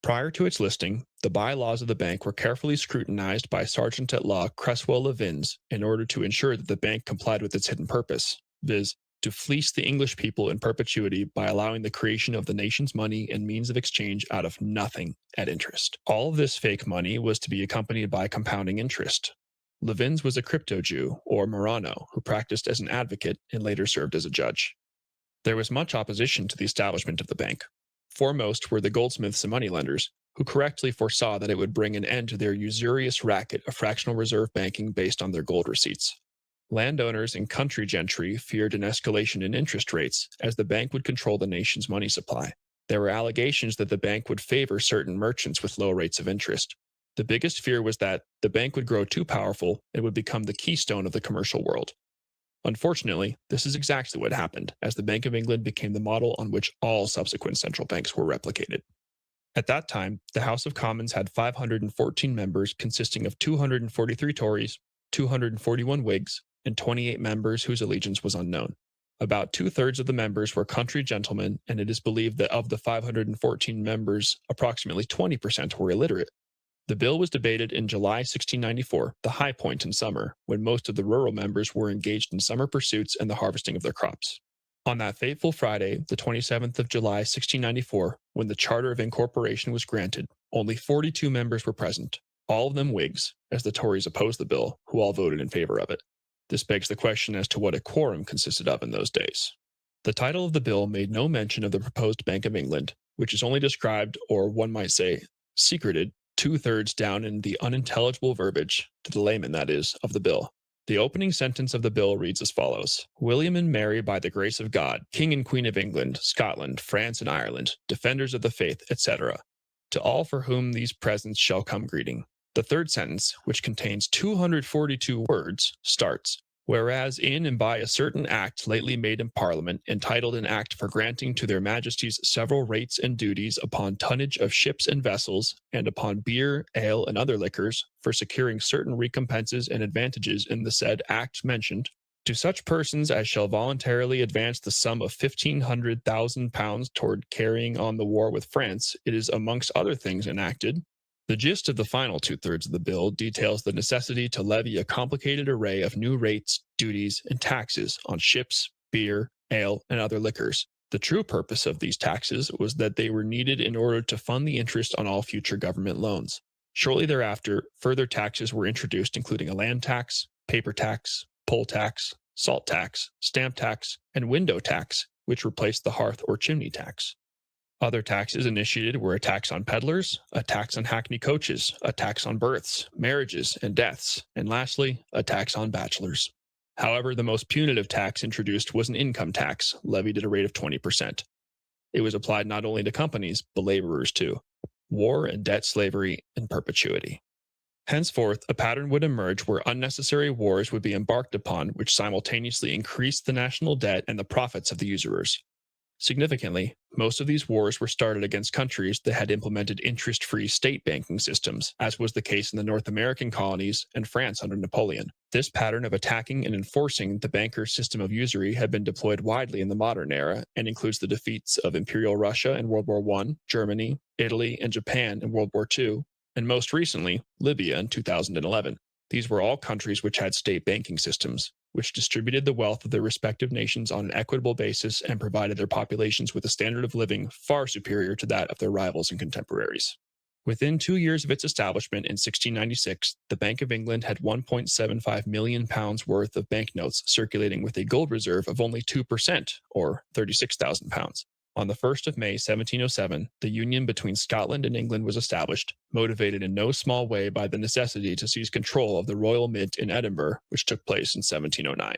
Prior to its listing, the bylaws of the bank were carefully scrutinized by Sergeant-at-Law Cresswell Levins in order to ensure that the bank complied with its hidden purpose, viz., to fleece the English people in perpetuity by allowing the creation of the nation's money and means of exchange out of nothing at interest. All of this fake money was to be accompanied by compounding interest. Levins was a crypto-Jew, or Marrano, who practiced as an advocate and later served as a judge. There was much opposition to the establishment of the bank. Foremost were the goldsmiths and moneylenders, who correctly foresaw that it would bring an end to their usurious racket of fractional reserve banking based on their gold receipts. Landowners and country gentry feared an escalation in interest rates, as the bank would control the nation's money supply. There were allegations that the bank would favor certain merchants with low rates of interest. The biggest fear was that the bank would grow too powerful and would become the keystone of the commercial world. Unfortunately, this is exactly what happened, as the Bank of England became the model on which all subsequent central banks were replicated. At that time, the House of Commons had 514 members consisting of 243 Tories, 241 Whigs, and 28 members whose allegiance was unknown. About 2/3 of the members were country gentlemen, and it is believed that of the 514 members, approximately 20% were illiterate. The bill was debated in July 1694, the high point in summer, when most of the rural members were engaged in summer pursuits and the harvesting of their crops. On that fateful Friday, the 27th of July 1694, when the Charter of Incorporation was granted, only 42 members were present, all of them Whigs, as the Tories opposed the bill, who all voted in favor of it. This begs the question as to what a quorum consisted of in those days. The title of the bill made no mention of the proposed Bank of England, which is only described, or one might say, secreted, 2/3 down in the unintelligible verbiage, to the layman that is, of the bill. The opening sentence of the bill reads as follows: William and Mary, by the grace of God, King and Queen of England, Scotland, France, and Ireland, defenders of the faith, etc., to all for whom these presents shall come greeting. The third sentence, which contains 242 words, starts, whereas in and by a certain act lately made in Parliament, entitled an act for granting to their majesties several rates and duties upon tonnage of ships and vessels, and upon beer, ale, and other liquors, for securing certain recompenses and advantages in the said act mentioned, to such persons as shall voluntarily advance the sum of 1,500,000 pounds toward carrying on the war with France, it is amongst other things enacted. The gist of the final 2/3 of the bill details the necessity to levy a complicated array of new rates, duties, and taxes on ships, beer, ale, and other liquors. The true purpose of these taxes was that they were needed in order to fund the interest on all future government loans. Shortly thereafter, further taxes were introduced, including a land tax, paper tax, poll tax, salt tax, stamp tax, and window tax, which replaced the hearth or chimney tax. Other taxes initiated were a tax on peddlers, a tax on hackney coaches, a tax on births, marriages, and deaths, and lastly, a tax on bachelors. However, the most punitive tax introduced was an income tax, levied at a rate of 20%. It was applied not only to companies, but laborers too. War and debt slavery in perpetuity. Henceforth, a pattern would emerge where unnecessary wars would be embarked upon, which simultaneously increased the national debt and the profits of the usurers. Significantly, most of these wars were started against countries that had implemented interest-free state banking systems, as was the case in the North American colonies and France under Napoleon. This pattern of attacking and enforcing the bankers' system of usury had been deployed widely in the modern era and includes the defeats of Imperial Russia in World War I, Germany, Italy, and Japan in World War II, and most recently, Libya in 2011. These were all countries which had state banking systems, which distributed the wealth of their respective nations on an equitable basis and provided their populations with a standard of living far superior to that of their rivals and contemporaries. Within 2 years of its establishment in 1696, the Bank of England had £1.75 million worth of banknotes circulating with a gold reserve of only 2%, or £36,000. On the 1st of May 1707, the union between Scotland and England was established, motivated in no small way by the necessity to seize control of the Royal Mint in Edinburgh, which took place in 1709.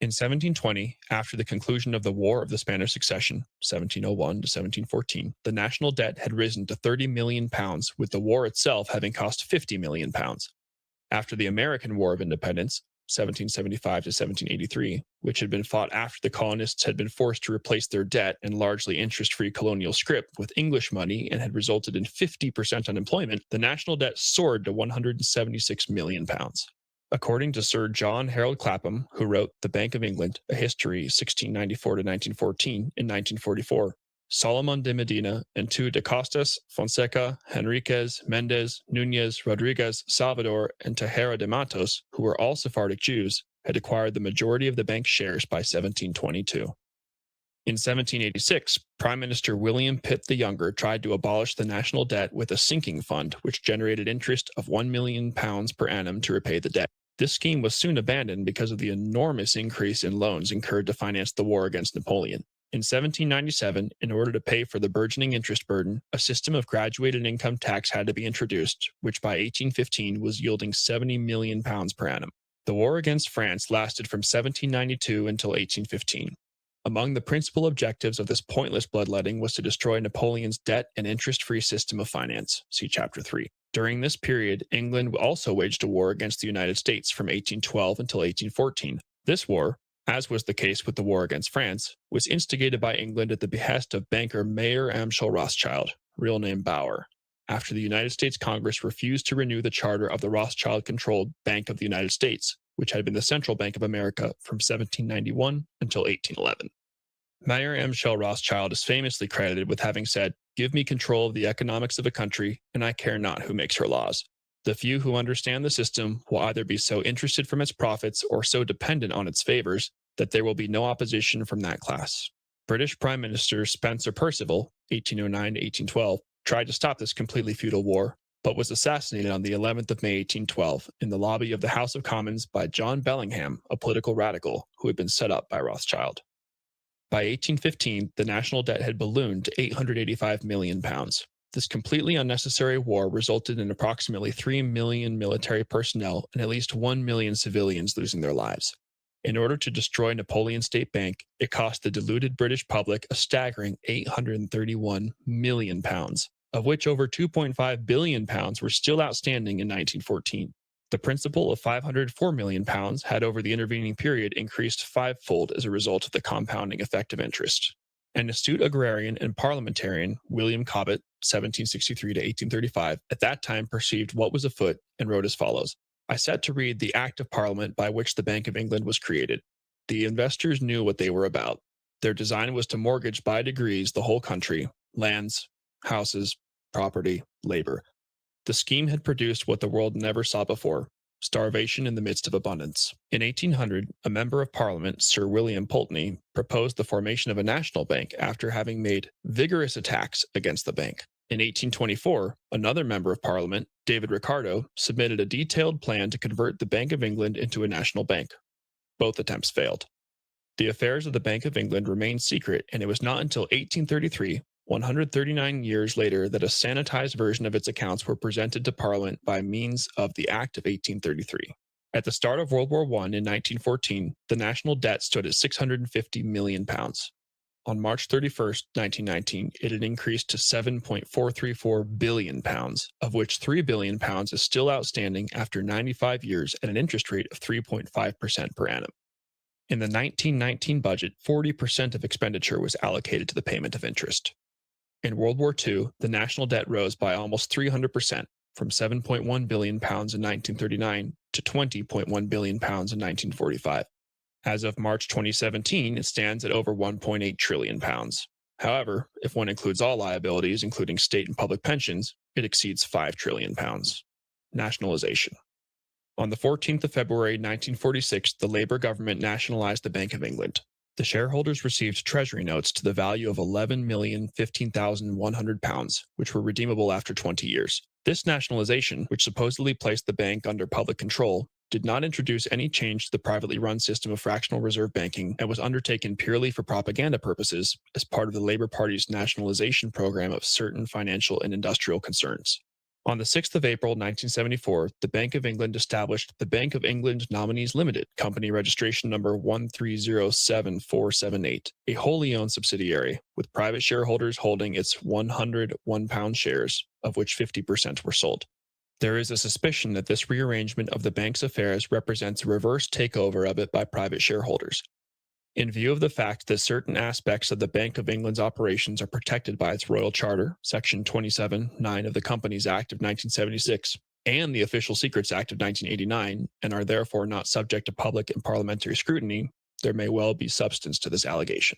In 1720, after the conclusion of the War of the Spanish Succession, 1701 to 1714, the national debt had risen to £30 million, with the war itself having cost £50 million. After the American War of Independence, 1775 to 1783, which had been fought after the colonists had been forced to replace their debt and largely interest-free colonial scrip with English money and had resulted in 50% unemployment, the national debt soared to £176 million. According to Sir John Harold Clapham, who wrote The Bank of England, A History 1694 to 1914 in 1944, Solomon de Medina and two de Costas, Fonseca, Henriquez, Mendez, Nunez, Rodriguez, Salvador, and Tejera de Matos, who were all Sephardic Jews, had acquired the majority of the bank's shares by 1722. In 1786, Prime Minister William Pitt the Younger tried to abolish the national debt with a sinking fund which generated interest of £1 million per annum to repay the debt. This scheme was soon abandoned because of the enormous increase in loans incurred to finance the war against Napoleon. In 1797, in order to pay for the burgeoning interest burden, a system of graduated income tax had to be introduced, which by 1815 was yielding £70 million per annum. The war against France lasted from 1792 until 1815. Among the principal objectives of this pointless bloodletting was to destroy Napoleon's debt and interest-free system of finance. See Chapter 3. During this period, England also waged a war against the United States from 1812 until 1814. This war, as was the case with the war against France, was instigated by England at the behest of banker Mayer Amschel Rothschild, real name Bauer, after the United States Congress refused to renew the charter of the Rothschild-controlled Bank of the United States, which had been the central bank of America from 1791 until 1811. Mayer Amschel Rothschild is famously credited with having said, "Give me control of the economics of a country, and I care not who makes her laws. The few who understand the system will either be so interested from its profits or so dependent on its favors that there will be no opposition from that class." British Prime Minister Spencer Perceval, 1809 to 1812, tried to stop this completely futile war, but was assassinated on the 11th of May 1812 in the lobby of the House of Commons by John Bellingham, a political radical who had been set up by Rothschild. By 1815, the national debt had ballooned to £885 million. This completely unnecessary war resulted in approximately 3 million military personnel and at least 1 million civilians losing their lives. In order to destroy Napoleon's state bank, it cost the deluded British public a staggering £831 million, of which over £2.5 billion were still outstanding in 1914. The principal of £504 million had over the intervening period increased fivefold as a result of the compounding effect of interest. An astute agrarian and parliamentarian, William Cobbett, 1763 to 1835, at that time perceived what was afoot and wrote as follows: "I set to read the Act of Parliament by which the Bank of England was created. The investors knew what they were about. Their design was to mortgage by degrees the whole country, lands, houses, property, labor. The scheme had produced what the world never saw before: starvation in the midst of abundance." In 1800, a member of Parliament, Sir William Pulteney, proposed the formation of a national bank after having made vigorous attacks against the bank. In 1824, another member of Parliament, David Ricardo, submitted a detailed plan to convert the Bank of England into a national bank. Both attempts failed. The affairs of the Bank of England remained secret, and it was not until 1833, 139 years later, that a sanitized version of its accounts were presented to Parliament by means of the Act of 1833. At the start of World War I in 1914, the national debt stood at £650 million. On March 31, 1919, it had increased to £7.434 billion, of which £3 billion is still outstanding after 95 years at an interest rate of 3.5% per annum. In the 1919 budget, 40% of expenditure was allocated to the payment of interest. In World War II, the national debt rose by almost 300%, from £7.1 billion in 1939 to £20.1 billion in 1945. As of March 2017, it stands at over £1.8 trillion. However, if one includes all liabilities, including state and public pensions, it exceeds £5 trillion. Nationalization. On the 14th of February 1946, the Labour government nationalized the Bank of England. The shareholders received treasury notes to the value of £11,015,100, which were redeemable after 20 years. This nationalization, which supposedly placed the bank under public control, did not introduce any change to the privately run system of fractional reserve banking and was undertaken purely for propaganda purposes as part of the Labour Party's nationalization program of certain financial and industrial concerns. On the 6th of April 1974, the Bank of England established the Bank of England Nominees Limited, company registration number 1307478, a wholly owned subsidiary, with private shareholders holding its 100 £1 shares, of which 50% were sold. There is a suspicion that this rearrangement of the bank's affairs represents a reverse takeover of it by private shareholders. In view of the fact that certain aspects of the Bank of England's operations are protected by its Royal Charter, Section 27(9) of the Companies Act of 1976, and the Official Secrets Act of 1989, and are therefore not subject to public and parliamentary scrutiny, there may well be substance to this allegation.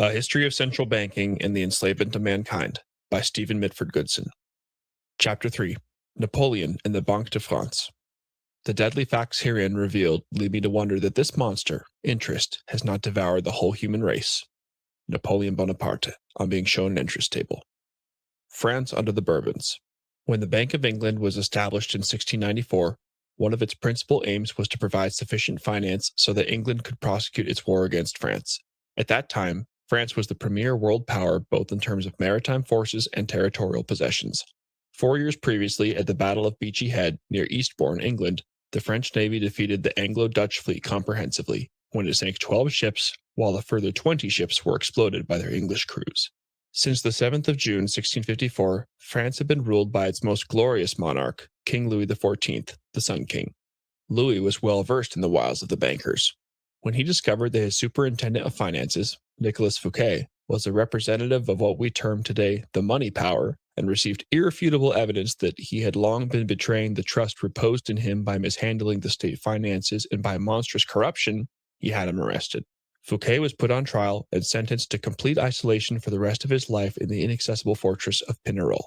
A History of Central Banking and the Enslavement of Mankind by Stephen Mitford Goodson. Chapter 3. Napoleon and the Banque de France. The deadly facts herein revealed lead me to wonder that this monster, interest, has not devoured the whole human race. Napoleon Bonaparte, on being shown an interest table. France under the Bourbons. When the Bank of England was established in 1694, one of its principal aims was to provide sufficient finance so that England could prosecute its war against France. At that time, France was the premier world power both in terms of maritime forces and territorial possessions. 4 years previously, at the Battle of Beachy Head near Eastbourne, England, the French Navy defeated the Anglo-Dutch fleet comprehensively, when it sank 12 ships, while a further 20 ships were exploded by their English crews. Since the 7th of June 1654, France had been ruled by its most glorious monarch, King Louis XIV, the Sun King. Louis was well versed in the wiles of the bankers. When he discovered that his superintendent of finances, Nicolas Fouquet, was a representative of what we term today the money power, and received irrefutable evidence that he had long been betraying the trust reposed in him by mishandling the state finances and by monstrous corruption, he had him arrested. Fouquet was put on trial and sentenced to complete isolation for the rest of his life in the inaccessible fortress of Pinerol.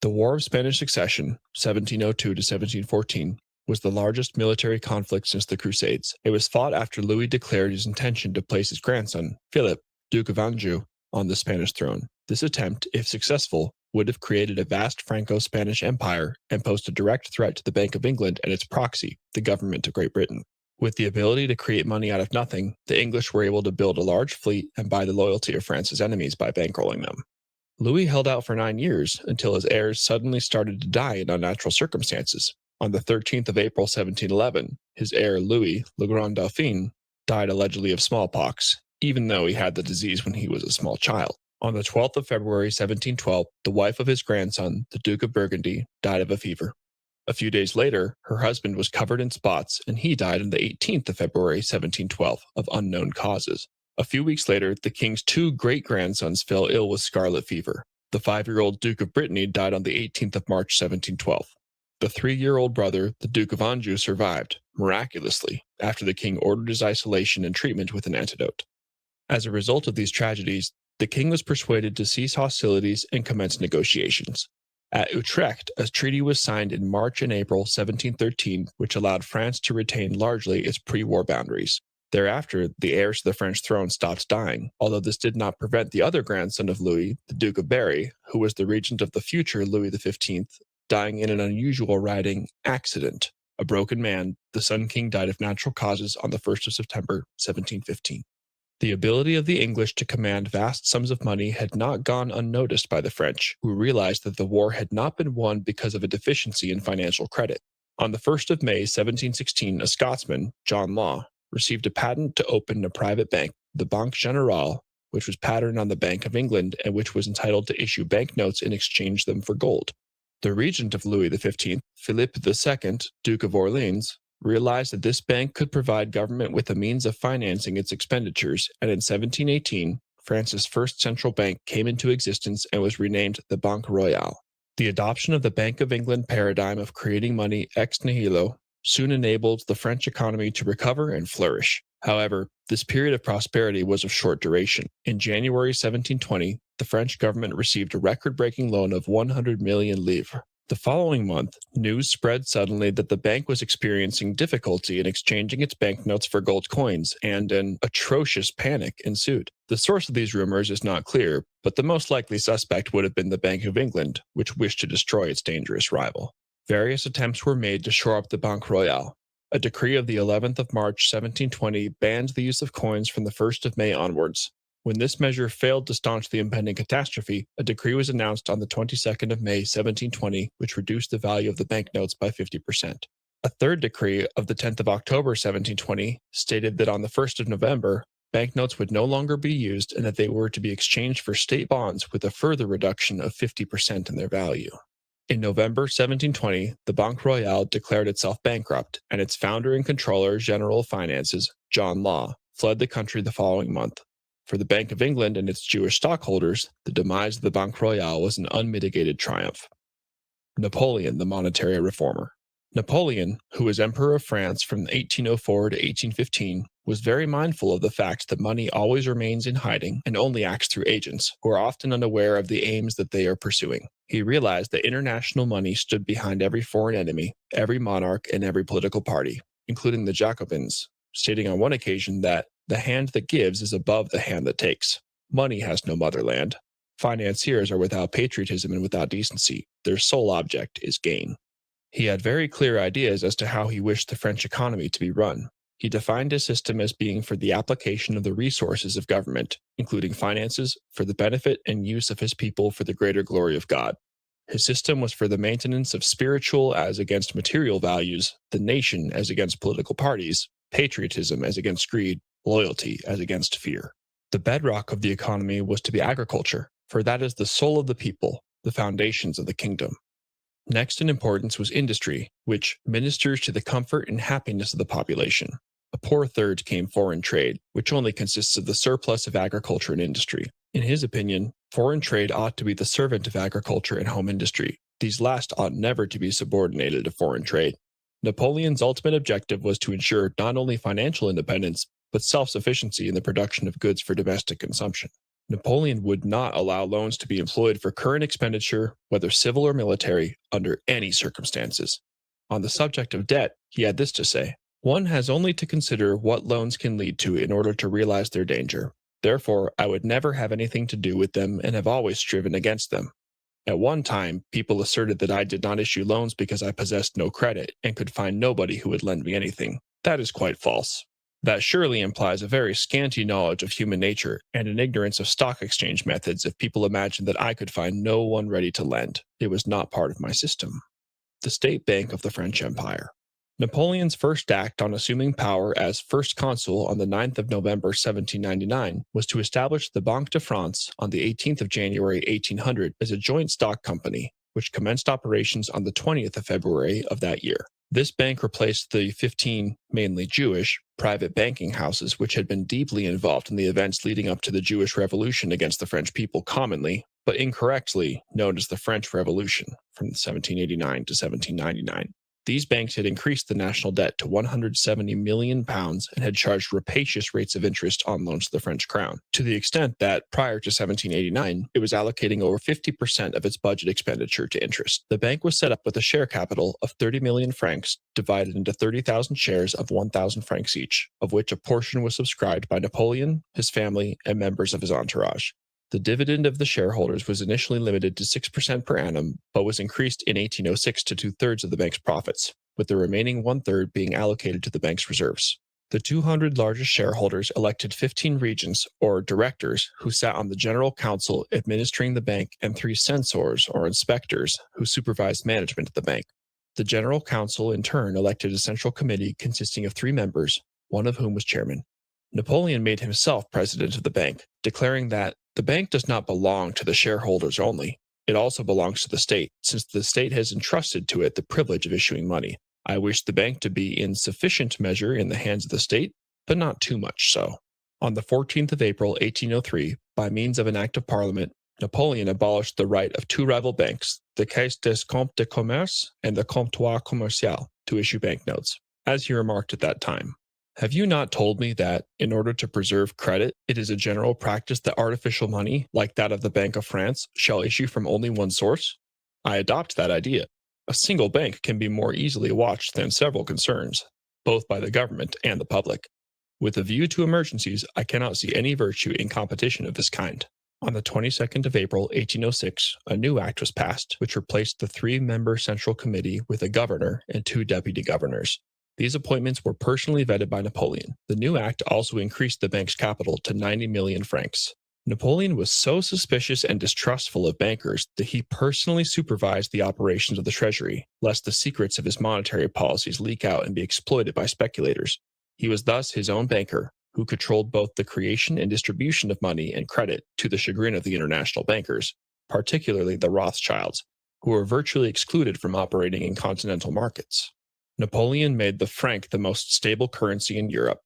The War of Spanish Succession, 1702 to 1714, was the largest military conflict since the Crusades. It was fought after Louis declared his intention to place his grandson, Philip, Duke of Anjou, on the Spanish throne. This attempt, if successful, would have created a vast Franco-Spanish empire and posed a direct threat to the Bank of England and its proxy, the government of Great Britain. With the ability to create money out of nothing, the English were able to build a large fleet and buy the loyalty of France's enemies by bankrolling them. Louis held out for 9 years until his heirs suddenly started to die in unnatural circumstances. On the 13th of April 1711, his heir Louis, le Grand Dauphin, died allegedly of smallpox, even though he had the disease when he was a small child. On the 12th of February 1712, the wife of his grandson, the Duke of Burgundy, died of a fever. A few days later, her husband was covered in spots, and he died on the 18th of February 1712 of unknown causes. A few weeks later, the king's 2 great-grandsons fell ill with scarlet fever. The 5-year-old Duke of Brittany died on the 18th of March 1712. The 3-year-old brother, the Duke of Anjou, survived, miraculously, after the king ordered his isolation and treatment with an antidote. As a result of these tragedies, the king was persuaded to cease hostilities and commence negotiations. At Utrecht, a treaty was signed in March and April 1713, which allowed France to retain largely its pre-war boundaries. Thereafter, the heirs to the French throne stopped dying, although this did not prevent the other grandson of Louis, the Duke of Berry, who was the regent of the future Louis XV, dying in an unusual riding accident. A broken man, the Sun King died of natural causes on the 1st of September 1715. The ability of the English to command vast sums of money had not gone unnoticed by the French, who realized that the war had not been won because of a deficiency in financial credit. On the 1st of May 1716, a Scotsman, John Law, received a patent to open a private bank, the Banque Générale, which was patterned on the Bank of England and which was entitled to issue banknotes and exchange them for gold. The regent of Louis XV, Philippe II, Duke of Orleans, realized that this bank could provide government with a means of financing its expenditures, and in 1718, France's first central bank came into existence and was renamed the Banque Royale. The adoption of the Bank of England paradigm of creating money ex nihilo soon enabled the French economy to recover and flourish. However, this period of prosperity was of short duration. In January 1720, the French government received a record-breaking loan of 100 million livres. The following month, news spread suddenly that the bank was experiencing difficulty in exchanging its banknotes for gold coins, and an atrocious panic ensued. The source of these rumors is not clear, but the most likely suspect would have been the Bank of England, which wished to destroy its dangerous rival. Various attempts were made to shore up the Banque Royale. A decree of the 11th of March 1720 banned the use of coins from the 1st of May onwards. When this measure failed to staunch the impending catastrophe, a decree was announced on the 22nd of May 1720, which reduced the value of the banknotes by 50%. A third decree of the 10th of October 1720 stated that on the 1st of November, banknotes would no longer be used and that they were to be exchanged for state bonds with a further reduction of 50% in their value. In November 1720, the Banque Royale declared itself bankrupt, and its founder and controller general of finances, John Law, fled the country the following month. For the Bank of England and its Jewish stockholders, the demise of the Banque Royale was an unmitigated triumph. Napoleon, the monetary reformer. Napoleon, who was Emperor of France from 1804 to 1815, was very mindful of the fact that money always remains in hiding and only acts through agents, who are often unaware of the aims that they are pursuing. He realized that international money stood behind every foreign enemy, every monarch, and every political party, including the Jacobins, stating on one occasion that the hand that gives is above the hand that takes. Money has no motherland. Financiers are without patriotism and without decency. Their sole object is gain. He had very clear ideas as to how he wished the French economy to be run. He defined his system as being for the application of the resources of government, including finances, for the benefit and use of his people for the greater glory of God. His system was for the maintenance of spiritual as against material values, the nation as against political parties, patriotism as against greed, loyalty as against fear. The bedrock of the economy was to be agriculture, for that is the soul of the people, the foundations of the kingdom. Next in importance was industry, which ministers to the comfort and happiness of the population. A poor third came foreign trade, which only consists of the surplus of agriculture and industry. In his opinion, foreign trade ought to be the servant of agriculture and home industry. These last ought never to be subordinated to foreign trade. Napoleon's ultimate objective was to ensure not only financial independence, but self-sufficiency in the production of goods for domestic consumption. Napoleon would not allow loans to be employed for current expenditure, whether civil or military, under any circumstances. On the subject of debt, he had this to say: "One has only to consider what loans can lead to in order to realize their danger. Therefore, I would never have anything to do with them and have always striven against them. At one time, people asserted that I did not issue loans because I possessed no credit and could find nobody who would lend me anything. That is quite false. That surely implies a very scanty knowledge of human nature and an ignorance of stock exchange methods if people imagine that I could find no one ready to lend. It was not part of my system." The State Bank of the French Empire. Napoleon's first act on assuming power as First Consul on the 9th of November 1799 was to establish the Banque de France on the 18th of January 1800 as a joint stock company, which commenced operations on the 20th of February of that year. This bank replaced the 15, mainly Jewish, private banking houses which had been deeply involved in the events leading up to the Jewish Revolution against the French people, commonly, but incorrectly, known as the French Revolution from 1789 to 1799. These banks had increased the national debt to £170 million and had charged rapacious rates of interest on loans to the French crown, to the extent that, prior to 1789, it was allocating over 50% of its budget expenditure to interest. The bank was set up with a share capital of 30 million francs, divided into 30,000 shares of 1,000 francs each, of which a portion was subscribed by Napoleon, his family, and members of his entourage. The dividend of the shareholders was initially limited to 6% per annum, but was increased in 1806 to 2/3 of the bank's profits, with the remaining 1/3 being allocated to the bank's reserves. The 200 largest shareholders elected 15 regents, or directors, who sat on the general council administering the bank, and 3 censors, or inspectors, who supervised management of the bank. The general council, in turn, elected a central committee consisting of 3 members, one of whom was chairman. Napoleon made himself president of the bank, declaring that the bank does not belong to the shareholders only. It also belongs to the state, since the state has entrusted to it the privilege of issuing money. I wish the bank to be in sufficient measure in the hands of the state, but not too much so. On the 14th of April, 1803, by means of an act of parliament, Napoleon abolished the right of 2 rival banks, the Caisse des Comptes de Commerce and the Comptoir Commercial, to issue banknotes. As he remarked at that time, "Have you not told me that, in order to preserve credit, it is a general practice that artificial money, like that of the Bank of France, shall issue from only one source? I adopt that idea. A single bank can be more easily watched than several concerns, both by the government and the public. With a view to emergencies, I cannot see any virtue in competition of this kind." On the 22nd of April, 1806, a new act was passed, which replaced the 3-member Central Committee with a governor and 2 deputy governors. These appointments were personally vetted by Napoleon. The new act also increased the bank's capital to 90 million francs. Napoleon was so suspicious and distrustful of bankers that he personally supervised the operations of the treasury, lest the secrets of his monetary policies leak out and be exploited by speculators. He was thus his own banker, who controlled both the creation and distribution of money and credit, to the chagrin of the international bankers, particularly the Rothschilds, who were virtually excluded from operating in continental markets. Napoleon made the franc the most stable currency in Europe.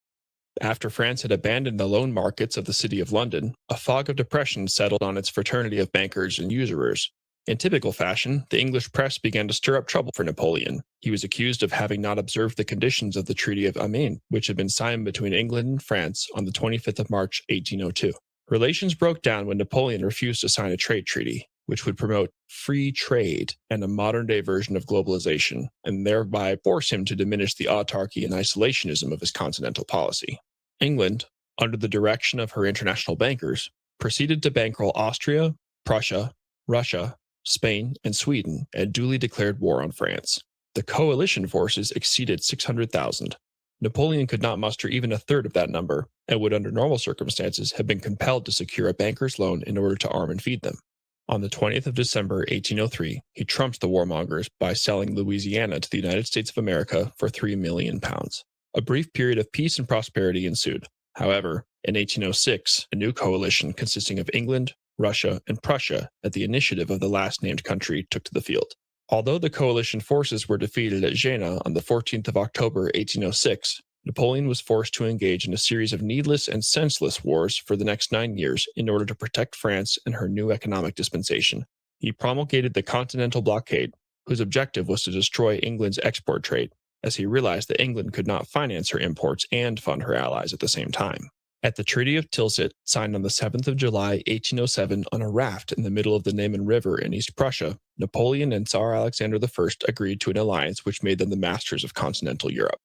After France had abandoned the loan markets of the city of London, a fog of depression settled on its fraternity of bankers and usurers. In typical fashion, the English press began to stir up trouble for Napoleon. He was accused of having not observed the conditions of the Treaty of Amiens, which had been signed between England and France on the 25th of March, 1802. Relations broke down when Napoleon refused to sign a trade treaty, which would promote free trade and a modern-day version of globalization, and thereby force him to diminish the autarky and isolationism of his continental policy. England, under the direction of her international bankers, proceeded to bankroll Austria, Prussia, Russia, Spain, and Sweden, and duly declared war on France. The coalition forces exceeded 600,000. Napoleon could not muster even a third of that number, and would under normal circumstances have been compelled to secure a banker's loan in order to arm and feed them. On the 20th of December, 1803, he trumped the warmongers by selling Louisiana to the United States of America for £3 million. A brief period of peace and prosperity ensued. However, in 1806, a new coalition consisting of England, Russia, and Prussia, at the initiative of the last named country, took to the field. Although the coalition forces were defeated at Jena on the 14th of October, 1806, Napoleon was forced to engage in a series of needless and senseless wars for the next 9 years in order to protect France and her new economic dispensation. He promulgated the Continental Blockade, whose objective was to destroy England's export trade, as he realized that England could not finance her imports and fund her allies at the same time. At the Treaty of Tilsit, signed on the 7th of July, 1807, on a raft in the middle of the Neman River in East Prussia, Napoleon and Tsar Alexander I agreed to an alliance which made them the masters of continental Europe.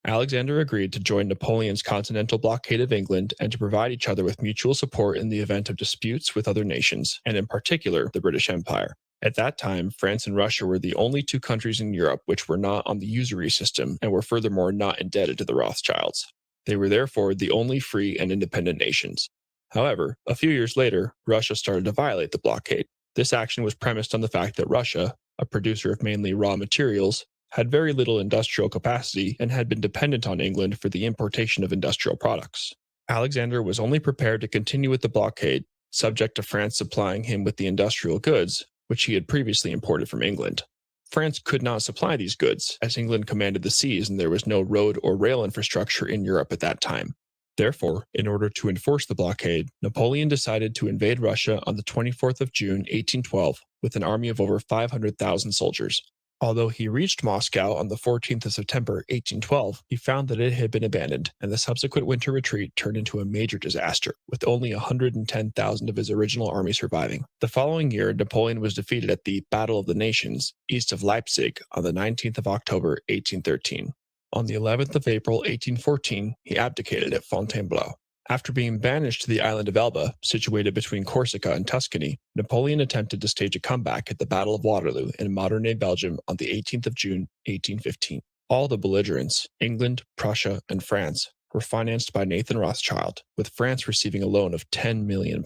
Alexander agreed to join Napoleon's continental blockade of England and to provide each other with mutual support in the event of disputes with other nations, and in particular the British Empire. At that time, France and Russia were the only two countries in Europe which were not on the usury system and were furthermore not indebted to the Rothschilds. They were therefore the only free and independent nations. However, a few years later, Russia started to violate the blockade. This action was premised on the fact that Russia, a producer of mainly raw materials, had very little industrial capacity and had been dependent on England for the importation of industrial products. Alexander was only prepared to continue with the blockade, subject to France supplying him with the industrial goods, which he had previously imported from England. France could not supply these goods, as England commanded the seas and there was no road or rail infrastructure in Europe at that time. Therefore, in order to enforce the blockade, Napoleon decided to invade Russia on the 24th of June, 1812, with an army of over 500,000 soldiers. Although he reached Moscow on the 14th of September, 1812, he found that it had been abandoned, and the subsequent winter retreat turned into a major disaster, with only 110,000 of his original army surviving. The following year, Napoleon was defeated at the Battle of the Nations, east of Leipzig, on the 19th of October, 1813. On the 11th of April, 1814, he abdicated at Fontainebleau. After being banished to the island of Elba, situated between Corsica and Tuscany, Napoleon attempted to stage a comeback at the Battle of Waterloo in modern-day Belgium on the 18th of June, 1815. All the belligerents, England, Prussia, and France, were financed by Nathan Rothschild, with France receiving a loan of £10 million.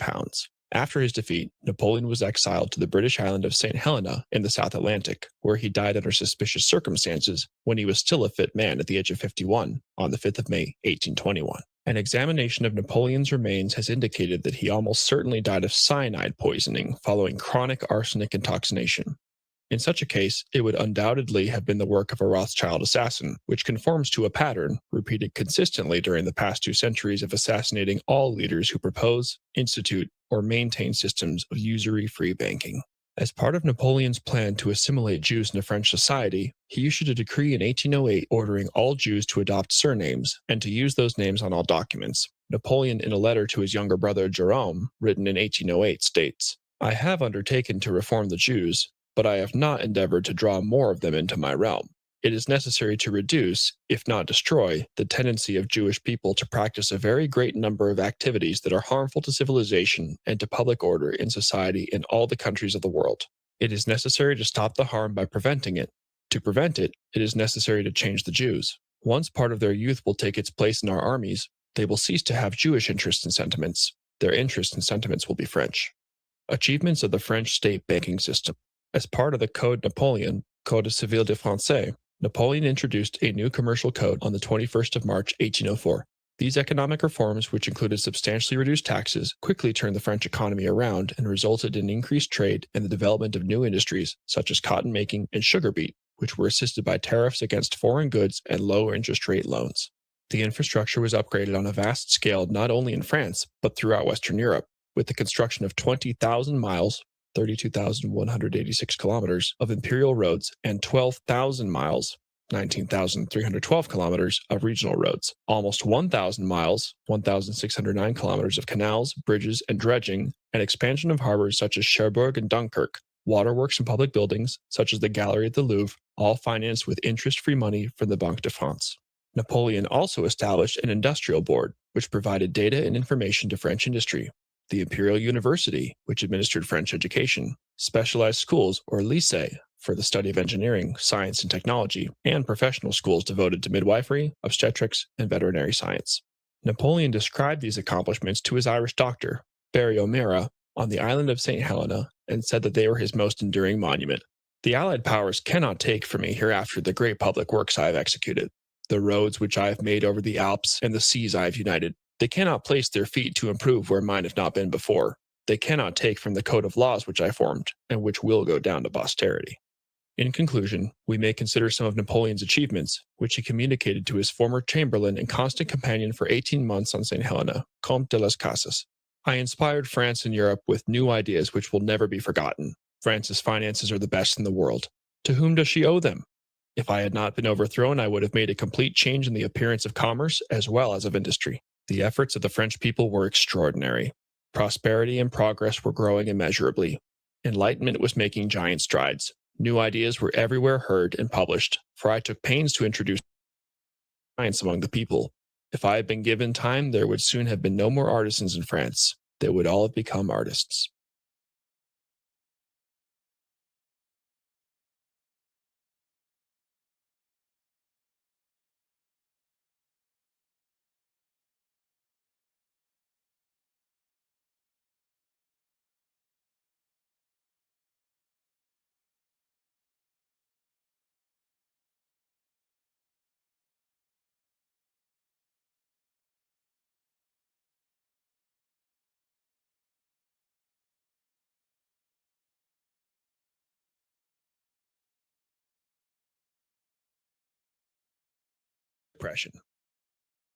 After his defeat, Napoleon was exiled to the British island of St. Helena in the South Atlantic, where he died under suspicious circumstances when he was still a fit man at the age of 51, on the 5th of May, 1821. An examination of Napoleon's remains has indicated that he almost certainly died of cyanide poisoning following chronic arsenic intoxication. In such a case, it would undoubtedly have been the work of a Rothschild assassin, which conforms to a pattern repeated consistently during the past 2 centuries of assassinating all leaders who propose, institute, or maintain systems of usury-free banking. As part of Napoleon's plan to assimilate Jews into French society, he issued a decree in 1808 ordering all Jews to adopt surnames and to use those names on all documents. Napoleon, in a letter to his younger brother Jerome, written in 1808, states, "I have undertaken to reform the Jews, but I have not endeavored to draw more of them into my realm. It is necessary to reduce, if not destroy, the tendency of Jewish people to practice a very great number of activities that are harmful to civilization and to public order in society in all the countries of the world. It is necessary to stop the harm by preventing it. To prevent it, it is necessary to change the Jews. Once part of their youth will take its place in our armies, they will cease to have Jewish interests and sentiments. Their interests and sentiments will be French." Achievements of the French state banking system. As part of the Code Napoleon, Code Civil de France, Napoleon introduced a new commercial code on the 21st of March, 1804. These economic reforms, which included substantially reduced taxes, quickly turned the French economy around and resulted in increased trade and the development of new industries such as cotton making and sugar beet, which were assisted by tariffs against foreign goods and low interest rate loans. The infrastructure was upgraded on a vast scale not only in France, but throughout Western Europe, with the construction of 20,000 miles, 32,186 kilometers of imperial roads and 12,000 miles, 19,312 kilometers of regional roads, almost 1,000 miles, 1,609 kilometers of canals, bridges, and dredging, and expansion of harbors such as Cherbourg and Dunkirk, waterworks and public buildings such as the Gallery at the Louvre, all financed with interest-free money from the Banque de France. Napoleon also established an industrial board, which provided data and information to French industry, the Imperial University, which administered French education, specialized schools, or lycée, for the study of engineering, science, and technology, and professional schools devoted to midwifery, obstetrics, and veterinary science. Napoleon described these accomplishments to his Irish doctor, Barry O'Meara, on the island of St. Helena, and said that they were his most enduring monument. The Allied powers cannot take from me hereafter the great public works I have executed, the roads which I have made over the Alps and the seas I have united. They cannot place their feet to improve where mine have not been before. They cannot take from the code of laws which I formed, and which will go down to posterity. In conclusion, we may consider some of Napoleon's achievements, which he communicated to his former chamberlain and constant companion for 18 months on St. Helena, Comte de las Casas. I inspired France and Europe with new ideas which will never be forgotten. France's finances are the best in the world. To whom does she owe them? If I had not been overthrown, I would have made a complete change in the appearance of commerce as well as of industry. The efforts of the French people were extraordinary. Prosperity and progress were growing immeasurably. Enlightenment was making giant strides. New ideas were everywhere heard and published, for I took pains to introduce science among the people. If I had been given time, there would soon have been no more artisans in France. They would all have become artists. Depression.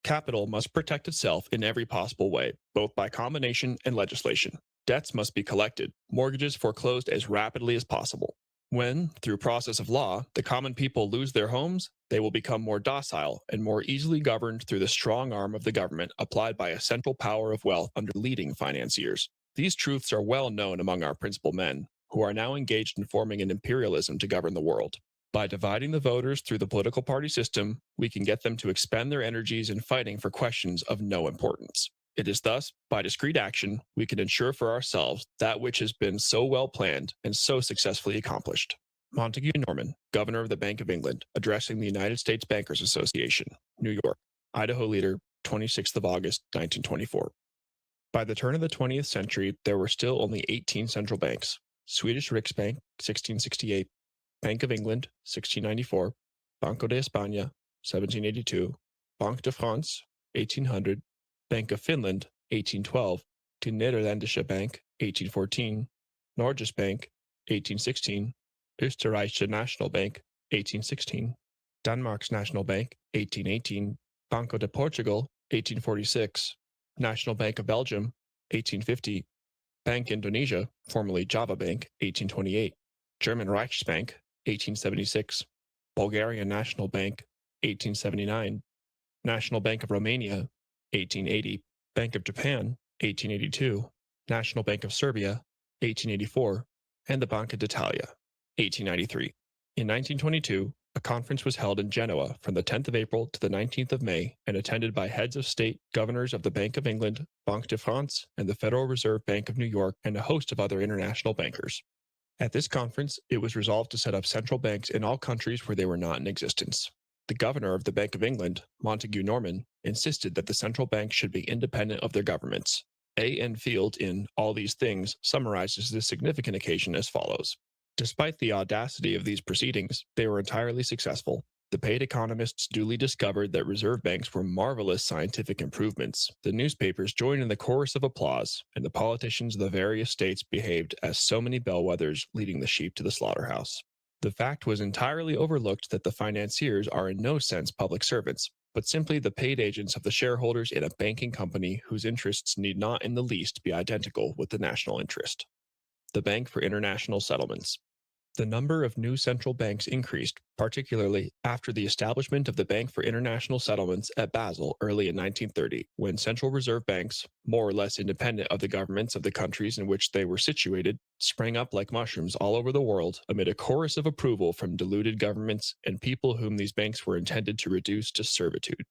Capital must protect itself in every possible way, both by combination and legislation. Debts must be collected, mortgages foreclosed as rapidly as possible. When, through process of law, the common people lose their homes, they will become more docile and more easily governed through the strong arm of the government applied by a central power of wealth under leading financiers. These truths are well known among our principal men, who are now engaged in forming an imperialism to govern the world. By dividing the voters through the political party system, we can get them to expend their energies in fighting for questions of no importance. It is thus, by discreet action, we can ensure for ourselves that which has been so well planned and so successfully accomplished. Montague Norman, Governor of the Bank of England, addressing the United States Bankers Association, New York, Idaho Leader, 26th of August, 1924. By the turn of the 20th century, there were still only 18 central banks: Swedish Riksbank, 1668, Bank of England, 1694, Banco de España, 1782, Banque de France, 1800, Bank of Finland, 1812, De Nederlandische Bank, 1814, Norges Bank, 1816, Österreichische National Bank, 1816, Denmark's National Bank, 1818, Banco de Portugal, 1846, National Bank of Belgium, 1850, Bank Indonesia, formerly Java Bank, 1828, German Reichsbank, 1876, Bulgarian National Bank, 1879, National Bank of Romania, 1880, Bank of Japan, 1882, National Bank of Serbia, 1884, and the Banca d'Italia, 1893. In 1922, a conference was held in Genoa from the 10th of April to the 19th of May and attended by heads of state, governors of the Bank of England, Banque de France, and the Federal Reserve Bank of New York, and a host of other international bankers. At this conference, it was resolved to set up central banks in all countries where they were not in existence. The governor of the Bank of England, Montague Norman, insisted that the central banks should be independent of their governments. A. N. Field, in All These Things, summarizes this significant occasion as follows. Despite the audacity of these proceedings, they were entirely successful. The paid economists duly discovered that reserve banks were marvelous scientific improvements. The newspapers joined in the chorus of applause, and the politicians of the various states behaved as so many bellwethers leading the sheep to the slaughterhouse. The fact was entirely overlooked that the financiers are in no sense public servants, but simply the paid agents of the shareholders in a banking company whose interests need not in the least be identical with the national interest. the Bank for International Settlements. The number of new central banks increased, particularly after the establishment of the Bank for International Settlements at Basel early in 1930, when central reserve banks, more or less independent of the governments of the countries in which they were situated, sprang up like mushrooms all over the world amid a chorus of approval from deluded governments and people whom these banks were intended to reduce to servitude.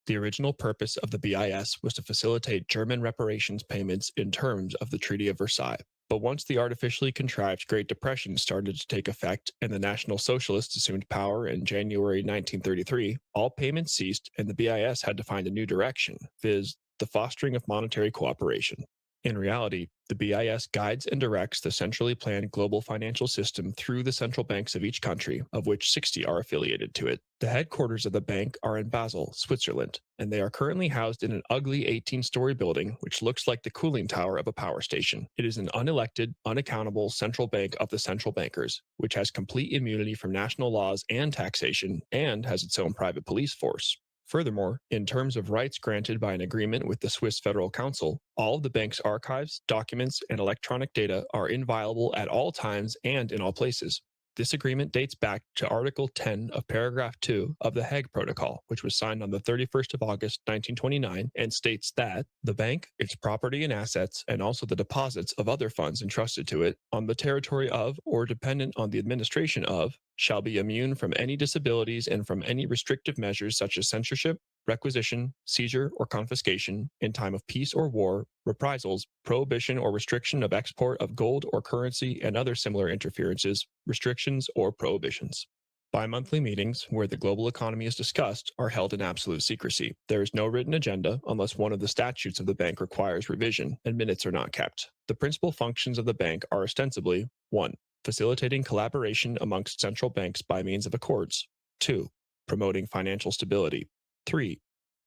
The original purpose of the BIS was to facilitate German reparations payments in terms of the Treaty of Versailles. But once the artificially contrived Great Depression started to take effect and the National Socialists assumed power in January 1933, all payments ceased and the BIS had to find a new direction, viz., the fostering of monetary cooperation. In reality, the BIS guides and directs the centrally planned global financial system through the central banks of each country, of which 60 are affiliated to it. The headquarters of the bank are in Basel, Switzerland, and they are currently housed in an ugly 18-story building which looks like the cooling tower of a power station. It is an unelected, unaccountable central bank of the central bankers, which has complete immunity from national laws and taxation, and has its own private police force. Furthermore, in terms of rights granted by an agreement with the Swiss Federal Council, all of the bank's archives, documents, and electronic data are inviolable at all times and in all places. This agreement dates back to Article 10 of Paragraph 2 of the Hague Protocol, which was signed on the 31st of August 1929, and states that the bank, its property and assets, and also the deposits of other funds entrusted to it on the territory of or dependent on the administration of shall be immune from any disabilities and from any restrictive measures such as censorship, requisition, seizure, or confiscation in time of peace or war, reprisals, prohibition or restriction of export of gold or currency and other similar interferences, restrictions, or prohibitions. Bi-monthly meetings, where the global economy is discussed, are held in absolute secrecy. There is no written agenda unless one of the statutes of the bank requires revision, and minutes are not kept. The principal functions of the bank are ostensibly 1. Facilitating collaboration amongst central banks by means of accords. 2. Promoting financial stability. 3.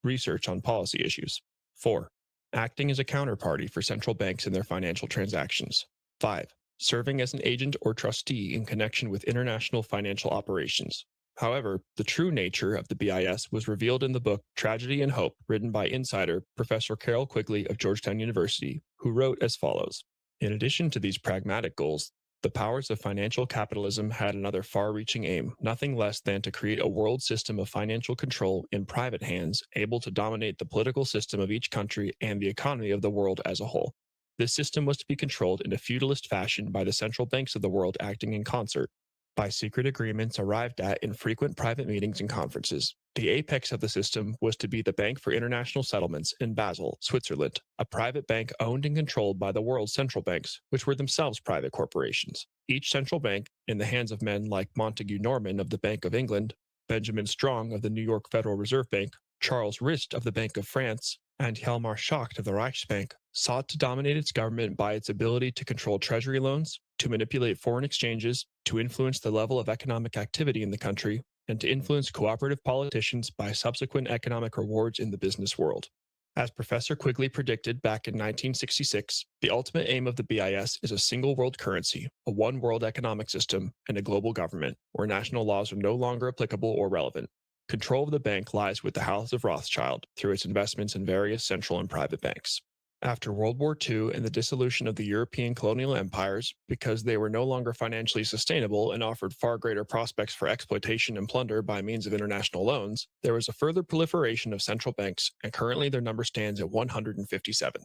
Research on policy issues. 4. Acting as a counterparty for central banks in their financial transactions. 5. Serving as an agent or trustee in connection with international financial operations. However, the true nature of the BIS was revealed in the book Tragedy and Hope, written by insider Professor Carol Quigley of Georgetown University, who wrote as follows. In addition to these pragmatic goals, the powers of financial capitalism had another far-reaching aim, nothing less than to create a world system of financial control in private hands, able to dominate the political system of each country and the economy of the world as a whole. This system was to be controlled in a feudalist fashion by the central banks of the world acting in concert, by secret agreements arrived at in frequent private meetings and conferences. The apex of the system was to be the Bank for International Settlements in Basel, Switzerland, a private bank owned and controlled by the world's central banks, which were themselves private corporations. Each central bank, in the hands of men like Montague Norman of the Bank of England, Benjamin Strong of the New York Federal Reserve Bank, Charles Rist of the Bank of France, and Hjalmar Schacht of the Reichsbank, sought to dominate its government by its ability to control treasury loans, to manipulate foreign exchanges, to influence the level of economic activity in the country, and to influence cooperative politicians by subsequent economic rewards in the business world. As Professor Quigley predicted back in 1966, the ultimate aim of the BIS is a single world currency, a one world economic system, and a global government, where national laws are no longer applicable or relevant. Control of the bank lies with the House of Rothschild through its investments in various central and private banks. After World War II and the dissolution of the European colonial empires, because they were no longer financially sustainable and offered far greater prospects for exploitation and plunder by means of international loans, there was a further proliferation of central banks, and currently their number stands at 157.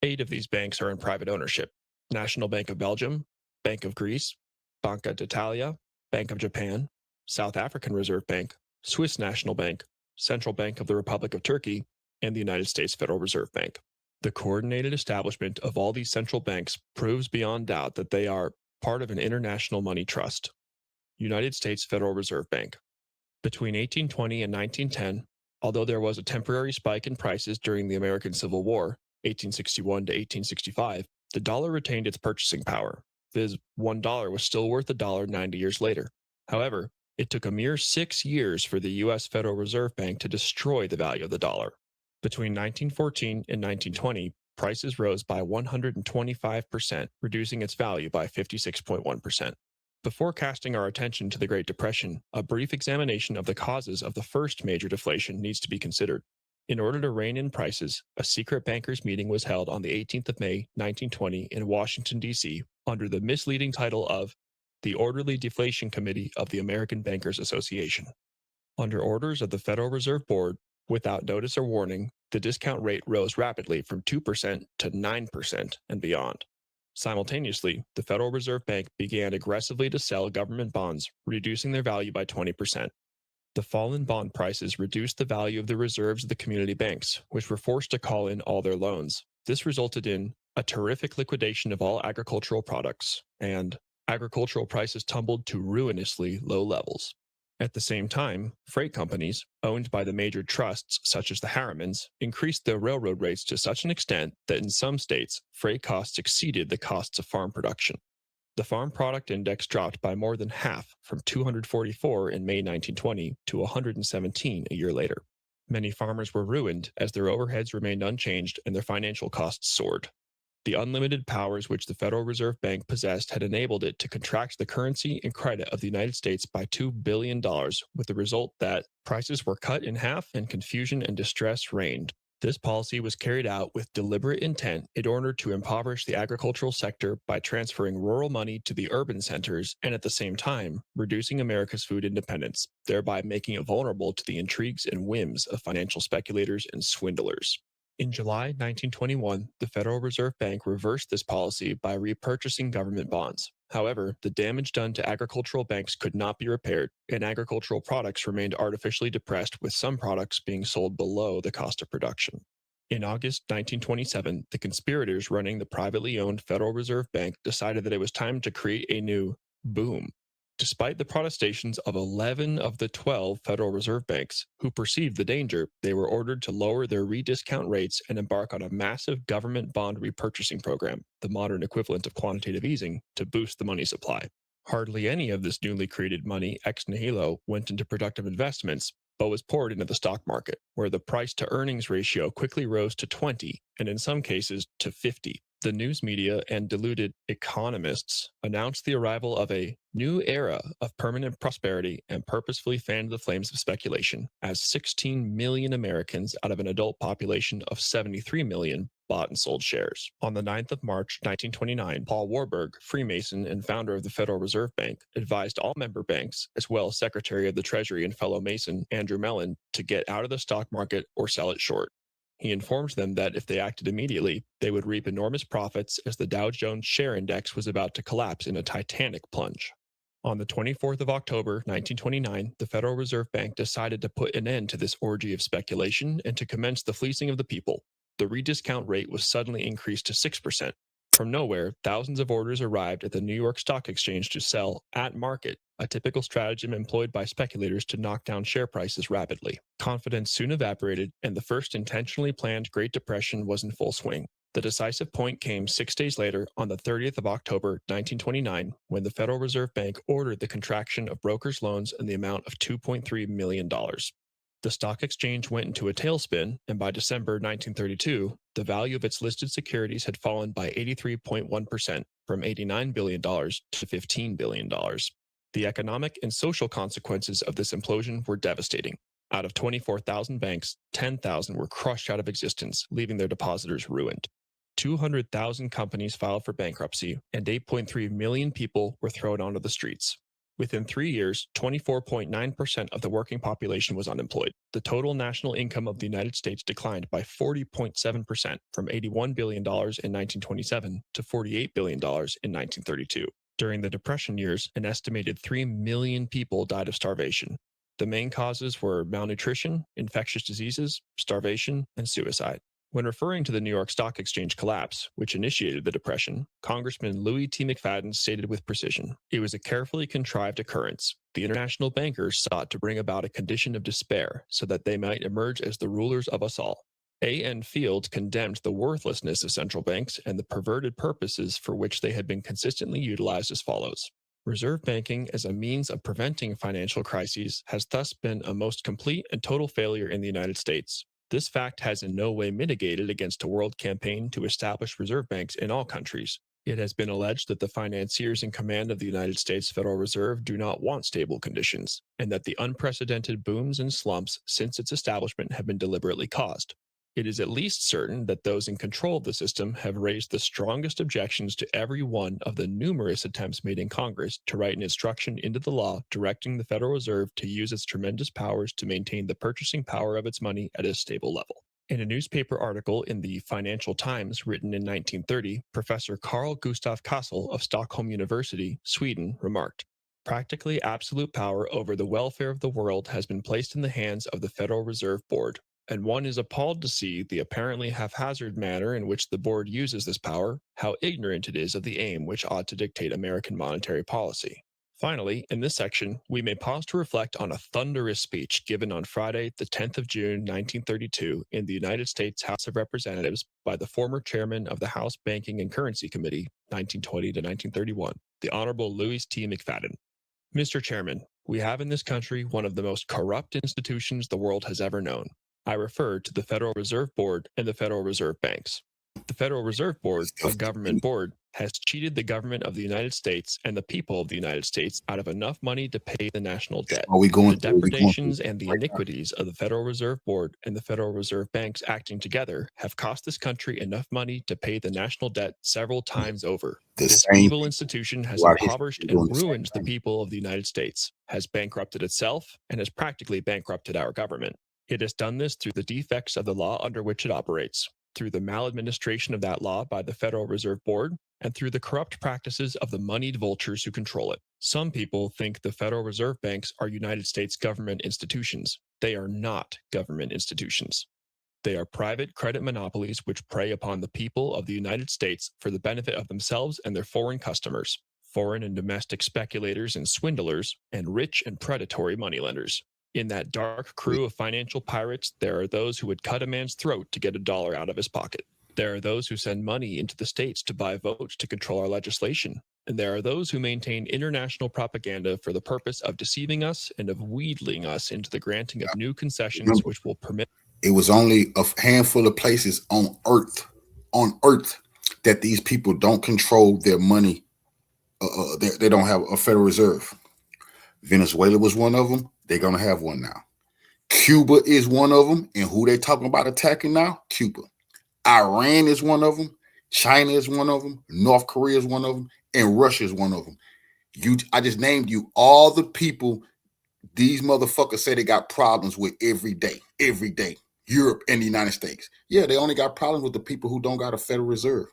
8 of these banks are in private ownership: National Bank of Belgium, Bank of Greece, Banca d'Italia, Bank of Japan, South African Reserve Bank, Swiss National Bank, Central Bank of the Republic of Turkey, and the United States Federal Reserve Bank. The coordinated establishment of all these central banks proves beyond doubt that they are part of an international money trust. United States Federal Reserve Bank. Between 1820 and 1910, although there was a temporary spike in prices during the American Civil War, 1861 to 1865, the dollar retained its purchasing power, viz. $1 was still worth $1 90 years later. However, it took a mere 6 years for the U.S. Federal Reserve Bank to destroy the value of the dollar. Between 1914 and 1920, prices rose by 125%, reducing its value by 56.1%. Before casting our attention to the Great Depression, a brief examination of the causes of the first major deflation needs to be considered. In order to rein in prices, a secret bankers' meeting was held on the 18th of May, 1920 in Washington, D.C., under the misleading title of the Orderly Deflation Committee of the American Bankers Association. Under orders of the Federal Reserve Board, without notice or warning, the discount rate rose rapidly from 2% to 9% and beyond. Simultaneously, the Federal Reserve Bank began aggressively to sell government bonds, reducing their value by 20%. The fall in bond prices reduced the value of the reserves of the community banks, which were forced to call in all their loans. This resulted in a terrific liquidation of all agricultural products, and agricultural prices tumbled to ruinously low levels. At the same time, freight companies, owned by the major trusts such as the Harrimans, increased their railroad rates to such an extent that in some states, freight costs exceeded the costs of farm production. The Farm Product Index dropped by more than half, from 244 in May 1920 to 117 a year later. Many farmers were ruined as their overheads remained unchanged and their financial costs soared. The unlimited powers which the Federal Reserve Bank possessed had enabled it to contract the currency and credit of the United States by $2 billion, with the result that prices were cut in half and confusion and distress reigned. This policy was carried out with deliberate intent in order to impoverish the agricultural sector by transferring rural money to the urban centers and at the same time reducing America's food independence, thereby making it vulnerable to the intrigues and whims of financial speculators and swindlers. In July 1921, the Federal Reserve Bank reversed this policy by repurchasing government bonds. However, the damage done to agricultural banks could not be repaired, and agricultural products remained artificially depressed, with some products being sold below the cost of production. In August 1927, the conspirators running the privately owned Federal Reserve Bank decided that it was time to create a new boom. Despite the protestations of 11 of the 12 Federal Reserve Banks, who perceived the danger, they were ordered to lower their rediscount rates and embark on a massive government bond repurchasing program, the modern equivalent of quantitative easing, to boost the money supply. Hardly any of this newly created money ex nihilo went into productive investments, but was poured into the stock market, where the price-to-earnings ratio quickly rose to 20, and in some cases to 50. The news media and deluded economists announced the arrival of a new era of permanent prosperity and purposefully fanned the flames of speculation, as 16 million Americans out of an adult population of 73 million bought and sold shares. On the 9th of March 1929, Paul Warburg, Freemason and founder of the Federal Reserve Bank, advised all member banks, as well as Secretary of the Treasury and fellow Mason Andrew Mellon, to get out of the stock market or sell it short. He informed them that if they acted immediately, they would reap enormous profits, as the Dow Jones share index was about to collapse in a titanic plunge. On the 24th of October, 1929, the Federal Reserve Bank decided to put an end to this orgy of speculation and to commence the fleecing of the people. The rediscount rate was suddenly increased to 6%. From nowhere, thousands of orders arrived at the New York Stock Exchange to sell at market, a typical stratagem employed by speculators to knock down share prices rapidly. Confidence soon evaporated, and the first intentionally planned Great Depression was in full swing. The decisive point came 6 days later, on the 30th of October, 1929, when the Federal Reserve Bank ordered the contraction of brokers' loans in the amount of $2.3 million. The stock exchange went into a tailspin, and by December 1932, the value of its listed securities had fallen by 83.1%, from $89 billion to $15 billion. The economic and social consequences of this implosion were devastating. Out of 24,000 banks, 10,000 were crushed out of existence, leaving their depositors ruined. 200,000 companies filed for bankruptcy, and 8.3 million people were thrown onto the streets. Within 3 years, 24.9% of the working population was unemployed. The total national income of the United States declined by 40.7%, from $81 billion in 1927 to $48 billion in 1932. During the Depression years, an estimated 3 million people died of starvation. The main causes were malnutrition, infectious diseases, starvation, and suicide. When referring to the New York Stock Exchange collapse, which initiated the Depression, Congressman Louis T. McFadden stated with precision, "It was a carefully contrived occurrence. The international bankers sought to bring about a condition of despair so that they might emerge as the rulers of us all." A.N. Field condemned the worthlessness of central banks and the perverted purposes for which they had been consistently utilized as follows. Reserve banking as a means of preventing financial crises has thus been a most complete and total failure in the United States. This fact has in no way mitigated against a world campaign to establish reserve banks in all countries. It has been alleged that the financiers in command of the United States Federal Reserve do not want stable conditions, and that the unprecedented booms and slumps since its establishment have been deliberately caused. It is at least certain that those in control of the system have raised the strongest objections to every one of the numerous attempts made in Congress to write an instruction into the law directing the Federal Reserve to use its tremendous powers to maintain the purchasing power of its money at a stable level. In a newspaper article in the Financial Times written in 1930, Professor Carl Gustav Kassel of Stockholm University, Sweden, remarked, "Practically absolute power over the welfare of the world has been placed in the hands of the Federal Reserve Board, and one is appalled to see the apparently haphazard manner in which the board uses this power, how ignorant it is of the aim which ought to dictate American monetary policy." Finally, in this section, we may pause to reflect on a thunderous speech given on Friday, the 10th of June, 1932, in the United States House of Representatives by the former chairman of the House Banking and Currency Committee, 1920 to 1931, the Honorable Louis T. McFadden. Mr. Chairman, we have in this country one of the most corrupt institutions the world has ever known. I refer to the Federal Reserve Board and the Federal Reserve Banks. The Federal Reserve Board, a government board, has cheated the government of the United States and the people of the United States out of enough money to pay the national debt. The depredations and the iniquities of the Federal Reserve Board and the Federal Reserve Banks acting together have cost this country enough money to pay the national debt several times over. This evil institution has impoverished and ruined the people of the United States, has bankrupted itself, and has practically bankrupted our government. It has done this through the defects of the law under which it operates, through the maladministration of that law by the Federal Reserve Board, and through the corrupt practices of the moneyed vultures who control it. Some people think the Federal Reserve Banks are United States government institutions. They are not government institutions. They are private credit monopolies which prey upon the people of the United States for the benefit of themselves and their foreign customers, foreign and domestic speculators and swindlers, and rich and predatory moneylenders. In that dark crew of financial pirates, there are those who would cut a man's throat to get $1 out of his pocket. There are those who send money into the states to buy votes to control our legislation. And there are those who maintain international propaganda for the purpose of deceiving us and of wheedling us into the granting of new concessions which will permit. It was only a handful of places on earth, that these people don't control their money. They don't have a Federal Reserve. Venezuela was one of them. They're going to have one now. Cuba is one of them. And who they talking about attacking now? Cuba. Iran is one of them. China is one of them. North Korea is one of them. And Russia is one of them. I just named you all the people these motherfuckers say they got problems with every day. Europe and the United States. Yeah, they only got problems with the people who don't got a Federal Reserve.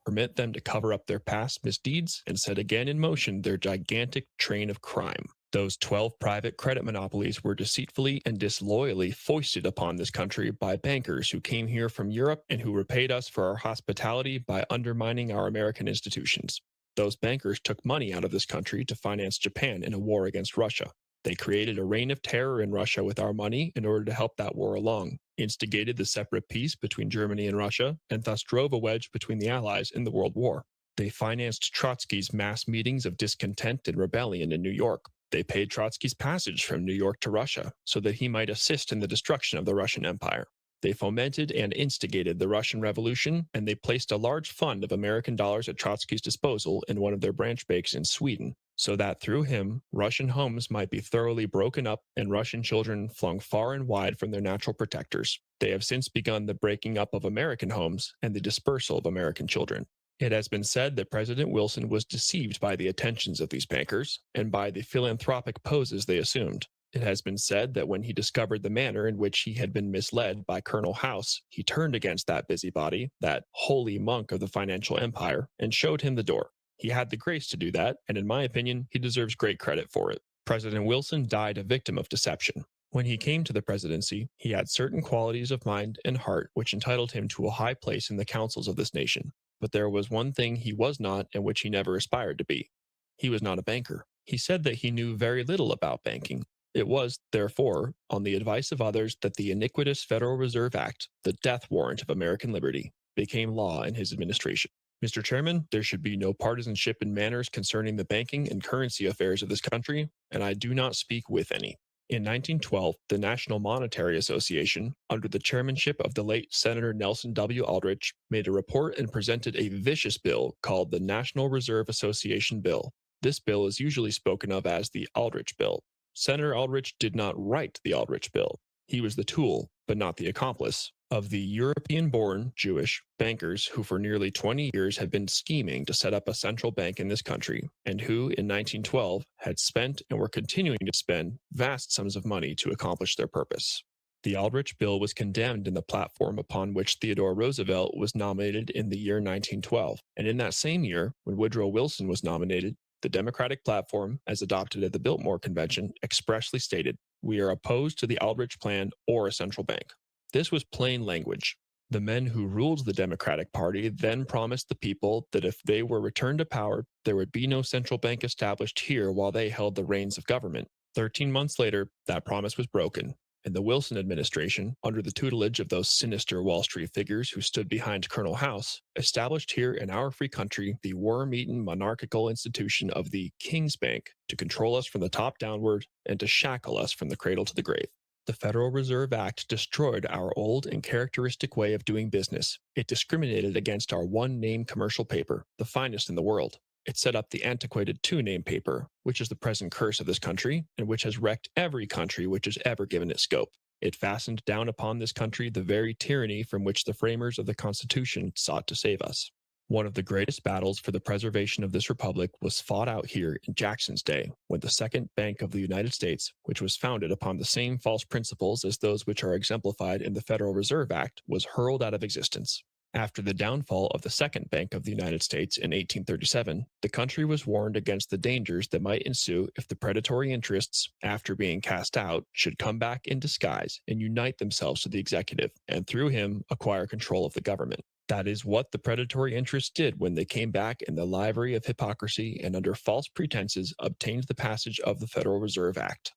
Permit them to cover up their past misdeeds and set again in motion their gigantic train of crime. Those 12 private credit monopolies were deceitfully and disloyally foisted upon this country by bankers who came here from Europe and who repaid us for our hospitality by undermining our American institutions. Those bankers took money out of this country to finance Japan in a war against Russia. They created a reign of terror in Russia with our money in order to help that war along, instigated the separate peace between Germany and Russia, and thus drove a wedge between the Allies in the World War. They financed Trotsky's mass meetings of discontent and rebellion in New York. They paid Trotsky's passage from New York to Russia so that he might assist in the destruction of the Russian Empire. They fomented and instigated the Russian Revolution, and they placed a large fund of American dollars at Trotsky's disposal in one of their branch banks in Sweden, so that through him, Russian homes might be thoroughly broken up and Russian children flung far and wide from their natural protectors. They have since begun the breaking up of American homes and the dispersal of American children. It has been said that President Wilson was deceived by the attentions of these bankers and by the philanthropic poses they assumed. It has been said that when he discovered the manner in which he had been misled by Colonel House, he turned against that busybody, that holy monk of the financial empire, and showed him the door. He had the grace to do that, and in my opinion, he deserves great credit for it. President Wilson died a victim of deception. When he came to the presidency, he had certain qualities of mind and heart which entitled him to a high place in the councils of this nation. But there was one thing he was not and which he never aspired to be. He was not a banker. He said that he knew very little about banking. It was, therefore, on the advice of others that the iniquitous Federal Reserve Act, the death warrant of American liberty, became law in his administration. Mr. Chairman, there should be no partisanship in matters concerning the banking and currency affairs of this country, and I do not speak with any. In 1912, the National Monetary Association, under the chairmanship of the late Senator Nelson W. Aldrich, made a report and presented a vicious bill called the National Reserve Association Bill. This bill is usually spoken of as the Aldrich Bill. Senator Aldrich did not write the Aldrich Bill. He was the tool, but not the accomplice, of the European-born Jewish bankers who for nearly 20 years had been scheming to set up a central bank in this country, and who in 1912 had spent and were continuing to spend vast sums of money to accomplish their purpose. The Aldrich Bill was condemned in the platform upon which Theodore Roosevelt was nominated in the year 1912, and in that same year, when Woodrow Wilson was nominated, the Democratic platform, as adopted at the Biltmore Convention, expressly stated, "We are opposed to the Aldrich Plan or a central bank." This was plain language. The men who ruled the Democratic Party then promised the people that if they were returned to power, there would be no central bank established here while they held the reins of government. 13 months later, that promise was broken, and the Wilson administration, under the tutelage of those sinister Wall Street figures who stood behind Colonel House, established here in our free country the worm-eaten monarchical institution of the King's Bank to control us from the top downward and to shackle us from the cradle to the grave. The Federal Reserve Act destroyed our old and characteristic way of doing business. It discriminated against our one-name commercial paper, the finest in the world. It set up the antiquated two-name paper, which is the present curse of this country, and which has wrecked every country which has ever given it scope. It fastened down upon this country the very tyranny from which the framers of the Constitution sought to save us. One of the greatest battles for the preservation of this republic was fought out here in Jackson's day, when the Second Bank of the United States, which was founded upon the same false principles as those which are exemplified in the Federal Reserve Act, was hurled out of existence. After the downfall of the Second Bank of the United States in 1837, the country was warned against the dangers that might ensue if the predatory interests, after being cast out, should come back in disguise and unite themselves to the executive, and through him acquire control of the government. That is what the predatory interests did when they came back in the livery of hypocrisy and under false pretenses obtained the passage of the Federal Reserve Act.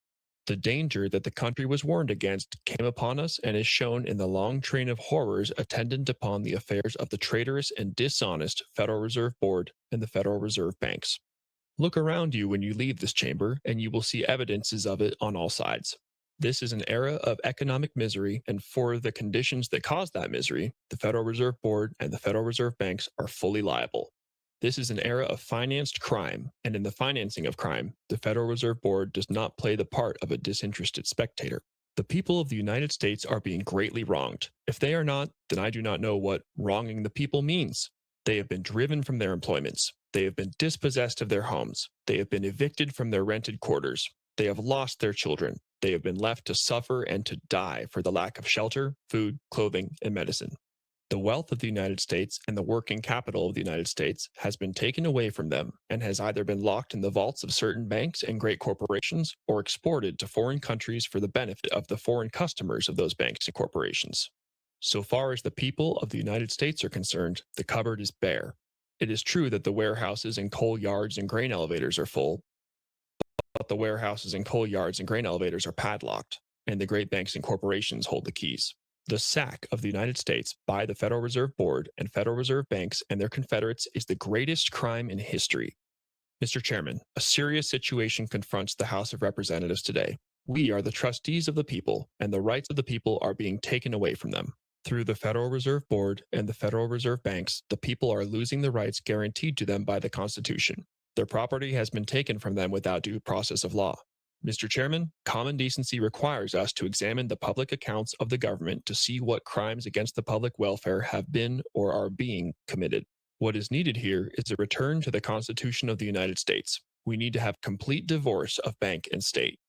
The danger that the country was warned against came upon us and is shown in the long train of horrors attendant upon the affairs of the traitorous and dishonest Federal Reserve Board and the Federal Reserve Banks. Look around you when you leave this chamber, and you will see evidences of it on all sides. This is an era of economic misery, and for the conditions that caused that misery, the Federal Reserve Board and the Federal Reserve Banks are fully liable. This is an era of financed crime, and in the financing of crime, the Federal Reserve Board does not play the part of a disinterested spectator. The people of the United States are being greatly wronged. If they are not, then I do not know what wronging the people means. They have been driven from their employments. They have been dispossessed of their homes. They have been evicted from their rented quarters. They have lost their children. They have been left to suffer and to die for the lack of shelter, food, clothing, and medicine. The wealth of the United States and the working capital of the United States has been taken away from them and has either been locked in the vaults of certain banks and great corporations or exported to foreign countries for the benefit of the foreign customers of those banks and corporations. So far as the people of the United States are concerned, the cupboard is bare. It is true that the warehouses and coal yards and grain elevators are full, but the warehouses and coal yards and grain elevators are padlocked, and the great banks and corporations hold the keys. The sack of the United States by the Federal Reserve Board and Federal Reserve Banks and their confederates is the greatest crime in history. Mr. Chairman, a serious situation confronts the House of Representatives today. We are the trustees of the people, and the rights of the people are being taken away from them. Through the Federal Reserve Board and the Federal Reserve Banks, the people are losing the rights guaranteed to them by the Constitution. Their property has been taken from them without due process of law. Mr. Chairman, common decency requires us to examine the public accounts of the government to see what crimes against the public welfare have been or are being committed. What is needed here is a return to the Constitution of the United States. We need to have complete divorce of bank and state.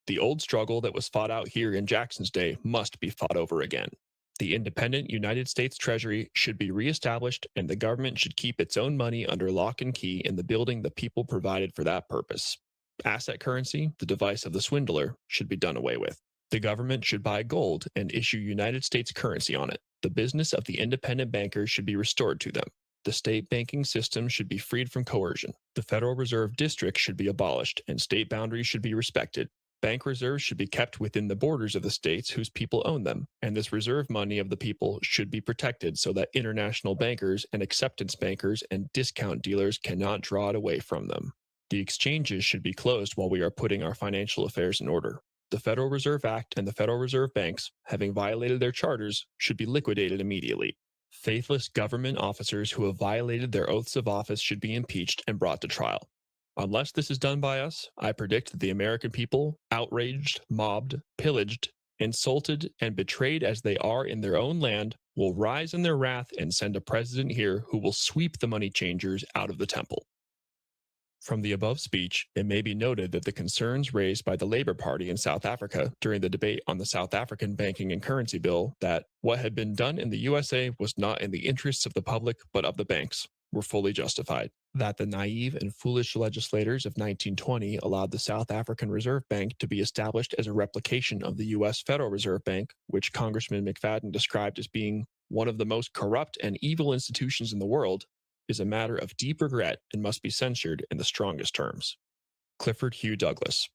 The old struggle that was fought out here in Jackson's day must be fought over again. The independent United States Treasury should be reestablished, and the government should keep its own money under lock and key in the building the people provided for that purpose. Asset currency, the device of the swindler, should be done away with. The government should buy gold and issue United States currency on it. The business of the independent bankers should be restored to them. The state banking system should be freed from coercion. The Federal Reserve District should be abolished, and state boundaries should be respected. Bank reserves should be kept within the borders of the states whose people own them, and this reserve money of the people should be protected so that international bankers and acceptance bankers and discount dealers cannot draw it away from them. The exchanges should be closed while we are putting our financial affairs in order. The Federal Reserve Act and the Federal Reserve Banks, having violated their charters, should be liquidated immediately. Faithless government officers who have violated their oaths of office should be impeached and brought to trial. Unless this is done by us, I predict that the American people, outraged, mobbed, pillaged, insulted and betrayed as they are in their own land, will rise in their wrath and send a president here who will sweep the money changers out of the temple. From the above speech, it may be noted that the concerns raised by the Labour Party in South Africa during the debate on the South African Banking and Currency Bill that what had been done in the USA was not in the interests of the public but of the banks were fully justified. That the naive and foolish legislators of 1920 allowed the South African Reserve Bank to be established as a replication of the U.S. Federal Reserve Bank, which Congressman McFadden described as being one of the most corrupt and evil institutions in the world, is a matter of deep regret and must be censured in the strongest terms. Clifford Hugh Douglas.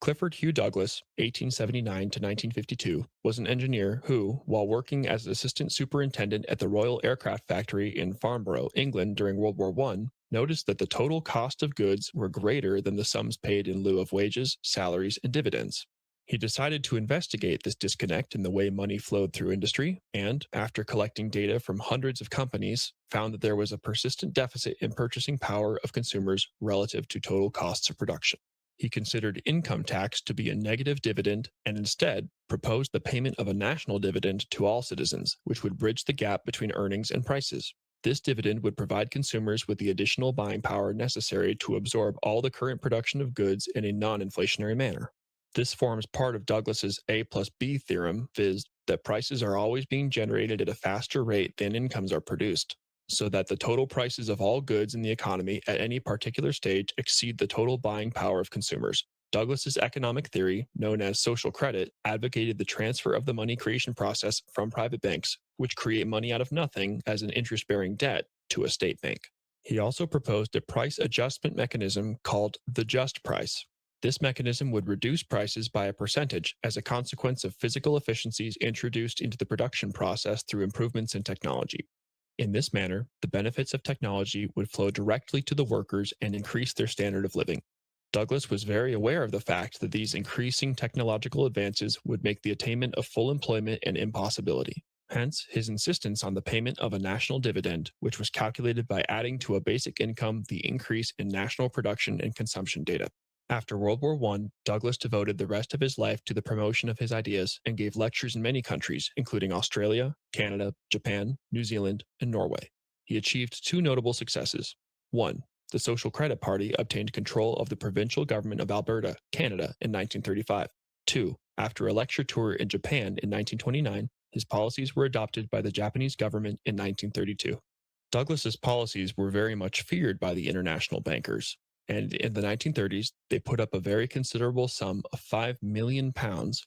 Clifford Hugh Douglas, 1879 to 1952, was an engineer who, while working as an assistant superintendent at the Royal Aircraft Factory in Farnborough, England during World War I, noticed that the total cost of goods were greater than the sums paid in lieu of wages, salaries, and dividends. He decided to investigate this disconnect in the way money flowed through industry, and, after collecting data from hundreds of companies, found that there was a persistent deficit in purchasing power of consumers relative to total costs of production. He considered income tax to be a negative dividend and instead proposed the payment of a national dividend to all citizens, which would bridge the gap between earnings and prices. This dividend would provide consumers with the additional buying power necessary to absorb all the current production of goods in a non-inflationary manner. This forms part of Douglas's A plus B theorem, viz., that prices are always being generated at a faster rate than incomes are produced, so that the total prices of all goods in the economy at any particular stage exceed the total buying power of consumers. Douglas's economic theory, known as social credit, advocated the transfer of the money creation process from private banks, which create money out of nothing as an interest-bearing debt, to a state bank. He also proposed a price adjustment mechanism called the just price. This mechanism would reduce prices by a percentage as a consequence of physical efficiencies introduced into the production process through improvements in technology. In this manner, the benefits of technology would flow directly to the workers and increase their standard of living. Douglas was very aware of the fact that these increasing technological advances would make the attainment of full employment an impossibility. Hence, his insistence on the payment of a national dividend, which was calculated by adding to a basic income the increase in national production and consumption data. After World War I, Douglas devoted the rest of his life to the promotion of his ideas and gave lectures in many countries, including Australia, Canada, Japan, New Zealand, and Norway. He achieved two notable successes. 1. The Social Credit Party obtained control of the provincial government of Alberta, Canada, in 1935. 2. After a lecture tour in Japan in 1929, his policies were adopted by the Japanese government in 1932. Douglas's policies were very much feared by the international bankers, and in the 1930s, they put up a very considerable sum of £5 million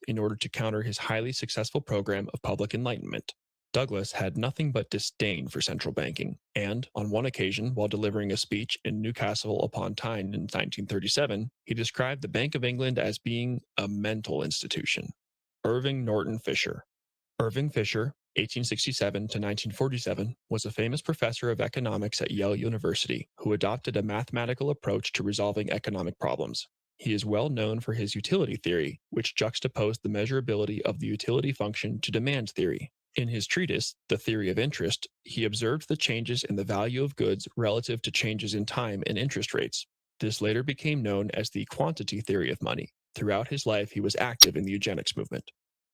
in order to counter his highly successful program of public enlightenment. Douglas had nothing but disdain for central banking, and on one occasion, while delivering a speech in Newcastle upon Tyne in 1937, he described the Bank of England as being a mental institution. Irving Norton Fisher. Irving Fisher, 1867 to 1947, was a famous professor of economics at Yale University who adopted a mathematical approach to resolving economic problems. He is well known for his utility theory, which juxtaposed the measurability of the utility function to demand theory. In his treatise, The Theory of Interest, he observed the changes in the value of goods relative to changes in time and interest rates. This later became known as the quantity theory of money. Throughout his life, he was active in the eugenics movement.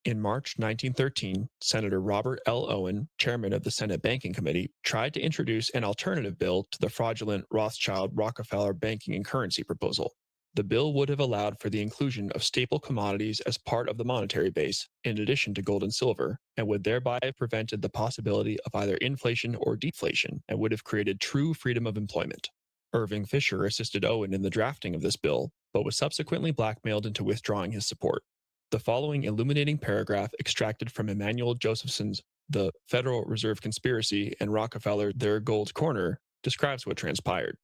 In March 1913, Senator Robert L. Owen, chairman of the Senate Banking Committee, tried to introduce an alternative bill to the fraudulent Rothschild-Rockefeller banking and currency proposal. The bill would have allowed for the inclusion of staple commodities as part of the monetary base, in addition to gold and silver, and would thereby have prevented the possibility of either inflation or deflation, and would have created true freedom of employment. Irving Fisher assisted Owen in the drafting of this bill, but was subsequently blackmailed into withdrawing his support. The following illuminating paragraph, extracted from Emanuel Josephson's The Federal Reserve Conspiracy and Rockefeller, Their Gold Corner, describes what transpired.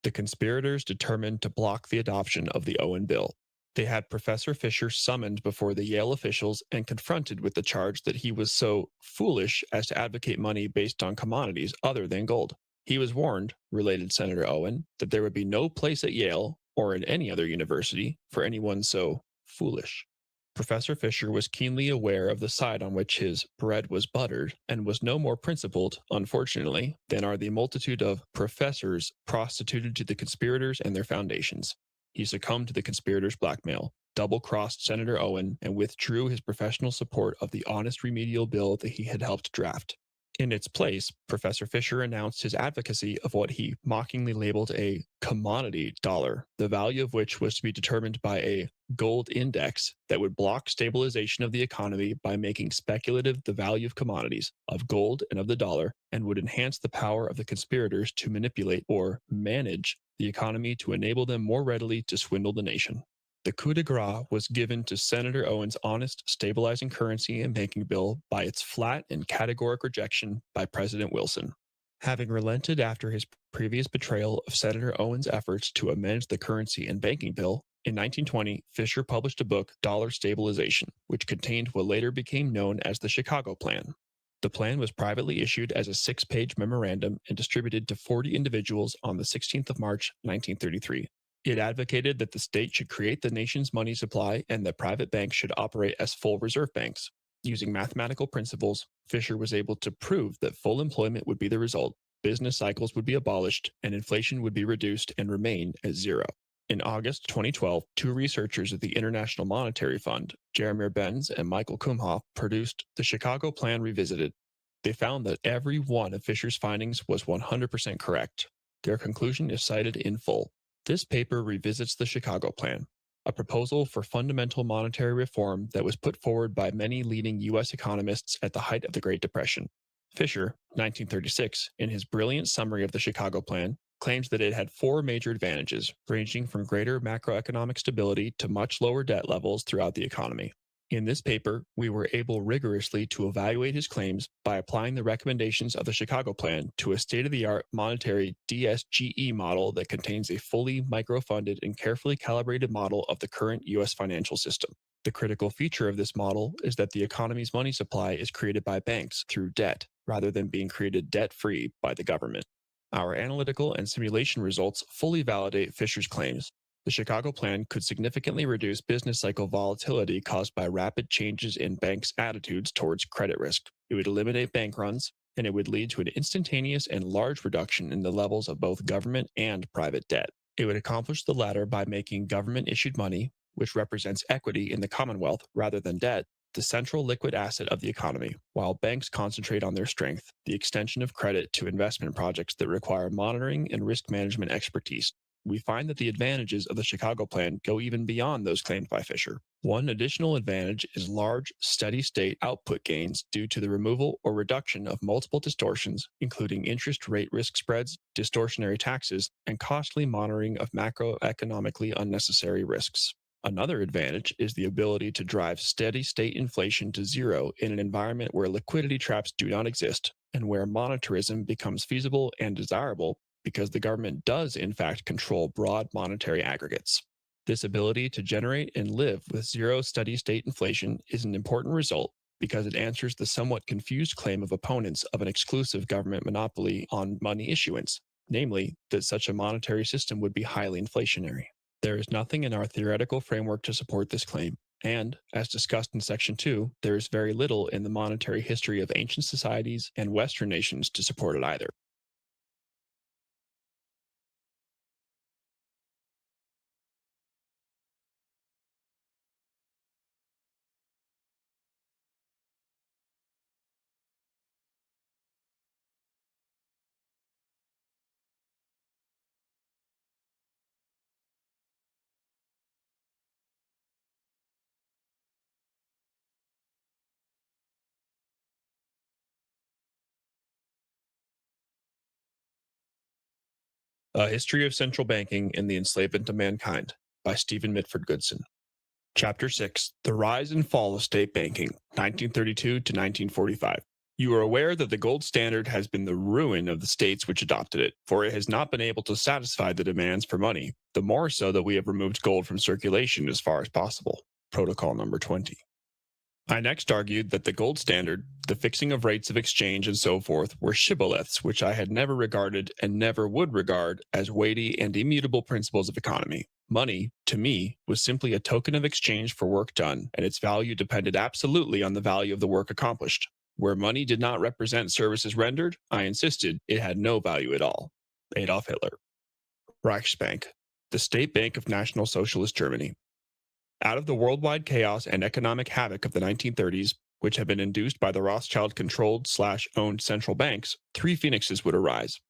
The conspirators determined to block the adoption of the Owen Bill. They had Professor Fisher summoned before the Yale officials and confronted with the charge that he was so foolish as to advocate money based on commodities other than gold. He was warned, related Senator Owen, that there would be no place at Yale or in any other university for anyone so foolish. Professor Fisher was keenly aware of the side on which his bread was buttered, and was no more principled, unfortunately, than are the multitude of professors prostituted to the conspirators and their foundations. He succumbed to the conspirators' blackmail. double-crossed Senator Owen and withdrew his professional support of the honest remedial bill that he had helped draft. In its place, Professor Fisher announced his advocacy of what he mockingly labeled a commodity dollar, the value of which was to be determined by a gold index that would block stabilization of the economy by making speculative the value of commodities, of gold and of the dollar, and would enhance the power of the conspirators to manipulate or manage the economy to enable them more readily to swindle the nation. The coup de grace was given to Senator Owen's honest, stabilizing currency and banking bill by its flat and categoric rejection by President Wilson. Having relented after his previous betrayal of Senator Owen's efforts to amend the currency and banking bill, in 1920, Fisher published a book, Dollar Stabilization, which contained what later became known as the Chicago Plan. The plan was privately issued as a 6-page memorandum and distributed to 40 individuals on the 16th of March, 1933. It advocated that the state should create the nation's money supply and that private banks should operate as full reserve banks. Using mathematical principles, Fisher was able to prove that full employment would be the result, business cycles would be abolished, and inflation would be reduced and remain at zero. In August 2012, 2 researchers at the International Monetary Fund, Jeremy Benz and Michael Kumhoff, produced the Chicago Plan Revisited. They found that every one of Fisher's findings was 100% correct. Their conclusion is cited in full. This paper revisits the Chicago Plan, a proposal for fundamental monetary reform that was put forward by many leading U.S. economists at the height of the Great Depression. Fisher, 1936, in his brilliant summary of the Chicago Plan, claims that it had 4 major advantages, ranging from greater macroeconomic stability to much lower debt levels throughout the economy. In this paper, we were able rigorously to evaluate his claims by applying the recommendations of the Chicago Plan to a state-of-the-art monetary DSGE model that contains a fully microfunded and carefully calibrated model of the current U.S. financial system. The critical feature of this model is that the economy's money supply is created by banks through debt, rather than being created debt-free by the government. Our analytical and simulation results fully validate Fisher's claims. The Chicago Plan could significantly reduce business cycle volatility caused by rapid changes in banks' attitudes towards credit risk. It would eliminate bank runs, and it would lead to an instantaneous and large reduction in the levels of both government and private debt. It would accomplish the latter by making government-issued money, which represents equity in the Commonwealth rather than debt, the central liquid asset of the economy, while banks concentrate on their strength, the extension of credit to investment projects that require monitoring and risk management expertise. We find that the advantages of the Chicago Plan go even beyond those claimed by Fisher. One additional advantage is large, steady-state output gains due to the removal or reduction of multiple distortions, including interest rate risk spreads, distortionary taxes, and costly monitoring of macroeconomically unnecessary risks. Another advantage is the ability to drive steady-state inflation to zero in an environment where liquidity traps do not exist, and where monetarism becomes feasible and desirable because the government does, in fact, control broad monetary aggregates. This ability to generate and live with zero steady-state inflation is an important result because it answers the somewhat confused claim of opponents of an exclusive government monopoly on money issuance, namely that such a monetary system would be highly inflationary. There is nothing in our theoretical framework to support this claim, and, as discussed in Section 2, there is very little in the monetary history of ancient societies and Western nations to support it either. A History of Central Banking and the Enslavement of Mankind by Stephen Mitford Goodson. Chapter 6, The Rise and Fall of State Banking, 1932 to 1945. You are aware that the gold standard has been the ruin of the states which adopted it, for it has not been able to satisfy the demands for money, the more so that we have removed gold from circulation as far as possible. Protocol number 20. I next argued that the gold standard, the fixing of rates of exchange and so forth, were shibboleths which I had never regarded and never would regard as weighty and immutable principles of economy. Money, to me, was simply a token of exchange for work done, and its value depended absolutely on the value of the work accomplished. Where money did not represent services rendered, I insisted it had no value at all. Adolf Hitler. Reichsbank, the state bank of National Socialist Germany. Out of the worldwide chaos and economic havoc of the 1930s, which had been induced by the Rothschild-controlled/owned central banks, three phoenixes would arise.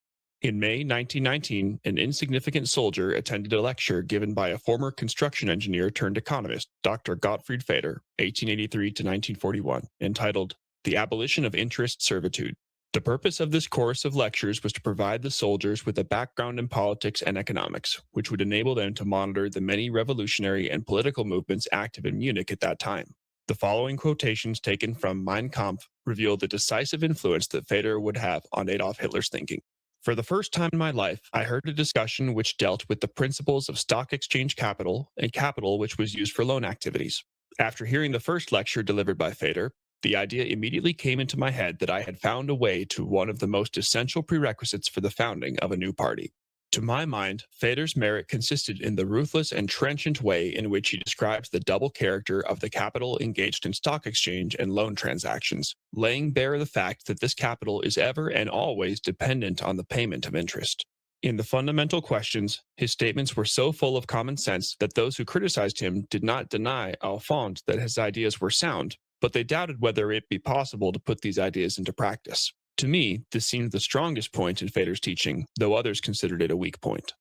In May 1919, an insignificant soldier attended a lecture given by a former construction engineer turned economist, Dr. Gottfried Feder, 1883 to 1941, entitled The Abolition of Interest Servitude. The purpose of this course of lectures was to provide the soldiers with a background in politics and economics, which would enable them to monitor the many revolutionary and political movements active in Munich at that time. The following quotations taken from Mein Kampf reveal the decisive influence that Feder would have on Adolf Hitler's thinking. For the first time in my life, I heard a discussion which dealt with the principles of stock exchange capital and capital which was used for loan activities. After hearing the first lecture delivered by Feder, the idea immediately came into my head that I had found a way to one of the most essential prerequisites for the founding of a new party. To my mind, Feder's merit consisted in the ruthless and trenchant way in which he describes the double character of the capital engaged in stock exchange and loan transactions, laying bare the fact that this capital is ever and always dependent on the payment of interest. In the fundamental questions, his statements were so full of common sense that those who criticized him did not deny au fond that his ideas were sound, but they doubted whether it be possible to put these ideas into practice. To me, this seemed the strongest point in Feder's teaching, though others considered it a weak point.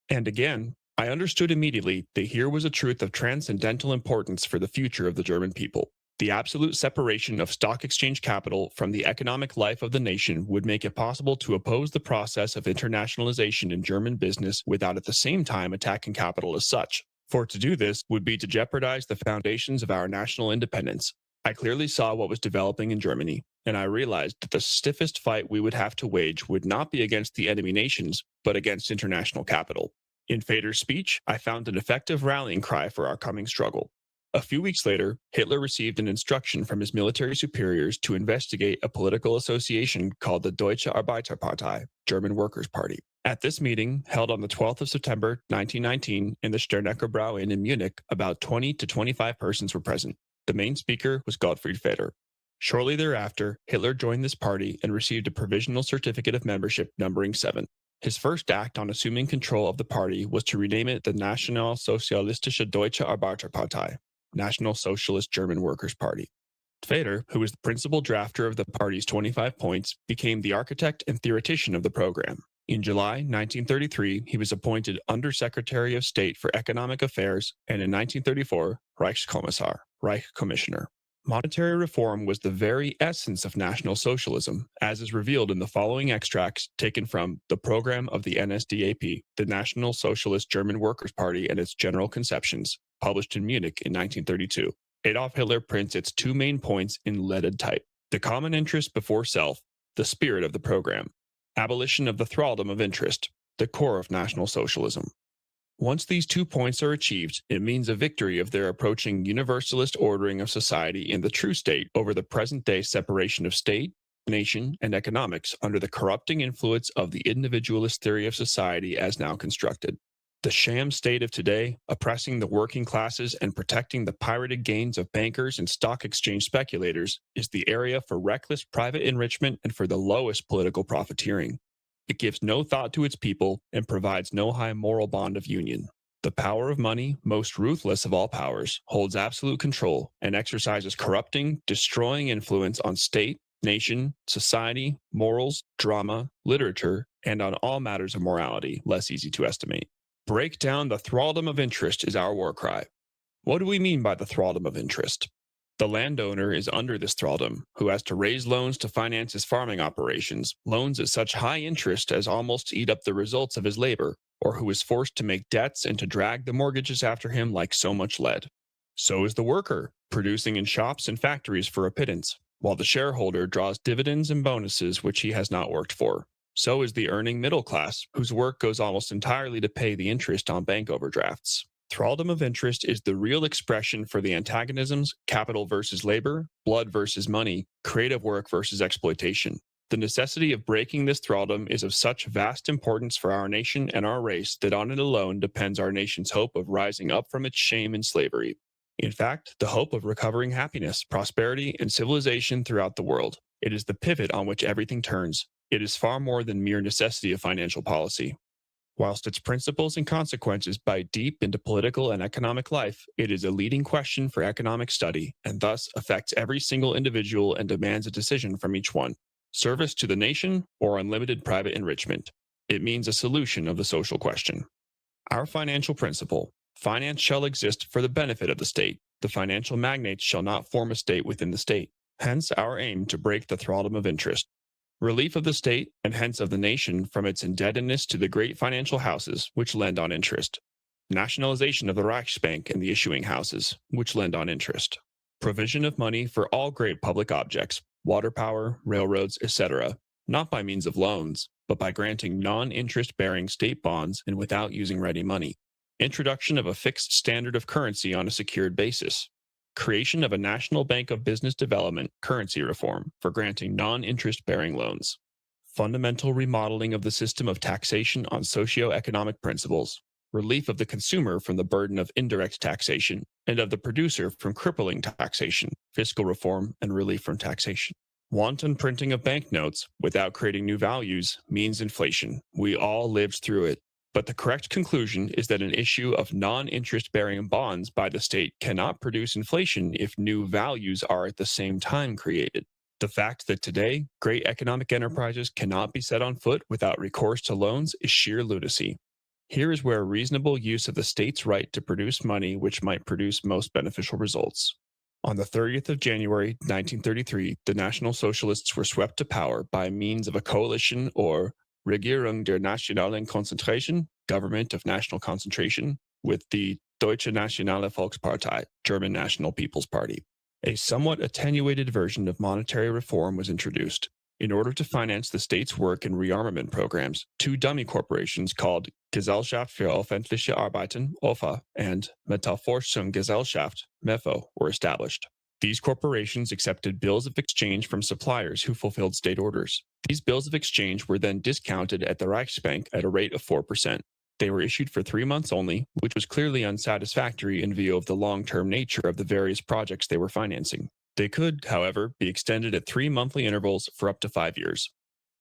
And again, I understood immediately that here was a truth of transcendental importance for the future of the German people. The absolute separation of stock exchange capital from the economic life of the nation would make it possible to oppose the process of internationalization in German business without at the same time attacking capital as such. For to do this would be to jeopardize the foundations of our national independence. I clearly saw what was developing in Germany, and I realized that the stiffest fight we would have to wage would not be against the enemy nations, but against international capital. In Feder's speech, I found an effective rallying cry for our coming struggle. A few weeks later, Hitler received an instruction from his military superiors to investigate a political association called the Deutsche Arbeiterpartei, German Workers' Party. At this meeting, held on the 12th of September 1919 in the Sternecker Brau Inn in Munich, about 20 to 25 persons were present. The main speaker was Gottfried Feder. Shortly thereafter, Hitler joined this party and received a provisional certificate of membership numbering 7. His first act on assuming control of the party was to rename it the Nationalsozialistische Deutsche Arbeiterpartei, National Socialist German Workers' Party. Feder, who was the principal drafter of the party's 25 points, became the architect and theoretician of the program. In July 1933, he was appointed Under-Secretary of State for Economic Affairs and in 1934, Reichskommissar, Reich Commissioner. Monetary reform was the very essence of National Socialism, as is revealed in the following extracts taken from The Program of the NSDAP, the National Socialist German Workers' Party and its General Conceptions, published in Munich in 1932. Adolf Hitler prints its two main points in leaded type: the common interest before self, the spirit of the program; abolition of the thraldom of interest, the core of National Socialism. Once these 2 points are achieved, it means a victory of their approaching universalist ordering of society in the true state over the present-day separation of state, nation, and economics under the corrupting influence of the individualist theory of society as now constructed. The sham state of today, oppressing the working classes and protecting the pirated gains of bankers and stock exchange speculators, is the area for reckless private enrichment and for the lowest political profiteering. It gives no thought to its people and provides no high moral bond of union. The power of money, most ruthless of all powers, holds absolute control and exercises corrupting, destroying influence on state, nation, society, morals, drama, literature, and on all matters of morality, less easy to estimate. Break down the thraldom of interest is our war cry. What do we mean by the thraldom of interest? The landowner is under this thraldom, who has to raise loans to finance his farming operations, loans at such high interest as almost to eat up the results of his labor, or who is forced to make debts and to drag the mortgages after him like so much lead. So is the worker, producing in shops and factories for a pittance, while the shareholder draws dividends and bonuses which he has not worked for. So is the earning middle class, whose work goes almost entirely to pay the interest on bank overdrafts. Thraldom of interest is the real expression for the antagonisms, capital versus labor, blood versus money, creative work versus exploitation. The necessity of breaking this thraldom is of such vast importance for our nation and our race that on it alone depends our nation's hope of rising up from its shame and slavery. In fact, the hope of recovering happiness, prosperity, and civilization throughout the world. It is the pivot on which everything turns. It is far more than mere necessity of financial policy. Whilst its principles and consequences bite deep into political and economic life, it is a leading question for economic study and thus affects every single individual and demands a decision from each one: service to the nation or unlimited private enrichment. It means a solution of the social question. Our financial principle: finance shall exist for the benefit of the state. The financial magnates shall not form a state within the state. Hence our aim to break the thraldom of interest. Relief of the state, and hence of the nation, from its indebtedness to the great financial houses, which lend on interest. Nationalization of the Reichsbank and the issuing houses, which lend on interest. Provision of money for all great public objects, water power, railroads, etc., not by means of loans, but by granting non-interest-bearing state bonds and without using ready money. Introduction of a fixed standard of currency on a secured basis. Creation of a National Bank of Business Development currency reform for granting non-interest-bearing loans. Fundamental remodeling of the system of taxation on socio-economic principles. Relief of the consumer from the burden of indirect taxation and of the producer from crippling taxation. Fiscal reform and relief from taxation. Wanton printing of banknotes without creating new values means inflation. We all lived through it. But the correct conclusion is that an issue of non-interest-bearing bonds by the state cannot produce inflation if new values are at the same time created. The fact that today great economic enterprises cannot be set on foot without recourse to loans is sheer lunacy. Here is where reasonable use of the state's right to produce money which might produce most beneficial results. On the 30th of January, 1933, the National Socialists were swept to power by means of a coalition, or Regierung der nationalen Konzentration, Government of National Concentration, with the Deutsche Nationale Volkspartei, German National People's Party. A somewhat attenuated version of monetary reform was introduced. In order to finance the state's work in rearmament programs, two dummy corporations called Gesellschaft für öffentliche Arbeiten, OFA, and Metallforschungsgesellschaft, MEFO, were established. These corporations accepted bills of exchange from suppliers who fulfilled state orders. These bills of exchange were then discounted at the Reichsbank at a rate of 4%. They were issued for 3 months only, which was clearly unsatisfactory in view of the long-term nature of the various projects they were financing. They could, however, be extended at 3 monthly intervals for up to 5 years.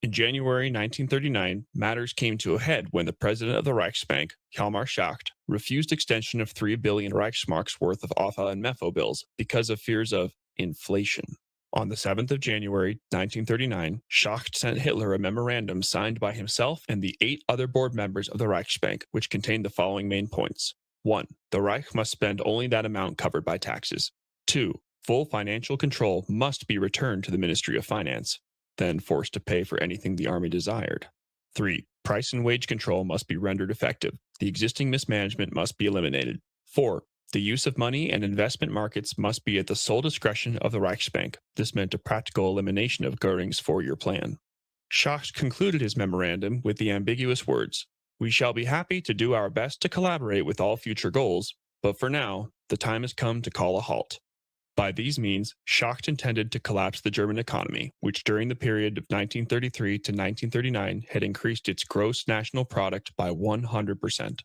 In January 1939, matters came to a head when the president of the Reichsbank, Hjalmar Schacht, refused extension of 3 billion Reichsmarks worth of OFA and MEFO bills because of fears of inflation. On the 7th of January 1939, Schacht sent Hitler a memorandum signed by himself and the 8 other board members of the Reichsbank, which contained the following main points. 1. The Reich must spend only that amount covered by taxes. 2. Full financial control must be returned to the Ministry of Finance, then forced to pay for anything the army desired. 3. Price and wage control must be rendered effective. The existing mismanagement must be eliminated. 4. The use of money and investment markets must be at the sole discretion of the Reichsbank. This meant a practical elimination of Göring's 4-year plan. Schacht concluded his memorandum with the ambiguous words, "We shall be happy to do our best to collaborate with all future goals, but for now, the time has come to call a halt." By these means, Schacht intended to collapse the German economy, which during the period of 1933 to 1939 had increased its gross national product by 100%.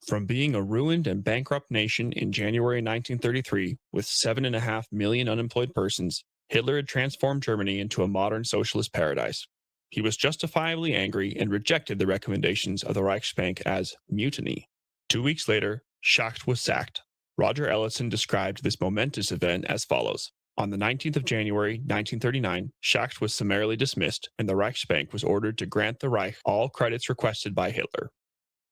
From being a ruined and bankrupt nation in January 1933, with 7.5 million unemployed persons, Hitler had transformed Germany into a modern socialist paradise. He was justifiably angry and rejected the recommendations of the Reichsbank as mutiny. 2 weeks later, Schacht was sacked. Roger Ellison described this momentous event as follows. On the 19th of January, 1939, Schacht was summarily dismissed, and the Reichsbank was ordered to grant the Reich all credits requested by Hitler.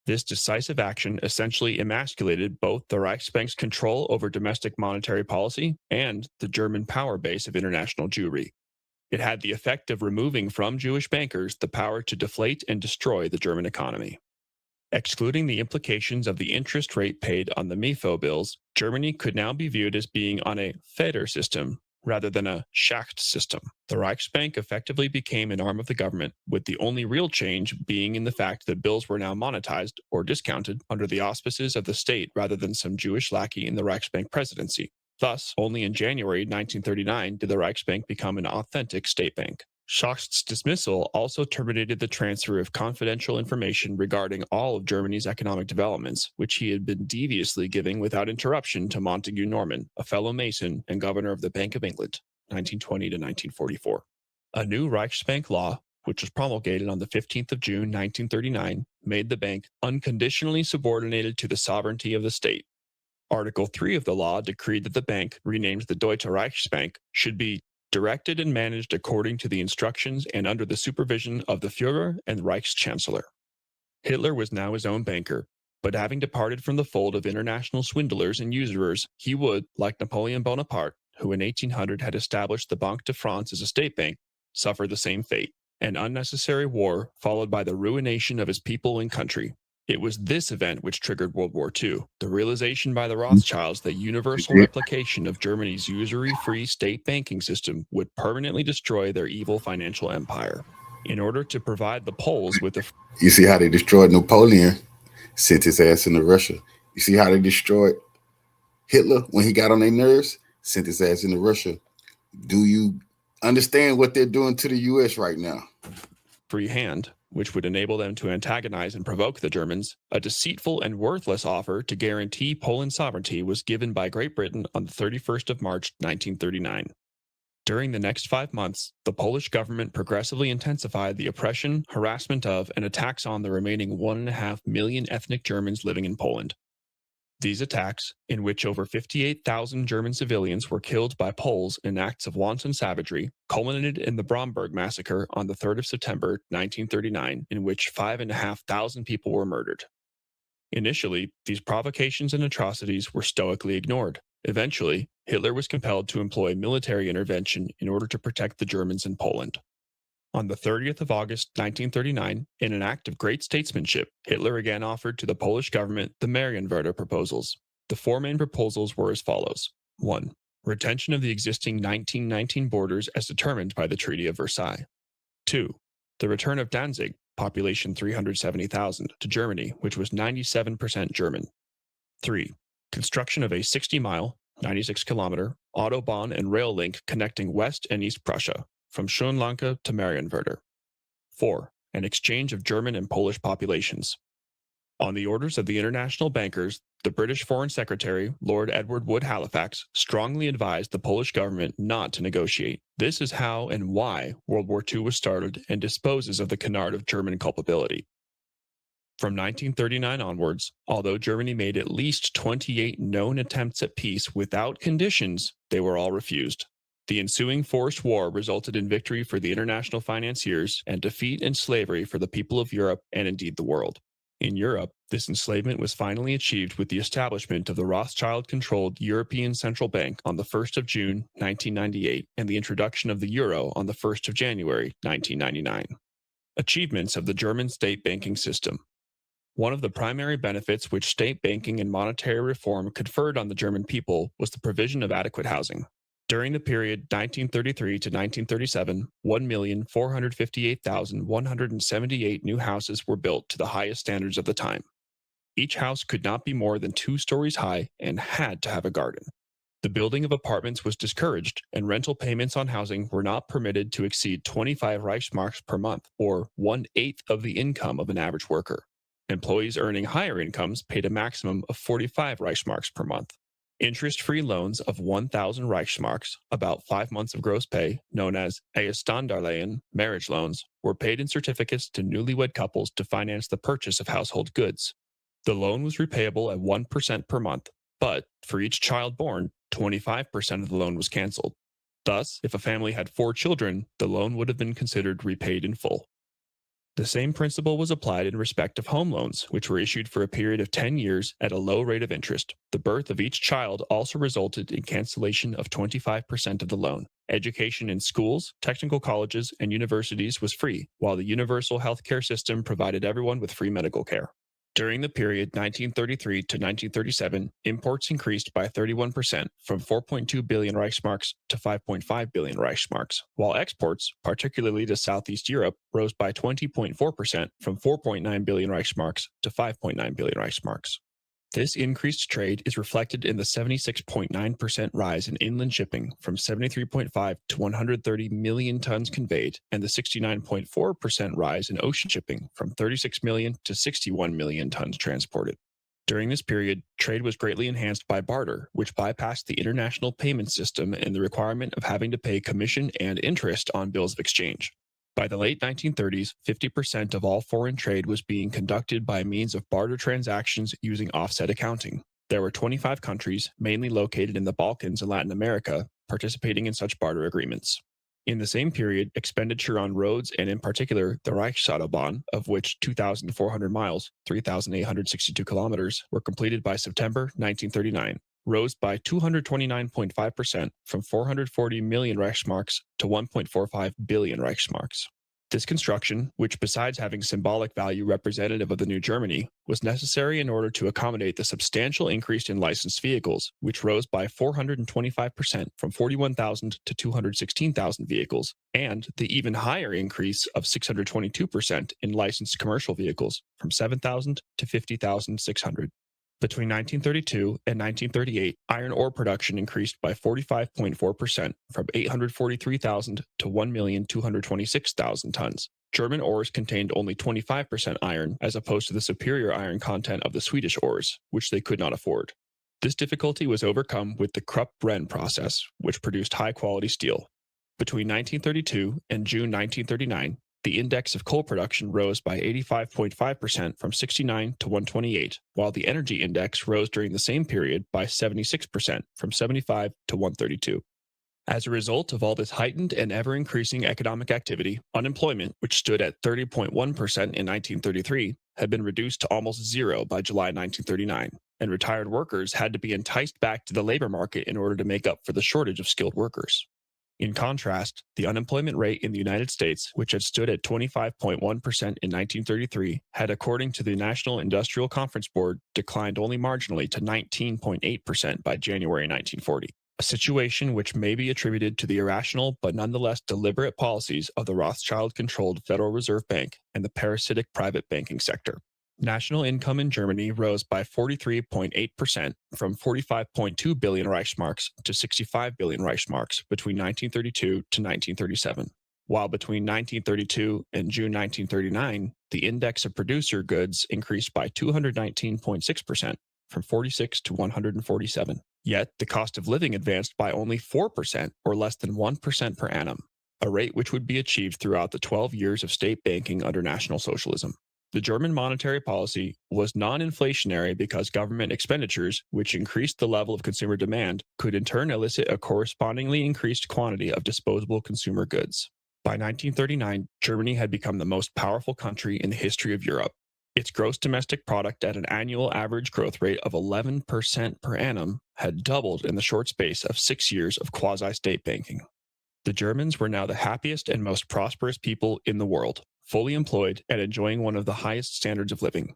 This decisive action essentially emasculated both the Reichsbank's control over domestic monetary policy and the German power base of international Jewry. It had the effect of removing from Jewish bankers the power to deflate and destroy the German economy. Excluding the implications of the interest rate paid on the MEFO bills, Germany could now be viewed as being on a Feder system rather than a Schacht system. The Reichsbank effectively became an arm of the government, with the only real change being in the fact that bills were now monetized or discounted under the auspices of the state rather than some Jewish lackey in the Reichsbank presidency. Thus, only in January 1939 did the Reichsbank become an authentic state bank. Schacht's dismissal also terminated the transfer of confidential information regarding all of Germany's economic developments, which he had been deviously giving without interruption to Montague Norman, a fellow Mason and governor of the Bank of England, 1920 to 1944. A new Reichsbank law, which was promulgated on the 15th of June 1939, made the bank unconditionally subordinated to the sovereignty of the state. Article 3 of the law decreed that the bank, renamed the Deutsche Reichsbank, should be directed and managed according to the instructions and under the supervision of the Führer and Reichschancellor. Hitler was now his own banker, but having departed from the fold of international swindlers and usurers, he would, like Napoleon Bonaparte, who in 1800 had established the Banque de France as a state bank, suffer the same fate, an unnecessary war followed by the ruination of his people and country. It was this event which triggered World War II, the realization by the Rothschilds that universal replication of Germany's usury-free state banking system would permanently destroy their evil financial empire. In order to provide the Poles with the... You see how they destroyed Napoleon, sent his ass into Russia. You see how they destroyed Hitler when he got on their nerves, sent his ass into Russia. Do you understand what they're doing to the U.S. right now? Free hand, which would enable them to antagonize and provoke the Germans, a deceitful and worthless offer to guarantee Poland's sovereignty was given by Great Britain on the 31st of March, 1939. During the next 5 months, the Polish government progressively intensified the oppression, harassment of, and attacks on the remaining 1.5 million ethnic Germans living in Poland. These attacks, in which over 58,000 German civilians were killed by Poles in acts of wanton savagery, culminated in the Bromberg massacre on the 3rd of September 1939, in which 5,500 people were murdered. Initially, these provocations and atrocities were stoically ignored. Eventually, Hitler was compelled to employ military intervention in order to protect the Germans in Poland. On the 30th of August 1939, in an act of great statesmanship, Hitler again offered to the Polish government the Marienwerder proposals. The four main proposals were as follows. 1. Retention of the existing 1919 borders as determined by the Treaty of Versailles. 2. The return of Danzig, population 370,000, to Germany, which was 97% German. 3. Construction of a 60-mile, 96-kilometer, Autobahn and rail link connecting West and East Prussia, from Schönlanke to Marienwerder. 4. An exchange of German and Polish populations. On the orders of the international bankers, the British Foreign Secretary, Lord Edward Wood Halifax, strongly advised the Polish government not to negotiate. This is how and why World War II was started and disposes of the canard of German culpability. From 1939 onwards, although Germany made at least 28 known attempts at peace without conditions, they were all refused. The ensuing forced war resulted in victory for the international financiers and defeat and slavery for the people of Europe and indeed the world. In Europe, this enslavement was finally achieved with the establishment of the Rothschild-controlled European Central Bank on the 1st of June, 1998, and the introduction of the euro on the 1st of January, 1999. Achievements of the German state banking system. One of the primary benefits which state banking and monetary reform conferred on the German people was the provision of adequate housing. During the period 1933 to 1937, 1,458,178 new houses were built to the highest standards of the time. Each house could not be more than 2 stories high and had to have a garden. The building of apartments was discouraged, and rental payments on housing were not permitted to exceed 25 Reichsmarks per month, or 1/8 of the income of an average worker. Employees earning higher incomes paid a maximum of 45 Reichsmarks per month. Interest-free loans of 1,000 Reichsmarks, about 5 months of gross pay, known as Ehestandarlehen, marriage loans, were paid in certificates to newlywed couples to finance the purchase of household goods. The loan was repayable at 1% per month, but for each child born, 25% of the loan was canceled. Thus, if a family had 4 children, the loan would have been considered repaid in full. The same principle was applied in respect of home loans, which were issued for a period of 10 years at a low rate of interest. The birth of each child also resulted in cancellation of 25% of the loan. Education in schools, technical colleges, and universities was free, while the universal healthcare system provided everyone with free medical care. During the period 1933 to 1937, imports increased by 31%, from 4.2 billion Reichsmarks to 5.5 billion Reichsmarks, while exports, particularly to Southeast Europe, rose by 20.4%, from 4.9 billion Reichsmarks to 5.9 billion Reichsmarks. This increased trade is reflected in the 76.9% rise in inland shipping, from 73.5 to 130 million tons conveyed, and the 69.4% rise in ocean shipping, from 36 million to 61 million tons transported. During this period, trade was greatly enhanced by barter, which bypassed the international payment system and the requirement of having to pay commission and interest on bills of exchange. By the late 1930s, 50% of all foreign trade was being conducted by means of barter transactions using offset accounting. There were 25 countries, mainly located in the Balkans and Latin America, participating in such barter agreements. In the same period, expenditure on roads and in particular the Reichsautobahn, of which 2,400 miles, 3,862 kilometers, were completed by September 1939, rose by 229.5% from 440 million Reichsmarks to 1.45 billion Reichsmarks. This construction, which besides having symbolic value representative of the new Germany, was necessary in order to accommodate the substantial increase in licensed vehicles, which rose by 425% from 41,000 to 216,000 vehicles, and the even higher increase of 622% in licensed commercial vehicles from 7,000 to 50,600. Between 1932 and 1938, iron ore production increased by 45.4% from 843,000 to 1,226,000 tons. German ores contained only 25% iron as opposed to the superior iron content of the Swedish ores, which they could not afford. This difficulty was overcome with the Krupp-Brenn process, which produced high-quality steel. Between 1932 and June 1939, the index of coal production rose by 85.5% from 69 to 128, while the energy index rose during the same period by 76% from 75 to 132. As a result of all this heightened and ever-increasing economic activity, unemployment, which stood at 30.1% in 1933, had been reduced to almost zero by July 1939, and retired workers had to be enticed back to the labor market in order to make up for the shortage of skilled workers. In contrast, the unemployment rate in the United States, which had stood at 25.1% in 1933, had, according to the National Industrial Conference Board, declined only marginally to 19.8% by January 1940, a situation which may be attributed to the irrational but nonetheless deliberate policies of the Rothschild-controlled Federal Reserve Bank and the parasitic private banking sector. National income in Germany rose by 43.8% from 45.2 billion Reichsmarks to 65 billion Reichsmarks between 1932 to 1937, while between 1932 and June 1939, the index of producer goods increased by 219.6% from 46 to 147. Yet, the cost of living advanced by only 4% or less than 1% per annum, a rate which would be achieved throughout the 12 years of state banking under National Socialism. The German monetary policy was non-inflationary because government expenditures, which increased the level of consumer demand, could in turn elicit a correspondingly increased quantity of disposable consumer goods. By 1939, Germany had become the most powerful country in the history of Europe. Its gross domestic product at an annual average growth rate of 11% per annum had doubled in the short space of 6 years of quasi-state banking. The Germans were now the happiest and most prosperous people in the world, fully employed and enjoying one of the highest standards of living.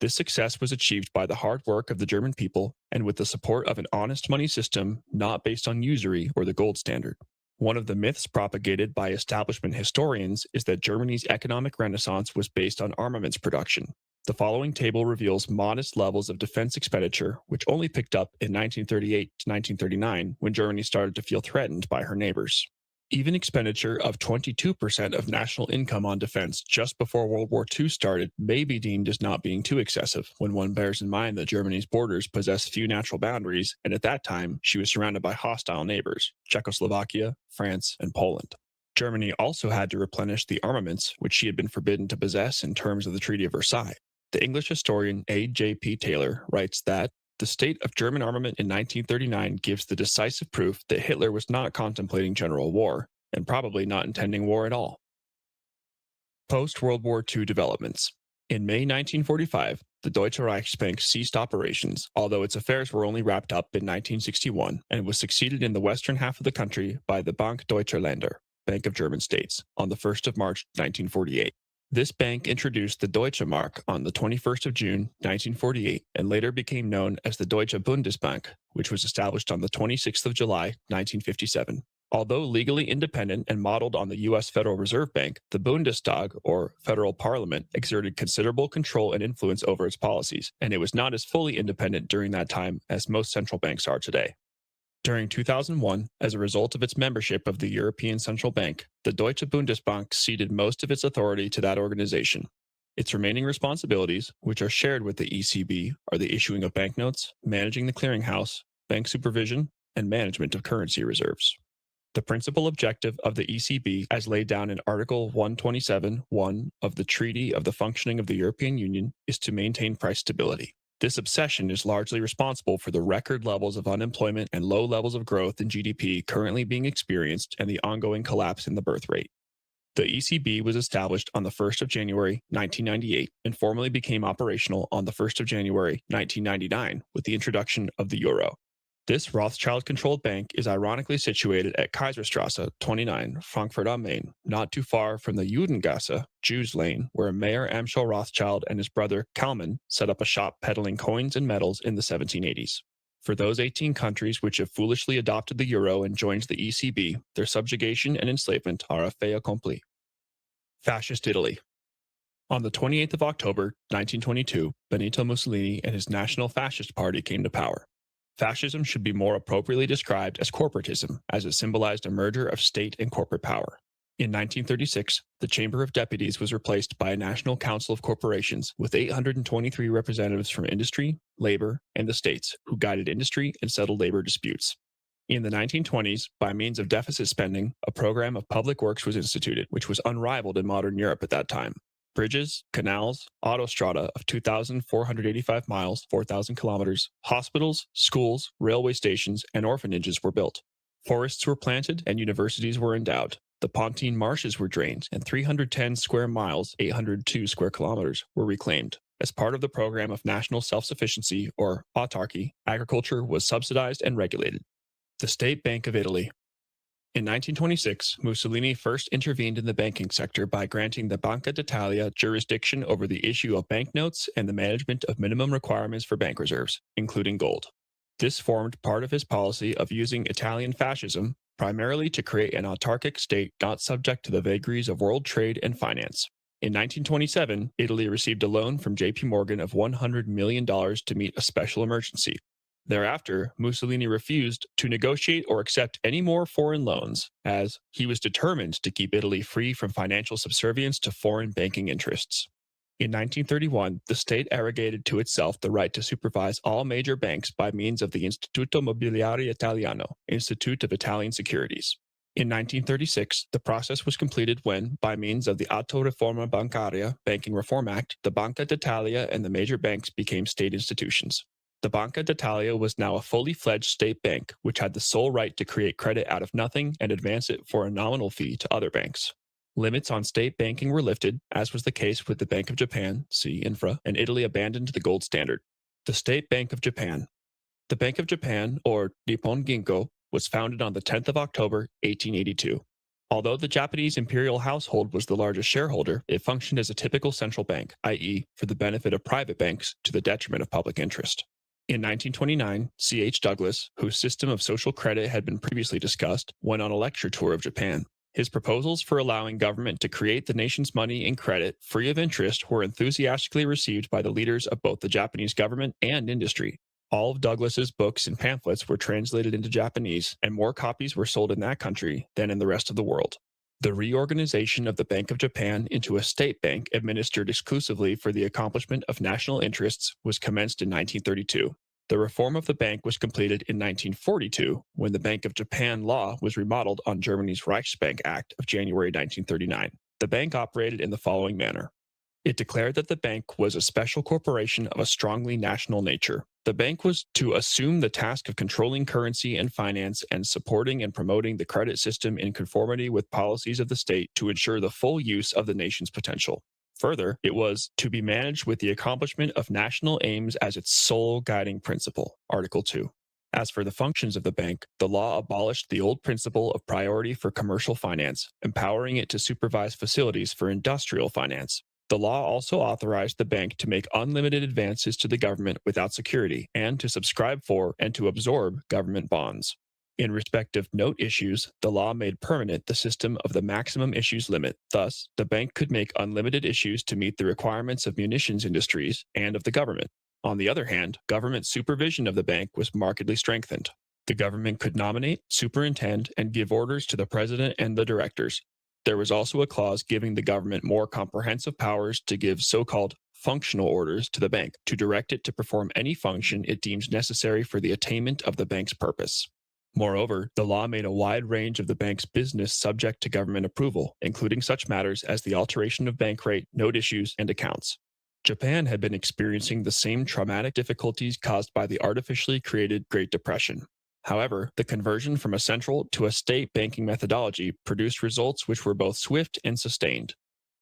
This success was achieved by the hard work of the German people and with the support of an honest money system not based on usury or the gold standard. One of the myths propagated by establishment historians is that Germany's economic renaissance was based on armaments production. The following table reveals modest levels of defense expenditure, which only picked up in 1938 to 1939 when Germany started to feel threatened by her neighbors. Even expenditure of 22% of national income on defense just before World War II started may be deemed as not being too excessive when one bears in mind that Germany's borders possess few natural boundaries, and at that time she was surrounded by hostile neighbors, Czechoslovakia, France, and Poland. Germany also had to replenish the armaments which she had been forbidden to possess in terms of the Treaty of Versailles. The English historian A.J.P. Taylor writes that the state of German armament in 1939 gives the decisive proof that Hitler was not contemplating general war, and probably not intending war at all. Post-World War II developments. In May 1945, the Deutsche Reichsbank ceased operations, although its affairs were only wrapped up in 1961, and was succeeded in the western half of the country by the Bank Deutscher Länder, Bank of German States, on the 1st of March 1948. This bank introduced the Deutsche Mark on the 21st of June, 1948, and later became known as the Deutsche Bundesbank, which was established on the 26th of July, 1957. Although legally independent and modeled on the U.S. Federal Reserve Bank, the Bundestag, or federal parliament, exerted considerable control and influence over its policies, and it was not as fully independent during that time as most central banks are today. During 2001, as a result of its membership of the European Central Bank, the Deutsche Bundesbank ceded most of its authority to that organization. Its remaining responsibilities, which are shared with the ECB, are the issuing of banknotes, managing the clearinghouse, bank supervision, and management of currency reserves. The principal objective of the ECB, as laid down in Article 127(1) of the Treaty of the Functioning of the European Union, is to maintain price stability. This obsession is largely responsible for the record levels of unemployment and low levels of growth in GDP currently being experienced and the ongoing collapse in the birth rate. The ECB was established on the 1st of January 1998 and formally became operational on the 1st of January 1999 with the introduction of the euro. This Rothschild-controlled bank is ironically situated at Kaiserstrasse 29, Frankfurt am Main, not too far from the Judengasse, Jews Lane, where Mayor Amschel Rothschild and his brother Kalman set up a shop peddling coins and medals in the 1780s. For those 18 countries which have foolishly adopted the euro and joined the ECB, their subjugation and enslavement are a fait accompli. Fascist Italy. On the 28th of October, 1922, Benito Mussolini and his National Fascist Party came to power. Fascism should be more appropriately described as corporatism, as it symbolized a merger of state and corporate power. In 1936, the Chamber of Deputies was replaced by a National Council of Corporations with 823 representatives from industry, labor, and the states, who guided industry and settled labor disputes. In the 1920s, by means of deficit spending, a program of public works was instituted, which was unrivaled in modern Europe at that time. Bridges, canals, autostrada of 2,485 miles, 4,000 kilometers, hospitals, schools, railway stations, and orphanages were built. Forests were planted and universities were endowed. The Pontine marshes were drained, and 310 square miles, 802 square kilometers, were reclaimed. As part of the program of national self-sufficiency, or autarky, agriculture was subsidized and regulated. The State Bank of Italy. In 1926, Mussolini first intervened in the banking sector by granting the Banca d'Italia jurisdiction over the issue of banknotes and the management of minimum requirements for bank reserves, including gold. This formed part of his policy of using Italian fascism, primarily to create an autarkic state not subject to the vagaries of world trade and finance. In 1927, Italy received a loan from J.P. Morgan of $100 million to meet a special emergency. Thereafter, Mussolini refused to negotiate or accept any more foreign loans, as he was determined to keep Italy free from financial subservience to foreign banking interests. In 1931, the state arrogated to itself the right to supervise all major banks by means of the Istituto Mobiliare Italiano, Institute of Italian Securities. In 1936, the process was completed when, by means of the Atto Riforma Bancaria Banking Reform Act, the Banca d'Italia and the major banks became state institutions. The Banca d'Italia was now a fully fledged state bank, which had the sole right to create credit out of nothing and advance it for a nominal fee to other banks. Limits on state banking were lifted, as was the case with the Bank of Japan, see Infra, and Italy abandoned the gold standard. The State Bank of Japan. The Bank of Japan, or Nippon Ginko, was founded on the 10th of October, 1882. Although the Japanese imperial household was the largest shareholder, it functioned as a typical central bank, i.e., for the benefit of private banks to the detriment of public interest. In 1929, C.H. Douglas, whose system of social credit had been previously discussed, went on a lecture tour of Japan. His proposals for allowing government to create the nation's money and credit free of interest were enthusiastically received by the leaders of both the Japanese government and industry. All of Douglas's books and pamphlets were translated into Japanese, and more copies were sold in that country than in the rest of the world. The reorganization of the Bank of Japan into a state bank administered exclusively for the accomplishment of national interests was commenced in 1932. The reform of the bank was completed in 1942, when the Bank of Japan law was remodeled on Germany's Reichsbank Act of January 1939. The bank operated in the following manner. It declared that the bank was a special corporation of a strongly national nature. The bank was to assume the task of controlling currency and finance and supporting and promoting the credit system in conformity with policies of the state to ensure the full use of the nation's potential. Further, it was to be managed with the accomplishment of national aims as its sole guiding principle, Article 2. As for the functions of the bank, the law abolished the old principle of priority for commercial finance, empowering it to supervise facilities for industrial finance. The law also authorized the bank to make unlimited advances to the government without security and to subscribe for and to absorb government bonds. In respect of note issues, the law made permanent the system of the maximum issues limit. Thus, the bank could make unlimited issues to meet the requirements of munitions industries and of the government. On the other hand, government supervision of the bank was markedly strengthened. The government could nominate, superintend, and give orders to the president and the directors. There was also a clause giving the government more comprehensive powers to give so-called functional orders to the bank, to direct it to perform any function it deems necessary for the attainment of the bank's purpose. Moreover, the law made a wide range of the bank's business subject to government approval, including such matters as the alteration of bank rate, note issues, and accounts. Japan had been experiencing the same traumatic difficulties caused by the artificially created Great Depression. However, the conversion from a central to a state banking methodology produced results which were both swift and sustained.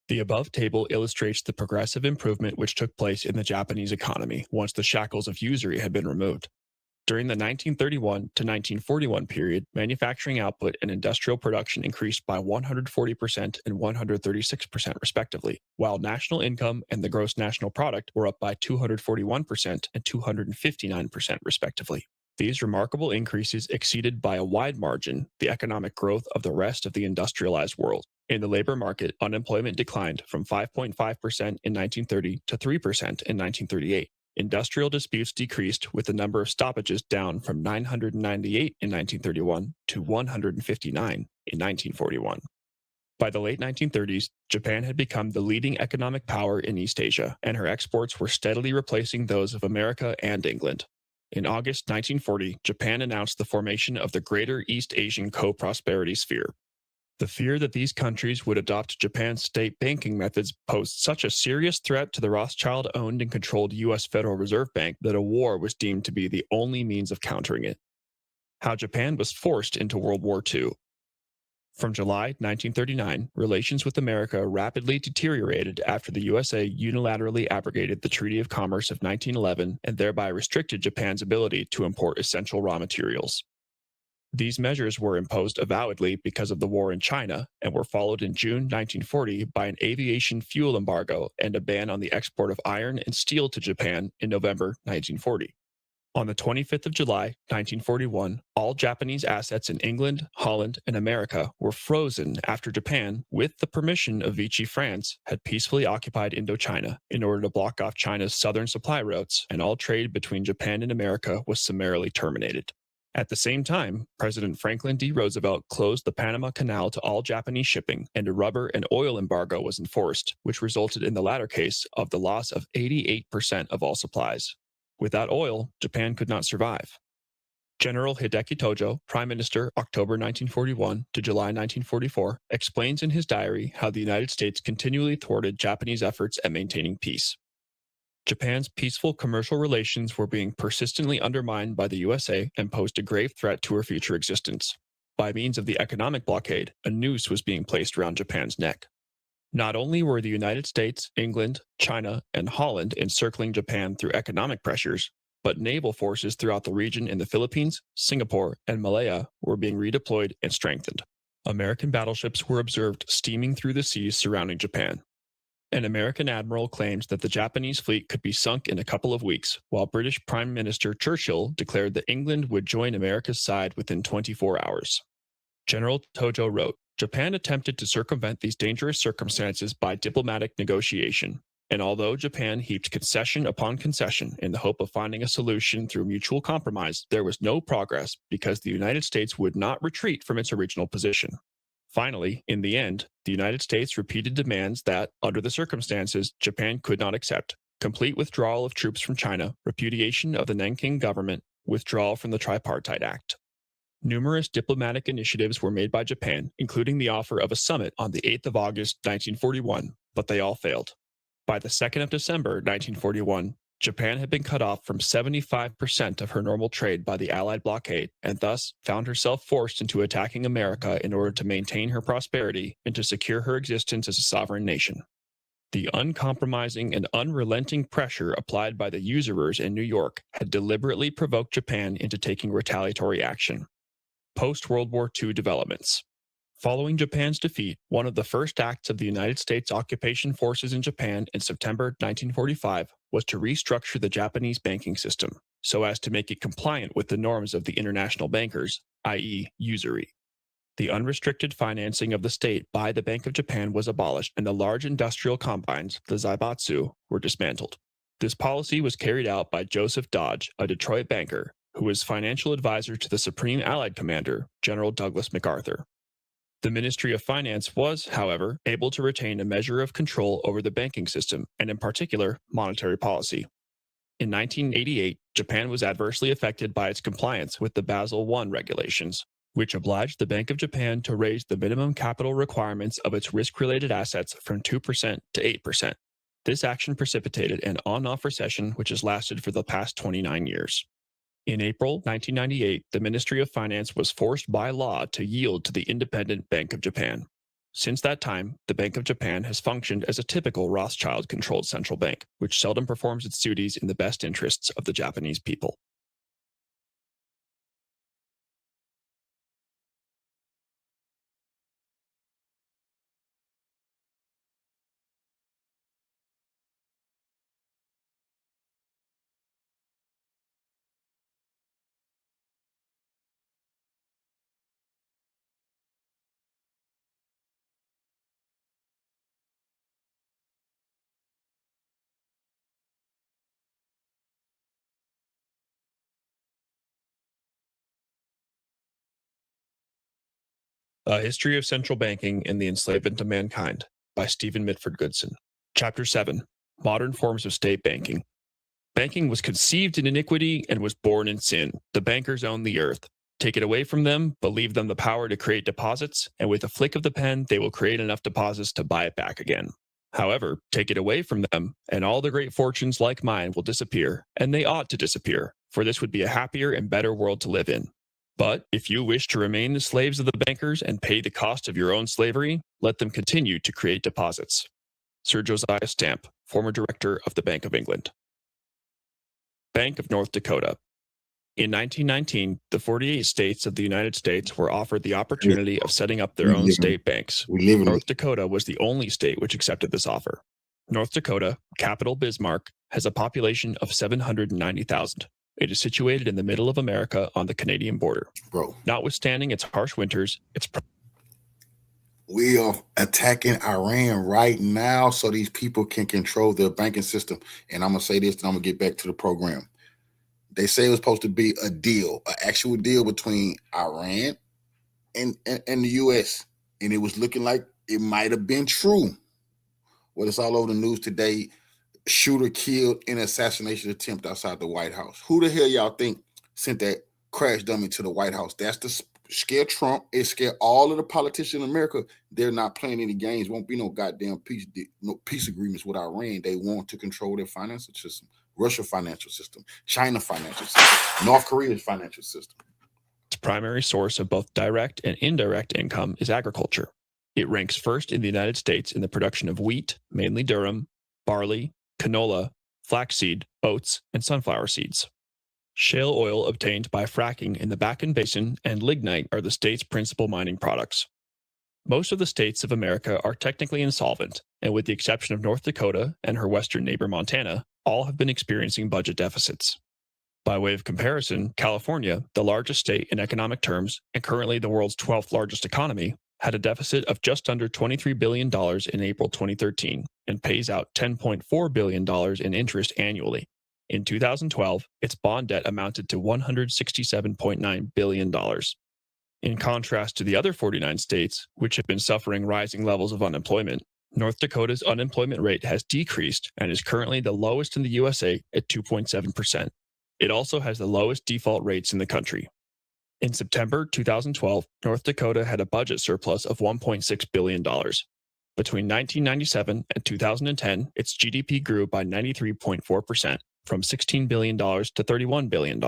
The above table illustrates the progressive improvement which took place in the Japanese economy once the shackles of usury had been removed. During the 1931 to 1941 period, manufacturing output and industrial production increased by 140% and 136% respectively, while national income and the gross national product were up by 241% and 259% respectively. These remarkable increases exceeded by a wide margin the economic growth of the rest of the industrialized world. In the labor market, unemployment declined from 5.5% in 1930 to 3% in 1938. Industrial disputes decreased, with the number of stoppages down from 998 in 1931 to 159 in 1941. By the late 1930s, Japan had become the leading economic power in East Asia, and her exports were steadily replacing those of America and England. In August 1940, Japan announced the formation of the Greater East Asian Co-Prosperity Sphere. The fear that these countries would adopt Japan's state banking methods posed such a serious threat to the Rothschild-owned and controlled U.S. Federal Reserve Bank that a war was deemed to be the only means of countering it. How Japan was forced into World War II. From July 1939, relations with America rapidly deteriorated after the USA unilaterally abrogated the Treaty of Commerce of 1911 and thereby restricted Japan's ability to import essential raw materials. These measures were imposed avowedly because of the war in China and were followed in June 1940 by an aviation fuel embargo and a ban on the export of iron and steel to Japan in November 1940. On the 25th of July, 1941, all Japanese assets in England, Holland, and America were frozen after Japan, with the permission of Vichy France, had peacefully occupied Indochina in order to block off China's southern supply routes, and all trade between Japan and America was summarily terminated. At the same time, President Franklin D. Roosevelt closed the Panama Canal to all Japanese shipping, and a rubber and oil embargo was enforced, which resulted in the latter case of the loss of 88% of all supplies. Without oil, Japan could not survive. General Hideki Tojo, Prime Minister, October 1941 to July 1944, explains in his diary how the United States continually thwarted Japanese efforts at maintaining peace. Japan's peaceful commercial relations were being persistently undermined by the USA and posed a grave threat to her future existence. By means of the economic blockade, a noose was being placed around Japan's neck. Not only were the United States, England, China, and Holland encircling Japan through economic pressures, but naval forces throughout the region in the Philippines, Singapore, and Malaya were being redeployed and strengthened. American battleships were observed steaming through the seas surrounding Japan. An American admiral claimed that the Japanese fleet could be sunk in a couple of weeks, while British Prime Minister Churchill declared that England would join America's side within 24 hours. General Tojo wrote, "Japan attempted to circumvent these dangerous circumstances by diplomatic negotiation, and although Japan heaped concession upon concession in the hope of finding a solution through mutual compromise, there was no progress because the United States would not retreat from its original position. Finally, in the end, the United States repeated demands that, under the circumstances, Japan could not accept: complete withdrawal of troops from China, repudiation of the Nanking government, withdrawal from the Tripartite Act." Numerous diplomatic initiatives were made by Japan, including the offer of a summit on the 8th of August 1941, but they all failed. By the 2nd of December 1941, Japan had been cut off from 75% of her normal trade by the Allied blockade, and thus found herself forced into attacking America in order to maintain her prosperity and to secure her existence as a sovereign nation. The uncompromising and unrelenting pressure applied by the usurers in New York had deliberately provoked Japan into taking retaliatory action. Post-World War II developments. Following Japan's defeat, one of the first acts of the United States occupation forces in Japan in September 1945 was to restructure the Japanese banking system so as to make it compliant with the norms of the international bankers, i.e., usury. The unrestricted financing of the state by the Bank of Japan was abolished, and the large industrial combines, the zaibatsu, were dismantled. This policy was carried out by Joseph Dodge, a Detroit banker, who was financial advisor to the Supreme Allied Commander, General Douglas MacArthur. The Ministry of Finance was, however, able to retain a measure of control over the banking system, and in particular, monetary policy. In 1988, Japan was adversely affected by its compliance with the Basel I regulations, which obliged the Bank of Japan to raise the minimum capital requirements of its risk-related assets from 2% to 8%. This action precipitated an on-off recession which has lasted for the past 29 years. In April 1998, the Ministry of Finance was forced by law to yield to the independent Bank of Japan. Since that time, the Bank of Japan has functioned as a typical Rothschild-controlled central bank, which seldom performs its duties in the best interests of the Japanese people. A History of Central Banking and the Enslavement of Mankind by Stephen Mitford Goodson. Chapter 7. Modern Forms of State Banking. Banking was conceived in iniquity and was born in sin. The bankers own the earth. Take it away from them, but leave them the power to create deposits, and with a flick of the pen, they will create enough deposits to buy it back again. However, take it away from them, and all the great fortunes like mine will disappear, and they ought to disappear, for this would be a happier and better world to live in. But if you wish to remain the slaves of the bankers and pay the cost of your own slavery, let them continue to create deposits. Sir Josiah Stamp, former director of the Bank of England. Bank of North Dakota. In 1919, the 48 states of the United States were offered the opportunity of setting up their own state banks. North Dakota was the only state which accepted this offer. North Dakota, capital Bismarck, has a population of 790,000. It is situated in the middle of America on the Canadian border. Bro, notwithstanding its harsh winters, we are attacking Iran right now so these people can control their banking system. And I'm going to say this, and I'm going to get back to the program. They say it was supposed to be a deal, an actual deal between Iran and the U.S. And it was looking like it might have been true. Well, it's all over the news today. Shooter killed in an assassination attempt outside the White House. Who the hell y'all think sent that crash dummy to the White House? That's to scare Trump. It scared all of the politicians in America. They're not playing any games. Won't be no goddamn peace agreements with Iran. They want to control their financial system. Russia financial system, China financial system, North Korea's financial system. Its primary source of both direct and indirect income is agriculture. It ranks first in the United States in the production of wheat, mainly durum, barley, canola, flaxseed, oats, and sunflower seeds. Shale oil obtained by fracking in the Bakken Basin and lignite are the state's principal mining products. Most of the states of America are technically insolvent, and with the exception of North Dakota and her western neighbor Montana, all have been experiencing budget deficits. By way of comparison, California, the largest state in economic terms and currently the world's 12th largest economy, had a deficit of just under $23 billion in April 2013 and pays out $10.4 billion in interest annually. In 2012, its bond debt amounted to $167.9 billion. In contrast to the other 49 states, which have been suffering rising levels of unemployment, North Dakota's unemployment rate has decreased and is currently the lowest in the USA at 2.7%. It also has the lowest default rates in the country. In September 2012, North Dakota had a budget surplus of $1.6 billion. Between 1997 and 2010, its GDP grew by 93.4%, from $16 billion to $31 billion.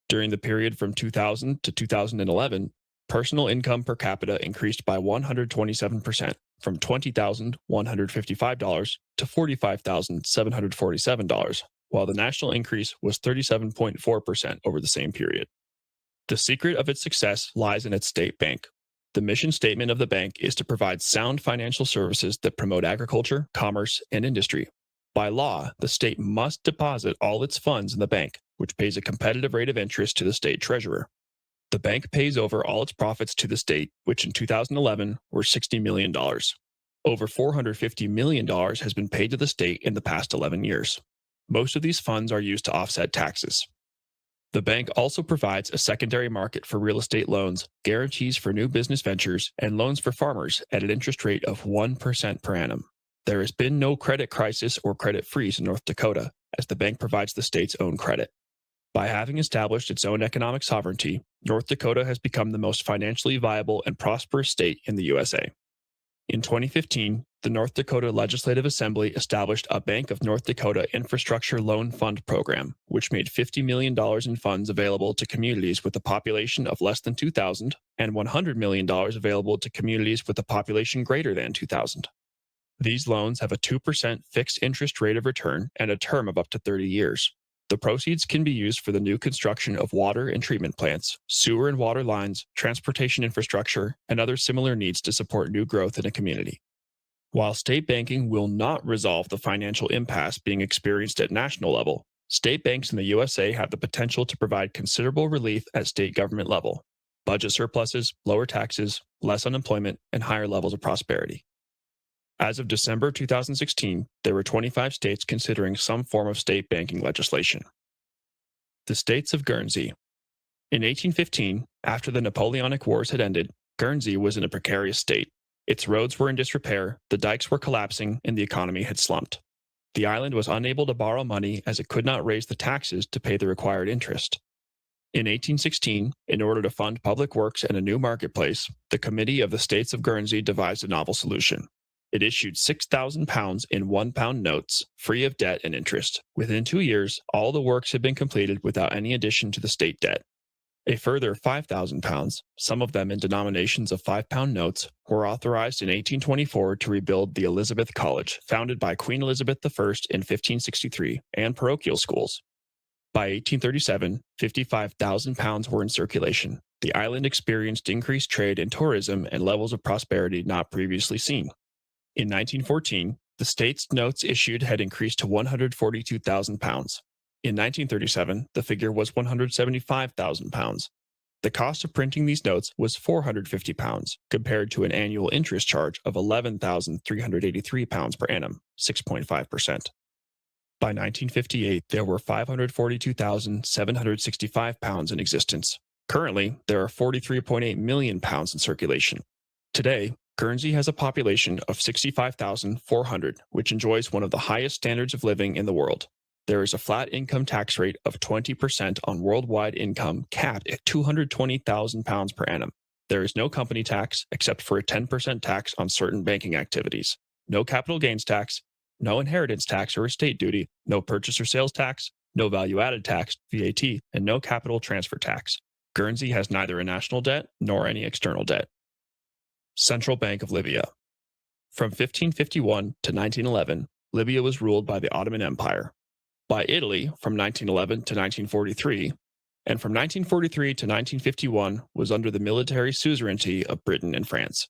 During the period from 2000 to 2011, personal income per capita increased by 127%, from $20,155 to $45,747, while the national increase was 37.4% over the same period. The secret of its success lies in its state bank. The mission statement of the bank is to provide sound financial services that promote agriculture, commerce, and industry. By law, the state must deposit all its funds in the bank, which pays a competitive rate of interest to the state treasurer. The bank pays over all its profits to the state, which in 2011 were $60 million. Over $450 million has been paid to the state in the past 11 years. Most of these funds are used to offset taxes. The bank also provides a secondary market for real estate loans, guarantees for new business ventures, and loans for farmers at an interest rate of 1% per annum. There has been no credit crisis or credit freeze in North Dakota, as the bank provides the state's own credit. By having established its own economic sovereignty, North Dakota has become the most financially viable and prosperous state in the USA. In 2015, the North Dakota Legislative Assembly established a Bank of North Dakota Infrastructure Loan Fund program, which made $50 million in funds available to communities with a population of less than 2,000 and $100 million available to communities with a population greater than 2,000. These loans have a 2% fixed interest rate of return and a term of up to 30 years. The proceeds can be used for the new construction of water and treatment plants, sewer and water lines, transportation infrastructure, and other similar needs to support new growth in a community. While state banking will not resolve the financial impasse being experienced at national level, state banks in the USA have the potential to provide considerable relief at state government level: budget surpluses, lower taxes, less unemployment, and higher levels of prosperity. As of December 2016, there were 25 states considering some form of state banking legislation. The states of Guernsey. In 1815, after the Napoleonic Wars had ended, Guernsey was in a precarious state. Its roads were in disrepair, the dikes were collapsing, and the economy had slumped. The island was unable to borrow money as it could not raise the taxes to pay the required interest. In 1816, in order to fund public works and a new marketplace, the Committee of the States of Guernsey devised a novel solution. It issued £6,000 in £1 notes, free of debt and interest. Within 2 years, all the works had been completed without any addition to the state debt. A further £5,000, some of them in denominations of £5 notes, were authorized in 1824 to rebuild the Elizabeth College, founded by Queen Elizabeth I in 1563, and parochial schools. By 1837, £55,000 were in circulation. The island experienced increased trade and tourism and levels of prosperity not previously seen. In 1914, the state's notes issued had increased to £142,000. In 1937, the figure was £175,000. The cost of printing these notes was £450, compared to an annual interest charge of £11,383 per annum, 6.5%. By 1958, there were £542,765 in existence. Currently, there are £43.8 million in circulation. Today, Guernsey has a population of 65,400, which enjoys one of the highest standards of living in the world. There is a flat income tax rate of 20% on worldwide income, capped at £220,000 per annum. There is no company tax, except for a 10% tax on certain banking activities. No capital gains tax, no inheritance tax or estate duty, no purchase or sales tax, no value-added tax, VAT, and no capital transfer tax. Guernsey has neither a national debt nor any external debt. Central Bank of Libya. From 1551 to 1911, Libya was ruled by the Ottoman Empire, by Italy from 1911 to 1943, and from 1943 to 1951 was under the military suzerainty of Britain and France.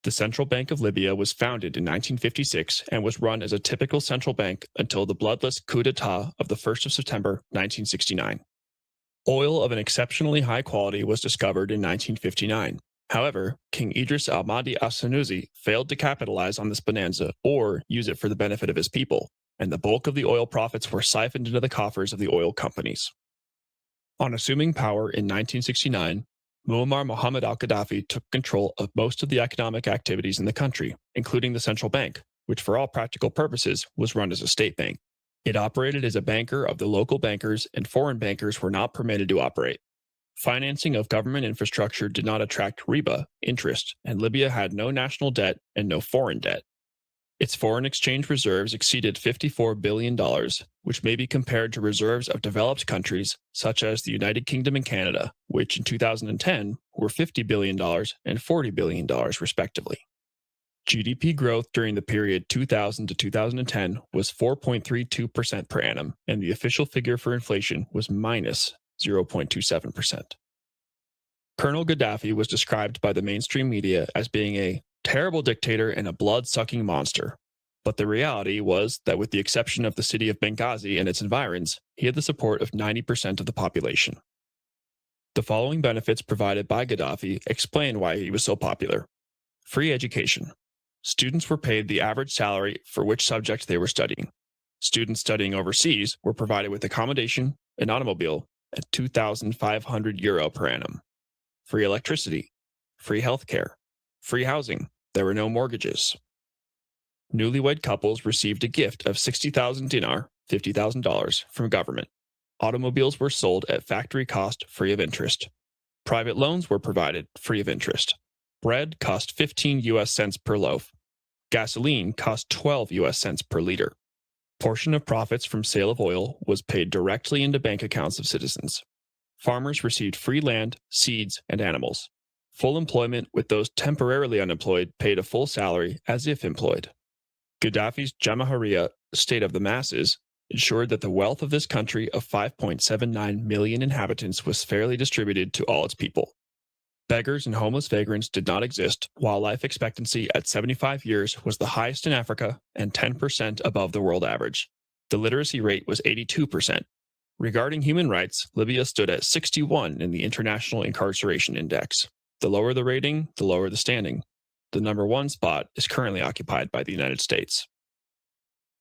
The Central Bank of Libya was founded in 1956 and was run as a typical central bank until the bloodless coup d'etat of the 1st of September 1969. Oil of an exceptionally high quality was discovered in 1959. However, King Idris al-Mahdi al-Sanusi failed to capitalize on this bonanza or use it for the benefit of his people, and the bulk of the oil profits were siphoned into the coffers of the oil companies. On assuming power in 1969, Muammar Mohammed al-Gaddafi took control of most of the economic activities in the country, including the central bank, which for all practical purposes was run as a state bank. It operated as a banker of the local bankers, and foreign bankers were not permitted to operate. Financing of government infrastructure did not attract riba, interest, and Libya had no national debt and no foreign debt. Its foreign exchange reserves exceeded $54 billion, which may be compared to reserves of developed countries such as the United Kingdom and Canada, which in 2010 were $50 billion and $40 billion respectively. GDP growth during the period 2000 to 2010 was 4.32% per annum, and the official figure for inflation was minus 0.27%. Colonel Gaddafi was described by the mainstream media as being a terrible dictator and a blood-sucking monster. But the reality was that with the exception of the city of Benghazi and its environs, he had the support of 90% of the population. The following benefits provided by Gaddafi explain why he was so popular. Free education. Students were paid the average salary for which subject they were studying. Students studying overseas were provided with accommodation, an automobile, and €2,500 per annum. Free electricity. Free healthcare. Free housing. There were no mortgages. Newlywed couples received a gift of 60,000 dinar, $50,000 from government. Automobiles were sold at factory cost free of interest. Private loans were provided free of interest. Bread cost 15 US cents per loaf. Gasoline cost 12 US cents per liter. Portion of profits from sale of oil was paid directly into bank accounts of citizens. Farmers received free land, seeds, and animals. Full employment with those temporarily unemployed paid a full salary as if employed. Gaddafi's Jamahiriya, state of the masses, ensured that the wealth of this country of 5.79 million inhabitants was fairly distributed to all its people. Beggars and homeless vagrants did not exist, while life expectancy at 75 years was the highest in Africa and 10% above the world average. The literacy rate was 82%. Regarding human rights, Libya stood at 61 in the International Incarceration Index. The lower the rating, the lower the standing. The number 1 spot is currently occupied by the United States.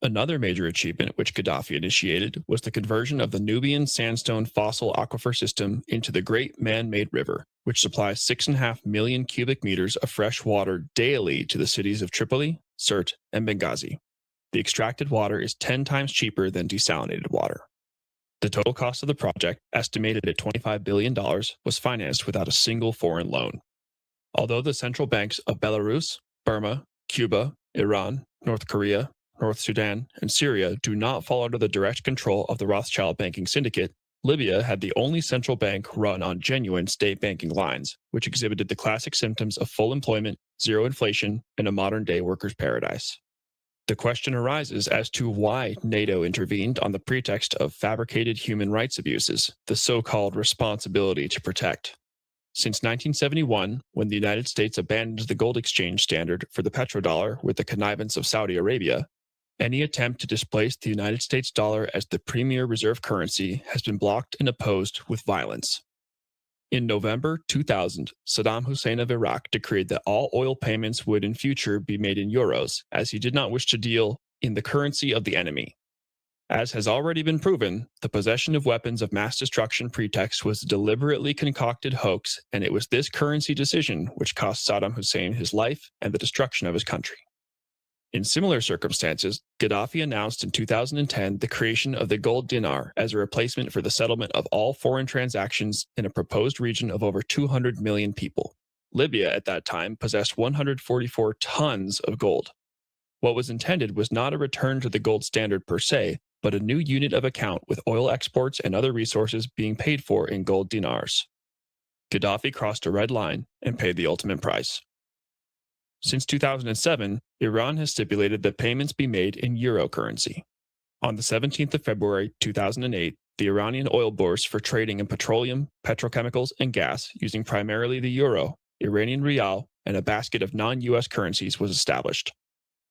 Another major achievement which Gaddafi initiated was the conversion of the Nubian sandstone fossil aquifer system into the Great Man-Made River, which supplies 6.5 million cubic meters of fresh water daily to the cities of Tripoli, Sirte, and Benghazi. The extracted water is 10 times cheaper than desalinated water. The total cost of the project, estimated at $25 billion, was financed without a single foreign loan. Although the central banks of Belarus, Burma, Cuba, Iran, North Korea, North Sudan, and Syria do not fall under the direct control of the Rothschild banking syndicate, Libya had the only central bank run on genuine state banking lines, which exhibited the classic symptoms of full employment, zero inflation, and a modern-day workers' paradise. The question arises as to why NATO intervened on the pretext of fabricated human rights abuses, the so-called responsibility to protect. Since 1971, when the United States abandoned the gold exchange standard for the petrodollar with the connivance of Saudi Arabia, any attempt to displace the United States dollar as the premier reserve currency has been blocked and opposed with violence. In November 2000, Saddam Hussein of Iraq decreed that all oil payments would in future be made in euros, as he did not wish to deal in the currency of the enemy. As has already been proven, the possession of weapons of mass destruction pretext was a deliberately concocted hoax, and it was this currency decision which cost Saddam Hussein his life and the destruction of his country. In similar circumstances, Gaddafi announced in 2010 the creation of the gold dinar as a replacement for the settlement of all foreign transactions in a proposed region of over 200 million people. Libya at that time possessed 144 tons of gold. What was intended was not a return to the gold standard per se, but a new unit of account with oil exports and other resources being paid for in gold dinars. Gaddafi crossed a red line and paid the ultimate price. Since 2007, Iran has stipulated that payments be made in euro currency. On the 17th of February 2008, the Iranian oil bourse for trading in petroleum, petrochemicals, and gas using primarily the euro, Iranian rial, and a basket of non-US currencies was established.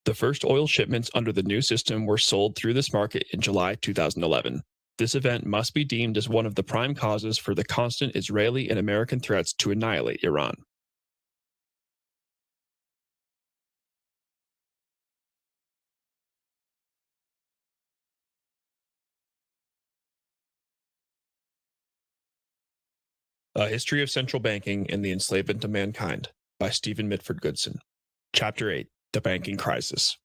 The first oil shipments under the new system were sold through this market in July 2011. This event must be deemed as one of the prime causes for the constant Israeli and American threats to annihilate Iran. A History of Central Banking and the Enslavement of Mankind by Stephen Mitford Goodson. Chapter 8, The Banking Crisis.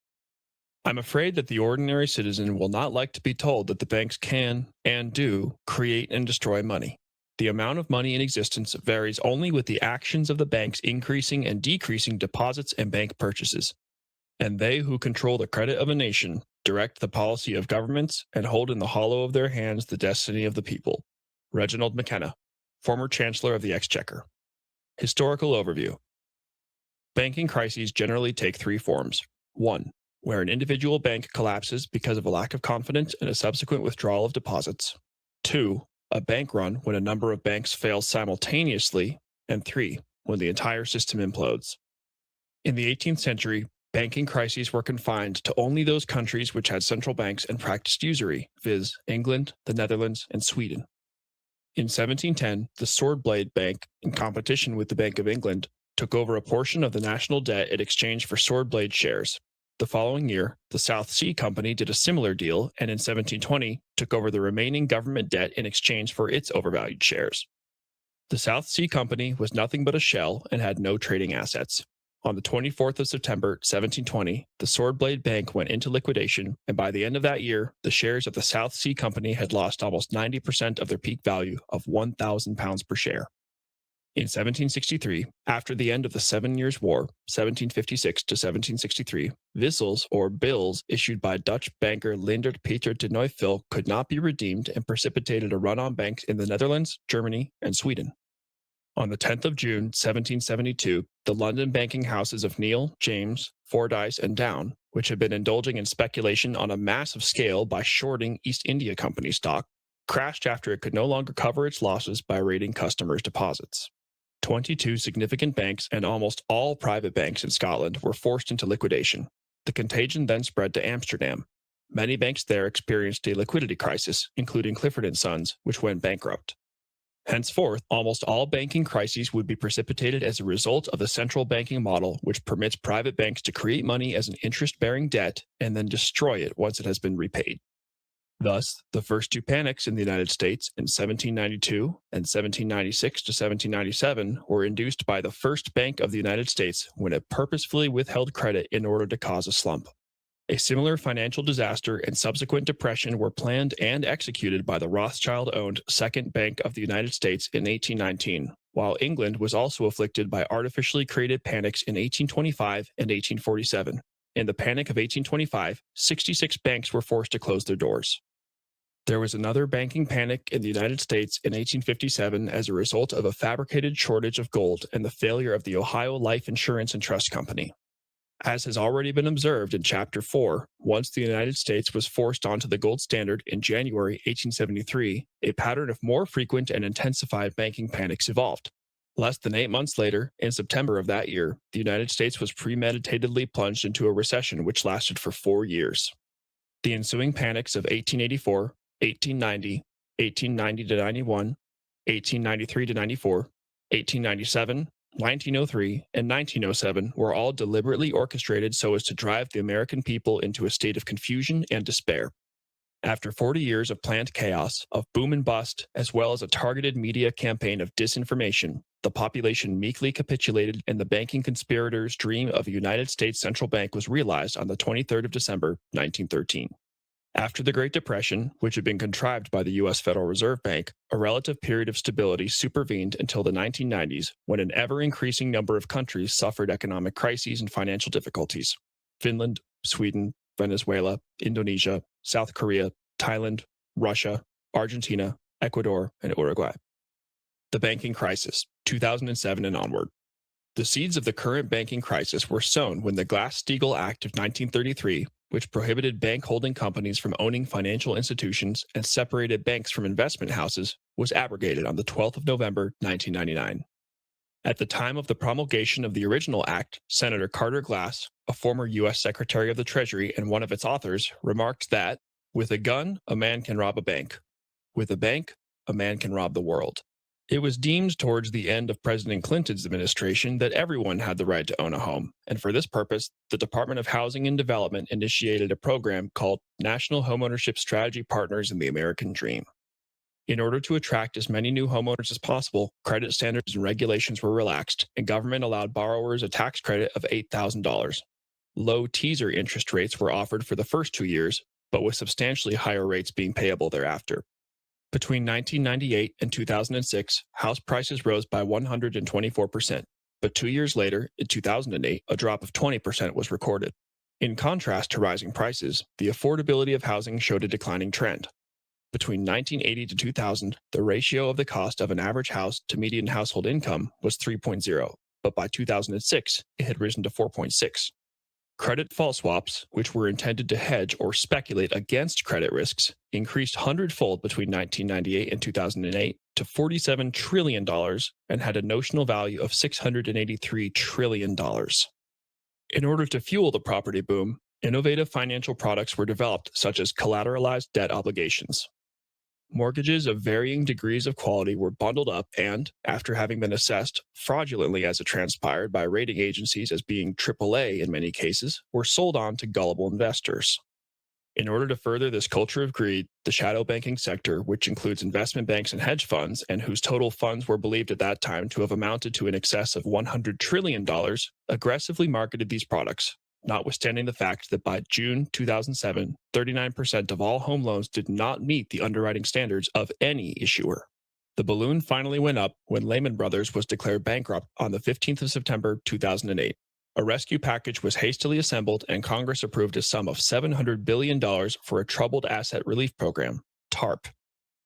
I'm afraid that the ordinary citizen will not like to be told that the banks can, and do, create and destroy money. The amount of money in existence varies only with the actions of the banks increasing and decreasing deposits and bank purchases. And they who control the credit of a nation direct the policy of governments and hold in the hollow of their hands the destiny of the people. Reginald McKenna, former Chancellor of the Exchequer. Historical overview. Banking crises generally take 3 forms. 1. Where an individual bank collapses because of a lack of confidence and a subsequent withdrawal of deposits. 2. A bank run when a number of banks fail simultaneously. And 3. When the entire system implodes. In the 18th century, banking crises were confined to only those countries which had central banks and practiced usury, viz. England, the Netherlands, and Sweden. In 1710, the Swordblade Bank, in competition with the Bank of England, took over a portion of the national debt in exchange for Swordblade shares. The following year, the South Sea Company did a similar deal and in 1720 took over the remaining government debt in exchange for its overvalued shares. The South Sea Company was nothing but a shell and had no trading assets. On the 24th of September, 1720, the Swordblade Bank went into liquidation, and by the end of that year, the shares of the South Sea Company had lost almost 90% of their peak value of £1,000 per share. In 1763, after the end of the 7 Years' War, 1756 to 1763, vissels or bills issued by Dutch banker Lindert Peter de Neufville could not be redeemed and precipitated a run on banks in the Netherlands, Germany, and Sweden. On the 10th of June, 1772, the London banking houses of Neal, James, Fordyce, and Down, which had been indulging in speculation on a massive scale by shorting East India Company stock, crashed after it could no longer cover its losses by raiding customers' deposits. 22 significant banks and almost all private banks in Scotland were forced into liquidation. The contagion then spread to Amsterdam. Many banks there experienced a liquidity crisis, including Clifford & Sons, which went bankrupt. Henceforth, almost all banking crises would be precipitated as a result of the central banking model, which permits private banks to create money as an interest-bearing debt and then destroy it once it has been repaid. Thus, the first two panics in the United States in 1792 and 1796 to 1797 were induced by the First Bank of the United States when it purposefully withheld credit in order to cause a slump. A similar financial disaster and subsequent depression were planned and executed by the Rothschild-owned Second Bank of the United States in 1819, while England was also afflicted by artificially created panics in 1825 and 1847. In the Panic of 1825, 66 banks were forced to close their doors. There was another banking panic in the United States in 1857 as a result of a fabricated shortage of gold and the failure of the Ohio Life Insurance and Trust Company. As has already been observed in Chapter 4, once the United States was forced onto the gold standard in January 1873, a pattern of more frequent and intensified banking panics evolved. Less than 8 months later, in September of that year, the United States was premeditatedly plunged into a recession which lasted for 4 years. The ensuing panics of 1884, 1890, 1890 to 91, 1893 to 94, 1897, 1903, and 1907 were all deliberately orchestrated so as to drive the American people into a state of confusion and despair. After 40 years of planned chaos, of boom and bust, as well as a targeted media campaign of disinformation, the population meekly capitulated and the banking conspirators' dream of a United States central bank was realized on the 23rd of December, 1913. After the Great Depression, which had been contrived by the U.S. Federal Reserve Bank, a relative period of stability supervened until the 1990s, when an ever-increasing number of countries suffered economic crises and financial difficulties. Finland, Sweden, Venezuela, Indonesia, South Korea, Thailand, Russia, Argentina, Ecuador, and Uruguay. The banking crisis, 2007 and onward. The seeds of the current banking crisis were sown when the Glass-Steagall Act of 1933, which prohibited bank holding companies from owning financial institutions and separated banks from investment houses, was abrogated on the 12th of November, 1999. At the time of the promulgation of the original act, Senator Carter Glass, a former U.S. Secretary of the Treasury and one of its authors, remarked that, "With a gun, a man can rob a bank. With a bank, a man can rob the world." It was deemed towards the end of President Clinton's administration that everyone had the right to own a home, and for this purpose, the Department of Housing and Development initiated a program called National Homeownership Strategy Partners in the American Dream. In order to attract as many new homeowners as possible, credit standards and regulations were relaxed, and government allowed borrowers a tax credit of $8,000. Low teaser interest rates were offered for the first 2 years, but with substantially higher rates being payable thereafter. Between 1998 and 2006, house prices rose by 124%, but 2 years later, in 2008, a drop of 20% was recorded. In contrast to rising prices, the affordability of housing showed a declining trend. Between 1980 to 2000, the ratio of the cost of an average house to median household income was 3.0, but by 2006, it had risen to 4.6. Credit default swaps, which were intended to hedge or speculate against credit risks, increased hundredfold between 1998 and 2008 to $47 trillion and had a notional value of $683 trillion. In order to fuel the property boom, innovative financial products were developed, such as collateralized debt obligations. Mortgages of varying degrees of quality were bundled up and, after having been assessed, fraudulently as it transpired by rating agencies as being AAA in many cases, were sold on to gullible investors. In order to further this culture of greed, the shadow banking sector, which includes investment banks and hedge funds, and whose total funds were believed at that time to have amounted to in excess of $100 trillion, aggressively marketed these products, notwithstanding the fact that by June 2007, 39% of all home loans did not meet the underwriting standards of any issuer. The balloon finally went up when Lehman Brothers was declared bankrupt on the 15th of September 2008. A rescue package was hastily assembled and Congress approved a sum of $700 billion for a Troubled Asset Relief Program, TARP.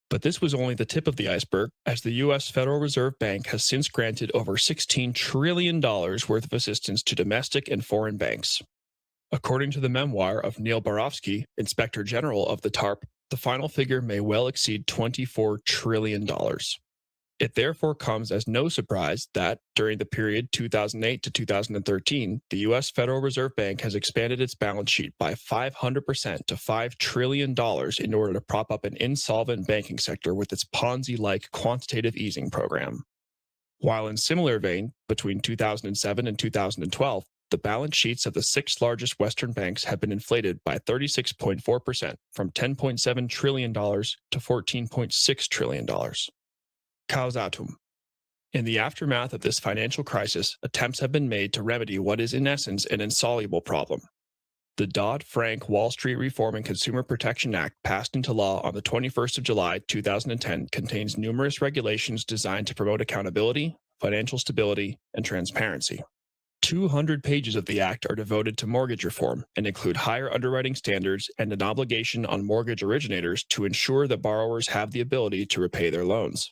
But this was only the tip of the iceberg, as the U.S. Federal Reserve Bank has since granted over $16 trillion worth of assistance to domestic and foreign banks. According to the memoir of Neil Barofsky, Inspector General of the TARP, the final figure may well exceed $24 trillion. It therefore comes as no surprise that, during the period 2008 to 2013, the U.S. Federal Reserve Bank has expanded its balance sheet by 500% to $5 trillion in order to prop up an insolvent banking sector with its Ponzi-like quantitative easing program. While in similar vein, between 2007 and 2012, the balance sheets of the six largest Western banks have been inflated by 36.4%, from $10.7 trillion to $14.6 trillion. Causatum. In the aftermath of this financial crisis, attempts have been made to remedy what is in essence an insoluble problem. The Dodd-Frank Wall Street Reform and Consumer Protection Act, passed into law on the 21st of July 2010, contains numerous regulations designed to promote accountability, financial stability, and transparency. 200 pages of the act are devoted to mortgage reform and include higher underwriting standards and an obligation on mortgage originators to ensure that borrowers have the ability to repay their loans.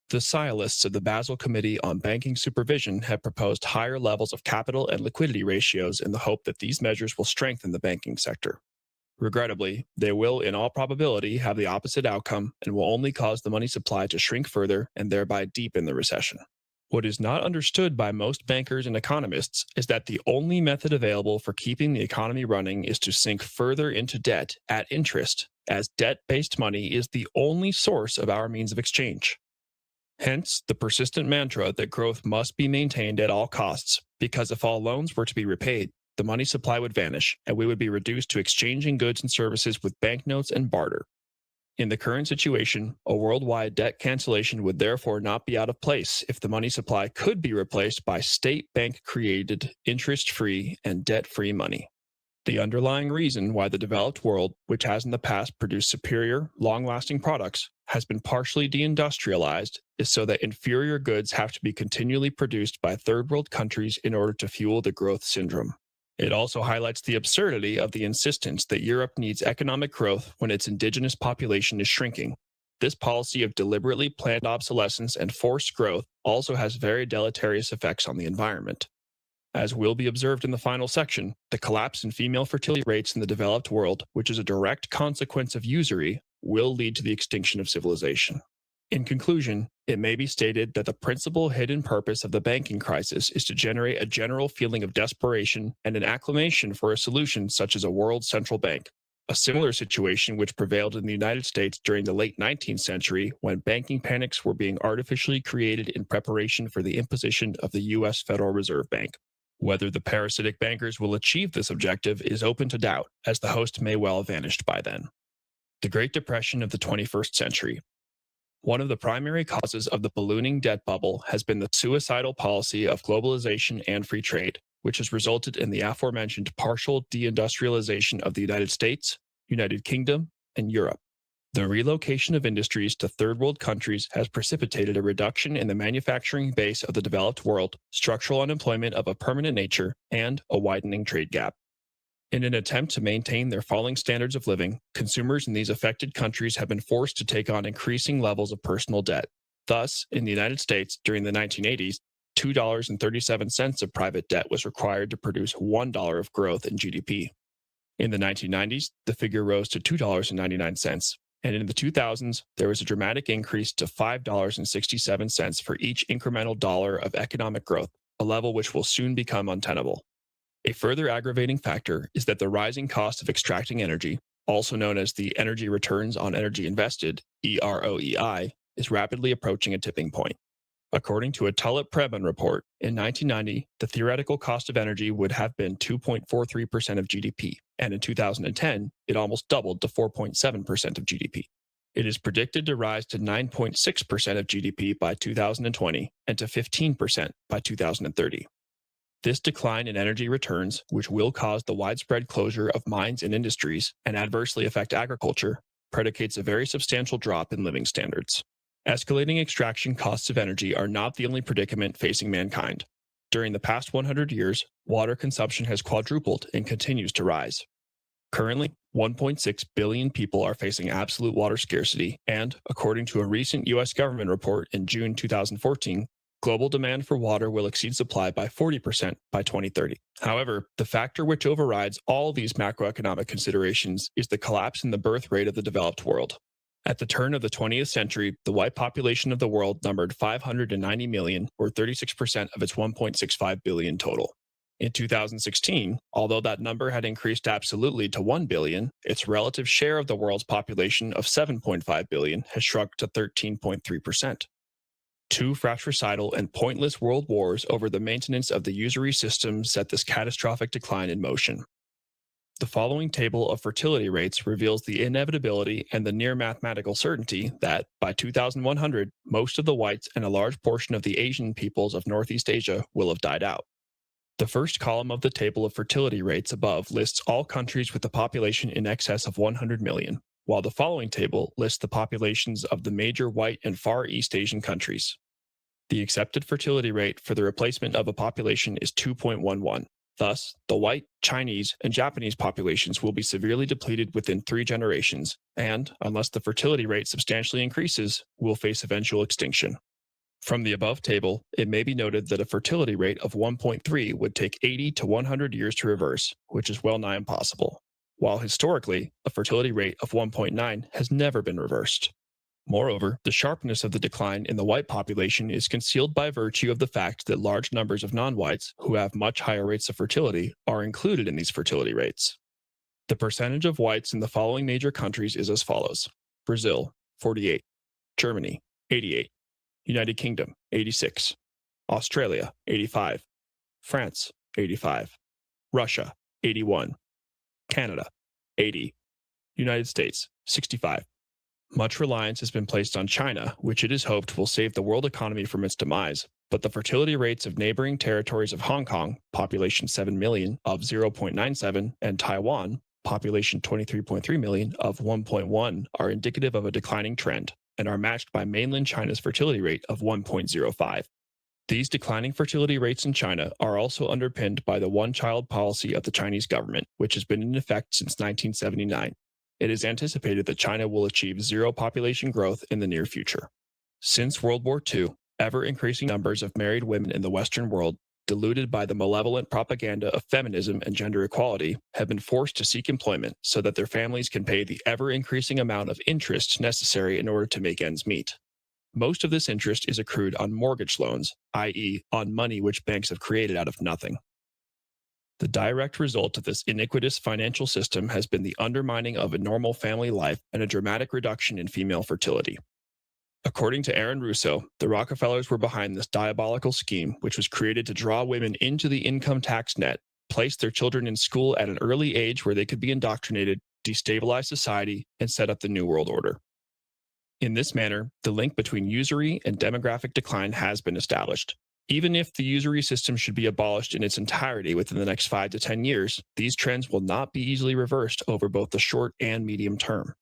The sciolists of the Basel Committee on Banking Supervision have proposed higher levels of capital and liquidity ratios in the hope that these measures will strengthen the banking sector. Regrettably, they will in all probability have the opposite outcome and will only cause the money supply to shrink further and thereby deepen the recession. What is not understood by most bankers and economists is that the only method available for keeping the economy running is to sink further into debt at interest, as debt-based money is the only source of our means of exchange. Hence, the persistent mantra that growth must be maintained at all costs, because if all loans were to be repaid, the money supply would vanish, and we would be reduced to exchanging goods and services with banknotes and barter. In the current situation, a worldwide debt cancellation would therefore not be out of place if the money supply could be replaced by state bank-created, interest-free, and debt-free money. The underlying reason why the developed world, which has in the past produced superior, long-lasting products, has been partially deindustrialized is so that inferior goods have to be continually produced by third-world countries in order to fuel the growth syndrome. It also highlights the absurdity of the insistence that Europe needs economic growth when its indigenous population is shrinking. This policy of deliberately planned obsolescence and forced growth also has very deleterious effects on the environment. As will be observed in the final section, the collapse in female fertility rates in the developed world, which is a direct consequence of usury, will lead to the extinction of civilization. In conclusion, it may be stated that the principal hidden purpose of the banking crisis is to generate a general feeling of desperation and an acclamation for a solution such as a world central bank, a similar situation which prevailed in the United States during the late 19th century when banking panics were being artificially created in preparation for the imposition of the U.S. Federal Reserve Bank. Whether the parasitic bankers will achieve this objective is open to doubt, as the host may well have vanished by then. The Great Depression of the 21st century. One of the primary causes of the ballooning debt bubble has been the suicidal policy of globalization and free trade, which has resulted in the aforementioned partial deindustrialization of the United States, United Kingdom, and Europe. The relocation of industries to third-world countries has precipitated a reduction in the manufacturing base of the developed world, structural unemployment of a permanent nature, and a widening trade gap. In an attempt to maintain their falling standards of living, consumers in these affected countries have been forced to take on increasing levels of personal debt. Thus, in the United States, during the 1980s, $2.37 of private debt was required to produce $1 of growth in GDP. In the 1990s, the figure rose to $2.99. And in the 2000s, there was a dramatic increase to $5.67 for each incremental dollar of economic growth, a level which will soon become untenable. A further aggravating factor is that the rising cost of extracting energy, also known as the Energy Returns on Energy Invested, EROEI, is rapidly approaching a tipping point. According to a Tulip-Prebin report, in 1990, the theoretical cost of energy would have been 2.43% of GDP, and in 2010, it almost doubled to 4.7% of GDP. It is predicted to rise to 9.6% of GDP by 2020 and to 15% by 2030. This decline in energy returns, which will cause the widespread closure of mines and industries and adversely affect agriculture, predicates a very substantial drop in living standards. Escalating extraction costs of energy are not the only predicament facing mankind. During the past 100 years, water consumption has quadrupled and continues to rise. Currently, 1.6 billion people are facing absolute water scarcity, and, according to a recent U.S. government report in June 2014, global demand for water will exceed supply by 40% by 2030. However, the factor which overrides all these macroeconomic considerations is the collapse in the birth rate of the developed world. At the turn of the 20th century, the white population of the world numbered 590 million, or 36% of its 1.65 billion total. In 2016, although that number had increased absolutely to 1 billion, its relative share of the world's population of 7.5 billion has shrunk to 13.3%. Two fratricidal and pointless world wars over the maintenance of the usury system set this catastrophic decline in motion. The following table of fertility rates reveals the inevitability and the near mathematical certainty that, by 2100, most of the whites and a large portion of the Asian peoples of Northeast Asia will have died out. The first column of the table of fertility rates above lists all countries with a population in excess of 100 million, while the following table lists the populations of the major white and Far East Asian countries. The accepted fertility rate for the replacement of a population is 2.11. Thus, the white, Chinese, and Japanese populations will be severely depleted within 3 generations, and, unless the fertility rate substantially increases, will face eventual extinction. From the above table, it may be noted that a fertility rate of 1.3 would take 80 to 100 years to reverse, which is well nigh impossible, while historically, a fertility rate of 1.9 has never been reversed. Moreover, the sharpness of the decline in the white population is concealed by virtue of the fact that large numbers of non-whites, who have much higher rates of fertility, are included in these fertility rates. The percentage of whites in the following major countries is as follows: Brazil, 48, Germany, 88, United Kingdom, 86, Australia, 85, France, 85, Russia, 81, Canada, 80, United States, 65. Much reliance has been placed on China, which it is hoped will save the world economy from its demise, but the fertility rates of neighboring territories of Hong Kong, population 7 million, of 0.97, and Taiwan, population 23.3 million, of 1.1, are indicative of a declining trend, and are matched by mainland China's fertility rate of 1.05. These declining fertility rates in China are also underpinned by the one-child policy of the Chinese government, which has been in effect since 1979. It is anticipated that China will achieve zero population growth in the near future. Since World War II, ever-increasing numbers of married women in the Western world, deluded by the malevolent propaganda of feminism and gender equality, have been forced to seek employment so that their families can pay the ever-increasing amount of interest necessary in order to make ends meet. Most of this interest is accrued on mortgage loans, i.e., on money which banks have created out of nothing. The direct result of this iniquitous financial system has been the undermining of a normal family life and a dramatic reduction in female fertility. According to Aaron Russo, the Rockefellers were behind this diabolical scheme, which was created to draw women into the income tax net, place their children in school at an early age where they could be indoctrinated, destabilize society, and set up the New World Order. In this manner, the link between usury and demographic decline has been established. Even if the usury system should be abolished in its entirety within the next 5 to 10 years, these trends will not be easily reversed over both the short and medium term.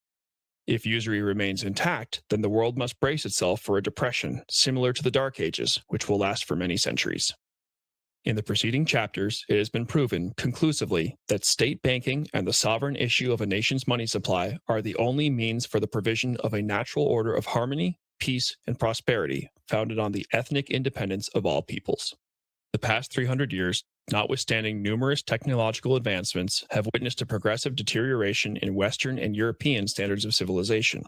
If usury remains intact, then the world must brace itself for a depression similar to the Dark Ages, which will last for many centuries. In the preceding chapters, it has been proven conclusively that state banking and the sovereign issue of a nation's money supply are the only means for the provision of a natural order of harmony, peace, and prosperity founded on the ethnic independence of all peoples. The past 300 years, notwithstanding numerous technological advancements, have witnessed a progressive deterioration in Western and European standards of civilization.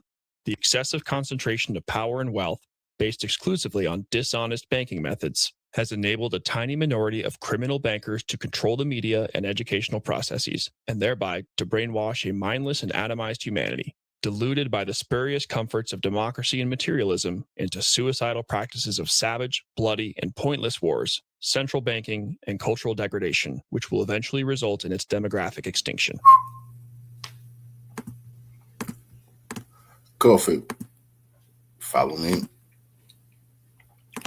The excessive concentration of power and wealth, based exclusively on dishonest banking methods, has enabled a tiny minority of criminal bankers to control the media and educational processes, and thereby to brainwash a mindless and atomized humanity. deluded by the spurious comforts of democracy and materialism into suicidal practices of savage, bloody, and pointless wars, central banking, and cultural degradation, which will eventually result in its demographic extinction. Coffee. Follow me.